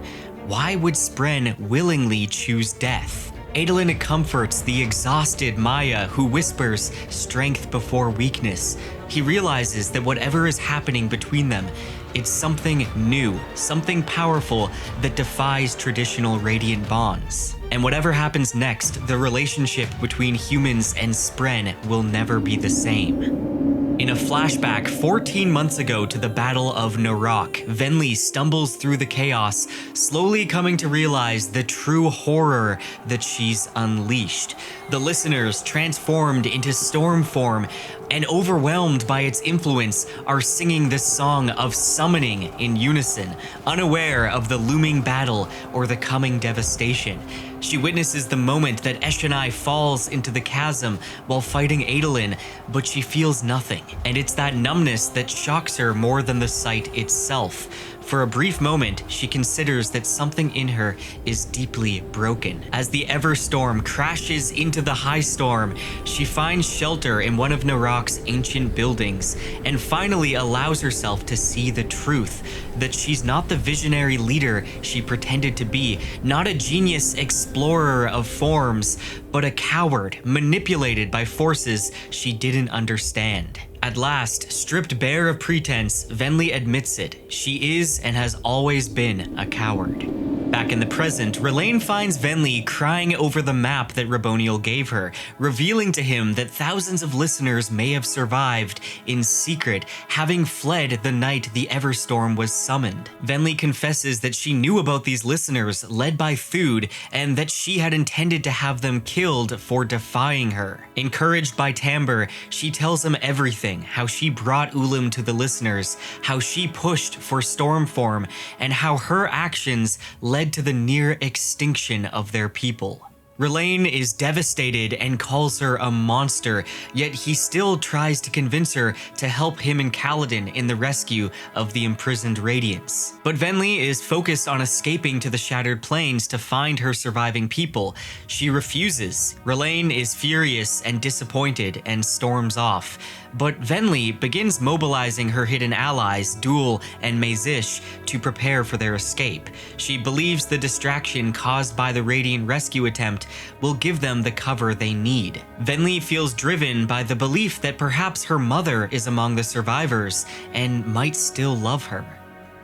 Why would Spren willingly choose death? Adolin comforts the exhausted Maya, who whispers strength before weakness. He realizes that whatever is happening between them, it's something new, something powerful that defies traditional radiant bonds. And whatever happens next, the relationship between humans and Spren will never be the same. In a flashback 14 months ago to the Battle of Narok, Venli stumbles through the chaos, slowly coming to realize the true horror that she's unleashed. The listeners, transformed into storm form and overwhelmed by its influence, are singing this song of summoning in unison, unaware of the looming battle or the coming devastation. She witnesses the moment that Eshonai falls into the chasm while fighting Adolin, but she feels nothing, and it's that numbness that shocks her more than the sight itself. For a brief moment, she considers that something in her is deeply broken. As the Everstorm crashes into the High Storm, she finds shelter in one of Narok's ancient buildings, and finally allows herself to see the truth, that she's not the visionary leader she pretended to be, not a genius explorer of forms, but a coward manipulated by forces she didn't understand. At last, stripped bare of pretense, Venli admits it. She is and has always been a coward. Back in the present, Rlain finds Venli crying over the map that Raboniel gave her, revealing to him that thousands of listeners may have survived in secret, having fled the night the Everstorm was summoned. Venli confesses that she knew about these listeners led by Thud, and that she had intended to have them killed for defying her. Encouraged by Tamber, she tells him everything, how she brought Ulim to the listeners, how she pushed for Stormform, and how her actions led to the near extinction of their people. Rlain is devastated and calls her a monster, yet he still tries to convince her to help him and Kaladin in the rescue of the imprisoned Radiants. But Venli is focused on escaping to the Shattered Plains to find her surviving people. She refuses. Rlain is furious and disappointed and storms off. But Venli begins mobilizing her hidden allies, Dul and Mazish, to prepare for their escape. She believes the distraction caused by the Radiant rescue attempt will give them the cover they need. Venli feels driven by the belief that perhaps her mother is among the survivors and might still love her.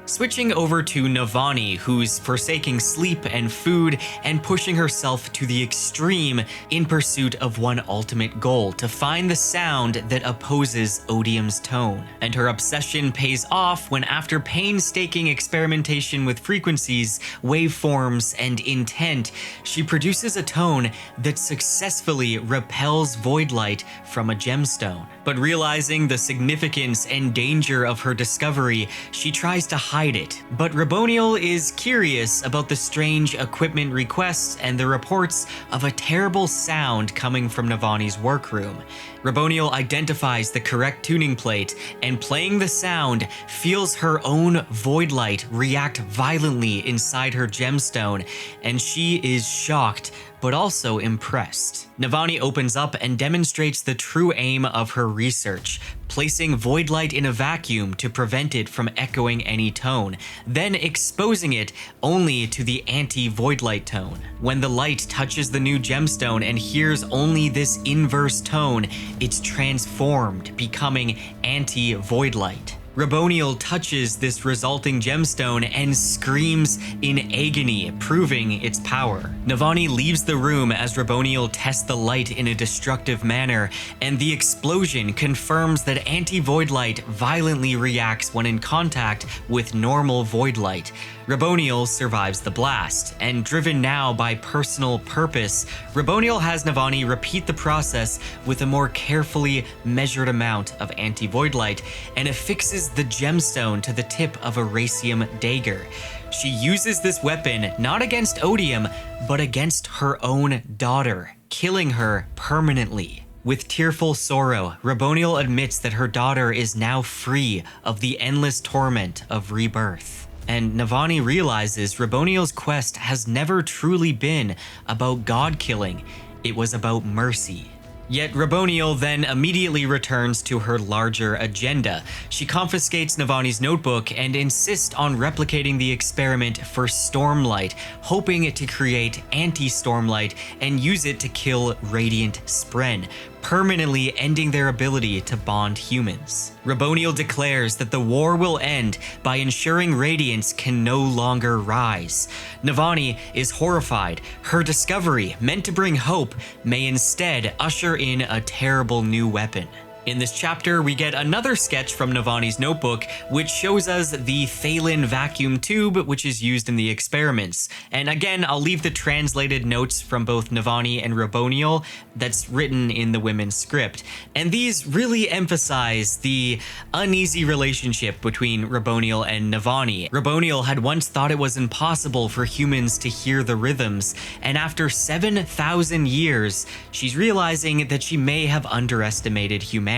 Switching over to Navani, who's forsaking sleep and food and pushing herself to the extreme in pursuit of one ultimate goal, to find the sound that opposes Odium's tone. And her obsession pays off when, after painstaking experimentation with frequencies, waveforms, and intent, she produces a tone that successfully repels void light from a gemstone. But realizing the significance and danger of her discovery, she tries to hide it. But Raboniel is curious about the strange equipment requests and the reports of a terrible sound coming from Navani's workroom. Raboniel identifies the correct tuning plate, and playing the sound, feels her own void light react violently inside her gemstone, and she is shocked but also impressed. Navani opens up and demonstrates the true aim of her research, placing void light in a vacuum to prevent it from echoing any tone, then exposing it only to the anti-void light tone. When the light touches the new gemstone and hears only this inverse tone, it's transformed, becoming anti-void light. Raboniel touches this resulting gemstone and screams in agony, proving its power. Navani leaves the room as Raboniel tests the light in a destructive manner, and the explosion confirms that anti-void light violently reacts when in contact with normal void light. Raboniel survives the blast, and driven now by personal purpose, Raboniel has Navani repeat the process with a more carefully measured amount of anti-void light, and affixes the gemstone to the tip of a Racium dagger. She uses this weapon not against Odium, but against her own daughter, killing her permanently. With tearful sorrow, Raboniel admits that her daughter is now free of the endless torment of rebirth. And Navani realizes Raboniel's quest has never truly been about god killing, it was about mercy. Yet Raboniel then immediately returns to her larger agenda. She confiscates Navani's notebook and insists on replicating the experiment for Stormlight, hoping to create anti-Stormlight and use it to kill Radiant Spren, permanently ending their ability to bond humans. Raboniel declares that the war will end by ensuring Radiance can no longer rise. Navani is horrified. Her discovery, meant to bring hope, may instead usher in a terrible new weapon. In this chapter, we get another sketch from Navani's notebook, which shows us the Thalen vacuum tube, which is used in the experiments. And again, I'll leave the translated notes from both Navani and Raboniel that's written in the women's script. And these really emphasize the uneasy relationship between Raboniel and Navani. Raboniel had once thought it was impossible for humans to hear the rhythms, and after 7,000 years, she's realizing that she may have underestimated humanity.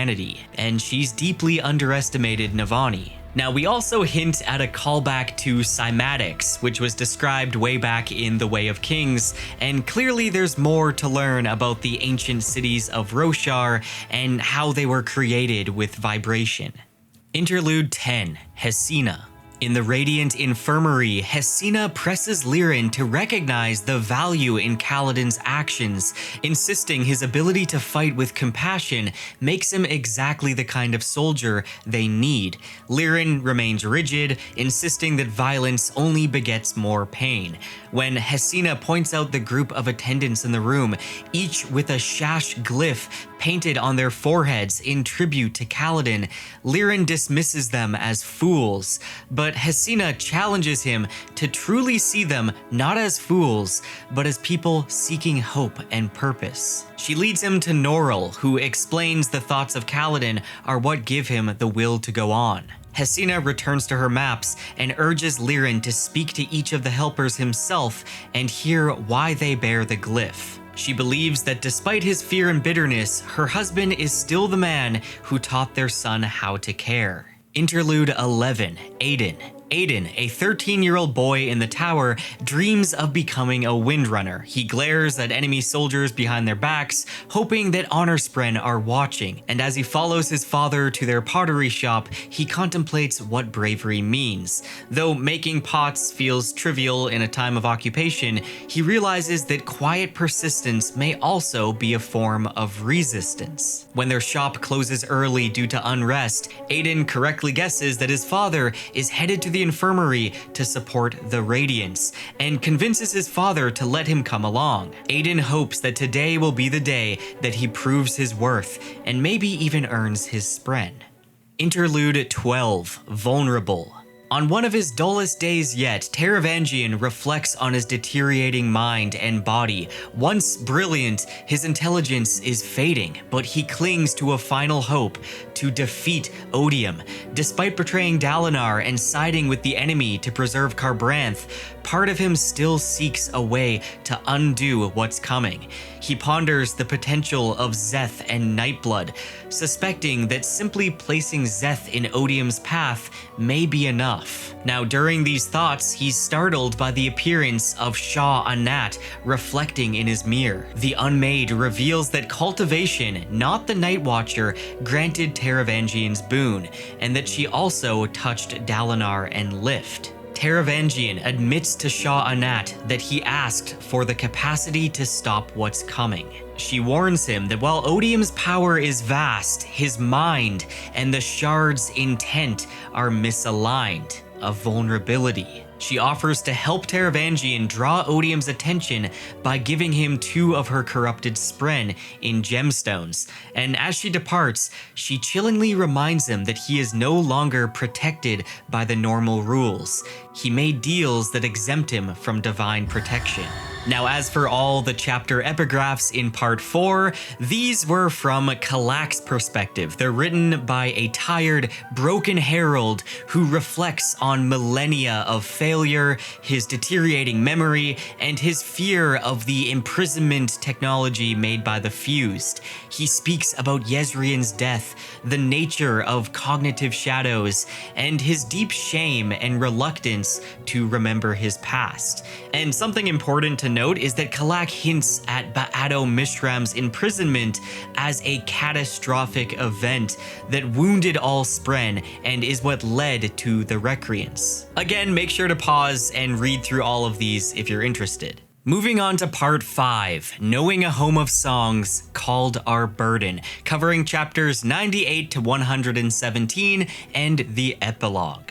And she's deeply underestimated Navani. Now, we also hint at a callback to cymatics, which was described way back in The Way of Kings, and clearly there's more to learn about the ancient cities of Roshar and how they were created with vibration. Interlude 10, Hesina. In the Radiant Infirmary, Hesina presses Lirin to recognize the value in Kaladin's actions, insisting his ability to fight with compassion makes him exactly the kind of soldier they need. Lirin remains rigid, insisting that violence only begets more pain. When Hesina points out the group of attendants in the room, each with a shash glyph painted on their foreheads in tribute to Kaladin, Lirin dismisses them as fools, but Hesina challenges him to truly see them not as fools, but as people seeking hope and purpose. She leads him to Norrell, who explains the thoughts of Kaladin are what give him the will to go on. Hesina returns to her maps and urges Lirin to speak to each of the helpers himself and hear why they bear the glyph. She believes that despite his fear and bitterness, her husband is still the man who taught their son how to care. Interlude 11, Aiden. Aiden, a 13-year-old boy in the tower, dreams of becoming a windrunner. He glares at enemy soldiers behind their backs, hoping that Honorspren are watching, and as he follows his father to their pottery shop, he contemplates what bravery means. Though making pots feels trivial in a time of occupation, he realizes that quiet persistence may also be a form of resistance. When their shop closes early due to unrest, Aiden correctly guesses that his father is headed to the infirmary to support the Radiants, and convinces his father to let him come along. Aiden hopes that today will be the day that he proves his worth, and maybe even earns his spren. Interlude 12, Vulnerable. On one of his dullest days yet, Taravangian reflects on his deteriorating mind and body. Once brilliant, his intelligence is fading, but he clings to a final hope to defeat Odium. Despite betraying Dalinar and siding with the enemy to preserve Kharbranth, part of him still seeks a way to undo what's coming. He ponders the potential of Szeth and Nightblood, suspecting that simply placing Szeth in Odium's path may be enough. Now, during these thoughts, he's startled by the appearance of Shah Anat reflecting in his mirror. The Unmade reveals that cultivation, not the Night Watcher, granted Taravangian's boon, and that she also touched Dalinar and Lift. Taravangian admits to Shah Anat that he asked for the capacity to stop what's coming. She warns him that while Odium's power is vast, his mind and the Shard's intent are misaligned, a vulnerability. She offers to help Taravangian draw Odium's attention by giving him 2 of her corrupted spren in gemstones, and as she departs, she chillingly reminds him that he is no longer protected by the normal rules. He made deals that exempt him from divine protection. Now, as for all the chapter epigraphs in part 4, these were from Kalak's perspective. They're written by a tired, broken herald who reflects on millennia of failure, his deteriorating memory, and his fear of the imprisonment technology made by the Fused. He speaks about Yezrian's death, the nature of cognitive shadows, and his deep shame and reluctance to remember his past. And something important to note is that Kalak hints at Ba'ado Mishram's imprisonment as a catastrophic event that wounded all Spren and is what led to the Recreants. Again, make sure to pause and read through all of these if you're interested. Moving on to part 5, Knowing a Home of Songs Called Our Burden, covering chapters 98 to 117 and the Epilogue.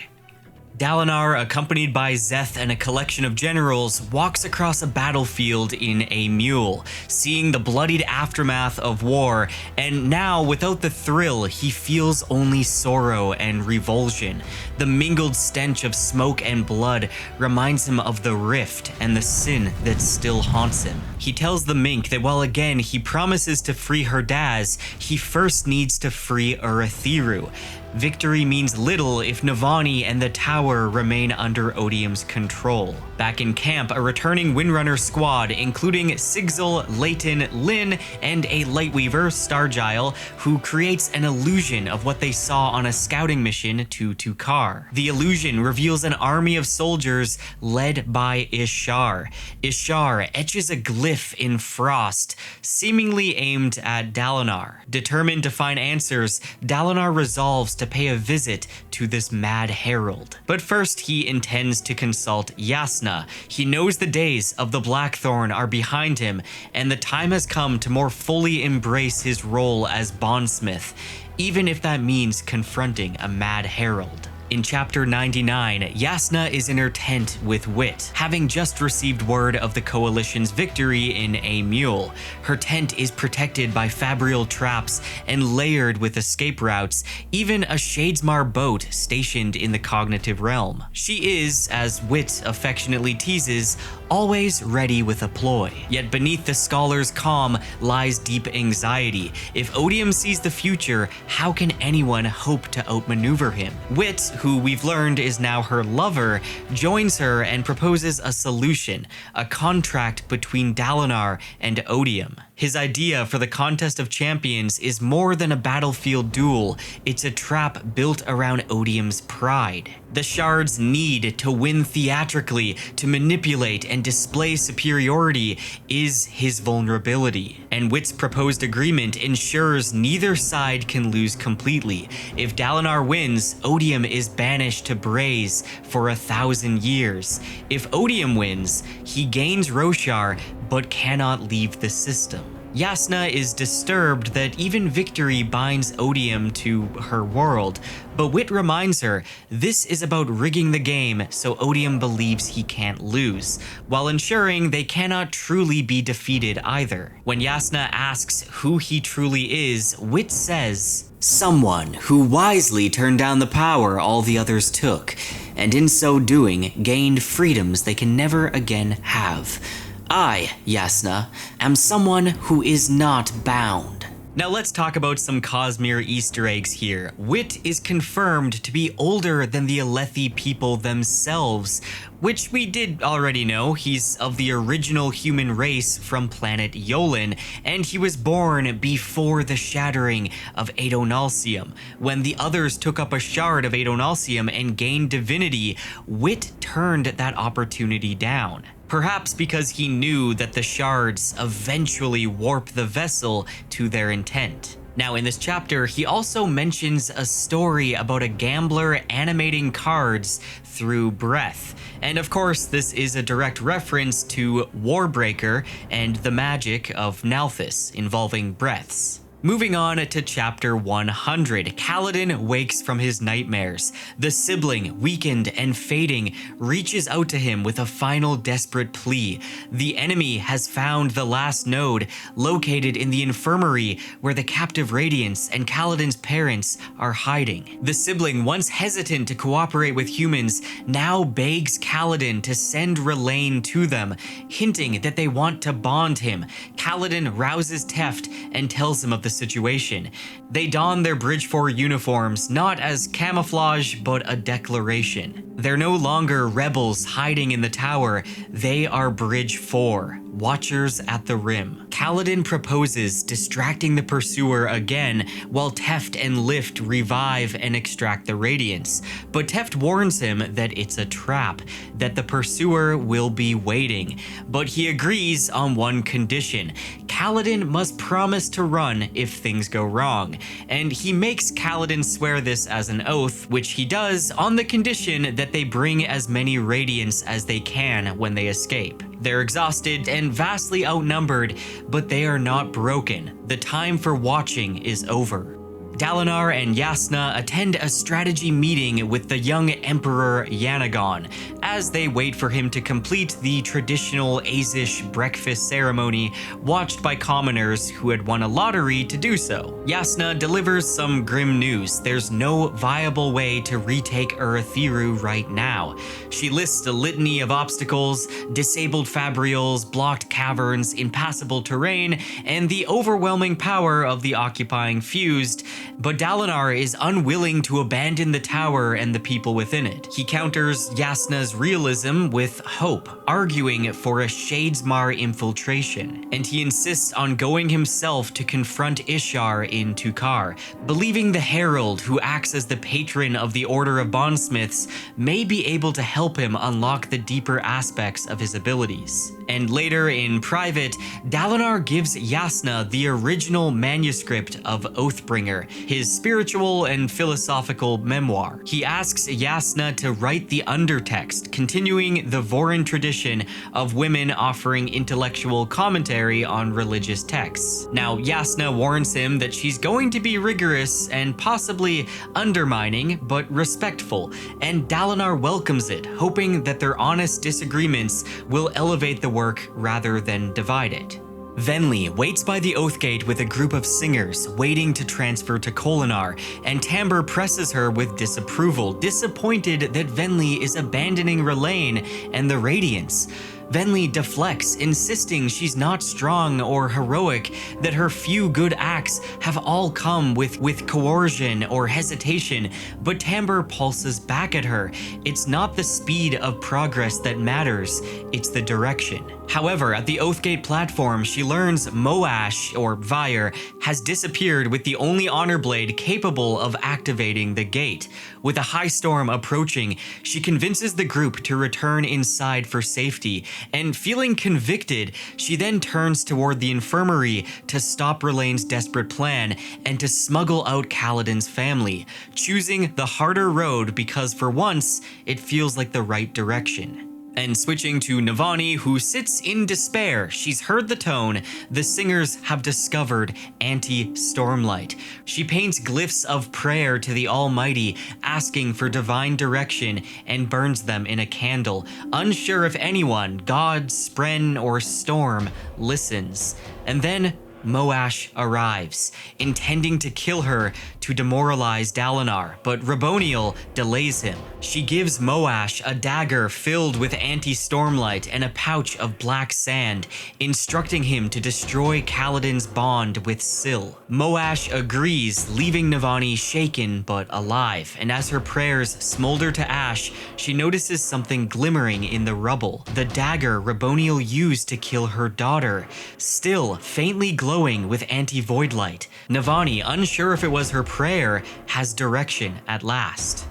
Dalinar, accompanied by Szeth and a collection of generals, walks across a battlefield in a mule, seeing the bloodied aftermath of war, and now, without the thrill, he feels only sorrow and revulsion. The mingled stench of smoke and blood reminds him of the rift and the sin that still haunts him. He tells the mink that while again he promises to free Herdaz, he first needs to free Urithiru. Victory means little if Navani and the tower remain under Odium's control. Back in camp, a returning Windrunner squad, including Sigzil, Leighton, Lyn, and a Lightweaver, Stargile, who creates an illusion of what they saw on a scouting mission to Tukar. The illusion reveals an army of soldiers led by Ishar. Ishar etches a glyph in frost, seemingly aimed at Dalinar. Determined to find answers, Dalinar resolves to pay a visit to this mad herald. But first he intends to consult Jasnah. He knows the days of the Blackthorn are behind him, and the time has come to more fully embrace his role as bondsmith, even if that means confronting a mad herald. In chapter 99, Jasnah is in her tent with Wit, having just received word of the Coalition's victory in A Mule. Her tent is protected by fabrial traps and layered with escape routes, even a Shadesmar boat stationed in the cognitive realm. She is, as Wit affectionately teases, always ready with a ploy. Yet beneath the scholar's calm lies deep anxiety. If Odium sees the future, how can anyone hope to outmaneuver him? Wit, who we've learned is now her lover, joins her and proposes a solution, a contract between Dalinar and Odium. His idea for the Contest of Champions is more than a battlefield duel, it's a trap built around Odium's pride. The shards need to win theatrically, to manipulate and display superiority is his vulnerability. And Wit's proposed agreement ensures neither side can lose completely. If Dalinar wins, Odium is banished to Braze for 1,000 years. If Odium wins, he gains Roshar but cannot leave the system. Jasnah is disturbed that even victory binds Odium to her world, but Wit reminds her this is about rigging the game so Odium believes he can't lose, while ensuring they cannot truly be defeated either. When Jasnah asks who he truly is, Wit says,
"Someone who wisely turned down the power all the others took, and in so doing gained freedoms they can never again have. I, Jasnah, am someone who is not bound."
Now let's talk about some Cosmere Easter eggs here. Wit is confirmed to be older than the Alethi people themselves, which we did already know. He's of the original human race from planet Yolin, and he was born before the shattering of Adonalsium. When the others took up a shard of Adonalsium and gained divinity, Wit turned that opportunity down. Perhaps because he knew that the shards eventually warp the vessel to their intent. Now in this chapter, he also mentions a story about a gambler animating cards through breath. And of course, this is a direct reference to Warbreaker and the magic of Nalthis involving breaths. Moving on to chapter 100, Kaladin wakes from his nightmares. The sibling, weakened and fading, reaches out to him with a final desperate plea. The enemy has found the last node, located in the infirmary where the captive Radiants and Kaladin's parents are hiding. The sibling, once hesitant to cooperate with humans, now begs Kaladin to send R'lain to them, hinting that they want to bond him. Kaladin rouses Teft and tells him of the situation. They don their Bridge 4 uniforms, not as camouflage, but a declaration. They're no longer rebels hiding in the tower, they are Bridge 4, Watchers at the Rim. Kaladin proposes distracting the pursuer again, while Teft and Lift revive and extract the Radiance. But Teft warns him that it's a trap, that the pursuer will be waiting. But he agrees on one condition. Kaladin must promise to run if things go wrong, and he makes Kaladin swear this as an oath, which he does on the condition that they bring as many Radiants as they can when they escape. They're exhausted and vastly outnumbered, but they are not broken. The time for watching is over. Dalinar and Jasnah attend a strategy meeting with the young Emperor Yanagon as they wait for him to complete the traditional Azish breakfast ceremony watched by commoners who had won a lottery to do so. Jasnah delivers some grim news. There's no viable way to retake Urithiru right now. She lists a litany of obstacles, disabled fabrials, blocked caverns, impassable terrain, and the overwhelming power of the occupying fused, but Dalinar is unwilling to abandon the tower and the people within it. He counters Jasnah's realism with hope, arguing for a Shadesmar infiltration, and he insists on going himself to confront Ishar in Tukar, believing the Herald, who acts as the patron of the Order of Bondsmiths, may be able to help him unlock the deeper aspects of his abilities. And later, in private, Dalinar gives Jasnah the original manuscript of Oathbringer, his spiritual and philosophical memoir. He asks Jasnah to write the undertext, continuing the Vorin tradition of women offering intellectual commentary on religious texts. Now, Jasnah warns him that she's going to be rigorous and possibly undermining, but respectful, and Dalinar welcomes it, hoping that their honest disagreements will elevate the work rather than divide it. Venli waits by the Oathgate with a group of singers waiting to transfer to Kholinar, and Tambur presses her with disapproval, disappointed that Venli is abandoning R'lain and the Radiance. Venli deflects, insisting she's not strong or heroic, that her few good acts have all come with coercion or hesitation, but Tambur pulses back at her. It's not the speed of progress that matters, it's the direction. However, at the Oathgate platform, she learns Moash, or Vyre, has disappeared with the only honor blade capable of activating the gate. With a high storm approaching, she convinces the group to return inside for safety, and feeling convicted, she then turns toward the infirmary to stop R'lain's desperate plan and to smuggle out Kaladin's family, choosing the harder road because for once, it feels like the right direction. And switching to Navani, who sits in despair. She's heard the tone. The singers have discovered anti-Stormlight. She paints glyphs of prayer to the Almighty, asking for divine direction, and burns them in a candle, unsure if anyone, God, Spren, or Storm, listens. And then Moash arrives, intending to kill her to demoralize Dalinar, but Raboniel delays him. She gives Moash a dagger filled with anti-Stormlight and a pouch of black sand, instructing him to destroy Kaladin's bond with Syl. Moash agrees, leaving Navani shaken but alive, and as her prayers smolder to ash, she notices something glimmering in the rubble, the dagger Raboniel used to kill her daughter, still faintly glowing with anti-void light. Navani, unsure if it was her prayer, has direction at last.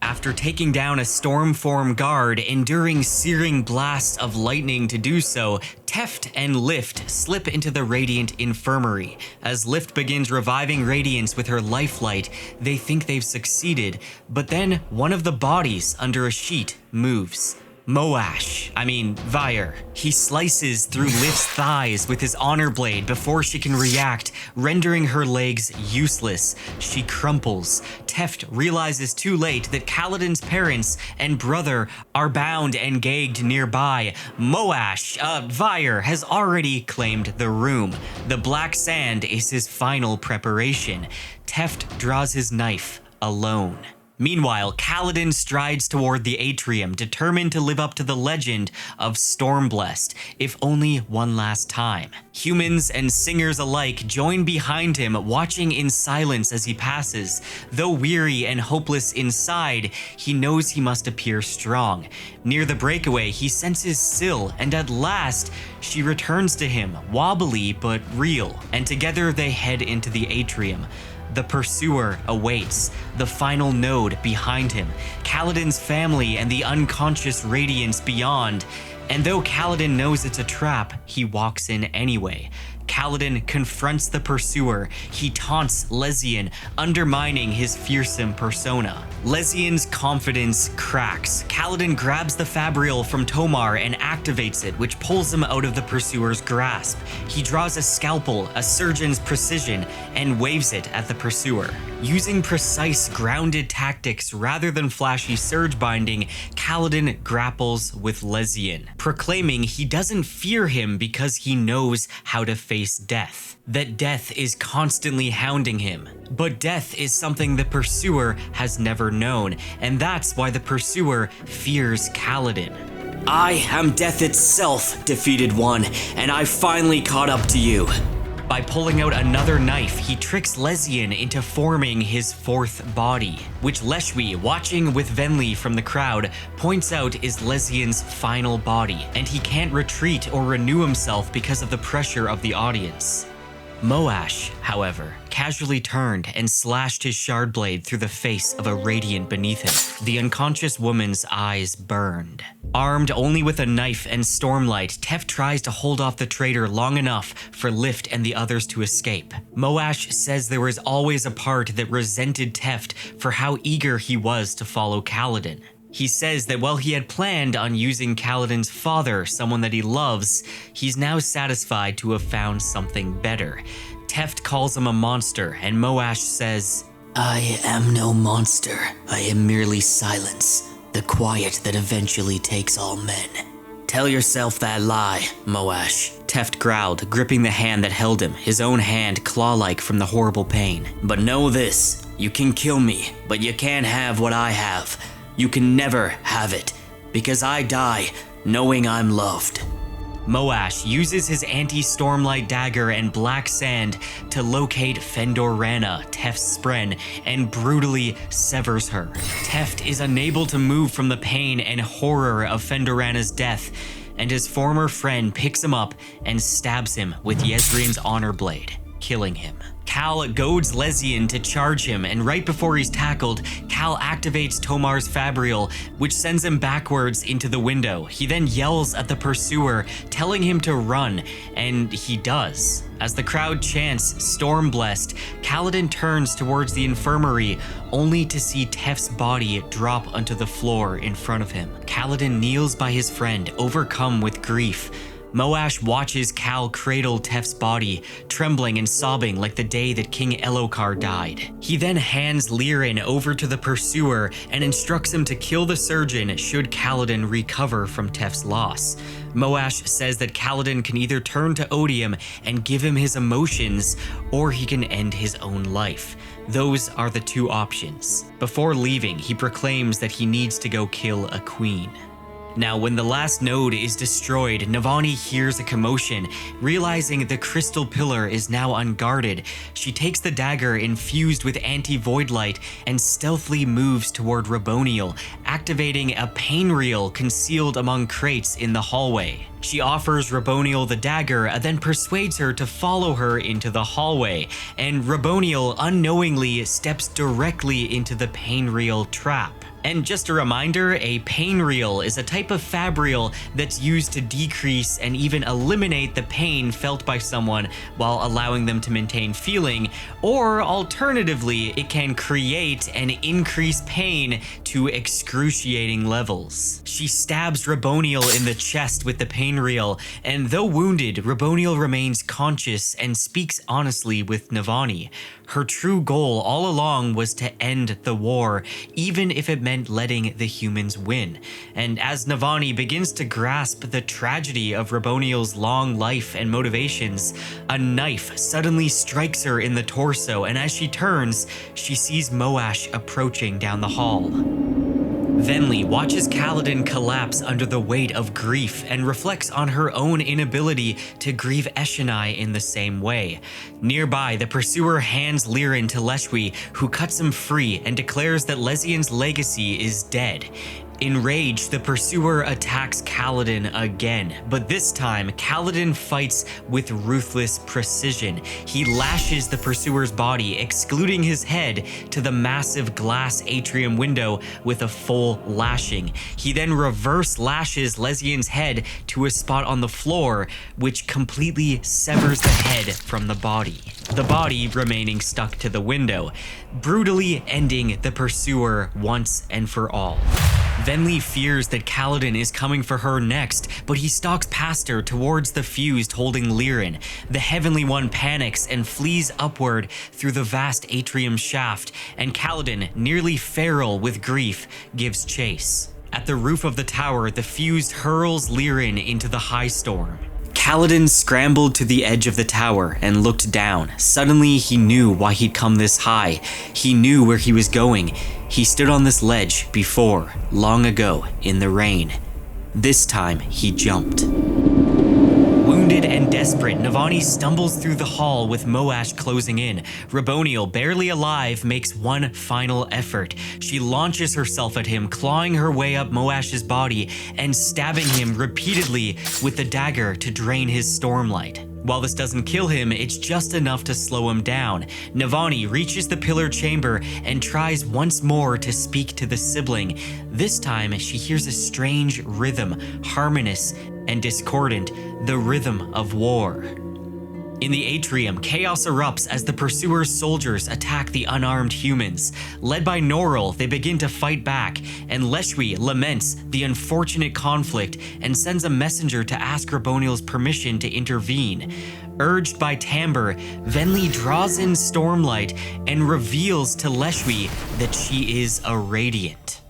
After taking down a stormform guard, enduring searing blasts of lightning to do so, Teft and Lift slip into the Radiant Infirmary. As Lift begins reviving Radiance with her lifelight, they think they've succeeded, but then one of the bodies under a sheet moves. Vyre. He slices through Lift's thighs with his honor blade before she can react, rendering her legs useless. She crumples. Teft realizes too late that Kaladin's parents and brother are bound and gagged nearby. Vyre has already claimed the room. The black sand is his final preparation. Teft draws his knife alone. Meanwhile, Kaladin strides toward the atrium, determined to live up to the legend of Stormblessed, if only one last time. Humans and singers alike join behind him, watching in silence as he passes. Though weary and hopeless inside, he knows he must appear strong. Near the breakaway, he senses Syl, and at last, she returns to him, wobbly but real, and together they head into the atrium. The pursuer awaits, the final node behind him, Kaladin's family and the unconscious Radiance beyond. And though Kaladin knows it's a trap, he walks in anyway. Kaladin confronts the pursuer. He taunts Lezian, undermining his fearsome persona. Lezian's confidence cracks. Kaladin grabs the Fabrial from Tomar and activates it, which pulls him out of the pursuer's grasp. He draws a scalpel, a surgeon's precision, and waves it at the pursuer. Using precise, grounded tactics rather than flashy surge binding, Kaladin grapples with Lezian, proclaiming he doesn't fear him because he knows how to face death. That death is constantly hounding him. But death is something the pursuer has never known, and that's why the pursuer fears Kaladin.
I am death itself, defeated one, and I finally caught up to you.
By pulling out another knife, he tricks Lezian into forming his fourth body, which Leshwi, watching with Venli from the crowd, points out is Lezian's final body, and he can't retreat or renew himself because of the pressure of the audience. Moash, however, casually turned and slashed his shard blade through the face of a radiant beneath him. The unconscious woman's eyes burned. Armed only with a knife and stormlight, Teft tries to hold off the traitor long enough for Lift and the others to escape. Moash says there was always a part that resented Teft for how eager he was to follow Kaladin. He says that while he had planned on using Kaladin's father, someone that he loves, he's now satisfied to have found something better. Teft calls him a monster, and Moash says,
I am no monster. I am merely silence, the quiet that eventually takes all men. Tell yourself that lie, Moash.
Teft growled, gripping the hand that held him, his own hand claw-like from the horrible pain.
But know this, you can kill me, but you can't have what I have. You can never have it, because I die knowing I'm loved.
Moash uses his anti-stormlight dagger and black sand to locate Fendorana, Teft's spren, and brutally severs her. Teft is unable to move from the pain and horror of Fendorana's death, and his former friend picks him up and stabs him with Yezrian's honor blade, killing him. Cal goads Lezian to charge him, and right before he's tackled, Cal activates Tomar's Fabrial, which sends him backwards into the window. He then yells at the pursuer, telling him to run, and he does. As the crowd chants Stormblessed, Kaladin turns towards the infirmary, only to see Teft's body drop onto the floor in front of him. Kaladin kneels by his friend, overcome with grief. Moash watches Cal cradle Teft's body, trembling and sobbing like the day that King Elokar died. He then hands Lirin over to the pursuer and instructs him to kill the surgeon should Kaladin recover from Teft's loss. Moash says that Kaladin can either turn to Odium and give him his emotions, or he can end his own life. Those are the two options. Before leaving, he proclaims that he needs to go kill a queen. Now, when the last node is destroyed, Navani hears a commotion. Realizing the crystal pillar is now unguarded, she takes the dagger infused with anti-void light and stealthily moves toward Raboniel, activating a pain reel concealed among crates in the hallway. She offers Raboniel the dagger and then persuades her to follow her into the hallway, and Raboniel unknowingly steps directly into the pain reel trap. And just a reminder, a pain reel is a type of fabrial that's used to decrease and even eliminate the pain felt by someone while allowing them to maintain feeling, or alternatively, it can create and increase pain to excruciating levels. She stabs Raboniel in the chest with the pain reel, and though wounded, Raboniel remains conscious and speaks honestly with Navani. Her true goal all along was to end the war, even if it meant letting the humans win. And as Navani begins to grasp the tragedy of Raboniel's long life and motivations, a knife suddenly strikes her in the torso, and as she turns, she sees Moash approaching down the hall. Venli watches Kaladin collapse under the weight of grief and reflects on her own inability to grieve Eshonai in the same way. Nearby, the pursuer hands Lirin to Leshwi, who cuts him free and declares that Lezian's legacy is dead. Enraged, the pursuer attacks Kaladin again, but this time, Kaladin fights with ruthless precision. He lashes the pursuer's body, excluding his head, to the massive glass atrium window with a full lashing. He then reverse lashes Lesian's head to a spot on the floor, which completely severs the head from the body remaining stuck to the window, brutally ending the pursuer once and for all. Venli fears that Kaladin is coming for her next, but he stalks past her towards the fused holding Lirin. The Heavenly One panics and flees upward through the vast atrium shaft, and Kaladin, nearly feral with grief, gives chase. At the roof of the tower, the fused hurls Lirin into the high storm. Kaladin scrambled to the edge of the tower and looked down. Suddenly, he knew why he'd come this high. He knew where he was going. He stood on this ledge before, long ago, in the rain. This time, he jumped. Wounded and desperate, Navani stumbles through the hall with Moash closing in. Raboniel, barely alive, makes one final effort. She launches herself at him, clawing her way up Moash's body and stabbing him repeatedly with the dagger to drain his stormlight. While this doesn't kill him, it's just enough to slow him down. Navani reaches the pillar chamber and tries once more to speak to the sibling. This time, she hears a strange rhythm, harmonious and discordant, the rhythm of war. In the atrium, chaos erupts as the pursuer's soldiers attack the unarmed humans. Led by Noril, they begin to fight back, and Leshwi laments the unfortunate conflict and sends a messenger to ask Raboniel's permission to intervene. Urged by Tamber, Venli draws in Stormlight and reveals to Leshwi that she is a Radiant.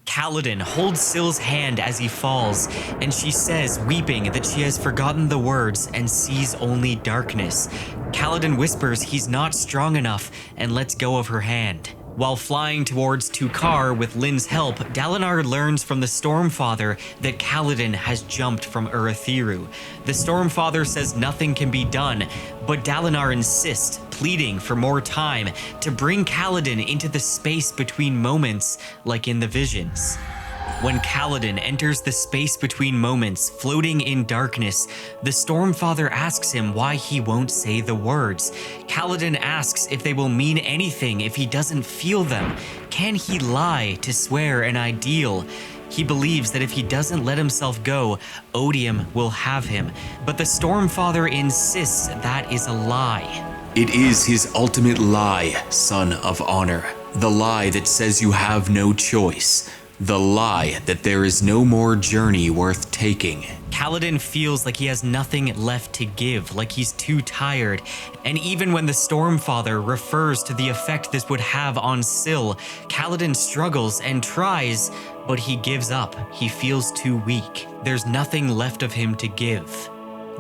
Kaladin holds Syl's hand as he falls, and she says, weeping, that she has forgotten the words and sees only darkness. Kaladin whispers he's not strong enough and lets go of her hand. While flying towards Tukar with Lynn's help, Dalinar learns from the Stormfather that Kaladin has jumped from Urithiru. The Stormfather says nothing can be done, but Dalinar insists, pleading for more time to bring Kaladin into the space between moments like in the visions. When Kaladin enters the space between moments, floating in darkness, the Stormfather asks him why he won't say the words. Kaladin asks if they will mean anything if he doesn't feel them. Can he lie to swear an ideal? He believes that if he doesn't let himself go, Odium will have him. But the Stormfather insists that is a lie.
It is his ultimate lie, son of honor. The lie that says you have no choice. The lie that there is no more journey worth taking.
Kaladin feels like he has nothing left to give, like he's too tired. And even when the Stormfather refers to the effect this would have on Syl, Kaladin struggles and tries, but he gives up. He feels too weak. There's nothing left of him to give.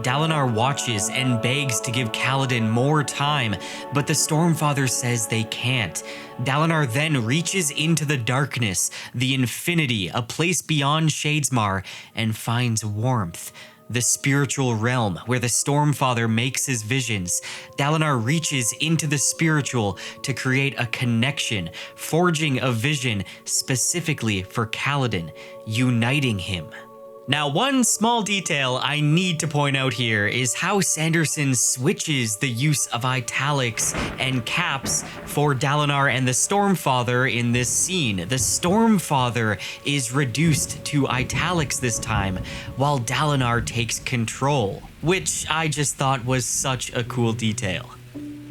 Dalinar watches and begs to give Kaladin more time, but the Stormfather says they can't. Dalinar then reaches into the darkness, the infinity, a place beyond Shadesmar, and finds warmth. The spiritual realm where the Stormfather makes his visions. Dalinar reaches into the spiritual to create a connection, forging a vision specifically for Kaladin, uniting him. Now, one small detail I need to point out here is how Sanderson switches the use of italics and caps for Dalinar and the Stormfather in this scene. The Stormfather is reduced to italics this time, while Dalinar takes control, which I just thought was such a cool detail.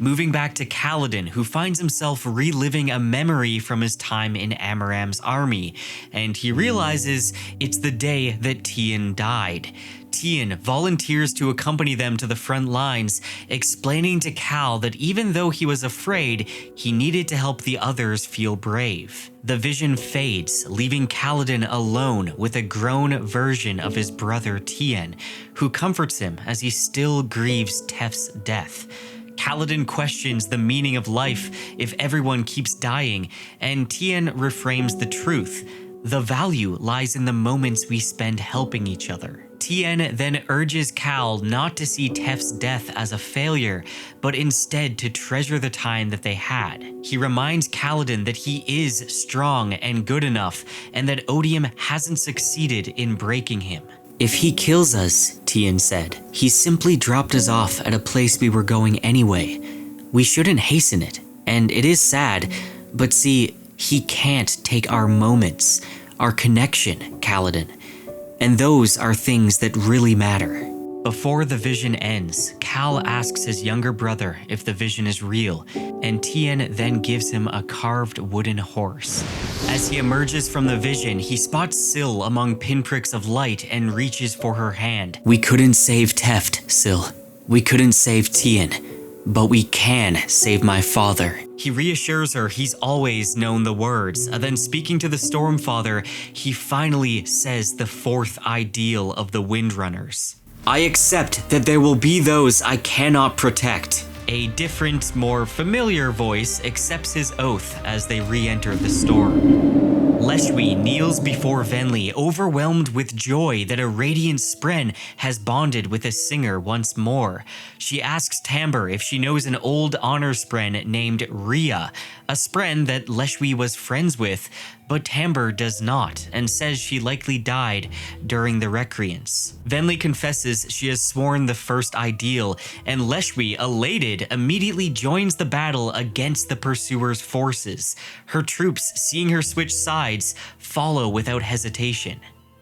Moving back to Kaladin, who finds himself reliving a memory from his time in Amaram's army, and he realizes it's the day that Tien died. Tien volunteers to accompany them to the front lines, explaining to Cal that even though he was afraid, he needed to help the others feel brave. The vision fades, leaving Kaladin alone with a grown version of his brother Tien, who comforts him as he still grieves Tef's death. Kaladin questions the meaning of life if everyone keeps dying, and Tien reframes the truth. The value lies in the moments we spend helping each other. Tien then urges Cal not to see Tef's death as a failure, but instead to treasure the time that they had. He reminds Kaladin that he is strong and good enough, and that Odium hasn't succeeded in breaking him.
If he kills us, Tien said, he simply dropped us off at a place we were going anyway. We shouldn't hasten it, and it is sad, but see, he can't take our moments, our connection, Kaladin. And those are things that really matter.
Before the vision ends, Cal asks his younger brother if the vision is real, and Tien then gives him a carved wooden horse. As he emerges from the vision, he spots Syl among pinpricks of light and reaches for her hand.
We couldn't save Teft, Syl. We couldn't save Tien, but we can save my father.
He reassures her he's always known the words, and then speaking to the Stormfather, he finally says the fourth ideal of the Windrunners.
I accept that there will be those I cannot protect.
A different, more familiar voice accepts his oath as they re-enter the storm. Leshwi kneels before Venli, overwhelmed with joy that a radiant Spren has bonded with a singer once more. She asks Tamber if she knows an old honor Spren named Rhea, a Spren that Leshwi was friends with, but Tamber does not, and says she likely died during the Recreance. Venli confesses she has sworn the first ideal, and Leshwi, elated, immediately joins the battle against the pursuers' forces. Her troops, seeing her switch sides, follow without hesitation.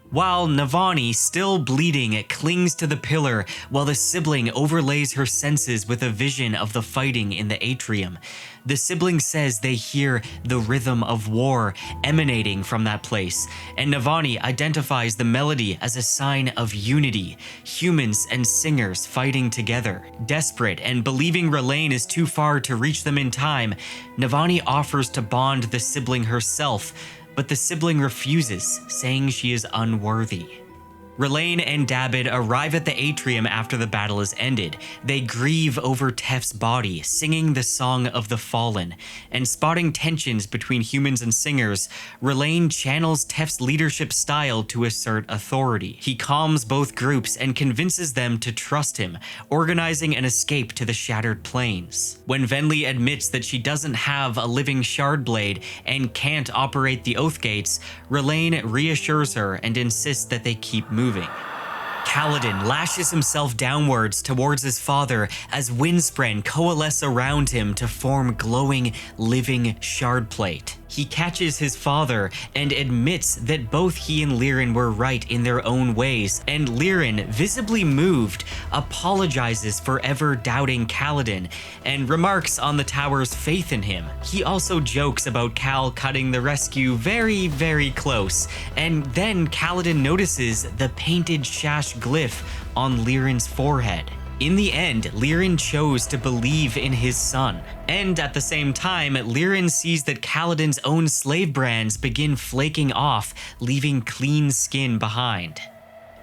While Navani, still bleeding, clings to the pillar while the sibling overlays her senses with a vision of the fighting in the atrium. The sibling says they hear the rhythm of war emanating from that place, and Navani identifies the melody as a sign of unity, humans and singers fighting together. Desperate and believing Rlain is too far to reach them in time, Navani offers to bond the sibling herself, but the sibling refuses, saying she is unworthy. Rlain and Dabid arrive at the atrium after the battle is ended. They grieve over Tef's body, singing the Song of the Fallen, and spotting tensions between humans and singers, Rlain channels Tef's leadership style to assert authority. He calms both groups and convinces them to trust him, organizing an escape to the Shattered Plains. When Venli admits that she doesn't have a living shard blade and can't operate the Oath Gates, Rlain reassures her and insists that they keep moving. Kaladin lashes himself downwards towards his father as Windspren coalesce around him to form glowing, living shard plate. He catches his father and admits that both he and Lirin were right in their own ways, and Lirin, visibly moved, apologizes for ever doubting Kaladin and remarks on the tower's faith in him. He also jokes about Cal cutting the rescue very, very close, and then Kaladin notices the painted Shash glyph on Lirin's forehead. In the end, Lirin chose to believe in his son. And at the same time, Lirin sees that Kaladin's own slave brands begin flaking off, leaving clean skin behind.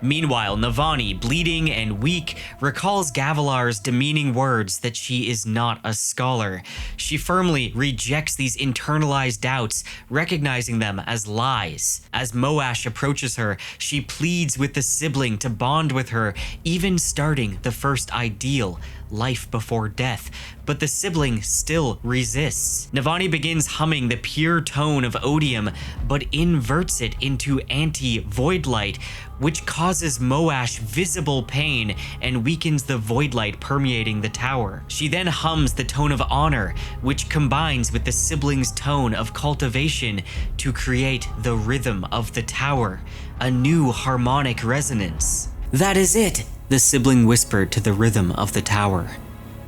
Meanwhile, Navani, bleeding and weak, recalls Gavilar's demeaning words that she is not a scholar. She firmly rejects these internalized doubts, recognizing them as lies. As Moash approaches her, she pleads with the sibling to bond with her, even starting the first ideal, life before death, but the sibling still resists. Navani begins humming the pure tone of odium, but inverts it into anti-void light, which causes Moash visible pain and weakens the void light permeating the tower. She then hums the tone of honor, which combines with the sibling's tone of cultivation to create the rhythm of the tower, a new harmonic resonance.
That is it, the sibling whispered to the rhythm of the tower.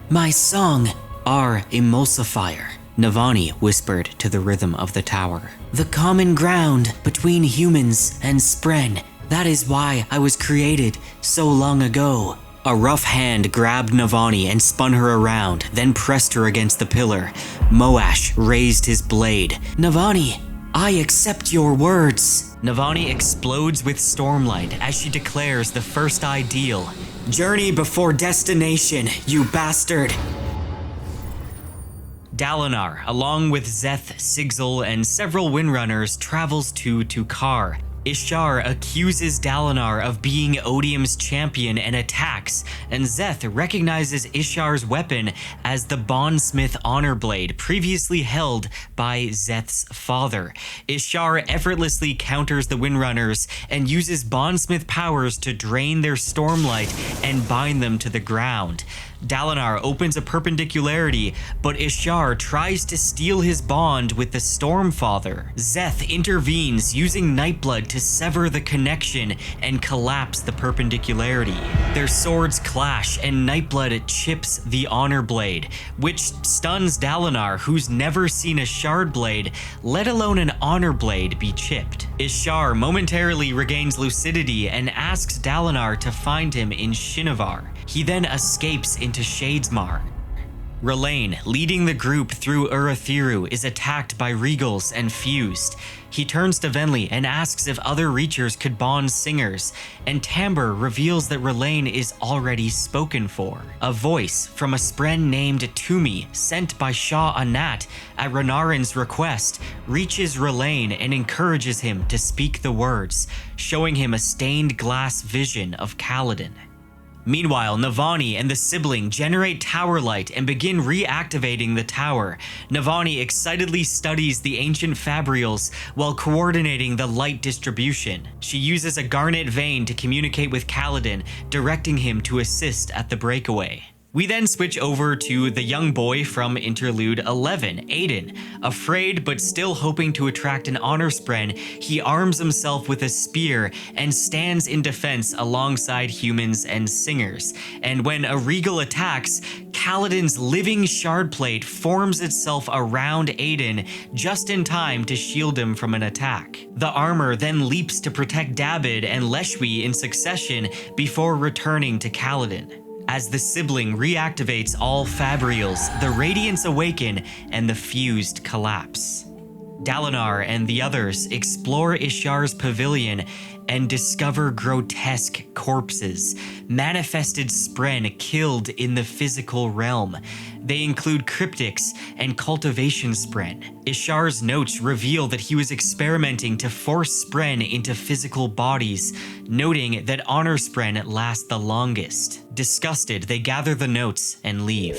My song, our emulsifier, Navani whispered to the rhythm of the tower. The common ground between humans and Spren. That is why I was created so long ago. A rough hand grabbed Navani and spun her around, then pressed her against the pillar. Moash raised his blade. Navani, I accept your words.
Navani explodes with stormlight as she declares the first ideal.
Journey before destination, you bastard.
Dalinar, along with Zeth, Sigzil, and several Windrunners, travels to Tukar. Ishar accuses Dalinar of being Odium's champion and attacks, and Szeth recognizes Ishar's weapon as the Bondsmith Honor Blade previously held by Szeth's father. Ishar effortlessly counters the Windrunners and uses Bondsmith powers to drain their Stormlight and bind them to the ground. Dalinar opens a perpendicularity, but Ishar tries to steal his bond with the Stormfather. Szeth intervenes using Nightblood to sever the connection and collapse the perpendicularity. Their swords clash and Nightblood chips the Honor Blade, which stuns Dalinar, who's never seen a Shard Blade, let alone an Honor Blade, be chipped. Ishar momentarily regains lucidity and asks Dalinar to find him in Shinovar. He then escapes into Shadesmar. R'Lain, leading the group through Urithiru, is attacked by Regals and fused. He turns to Venli and asks if other Reachers could bond singers, and Tamber reveals that R'Lain is already spoken for. A voice from a spren named Tumi, sent by Shah Anat at Renarin's request, reaches R'Lain and encourages him to speak the words, showing him a stained glass vision of Kaladin. Meanwhile, Navani and the sibling generate tower light and begin reactivating the tower. Navani excitedly studies the ancient fabrials while coordinating the light distribution. She uses a garnet vein to communicate with Kaladin, directing him to assist at the breakaway. We then switch over to the young boy from Interlude 11, Aiden. Afraid but still hoping to attract an honor spren, he arms himself with a spear and stands in defense alongside humans and singers. And when a Regal attacks, Kaladin's living shard plate forms itself around Aiden just in time to shield him from an attack. The armor then leaps to protect Dabid and Leshwi in succession before returning to Kaladin. As the sibling reactivates all fabrials, the Radiants awaken and the fused collapse. Dalinar and the others explore Ishar's pavilion and discover grotesque corpses, manifested spren killed in the physical realm. They include cryptics and cultivation spren. Ishar's notes reveal that he was experimenting to force spren into physical bodies, noting that honor spren last the longest. Disgusted, they gather the notes and leave.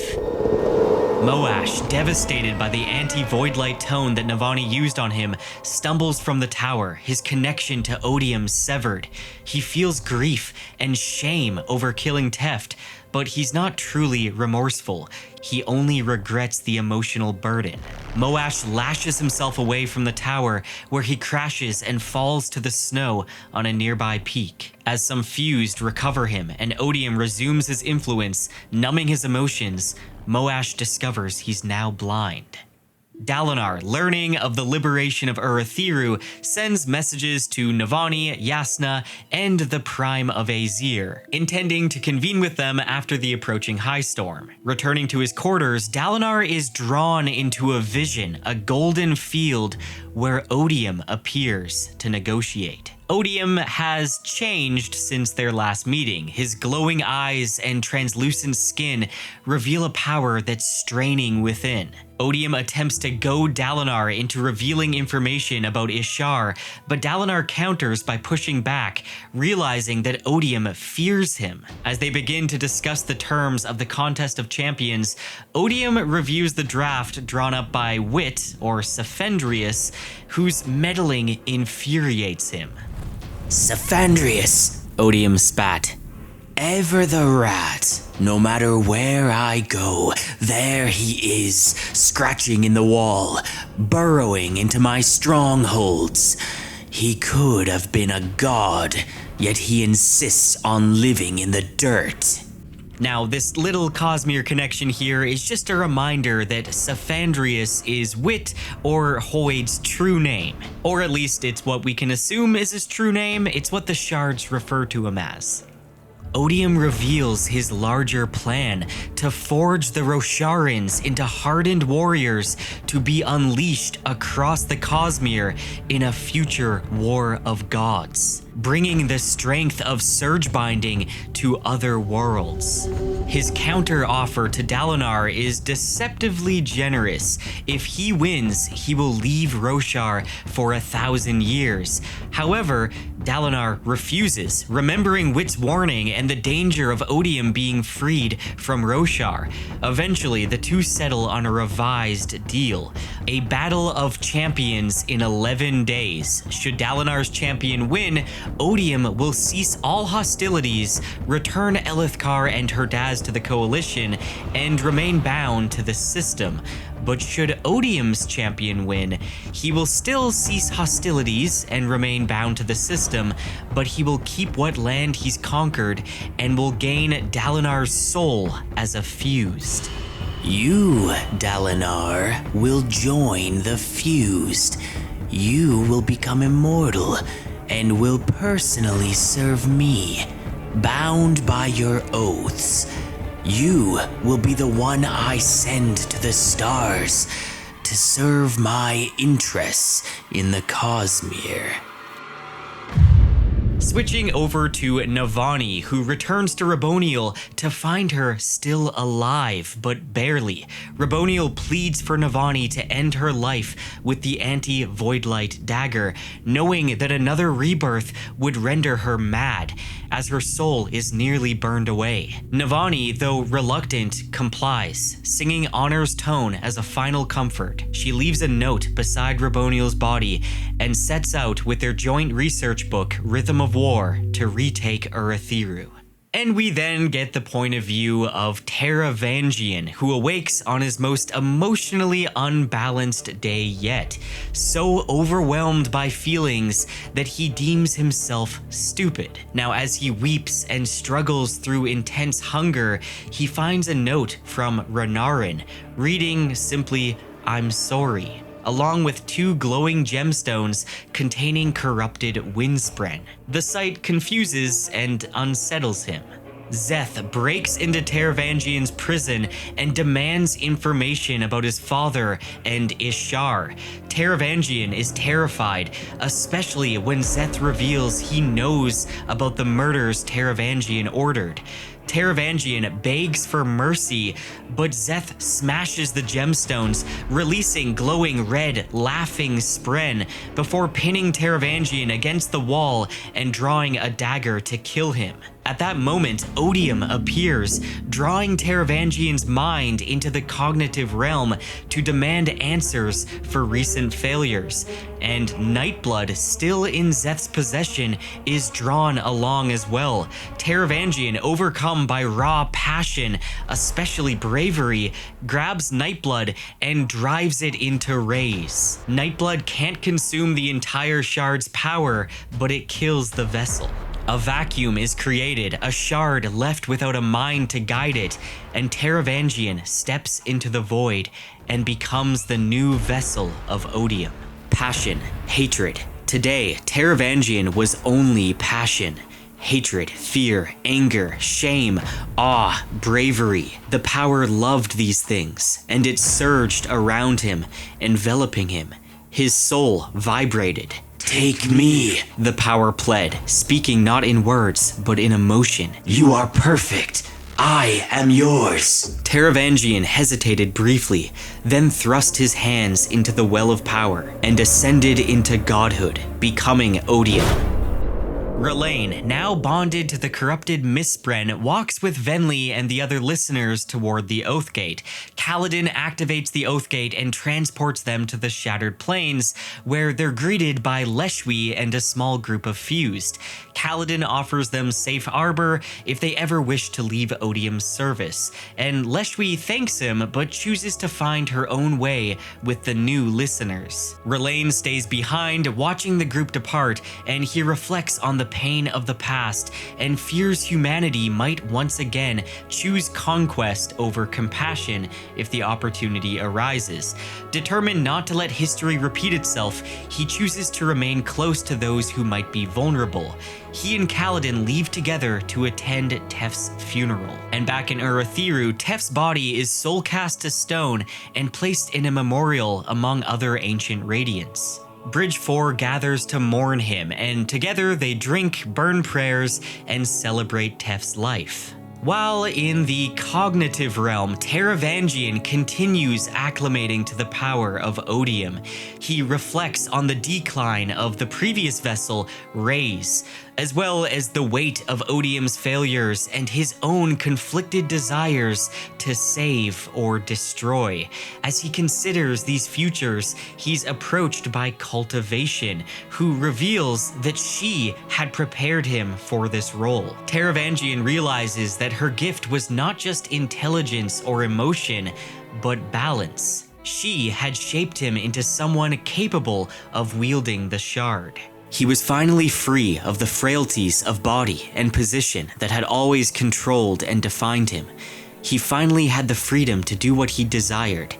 Moash, devastated by the anti-void light tone that Navani used on him, stumbles from the tower, his connection to Odium severed. He feels grief and shame over killing Teft, but he's not truly remorseful. He only regrets the emotional burden. Moash lashes himself away from the tower, where he crashes and falls to the snow on a nearby peak. As some fused recover him and Odium resumes his influence, numbing his emotions, Moash discovers he's now blind. Dalinar, learning of the liberation of Urithiru, sends messages to Navani, Yasna, and the Prime of Azir, intending to convene with them after the approaching high storm. Returning to his quarters, Dalinar is drawn into a vision, a golden field, where Odium appears to negotiate. Odium has changed since their last meeting. His glowing eyes and translucent skin reveal a power that's straining within. Odium attempts to goad Dalinar into revealing information about Ishar, but Dalinar counters by pushing back, realizing that Odium fears him. As they begin to discuss the terms of the Contest of Champions, Odium reviews the draft drawn up by Wit, or Safendrius, whose meddling infuriates him.
Safandrius, Odium spat. Ever the rat. No matter where I go, there he is, scratching in the wall, burrowing into my strongholds. He could have been a god, yet he insists on living in the dirt.
Now, this little Cosmere connection here is just a reminder that Safandrius is Wit, or Hoid's true name. Or at least it's what we can assume is his true name. It's what the shards refer to him as. Odium reveals his larger plan to forge the Rosharans into hardened warriors to be unleashed across the Cosmere in a future war of gods, bringing the strength of surge binding to other worlds. His counter offer to Dalinar is deceptively generous. If he wins, he will leave Roshar for 1,000 years. However, Dalinar refuses, remembering Wit's warning and the danger of Odium being freed from Roshar. Eventually, the two settle on a revised deal. A battle of champions in 11 days. Should Dalinar's champion win, Odium will cease all hostilities, return Elithkar and her Daz to the Coalition, and remain bound to the system. But should Odium's champion win, he will still cease hostilities and remain bound to the system, but he will keep what land he's conquered and will gain Dalinar's soul as a fused.
You, Dalinar, will join the fused. You will become immortal and will personally serve me, bound by your oaths. You will be the one I send to the stars to serve my interests in the Cosmere.
Switching over to Navani, who returns to Raboniel to find her still alive, but barely. Raboniel pleads for Navani to end her life with the anti-Voidlight dagger, knowing that another rebirth would render her mad, as her soul is nearly burned away. Navani, though reluctant, complies, singing Honor's tone as a final comfort. She leaves a note beside Raboniel's body and sets out with their joint research book, Rhythm of War, to retake Urithiru. And we then get the point of view of Taravangian, who awakes on his most emotionally unbalanced day yet, so overwhelmed by feelings that he deems himself stupid. Now, as he weeps and struggles through intense hunger, he finds a note from Renarin, reading simply, "I'm sorry," along with 2 glowing gemstones containing corrupted windspren. The sight confuses and unsettles him. Szeth breaks into Taravangian's prison and demands information about his father and Ishar. Taravangian is terrified, especially when Szeth reveals he knows about the murders Taravangian ordered. Taravangian begs for mercy, but Szeth smashes the gemstones, releasing glowing red, laughing spren before pinning Taravangian against the wall and drawing a dagger to kill him. At that moment, Odium appears, drawing Taravangian's mind into the cognitive realm to demand answers for recent failures. And Nightblood, still in Szeth's possession, is drawn along as well. Taravangian, overcome by raw passion, especially bravery, grabs Nightblood and drives it into Raze. Nightblood can't consume the entire shard's power, but it kills the vessel. A vacuum is created, a shard left without a mind to guide it, and Taravangian steps into the void and becomes the new vessel of Odium. Passion, hatred. Today, Taravangian was only passion. Hatred, fear, anger, shame, awe, bravery. The power loved these things, and it surged around him, enveloping him. His soul vibrated. "Take me," the power pled, speaking not in words, but in emotion. "You are perfect. I am yours." Taravangian hesitated briefly, then thrust his hands into the well of power and ascended into godhood, becoming Odium. R'lain, now bonded to the corrupted Mistbren, walks with Venli and the other listeners toward the Oathgate. Kaladin activates the Oathgate and transports them to the Shattered Plains, where they're greeted by Leshwi and a small group of Fused. Kaladin offers them safe arbor if they ever wish to leave Odium's service, and Leshwi thanks him but chooses to find her own way with the new listeners. R'lain stays behind, watching the group depart, and he reflects on the pain of the past and fears humanity might once again choose conquest over compassion if the opportunity arises. Determined not to let history repeat itself, he chooses to remain close to those who might be vulnerable. He and Kaladin leave together to attend Tef's funeral. And back in Urithiru, Tef's body is soul cast to stone and placed in a memorial among other ancient radiants. Bridge 4 gathers to mourn him, and together they drink, burn prayers, and celebrate Tef's life. While in the cognitive realm, Taravangian continues acclimating to the power of Odium. He reflects on the decline of the previous vessel, Rays, as well as the weight of Odium's failures and his own conflicted desires to save or destroy. As he considers these futures, he's approached by Cultivation, who reveals that she had prepared him for this role. Taravangian realizes that her gift was not just intelligence or emotion, but balance. She had shaped him into someone capable of wielding the shard. He was finally free of the frailties of body and position that had always controlled and defined him. He finally had the freedom to do what he desired,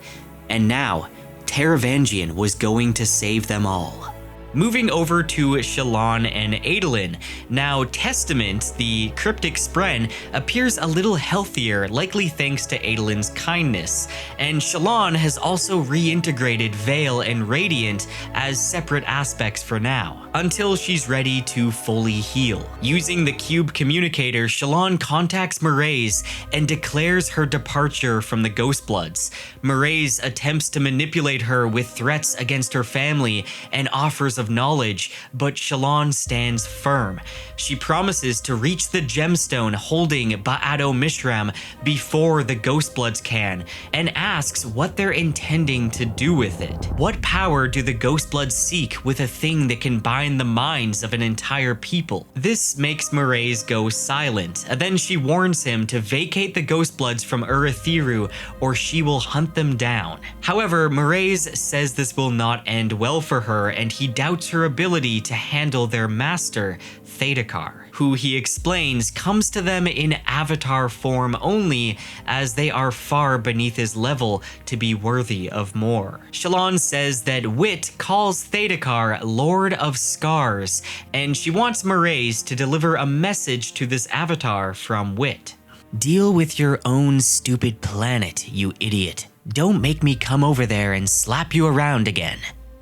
and now Taravangian was going to save them all. Moving over to Shallan and Adolin. Now, Testament, the cryptic spren, appears a little healthier, likely thanks to Adolin's kindness. And Shallan has also reintegrated Veil and Radiant as separate aspects for now, until she's ready to fully heal. Using the cube communicator, Shallan contacts Mraize and declares her departure from the Ghostbloods. Mraize attempts to manipulate her with threats against her family and offers of knowledge, but Shallan stands firm. She promises to reach the gemstone holding Ba'ado Mishram before the Ghostbloods can, and asks what they're intending to do with it. What power do the Ghostbloods seek with a thing that can bind the minds of an entire people? This makes Mraize go silent, and then she warns him to vacate the Ghostbloods from Urithiru or she will hunt them down. However, Mraize says this will not end well for her, and he doubts her ability to handle their master, Thadakar, who he explains comes to them in avatar form only, as they are far beneath his level to be worthy of more. Shallan says that Wit calls Thadakar Lord of Scars, and she wants Mraize to deliver a message to this avatar from Wit. Deal with your own stupid planet, you idiot. Don't make me come over there and slap you around again.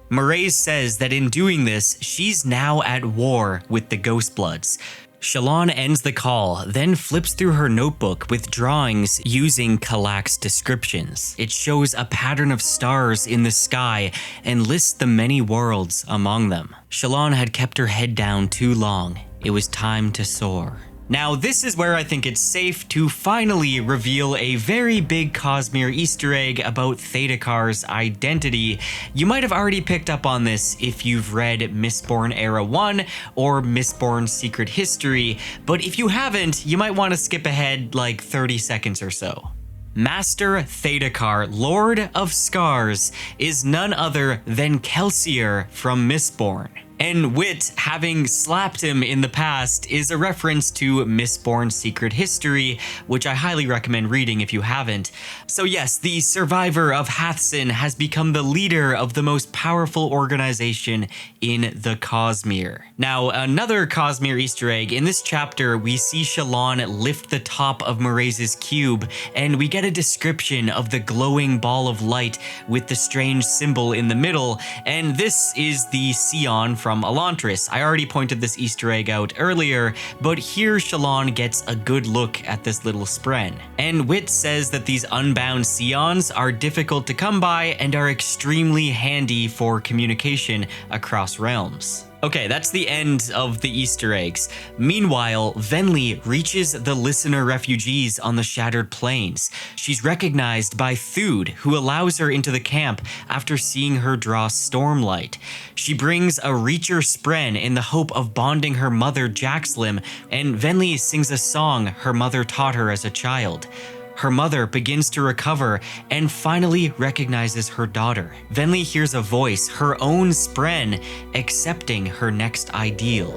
Mraize says that in doing this, she's now at war with the Ghostbloods. Shallan ends the call, then flips through her notebook with drawings using Kalak's descriptions. It shows a pattern of stars in the sky and lists the many worlds among them. Shallan had kept her head down too long. It was time to soar. Now, this is where I think it's safe to finally reveal a very big Cosmere Easter egg about Thadakar's identity. You might have already picked up on this if you've read Mistborn Era 1 or Mistborn Secret History, but if you haven't, you might want to skip ahead like 30 seconds or so. Master Thadakar, Lord of Scars, is none other than Kelsier from Mistborn. And Wit, having slapped him in the past, is a reference to Mistborn Secret History, which I highly recommend reading if you haven't. So yes, the survivor of Hathsin has become the leader of the most powerful organization in the Cosmere. Now, another Cosmere Easter egg, in this chapter, we see Shallan lift the top of Mraize's cube, and we get a description of the glowing ball of light with the strange symbol in the middle, and this is the Sion from Elantris. I already pointed this Easter egg out earlier, but here Shallan gets a good look at this little spren. And Wit says that these unbound Sions are difficult to come by and are extremely handy for communication across realms. Okay, that's the end of the Easter eggs. Meanwhile, Venli reaches the listener refugees on the Shattered Plains. She's recognized by Thud, who allows her into the camp after seeing her draw Stormlight. She brings a Reacher Spren in the hope of bonding her mother Jaxlim, and Venli sings a song her mother taught her as a child. Her mother begins to recover and finally recognizes her daughter. Venli hears a voice, her own Spren, accepting her next ideal.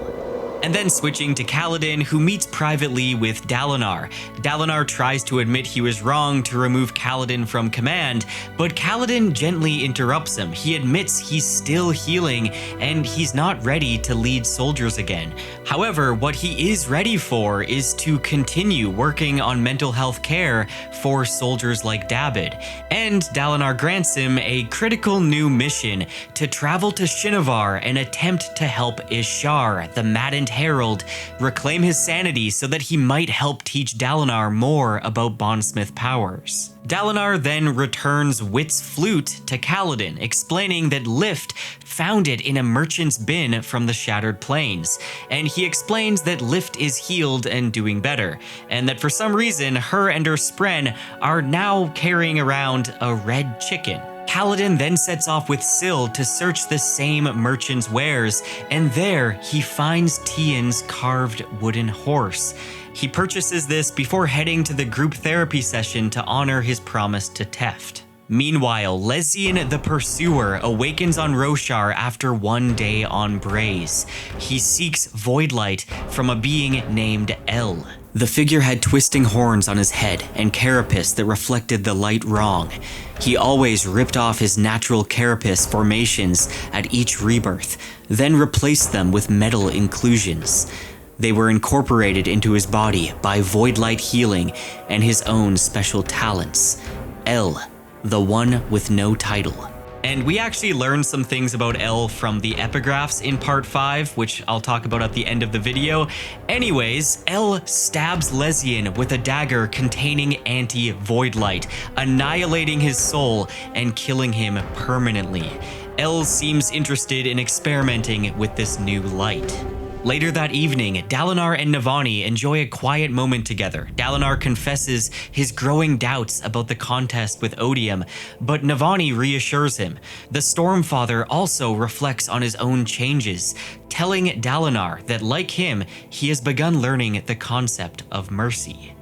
And then switching to Kaladin, who meets privately with Dalinar. Dalinar tries to admit he was wrong to remove Kaladin from command, but Kaladin gently interrupts him. He admits he's still healing and he's not ready to lead soldiers again. However, what he is ready for is to continue working on mental health care for soldiers like Dabid. And Dalinar grants him a critical new mission to travel to Shinovar and attempt to help Ishar, the maddened Grand Herald reclaim his sanity so that he might help teach Dalinar more about bondsmith powers. Dalinar then returns Wit's flute to Kaladin, explaining that Lift found it in a merchant's bin from the Shattered Plains, and he explains that Lift is healed and doing better, and that for some reason her and her spren are now carrying around a red chicken. Kaladin then sets off with Syl to search the same merchant's wares, and there he finds Tian's carved wooden horse. He purchases this before heading to the group therapy session to honor his promise to Teft. Meanwhile, Lezian the Pursuer awakens on Roshar after one day on Braze. He seeks Voidlight from a being named El.
The figure had twisting horns on his head and carapace that reflected the light wrong. He always ripped off his natural carapace formations at each rebirth, then replaced them with metal inclusions. They were incorporated into his body by Voidlight healing and his own special talents. El, the one with no title.
And we actually learned some things about El from the epigraphs in part 5, which I'll talk about at the end of the video. Anyways, El stabs Lezian with a dagger containing anti-Voidlight, annihilating his soul and killing him permanently. El seems interested in experimenting with this new light. Later that evening, Dalinar and Navani enjoy a quiet moment together. Dalinar confesses his growing doubts about the contest with Odium, but Navani reassures him. The Stormfather also reflects on his own changes, telling Dalinar that, like him, he has begun learning the concept of mercy.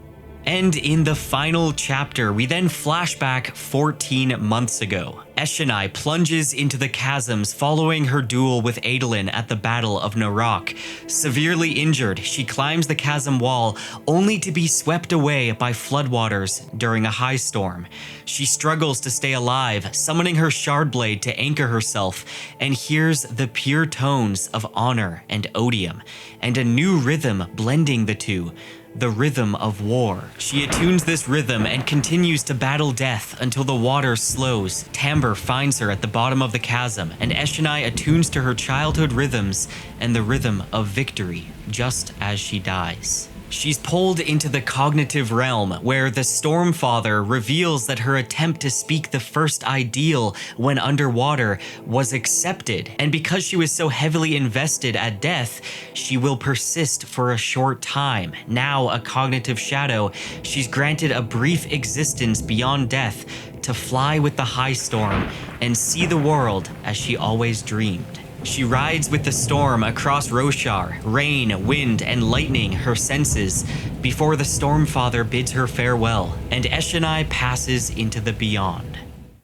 And in the final chapter, we then flash back 14 months ago. Eshonai plunges into the chasms following her duel with Adolin at the Battle of Narok. Severely injured, she climbs the chasm wall only to be swept away by floodwaters during a high storm. She struggles to stay alive, summoning her shard blade to anchor herself, and hears the pure tones of honor and odium, and a new rhythm blending the two. The rhythm of war. She attunes this rhythm and continues to battle death until the water slows. Tamber finds her at the bottom of the chasm, and Eshonai attunes to her childhood rhythms and the rhythm of victory, just as she dies. She's pulled into the cognitive realm, where the Stormfather reveals that her attempt to speak the first ideal when underwater was accepted, and because she was so heavily invested at death, she will persist for a short time. Now a cognitive shadow, she's granted a brief existence beyond death to fly with the high storm and see the world as she always dreamed. She rides with the storm across Roshar, rain, wind, and lightning her senses, before the Stormfather bids her farewell, and Eshonai passes into the beyond.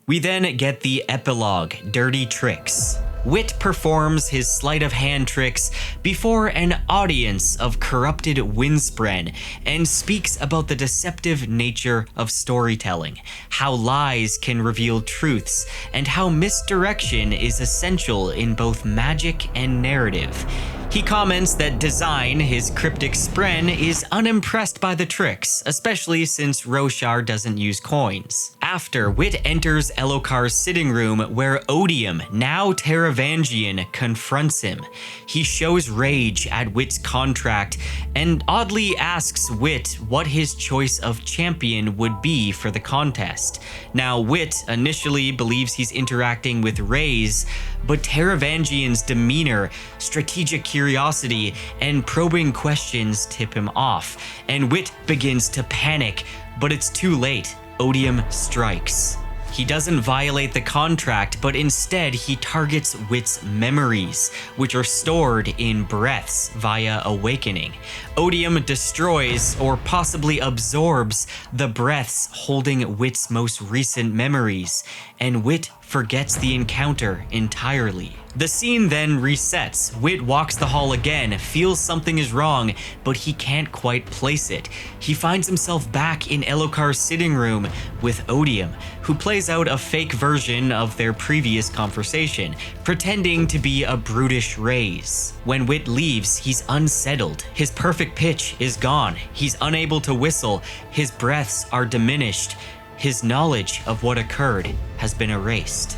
We then get the epilogue, Dirty Tricks. Wit performs his sleight of hand tricks before an audience of corrupted Windspren and speaks about the deceptive nature of storytelling, how lies can reveal truths, and how misdirection is essential in both magic and narrative. He comments that Design, his cryptic spren, is unimpressed by the tricks, especially since Roshar doesn't use coins. After, Wit enters Elokar's sitting room where Odium, now Taravangian, confronts him. He shows rage at Wit's contract and oddly asks Wit what his choice of champion would be for the contest. Now, Wit initially believes he's interacting with Raze, but Taravangian's demeanor, strategic curiosity, and probing questions tip him off, and Wit begins to panic, but it's too late. Odium strikes. He doesn't violate the contract, but instead he targets Wit's memories, which are stored in breaths via awakening. Odium destroys or possibly absorbs the breaths holding Wit's most recent memories, and Wit forgets the encounter entirely. The scene then resets. Wit walks the hall again, feels something is wrong, but he can't quite place it. He finds himself back in Elokar's sitting room with Odium, who plays out a fake version of their previous conversation, pretending to be a brutish Raze. When Wit leaves, he's unsettled. His perfect pitch is gone. He's unable to whistle. His breaths are diminished. His knowledge of what occurred has been erased.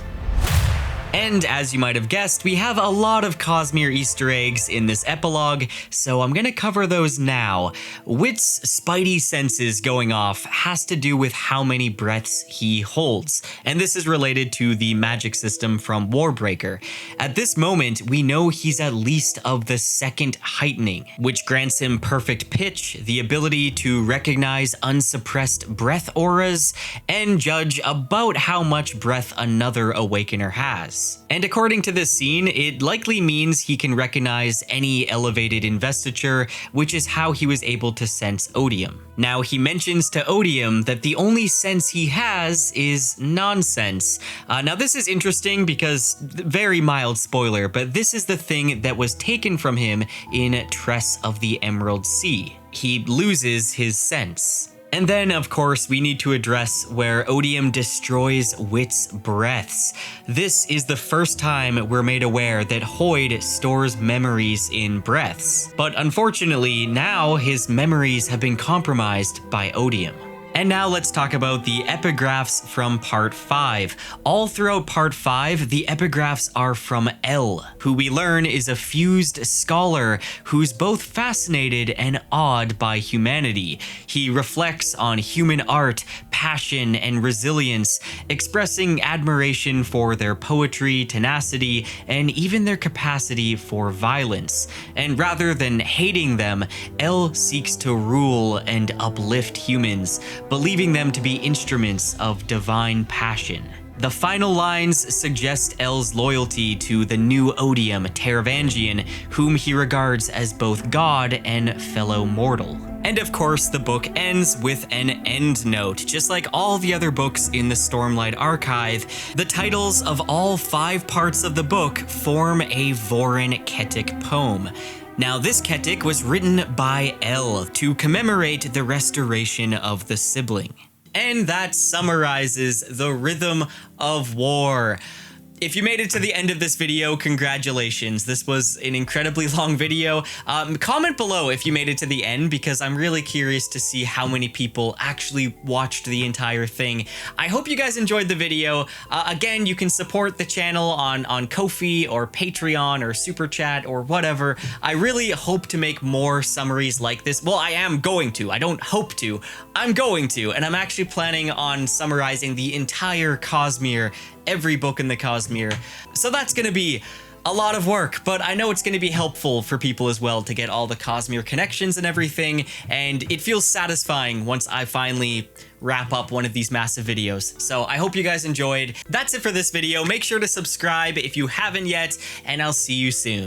And as you might have guessed, we have a lot of Cosmere Easter eggs in this epilogue, so I'm gonna cover those now. Wit's spidey senses going off has to do with how many breaths he holds, and this is related to the magic system from Warbreaker. At this moment, we know he's at least of the second heightening, which grants him perfect pitch, the ability to recognize unsuppressed breath auras, and judge about how much breath another Awakener has. And according to this scene, it likely means he can recognize any elevated investiture, which is how he was able to sense odium. Now, he mentions to Odium that the only sense he has is nonsense. Now, this is interesting because, very mild spoiler, but this is the thing that was taken from him in Tress of the Emerald Sea. He loses his sense. And then, of course, we need to address where Odium destroys Wit's breaths. This is the first time we're made aware that Hoid stores memories in breaths. But unfortunately, now his memories have been compromised by Odium. And now let's talk about the epigraphs from Part 5. All throughout Part 5, the epigraphs are from El, who we learn is a fused scholar who's both fascinated and awed by humanity. He reflects on human art, passion, and resilience, expressing admiration for their poetry, tenacity, and even their capacity for violence. And rather than hating them, El seeks to rule and uplift humans, believing them to be instruments of divine passion. The final lines suggest El's loyalty to the new Odium, Taravangian, whom he regards as both god and fellow mortal. And of course, the book ends with an end note. Just like all the other books in the Stormlight Archive, the titles of all 5 parts of the book form a Vorin Ketic poem. Now, this Ketic was written by El to commemorate the restoration of the sibling. And that summarizes the Rhythm of War. If you made it to the end of this video, congratulations. This was an incredibly long video. Comment below if you made it to the end, because I'm really curious to see how many people actually watched the entire thing. I hope you guys enjoyed the video. Again, you can support the channel on Ko-fi or Patreon or Super Chat or whatever. I really hope to make more summaries like this. Well, I am going to. I don't hope to. I'm going to. And I'm actually planning on summarizing the entire Cosmere, every book in the Cosmere. So that's gonna be a lot of work, but I know it's gonna be helpful for people as well to get all the Cosmere connections and everything, and it feels satisfying once I finally wrap up one of these massive videos. So I hope you guys enjoyed. That's it for this video. Make sure to subscribe if you haven't yet, and I'll see you soon.